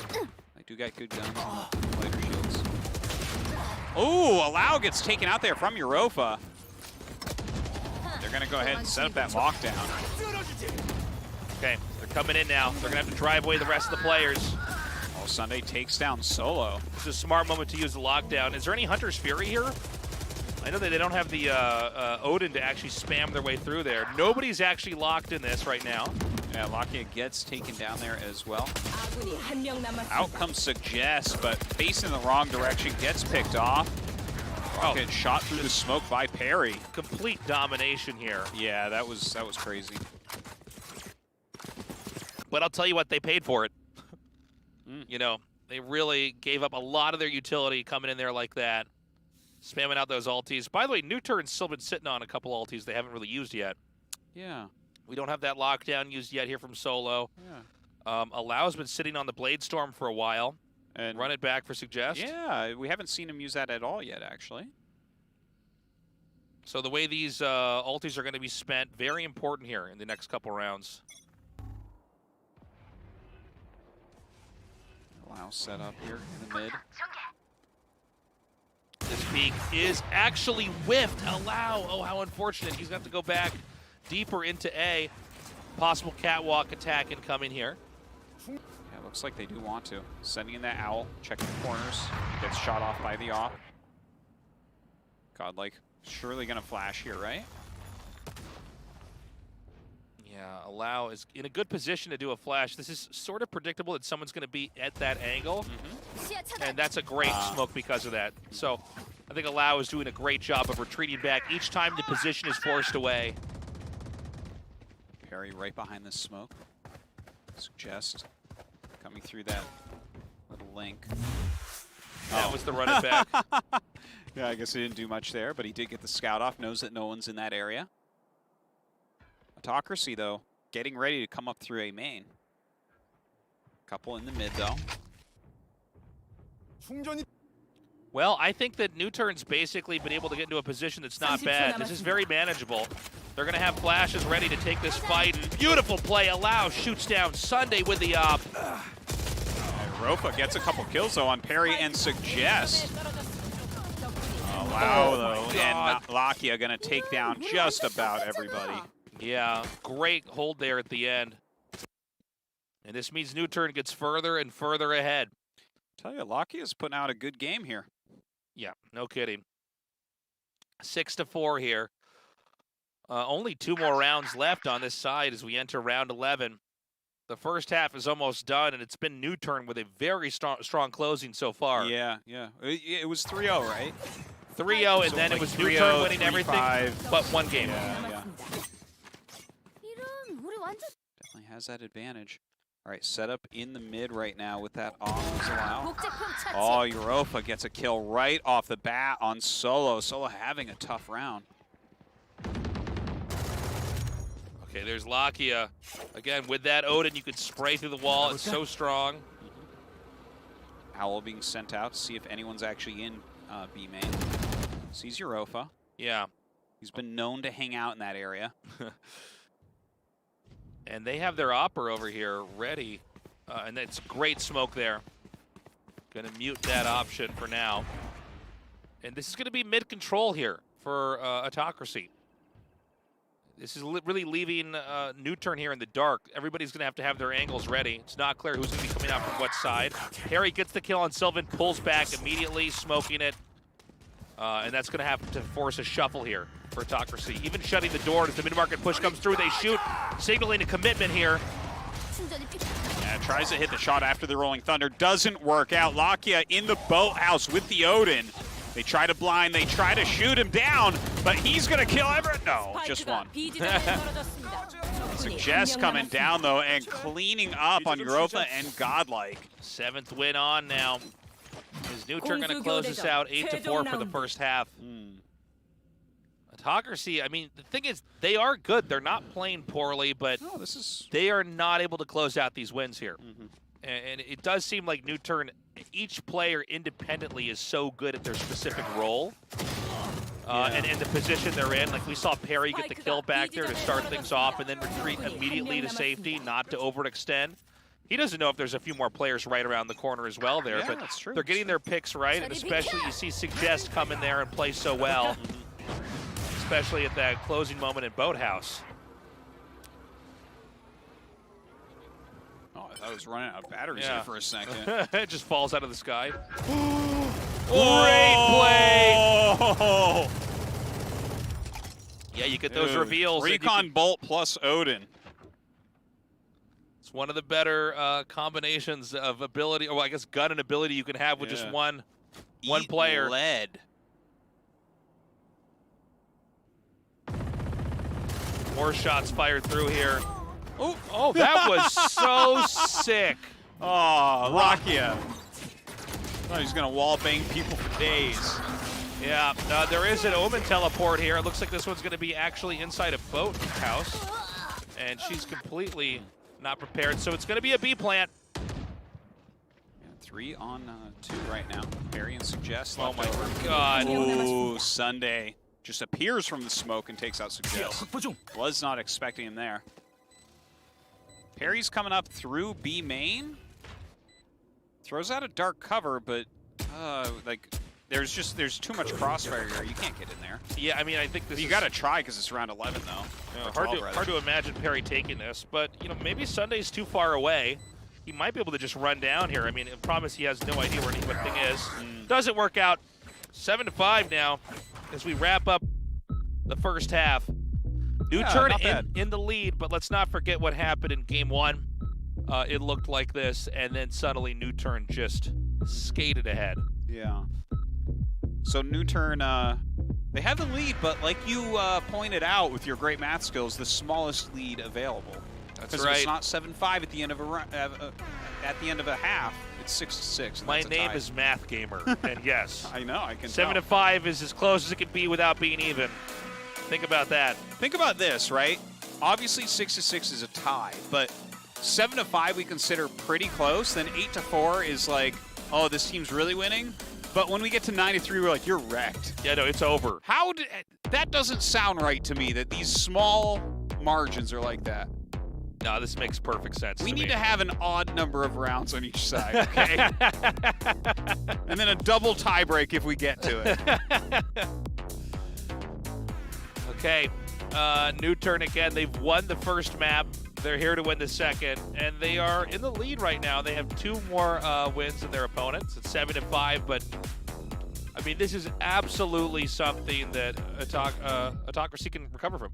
they do got good guns and lighter shields. Ooh, Allow gets taken out there from Europa. They're going to go ahead and set up that lockdown. Okay, they're coming in now. They're going to have to drive away the rest of the players. Oh, Sunday takes down Solo. It's a smart moment to use the lockdown. Is there any Hunter's Fury here? I know that they don't have the Odin to actually spam their way through there. Nobody's actually locked in this right now. Yeah, Lakia gets taken down there as well. Out comes Suggest, but facing the wrong direction, gets picked off. Rocket shot through the smoke by Perry. Complete domination here. Yeah, that was crazy. But I'll tell you what, they paid for it. You know, they really gave up a lot of their utility coming in there like that. Spamming out those ultis. By the way, NUTURN's still been sitting on a couple ultis they haven't really used yet. Yeah. We don't have that lockdown used yet here from Solo. Yeah. Allow's been sitting on the Blade Storm for a while. And run it back for Suggest. Yeah, we haven't seen him use that at all yet, actually. So the way these ultis are going to be spent, very important here in the next couple rounds. Allow set up here in the mid. This peek is actually whiffed. Allow. Oh, how unfortunate. He's got to go back deeper into A. Possible catwalk attack incoming here. Yeah, looks like they do want to. Sending in that Owl, checking the corners. Gets shot off by the op. Godlike, surely going to flash here, right? Yeah, Allow is in a good position to do a flash. This is sort of predictable that someone's going to be at that angle. And that's a great smoke because of that. So I think Allow is doing a great job of retreating back each time the position is forced away. Perry right behind this smoke. Suggest coming through that little link. That was the run it back. Yeah, I guess he didn't do much there, but he did get the scout off, knows that no one's in that area. AUTOCRACY, though, getting ready to come up through a main. Couple in the mid, though. Well, I think that NUTURN's basically been able to get into a position that's not bad. This is very manageable. They're going to have flashes ready to take this fight. Beautiful play. Allow shoots down Sunday with the op. Rofa gets a couple kills, though, on Perry and Suggest. Allow, though, and Lakia going to take down just about everybody. Yeah, great hold there at the end. And this means NUTURN gets further and further ahead. Tell you, Lakia's putting out a good game here. Yeah, no kidding. 6-4 here. Only 2 more rounds left on this side as we enter round 11. The first half is almost done, and it's been NUTURN with a very strong closing so far. Yeah, yeah. It was 3-0, right? 3-0, and then it was NUTURN winning everything but one game. Yeah. Definitely has that advantage. All right, set up in the mid right now with that off Allow. Oh, Europa gets a kill right off the bat on Solo. Solo having a tough round. Okay, there's Lakia. Again, with that Odin, you could spray through the wall. It's so strong. Owl being sent out to see if anyone's actually in B main. Sees Europa. Yeah. He's been known to hang out in that area. And they have their Opera over here ready. And it's great smoke there. Gonna mute that option for now. And this is gonna be mid-control here for Autocracy. This is really leaving NUTURN here in the dark. Everybody's gonna have their angles ready. It's not clear who's gonna be coming out from what side. Harry gets the kill on Sylvan, pulls back immediately, smoking it. And that's gonna have to force a shuffle here for Autocracy. Even shutting the door as the mid-market push comes through, they shoot, signaling a commitment here. Yeah, tries to hit the shot after the Rolling Thunder. Doesn't work out. Lakia in the boathouse with the Odin. They try to blind, they try to shoot him down, but he's gonna kill Everett. No, just one. Suggest coming down though and cleaning up on Europa and Godlike. 7th win on now. Is NUTURN gonna close this out 8-4 for the first half? Autocracy, I mean, the thing is, they are good. They're not playing poorly, but they are not able to close out these wins here. And it does seem like NUTURN, each player independently is so good at their specific role and the position they're in. Like we saw Perry get the kill back there to start things off and then retreat immediately to safety, not to overextend. He doesn't know if there's a few more players right around the corner as well there, but they're getting their picks right, and especially you see Suggest come in there and play so well, especially at that closing moment in Boathouse. Oh, I thought I was running out of batteries there for a second. It just falls out of the sky. Great play! Yeah, you get those reveals. Recon Bolt plus Odin. It's one of the better combinations of ability, or I guess gun and ability you can have with just one player. Lead. More shots fired through here. Oh, that was so sick. Oh, Lakia. Thought he was going to wall bang people for days. Yeah, there is an Omen teleport here. It looks like this one's going to be actually inside a boathouse. And she's completely not prepared, so it's going to be a B plant. 3 on 2 right now. Barry and Suggest. Oh my God. Ooh, Sunday just appears from the smoke and takes out Suggest. Was not expecting him there. Perry's coming up through B main. Throws out a dark cover, but like there's too much crossfire here. You can't get in there. Yeah, I mean, I think this you got to try because it's round 11 though. Yeah, hard to imagine Perry taking this, but you know, maybe Sunday's too far away. He might be able to just run down here. I mean, I promise he has no idea where anything is. Doesn't work out. 7-5 now as we wrap up the first half. NUTURN in the lead, but let's not forget what happened in game 1. It looked like this, and then suddenly NUTURN just skated ahead. Yeah. So NUTURN, they have the lead, but like you pointed out with your great math skills, the smallest lead available. That's right. It's not 7-5 at the end of a half. It's 6-6. My name is Math Gamer, and yes, I know. I can. 7-5 is as close as it can be without being even. Think about that. Think about this, right? Obviously, 6-6 is a tie, but 7-5 we consider pretty close. Then 8-4 is like, oh, this team's really winning. But when we get to 9-3, we're like, you're wrecked. Yeah, no, it's over. That doesn't sound right to me. That these small margins are like that. No, this makes perfect sense. We need to have an odd number of rounds on each side, okay? And then a double tiebreak if we get to it. Okay, NUTURN again. They've won the first map. They're here to win the second, and they are in the lead right now. They have 2 more wins than their opponents. It's 7-5, but I mean, this is absolutely something that Autocracy can recover from.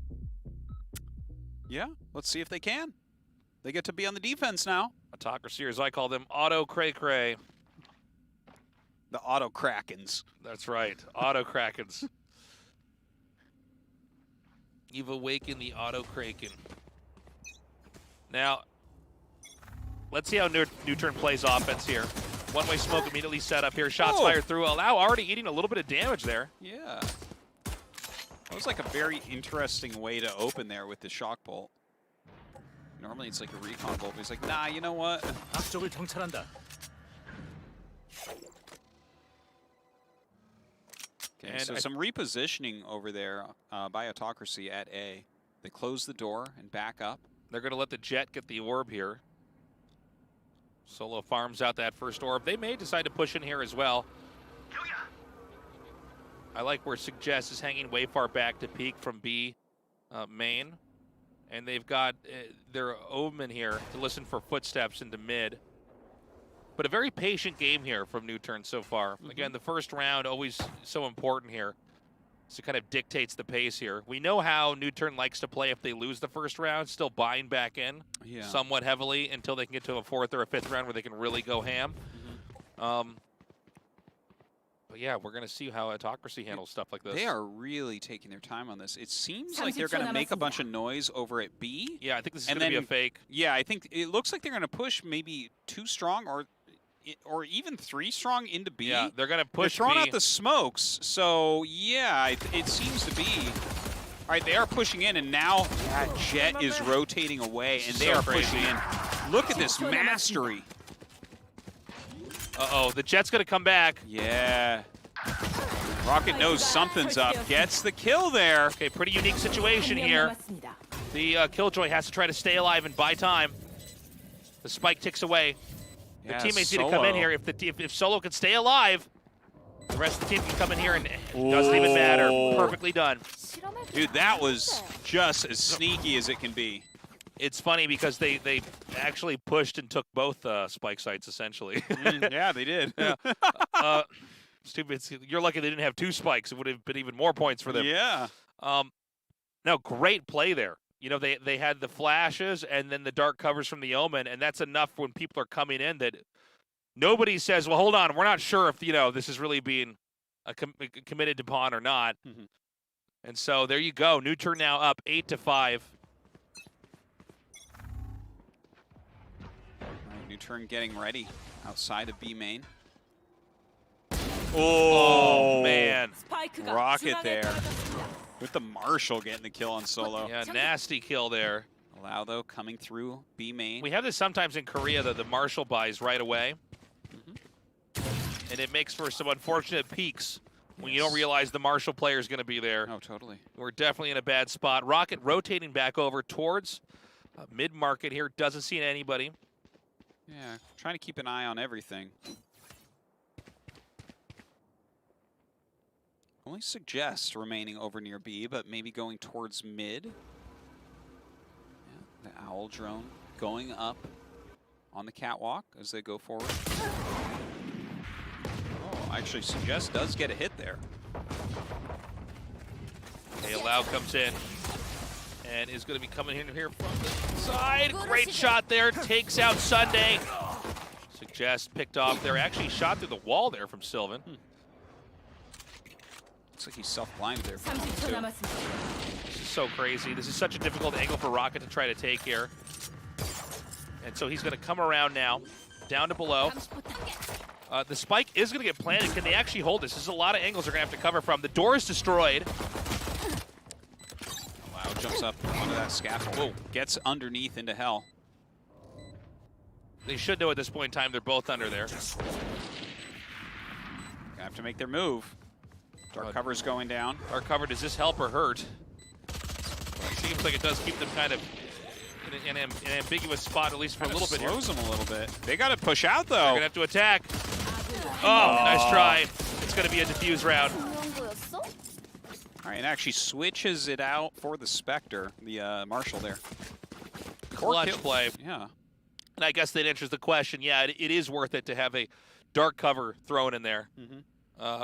Yeah, let's see if they can. They get to be on the defense now. Autocracy, or as I call them, AUTOCRACY. The AUTOCRACKens. That's right, AUTOCRACKens. You've awakened the AUTOCRACKen. Now, let's see how NUTURN plays offense here. One-way smoke immediately set up here. Shots fired through. Allow already eating a little bit of damage there. Yeah. That was like a very interesting way to open there with the shock bolt. Normally it's like a recon bolt, but he's like, nah, you know what? And so some repositioning over there by Autocracy at A. They close the door and back up. They're going to let the Jet get the orb here. Solo farms out that first orb. They may decide to push in here as well. I like where Suggest is hanging way far back to peek from B main. And they've got their Omen here to listen for footsteps into mid. But a very patient game here from NUTURN so far. Again, the first round always so important here. So it kind of dictates the pace here. We know how NUTURN likes to play if they lose the first round, still buying back in somewhat heavily until they can get to a fourth or a fifth round where they can really go ham. But yeah, we're going to see how Autocracy handles stuff like this. They are really taking their time on this. It seems like they're going to make a bunch of noise over at B. Yeah, I think this is going to be a fake. Yeah, I think it looks like they're going to push maybe 2 strong or even 3 strong into B. Yeah, they're going to push They're throwing B. out the smokes, so yeah, it seems to be. All right, they are pushing in, and now that Jet is rotating away, and they are pushing in. Look at this mastery. Uh-oh, the Jet's going to come back. Yeah. Rocket knows something's up. Gets the kill there. Okay, pretty unique situation here. The Killjoy has to try to stay alive and buy time. The spike ticks away. The teammates need to come in here. If Solo can stay alive, the rest of the team can come in here and it doesn't even matter. Perfectly done. Dude, that was just as sneaky as it can be. It's funny because they actually pushed and took both spike sites, essentially. Yeah, they did. Yeah. Stupid. You're lucky they didn't have 2 spikes. It would have been even more points for them. Yeah. No, great play there. You know, they had the flashes and then the dark covers from the Omen, and that's enough when people are coming in that nobody says, well, hold on, we're not sure if, you know, this is really being committed upon or not. And so there you go. NUTURN now up 8-5. NUTURN getting ready outside of B main. Oh man. Rocket there. With the Marshall getting the kill on Solo. Yeah, nasty kill there. Allow though coming through B main. We have this sometimes in Korea that the Marshall buys right away. And it makes for some unfortunate peaks when you don't realize the Marshall player is going to be there. Oh, totally. We're definitely in a bad spot. Rocket rotating back over towards mid-market here. Doesn't see anybody. Yeah, trying to keep an eye on everything. Only Suggest remaining over near B, but maybe going towards mid. Yeah, the Owl drone going up on the catwalk as they go forward. Oh, actually, Suggest does get a hit there. Okay, Allow comes in and is going to be coming in here from the side. Great shot there. Takes out Sunday. Suggest picked off there. Actually shot through the wall there from Sylvan. Looks like he's self-blinded there. This is so crazy. This is such a difficult angle for Rocket to try to take here. And so he's going to come around now, down to below. The spike is going to get planted. Can they actually hold this? There's a lot of angles they're going to have to cover from. The door is destroyed. Wow, jumps up onto that scaffold. Whoa, gets underneath into hell. They should know at this point in time they're both under there. Gonna have to make their move. Dark cover's going down. Dark cover, does this help or hurt? It seems like it does keep them kind of in an ambiguous spot, at least for a little bit here. Slows them a little bit. They got to push out, though. They're going to have to attack. Oh, nice try. It's going to be a defuse round. All right, and actually switches it out for the Spectre, the Marshall there. Clutch play. Yeah. And I guess that answers the question. Yeah, it is worth it to have a dark cover thrown in there.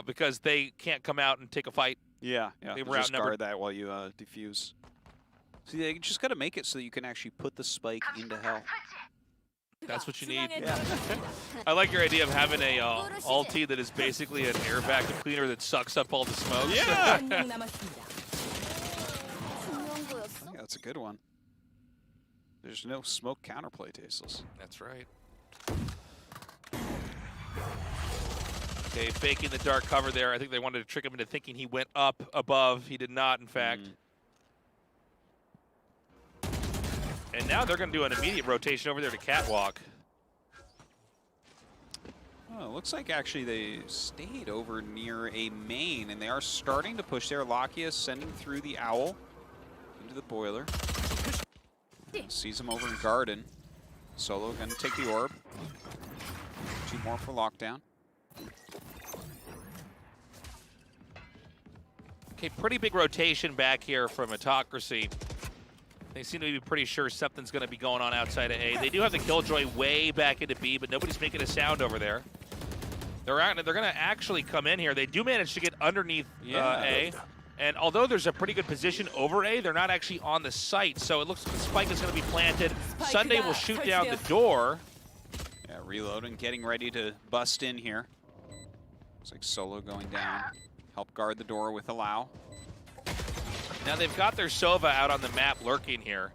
Because they can't come out and take a fight. Yeah, They They'll were just outnumbered. guard that while you defuse. See, they just got to make it so that you can actually put the spike into hell. That's what you need. Yeah. I like your idea of having a ulti that is basically an air vacuum cleaner that sucks up all the smoke. Yeah! That's a good one. There's no smoke counterplay, Tasteless. That's right. Okay, faking the dark cover there. I think they wanted to trick him into thinking he went up above. He did not, in fact. And now they're going to do an immediate rotation over there to catwalk. Oh, looks like actually they stayed over near a main, and they are starting to push there. Lakia sending through the Owl into the boiler. Sees him over in Garden. Solo gonna take the orb. 2 more for lockdown. Okay, pretty big rotation back here from Autocracy. They seem to be pretty sure something's going to be going on outside of A. They do have the Killjoy way back into B, but nobody's making a sound over there. They're going to actually come in here. They do manage to get underneath A. And although there's a pretty good position over A, they're not actually on the site. So it looks like the spike is going to be planted. Sunday will shoot down the door. Yeah, reloading, getting ready to bust in here. Looks like Solo going down. Help guard the door with Allow. Now they've got their Sova out on the map lurking here.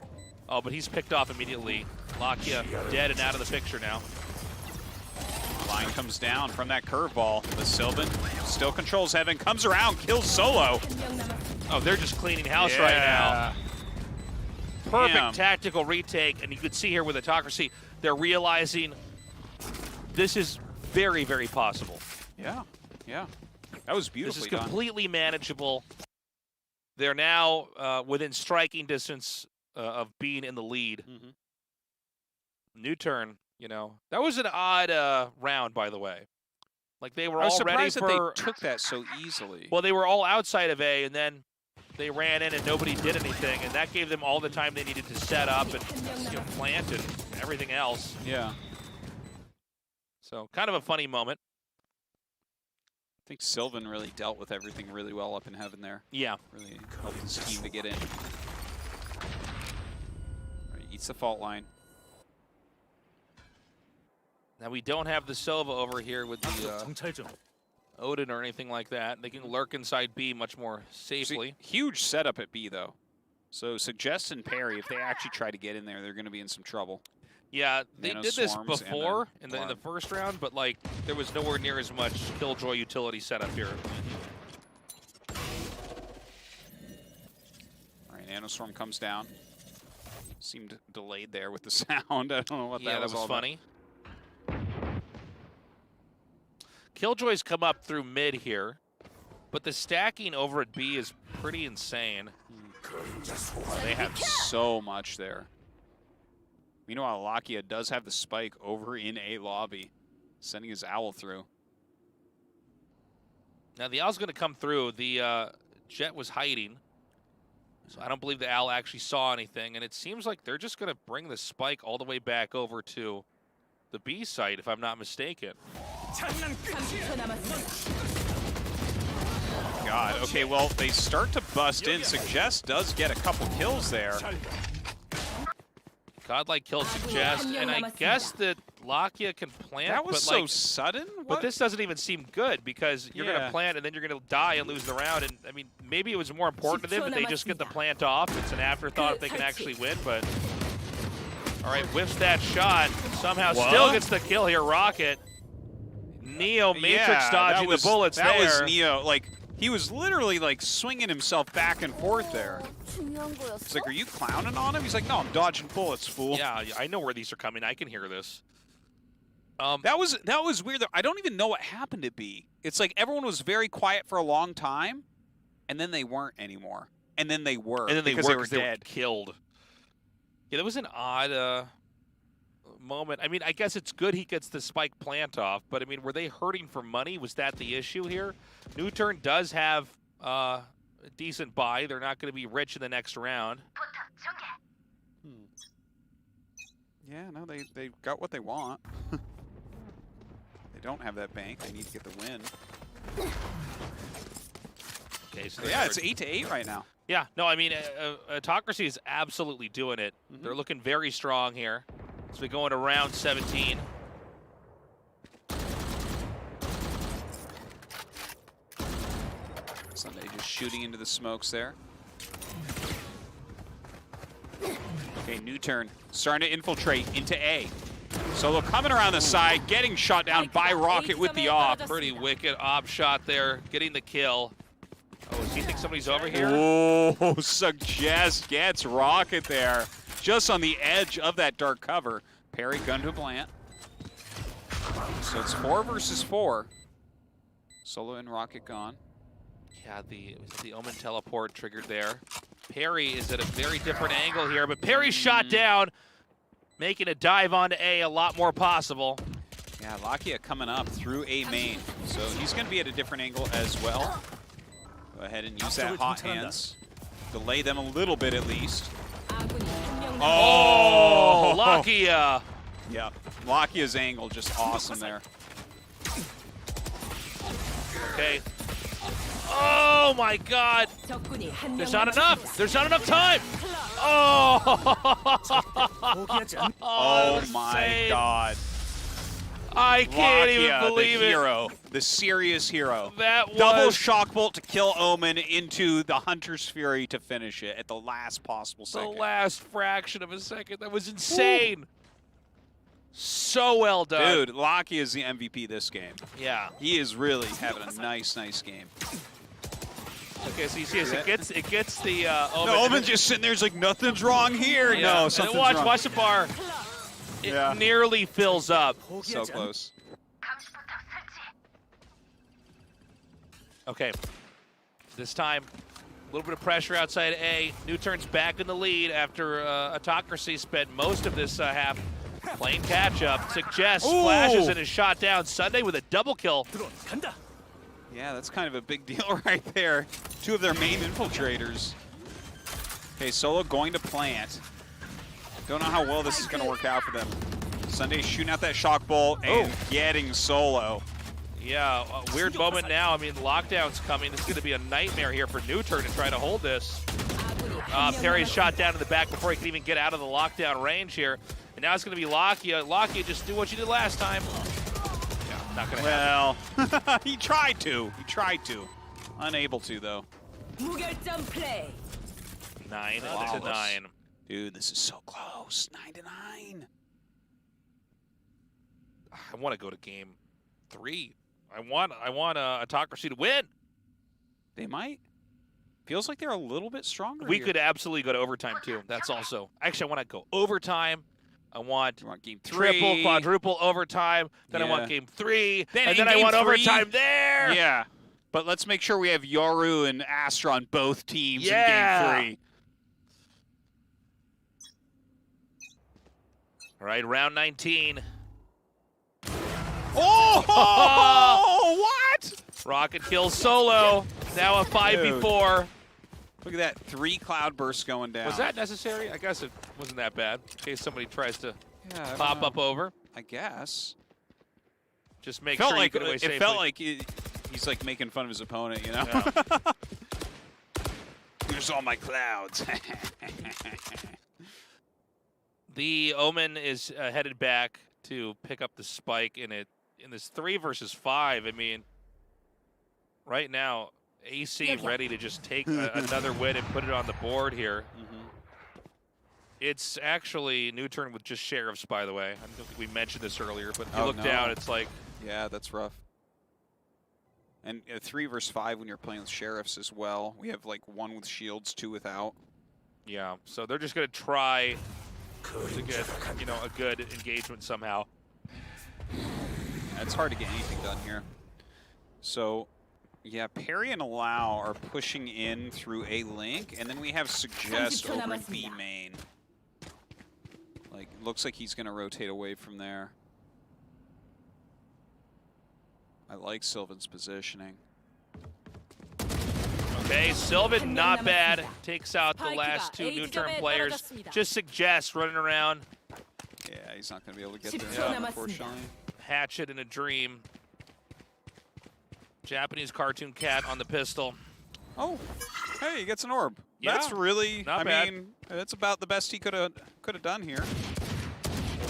Oh, but he's picked off immediately. Lakia dead and out of the picture now. Line comes down from that curveball. The Sylvan still controls Heaven, comes around, kills Solo. Oh, they're just cleaning house right now. Perfect tactical retake, and you could see here with Autocracy, they're realizing this is very, very possible. Yeah, yeah. That was beautifully done. This is completely manageable. They're now within striking distance of being in the lead. NUTURN, you know, that was an odd round, by the way. Like they were all ready for. That they took that so easily. Well, they were all outside of A, and then they ran in, and nobody did anything, and that gave them all the time they needed to set up and plant and everything else. Yeah. So kind of a funny moment. I think Sylvan really dealt with everything really well up in Heaven there. Yeah. Really helped his team to get in. Right, eats the fault line. Now we don't have the Sova over here with the Odin or anything like that. They can lurk inside B much more safely. Huge setup at B though. So Suggest and Parry, if they actually try to get in there, they're going to be in some trouble. Yeah, they did this before in the first round, but like there was nowhere near as much Killjoy utility setup here. All right, Nanoswarm comes down. Seemed delayed there with the sound. I don't know what that was all funny. Killjoys come up through mid here, but the stacking over at B is pretty insane. They have so much there. Meanwhile, Lakia does have the spike over in A lobby, sending his Owl through. Now the Owl's going to come through. The Jet was hiding, so I don't believe the Owl actually saw anything. And it seems like they're just going to bring the spike all the way back over to the B site, if I'm not mistaken. God, okay, well, they start to bust in. Suggest does get a couple kills there. Godlike kill Suggest, and I guess that Lakia can plant. That was but so like, sudden? But this doesn't even seem good because you're going to plant and then you're going to die and lose the round. And I mean, maybe it was more important to them that they just get the plant off. It's an afterthought if they can actually win, but... All right, whiffs that shot. Somehow still gets the kill here, Rocket. Neo Matrix dodging the bullets there. That was Neo, like, he was literally like swinging himself back and forth there. It's like, are you clowning on him? He's like, no, I'm dodging bullets, fool. Yeah, I know where these are coming. I can hear this. That was weird. I don't even know what happened to B. It's like everyone was very quiet for a long time, and then they weren't anymore. And then they were. And then they because were they were dead. Killed. Yeah, that was an odd moment. I mean, I guess it's good he gets the spike plant off, but I mean, were they hurting for money? Was that the issue here? NUTURN does have a decent buy. They're not going to be rich in the next round. Yeah, no, they got what they want. They don't have that bank. They need to get the win. Okay, so yeah, it's 8-8 right now. Yeah, no, I mean, Autocracy is absolutely doing it. They're looking very strong here as we go into round 17. Sunday just shooting into the smokes there. Okay, NUTURN starting to infiltrate into A. Solo coming around the side, getting shot down by Rocket with the AWP. Pretty wicked AWP shot there, getting the kill. Oh, does he think somebody's over here? Oh, Suggest gets Rocket there. Just on the edge of that dark cover. Parry gun to plant. So it's 4 versus 4. Solo and Rocket gone. Yeah, the Omen teleport triggered there. Perry is at a very different angle here, but Perry's shot down, making a dive onto A lot more possible. Yeah, Lakia coming up through A main. So he's going to be at a different angle as well. Go ahead and use that hot hands. Delay them a little bit at least. Oh, Lakia. Yeah, Lakia's angle just awesome there. Okay. Oh my God. There's not enough. There's not enough time. Oh. Oh my God. I can't Lakia, even believe the it. hero, the serious hero. That was double shock bolt to kill Omen into the Hunter's Fury to finish it at the last possible second. the last fraction of a second. That was insane. Ooh. So well done. Dude, Lakia is the MVP this game. Yeah. He is really having a nice game. Okay, so you see it gets the Omen. No, Omen's just sitting there, he's like, nothing's wrong here. Yeah. No, something's wrong. Watch the bar. It nearly fills up. So close. Okay. This time, a little bit of pressure outside A. NUTURN's back in the lead after Autocracy spent most of this half playing catch-up. Suggests flashes and is shot down. Sunday with a double kill. Yeah, that's kind of a big deal right there. 2 of their main infiltrators. Okay, Solo going to plant. Don't know how well this is going to work out for them. Sunday shooting out that shock bolt and getting Solo. Yeah, a weird moment now. I mean, lockdown's coming. It's going to be a nightmare here for NUTURN to try to hold this. Perry's shot down in the back before he can even get out of the lockdown range here. And now it's going to be Lakia. Lakia, just do what you did last time. Yeah, not going to happen. Well, he tried to. He tried to. Unable to, though. 9 to 9. Dude, this is so close. 9 to 9. I want to go to game 3. I want Autocracy to win. They might. Feels like they're a little bit stronger. We could absolutely go to overtime too. That's also actually I want to go overtime. I want game 3, triple, quadruple overtime. Then I want game 3, and then I want 3, overtime there. Yeah, but let's make sure we have Yoru and Astra on both teams in game 3. All right, round 19. Oh, what? Rocket kills Solo. Now a 5v4. Look at that, 3 cloud bursts going down. Was that necessary? I guess it wasn't that bad. In case somebody tries to pop up over. I guess. Just make sure you get away safely. It felt like he's like making fun of his opponent, you know? Yeah. Here's all my clouds. The Omen is headed back to pick up the spike in this 3 versus 5. I mean, right now, AC ready to just take another win and put it on the board here. It's actually NUTURN with just Sheriffs, by the way. I don't think we mentioned this earlier, but if you look down, it's like... Yeah, that's rough. And 3 versus 5 when you're playing with Sheriffs as well. We have like 1 with shields, 2 without. Yeah, so they're just going to try to get, a good engagement somehow. It's hard to get anything done here. So, yeah, Perry and Allow are pushing in through A link, and then we have Suggest over in B main. Like, looks like he's going to rotate away from there. I like Sylvan's positioning. Okay, Sylvan, not bad. Takes out the last 2 NUTURN players. Just Suggest running around. Yeah, he's not going to be able to get there, unfortunately. Hatchet in a dream. Japanese cartoon cat on the pistol. Oh, hey, he gets an orb. Yeah, that's really, not I bad. mean, that's about the best he could have done here.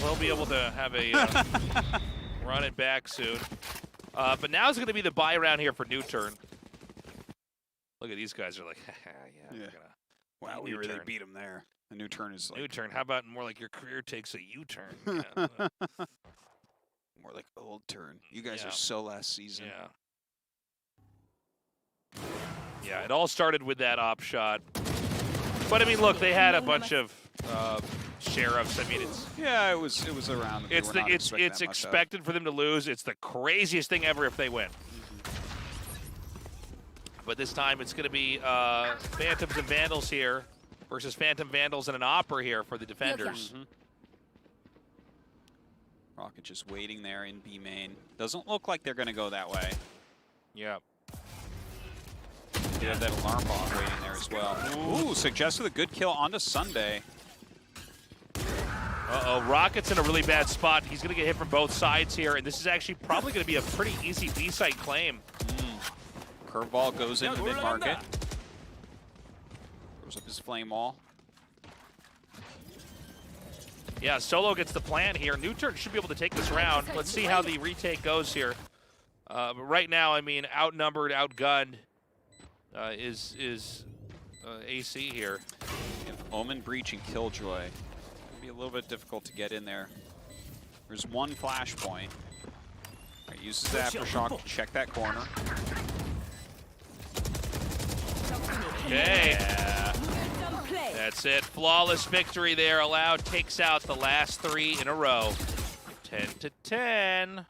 We'll be able to have a run it back soon. But now it's going to be the buy round here for NUTURN. Look at these guys are like, yeah. Wow, we really beat him there. The NUTURN is like... NUTURN, how about more like your career takes a U-turn? Yeah. More like old turn. You guys are so last season. Yeah, it all started with that op shot. But I mean, look, they had a bunch of Sheriffs. I mean, it's it was around. It's expected for them to lose. It's the craziest thing ever if they win. But this time it's going to be Phantoms and Vandals here versus Phantom Vandals and an Opera here for the defenders. Rocket just waiting there in B main. Doesn't look like they're going to go that way. Yeah. They have that alarm bomb waiting there as well. Ooh, suggested a good kill onto Sunday. Uh-oh, Rocket's in a really bad spot. He's going to get hit from both sides here, and this is actually probably going to be a pretty easy B-site claim. Curveball goes into mid-market. Throws up his flame wall. Yeah, Solo gets the plant here. NUTURN should be able to take this round. Let's see how the retake goes here. But right now, I mean, outnumbered, outgunned is AC here. If Omen Breach and Killjoy, it'll be a little bit difficult to get in there. There's one flashpoint. Right, uses the Aftershock to check that corner. Okay. Yeah. That's it. Flawless victory there. Allowed takes out the last 3 in a row. 10-10.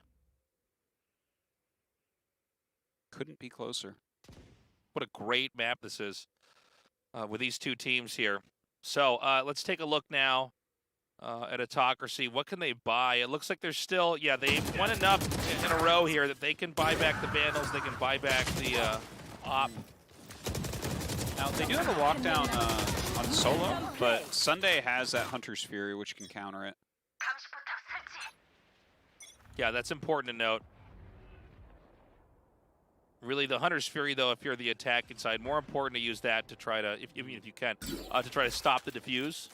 Couldn't be closer. What a great map this is with these two teams here. So let's take a look now at Autocracy. What can they buy? It looks like there's still, yeah, they've won enough in a row here that they can buy back the Vandals. They can buy back the Op. Now, they do have a lockdown on Solo, but Sunday has that Hunter's Fury, which can counter it. Yeah, that's important to note. Really, the Hunter's Fury, though, if you're the attacking side, more important to use that to try to, even if you can, to try to stop the diffuse.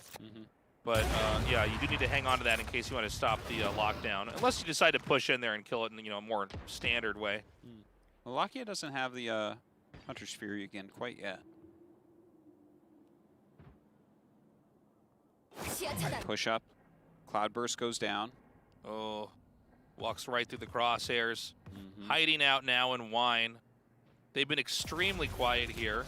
But, yeah, you do need to hang on to that in case you want to stop the lockdown, unless you decide to push in there and kill it in, a more standard way. Well, Lakia doesn't have the Hunter's Fury again quite yet. Push up. Cloudburst goes down. Oh, walks right through the crosshairs. Hiding out now in Wine. They've been extremely quiet here.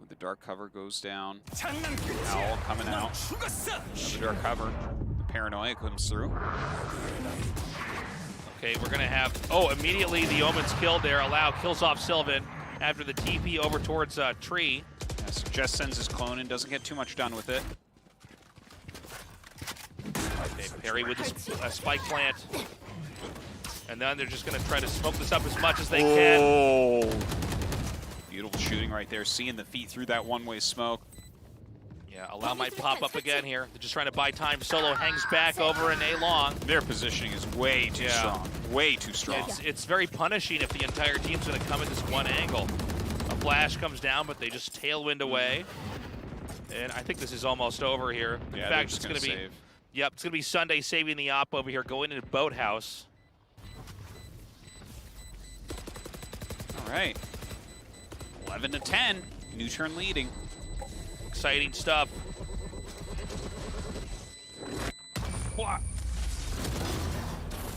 The dark cover goes down. Owl coming out. Another dark cover. The paranoia comes through. Okay, we're going to have... Oh, immediately the Omen's killed there. Allow kills off Sylvan after the TP over towards Tree. Yeah, so Jess sends his clone and doesn't get too much done with it. Okay, Perry with the spike plant. And then they're just going to try to smoke this up as much as they can. Beautiful shooting right there. Seeing the feet through that one-way smoke. Yeah, Allow might pop up again here. They're just trying to buy time. Solo hangs back over in A-Long. Their positioning is way too strong. Way too strong. It's very punishing if the entire team's going to come at this one angle. A flash comes down, but they just tailwind away. And I think this is almost over here. In fact, it's going to be... save. Yep, it's going to be Sunday saving the Op over here, going into Boathouse. All right. 11-10. NUTURN leading. Exciting stuff.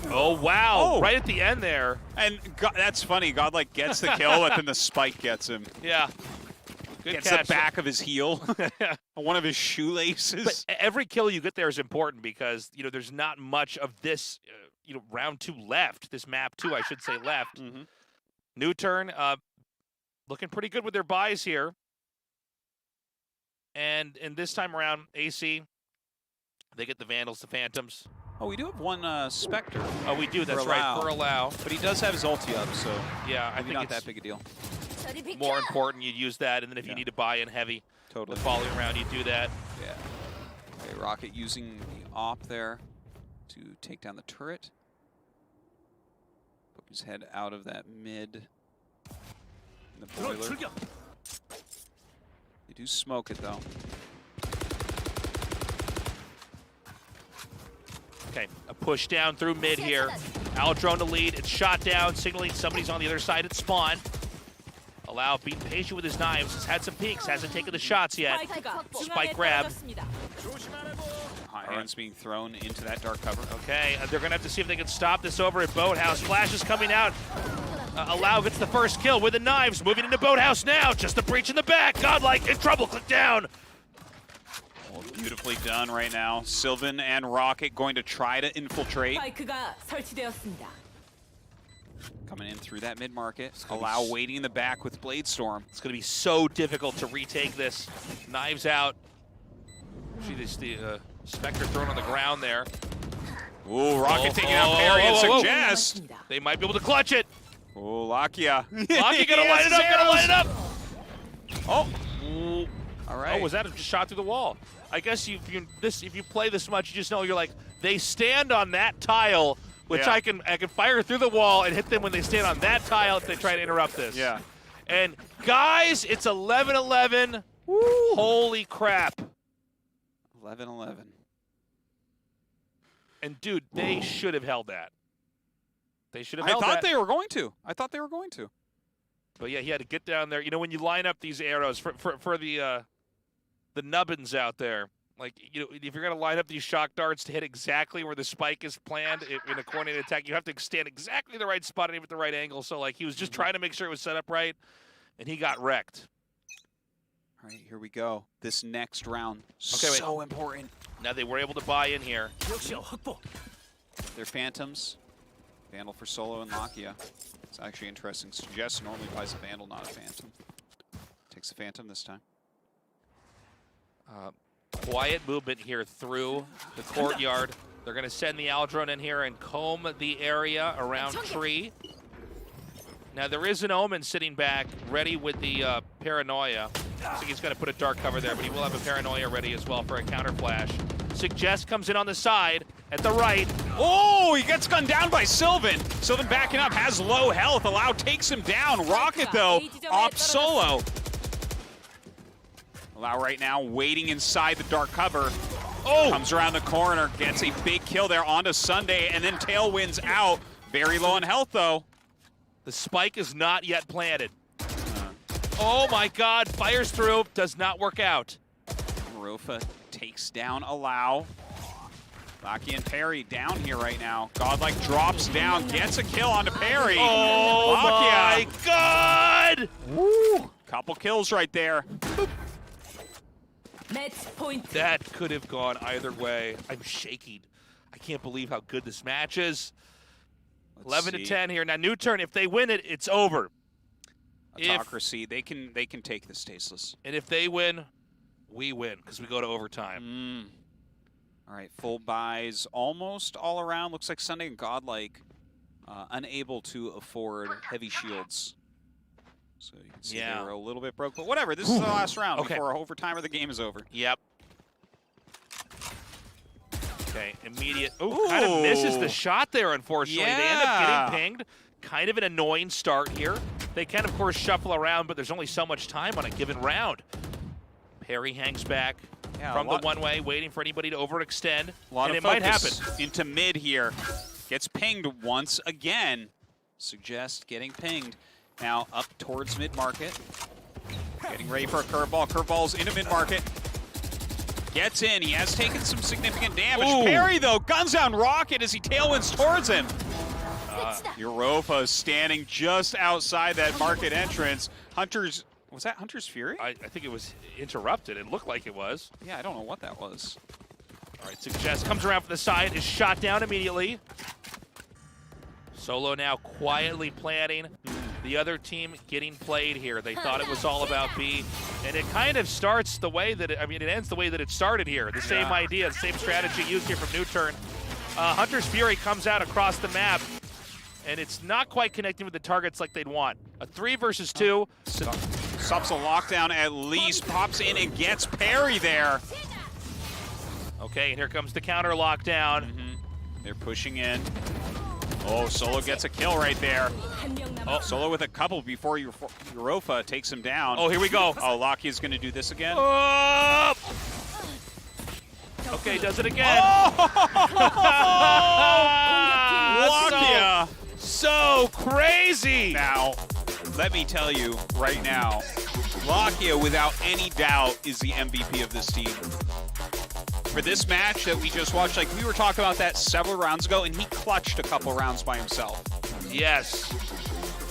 Oh, wow. Oh. Right at the end there. And God, that's funny. Godlike gets the kill, but then the spike gets him. Yeah. Good Gets catch. the back of his heel. One of his shoelaces. But every kill you get there is important because, there's not much of this, round 2 left. This map 2, I should say, left. NUTURN looking pretty good with their buys here. And this time around, AC, they get the Vandals, the Phantoms. Oh, we do have one Spectre. Oh, we do. That's right, for Allow. But he does have his ulti up, so yeah, I maybe think not it's that big a deal. more important you use that, and then if you need to buy in heavy the following round, you do that. Yeah. Okay, Rocket using the op there to take down the turret. Poke his head out of that mid. In the boiler. They do smoke it, though. Okay, a push down through mid here. Owl drone to lead. It's shot down, signaling somebody's on the other side at spawn. Allow being patient with his knives. Has had some peeks, hasn't taken the shots yet. Spike grab. Hot hands being thrown into that dark cover. Okay, they're going to have to see if they can stop this over at Boathouse. Flash is coming out. Allow gets the first kill with the knives. Moving into Boathouse now. Just the breach in the back. Godlike in trouble. Click down. Well, beautifully done right now. Sylvan and Rocket going to try to infiltrate. 스파이크가 설치되었습니다. Coming in through that mid-market. Allow waiting in the back with Bladestorm. It's going to be so difficult to retake this. Knives out. See this, the Spectre thrown on the ground there. Ooh, Rocket taking out Perry and Suggest. They might be able to clutch it. Oh, Lakia. Lakia gonna light it up, gonna light it up. Oh. All right. Oh, was that a shot through the wall? I guess if you play this much, you just know you're like, they stand on that tile, which I can fire through the wall and hit them when they stand on that tile if they try to interrupt this. Yeah. And guys, it's 11-11. Holy crap. 11-11. And dude, they should have held that. They should have held that. I thought they were going to. I thought they were going to. But yeah, he had to get down there. You know, when you line up these arrows for the nubbins out there, like, you know, if you're going to line up these shock darts to hit exactly where the spike is planned in a coordinated attack, you have to stand exactly the right spot and aim at the right angle. So, like, he was just trying to make sure it was set up right, and he got wrecked. All right, here we go. This next round, okay, so important. Now they were able to buy in here. They're Phantoms. Vandal for Solo and Lakia. It's actually interesting. Suggest normally buys a Vandal, not a Phantom. Takes a Phantom this time. Quiet movement here through the courtyard. They're going to send the Aldrone in here and comb the area around Tree. Now there is an Omen sitting back, ready with the Paranoia. I think he's going to put a dark cover there, but he will have a Paranoia ready as well for a counter flash. Suggest comes in on the side, at the right. Oh, he gets gunned down by Sylvan. Sylvan backing up, has low health. Allow takes him down. Rocket, though, off Solo. Allow right now waiting inside the dark cover. Oh! Comes around the corner, gets a big kill there onto Sunday, and then Tailwind's out. Very low on health, though. The spike is not yet planted. Oh my God, fires through, does not work out. Rofa takes down Allow. Lakia and Perry down here right now. Godlike drops down, gets a kill onto Perry. Oh my God! Woo! Couple kills right there. Match point. That could have gone either way. I'm shaking. I can't believe how good this match is. 11-10 here. Now, NUTURN, if they win it, it's over. Autocracy, they can take this tasteless. And if they win, we win, because we go to overtime. All right, full buys almost all around. Looks like Sunday and Godlike unable to afford heavy shields. So you can see they were a little bit broke, but whatever. This is the last round before overtime or the game is over. Yep. Okay, immediate. Oh, kind of misses the shot there, unfortunately. They end up getting pinged. Kind of an annoying start here. They can, of course, shuffle around, but there's only so much time on a given round. Perry hangs back from the one-way, waiting for anybody to overextend. A lot and of it might happen. Into mid here. Gets pinged once again. Suggest getting pinged. Now up towards mid-market. Getting ready for a curveball. Curveball's into mid-market. Gets in. He has taken some significant damage. Ooh. Perry, though, guns down Rocket as he tailwinds towards him. Europa is standing just outside that market entrance. Hunter's, was that Hunter's Fury? I think it was interrupted. It looked like it was. Yeah, I don't know what that was. All right, Suggest comes around from the side, is shot down immediately. Solo now quietly planning. The other team getting played here. They thought it was all about B, and it kind of starts the way that it ends the way that it started here. The same idea, the same strategy used here from NUTURN. Hunter's Fury comes out across the map, and it's not quite connecting with the targets like they'd want. A 3 versus 2. Stops a lockdown at least, pops in and gets Perry there. Okay, and here comes the counter lockdown. They're pushing in. Oh, Solo gets a kill right there. Oh, Solo with a couple before Europa takes him down. Oh, here we go. Oh, Lakia's going to do this again. Oh! Okay, does it again. Lakia! So crazy! Now, let me tell you right now, Lakia, without any doubt, is the MVP of this team. For this match that we just watched, like we were talking about that several rounds ago, and he clutched a couple rounds by himself. Yes.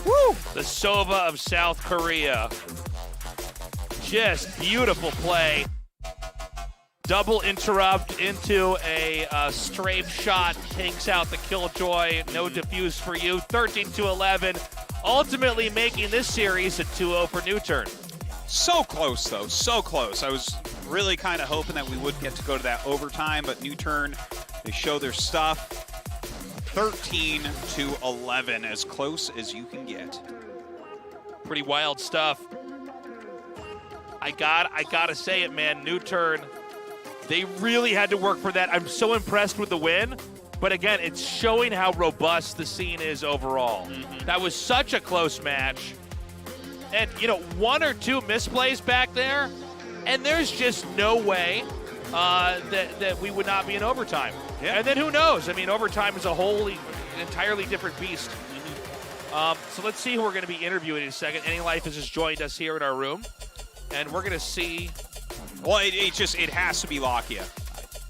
Woo! The Sova of South Korea. Just beautiful play. Double interrupt into a strafe shot, takes out the killjoy. No defuse for you. 13-11, ultimately making this series a 2-0 for NUTURN. So close, though. So close. I was really kind of hoping that we would get to go to that overtime, but NUTURN, they show their stuff. 13-11, as close as you can get. Pretty wild stuff. I gotta say it, man. NUTURN, they really had to work for that. I'm so impressed with the win, but again, it's showing how robust the scene is overall. That was such a close match. And, you know, one or two misplays back there, and there's just no way that we would not be in overtime. Yeah. And then who knows? I mean, overtime is an entirely different beast. So let's see who we're going to be interviewing in a second. Anylife has just joined us here in our room, and we're going to see. Well, it has to be Lakia.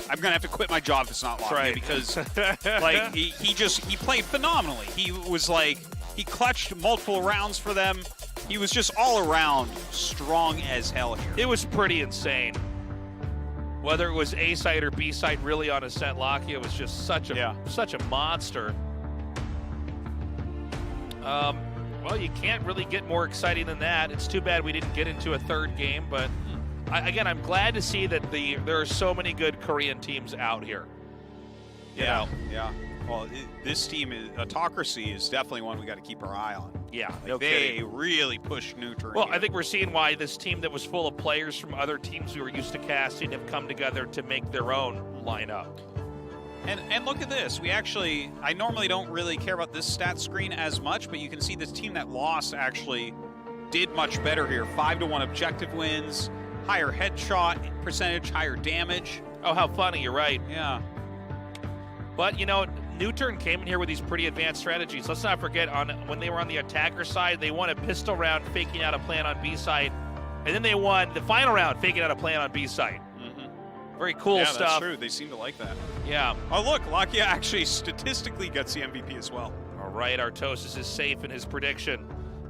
I'm going to have to quit my job if it's not Lakia, right. because like he played phenomenally. He was like, he clutched multiple rounds for them. He was just all around strong as hell here. It was pretty insane. Whether it was A site or B site, really on a set, Lakia was just such a monster. Well, you can't really get more exciting than that. It's too bad we didn't get into a third game, but again, I'm glad to see that there are so many good Korean teams out here. You know? Yeah. Well, this team, AUTOCRACY, is definitely one we got to keep our eye on. Yeah, like no they kidding. really pushed NUTURN. Well, here. I think we're seeing why this team that was full of players from other teams we were used to casting have come together to make their own lineup. And look at this. I normally don't really care about this stat screen as much, but you can see this team that lost actually did much better here. 5-1 objective wins, higher headshot percentage, higher damage. Oh, how funny, you're right. Yeah. But, you know, NUTURN came in here with these pretty advanced strategies. Let's not forget, when they were on the attacker side, they won a pistol round faking out a plan on B side, and then they won the final round faking out a plan on B side. Very cool stuff. Yeah, that's true. They seem to like that. Yeah. Oh, look, Lakia actually statistically gets the MVP as well. All right, Artosis is safe in his prediction.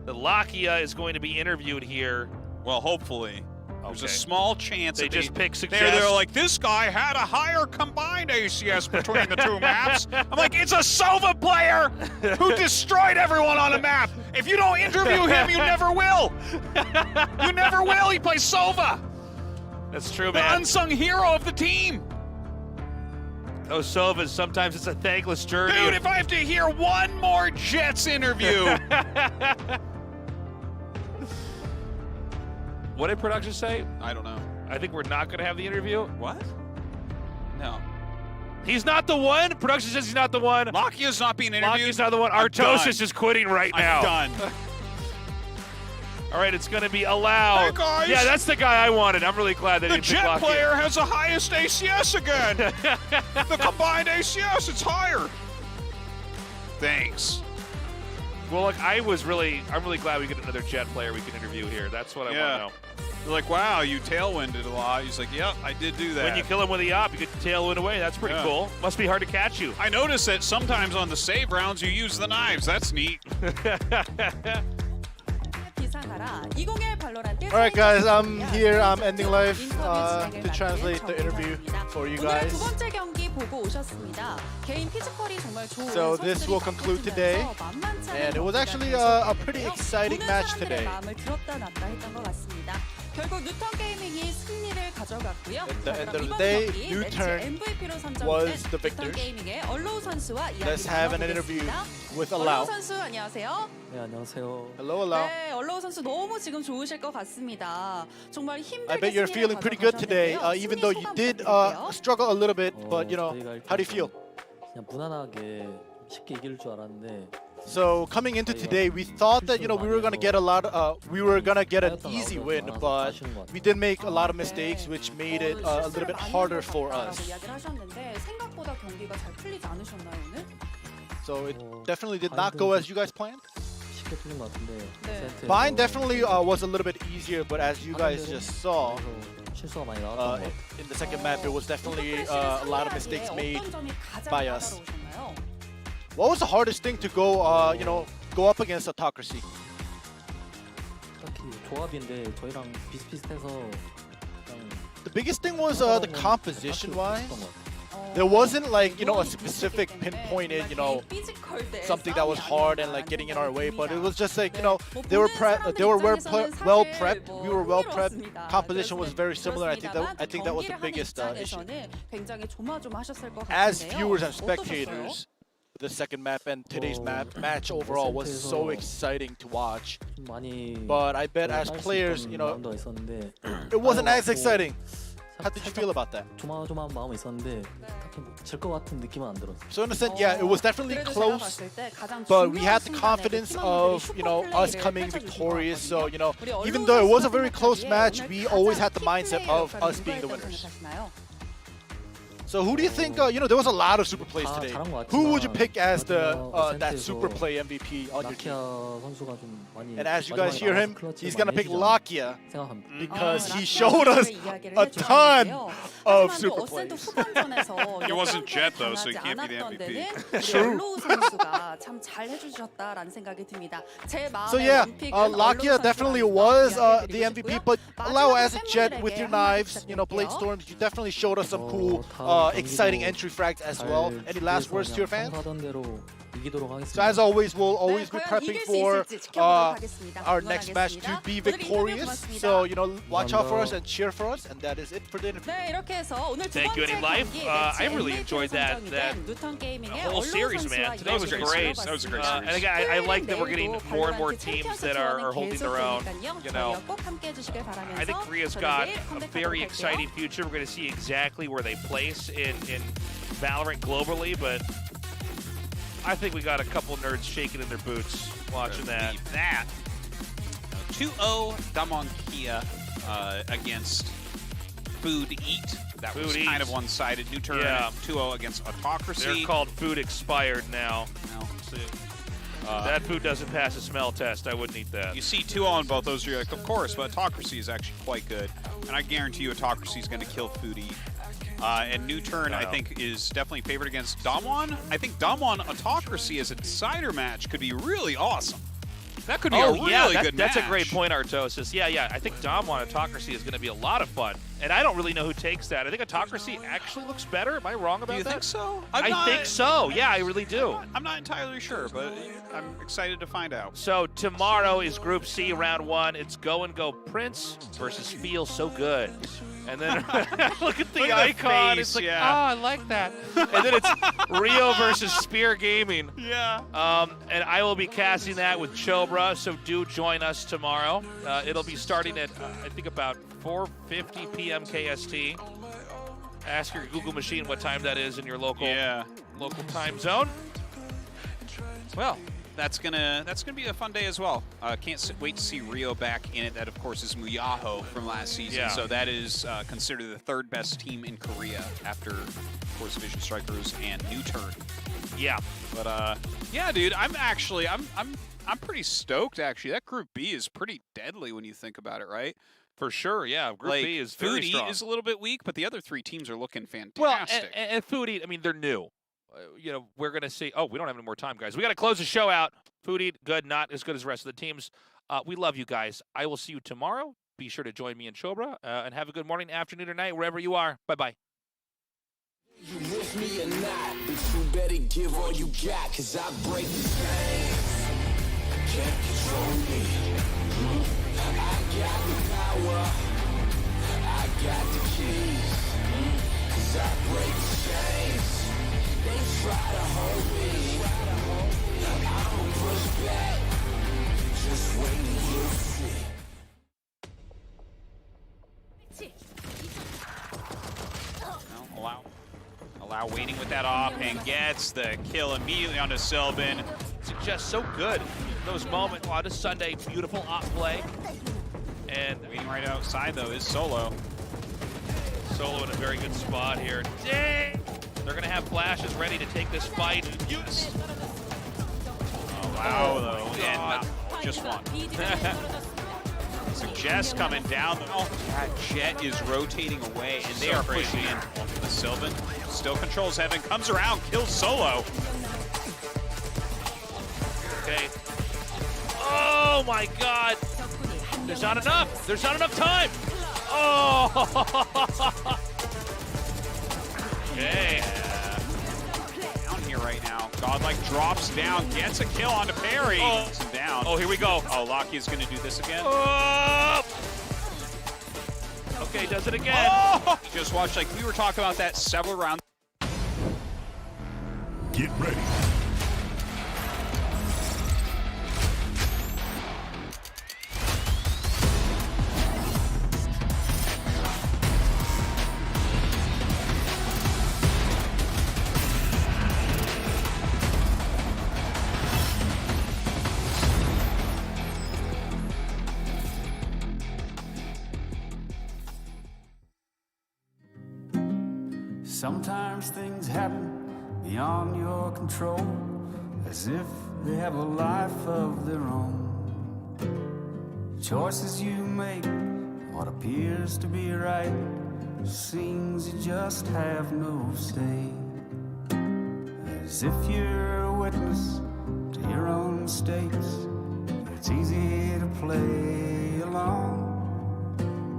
The Lakia is going to be interviewed here. Well, hopefully. There's a Okay. small chance They that just pick suggest. They're like, this guy had a higher combined ACS between the two maps. I'm like, it's a Sova player who destroyed everyone on a map. If you don't interview him, you never will. You never will. He plays Sova. That's true, The man. unsung hero of the team. Those Sovas, sometimes it's a thankless journey. Dude, if I have to hear one more Jets interview. What did production say? I don't know. I think we're not going to have the interview. What? No. He's not the one? Production says he's not the one. Lakia's not being interviewed. Lakia's not the one. I'm Artosis done. is quitting right now. I'm done. All right, it's going to be allowed. Hey, guys. Yeah, that's the guy I wanted. I'm really glad that The he picked Jet Lakia. player has the highest ACS again. The combined ACS, it's higher. Thanks. Well, look, I'm really glad we get another Jet player we can interview here. That's what I want to know. They're like, wow, you tailwinded a lot. He's like, yep, I did do that. When you kill him with a op, you get the tailwind away. That's pretty cool. Must be hard to catch you. I noticed that sometimes on the save rounds you use the knives. That's neat. Alright guys, I'm here, I'm ending live to translate the interview for you guys. So this will conclude today, and it was actually a pretty exciting match today. At the end of the day, NUTURN was the victors. Let's have an interview with Allow. 네, 안녕하세요. Hello, Allow. 네, 얼로우 선수 너무 지금 좋으실 것 같습니다. 정말 I bet you're feeling pretty good today, even though you did struggle a little bit. But you know, how do you feel? 그냥 무난하게 쉽게 이길 줄 알았는데. So coming into today, we thought that we were gonna get an easy win, but we did make a lot of mistakes, which made it a little bit harder for us. So it definitely did not go as you guys planned. 쉽게 풀린 것 같은데. Mine definitely was a little bit easier, but as you guys just saw, 실수가 많이 나왔던 것. in the second map, there was definitely a lot of mistakes made by us. What was the hardest thing to go up against AUTOCRACY? 딱히 조합인데 저희랑 비슷비슷해서 그냥 The biggest thing was the composition-wise. There wasn't like, you know, a specific pinpointed, you know, something that was hard and like getting in our way, but it was just like, you know, they were well prepped. We were well prepped. Composition was very similar. I think that was the biggest issue. As viewers and spectators, the second map and today's match overall was so exciting to watch. But I bet as players, you know, it wasn't as exciting. How did you feel about that? 조마조마한 마음은 있었는데 딱히 질 것 같은 느낌은 안 들었어요. So in a sense, yeah, it was definitely close, but we had the confidence of, you know, us coming victorious. So, you know, even though it was a very close match, we always had the mindset of us being the winners. So who do you think, you know, there was a lot of super plays today. Who would you pick as the that super play MVP on your team? And as you guys hear him, he's going to pick Lakia because he showed us a ton of super plays. He wasn't Jet though, so he can't be the MVP. True. So yeah, Lakia definitely was the MVP, but Lao as a Jet with your knives, you know, Blade Storms, you definitely showed us some cool exciting entry frags as well. Any last words to your fans? So as always, we'll always be prepping for our next match to be victorious. So, you know, watch out for us and cheer for us. And that is it for the interview. Thank you, Any Life. I really enjoyed that whole series, man. Today was great. That was a great series. And again, I like that we're getting more and more teams that are holding their own. You know, I think Korea's got a very exciting future. We're going to see exactly where they place in Valorant globally, but I think we got a couple nerds shaking in their boots watching that. 2-0 Damwon Kia against Food Eat. That was kind of one-sided. NUTURN 2-0 against Autocracy. They're called Food Expired now. That food doesn't pass a smell test. I wouldn't eat that. You see 2-0 on both those, you're like, of course, but Autocracy is actually quite good. And I guarantee you Autocracy is going to kill Food Eat. And NUTURN, I think, is definitely favored against Damwon. I think Damwon Autocracy as a decider match could be really awesome. That could be a really good match. That's a great point, Artosis. Yeah. I think Damwon Autocracy is going to be a lot of fun. And I don't really know who takes that. I think Autocracy actually looks better. Am I wrong about that? Do you think so? I think so. Yeah, I really do. I'm not entirely sure, but I'm excited to find out. So tomorrow is Group C, round 1. It's Go and Go Prince versus Feel So Good. And then look at the icon. It's like, I like that. And then it's Rio versus Spear Gaming. Yeah. And I will be casting that with Chobra, so do join us tomorrow. It'll be starting at, I think, about 4:50 p.m. KST. Ask your Google machine what time that is in your local time zone. Well, that's gonna be a fun day as well. Can't wait to see Rio back in it. That, of course, is Muyaho from last season. Yeah. So that is considered the third best team in Korea after, of course, Vision Strikers and NUTURN. Yeah. But yeah, dude, I'm pretty stoked actually. That Group B is pretty deadly when you think about it, right? For sure, yeah. Group B is very strong. Food Eat is a little bit weak, but the other 3 teams are looking fantastic. Well, and Food Eat, I mean, they're new. You know, we're going to see. Oh, we don't have any more time, guys. We got to close the show out. Food Eat, good, not as good as the rest of the teams. We love you guys. I will see you tomorrow. Be sure to join me and Chobra, and have a good morning, afternoon, or night, wherever you are. Bye-bye. You wish me or not, but you better give all you got, 'cause I break the chains. Can't control me. I got the power. I got the keys. 'Cause I break the chains. They try to hold me. I'ma push back. Just wait and you'll see. Allow waiting with that off and gets the kill immediately onto Sylvan. Just so good. Those moments on a Sunday, beautiful op play. And waiting right outside though is Solo. Solo in a very good spot here. Dang! They're gonna have flashes ready to take this fight. Yes. Oh wow though, and not just one. So Jess coming down. Oh, that Jet is rotating away, and they are pushing in. The Sylvan still controls Heaven, comes around, kills Solo. Okay. Oh my God! There's not enough. There's not enough time. Oh! Okay. Down here right now. Godlike drops down, gets a kill onto Perry. Oh. Puts him down. Oh, here we go. Oh, Lockie's going to do this again. Oh! Okay, does it again. Oh! Just watch, like we were talking about that several rounds. Get ready. Sometimes things happen beyond your control, as if they have a life of their own. Choices you make, what appears to be right, seems you just have no say. As if you're a witness to your own mistakes, it's easy to play along.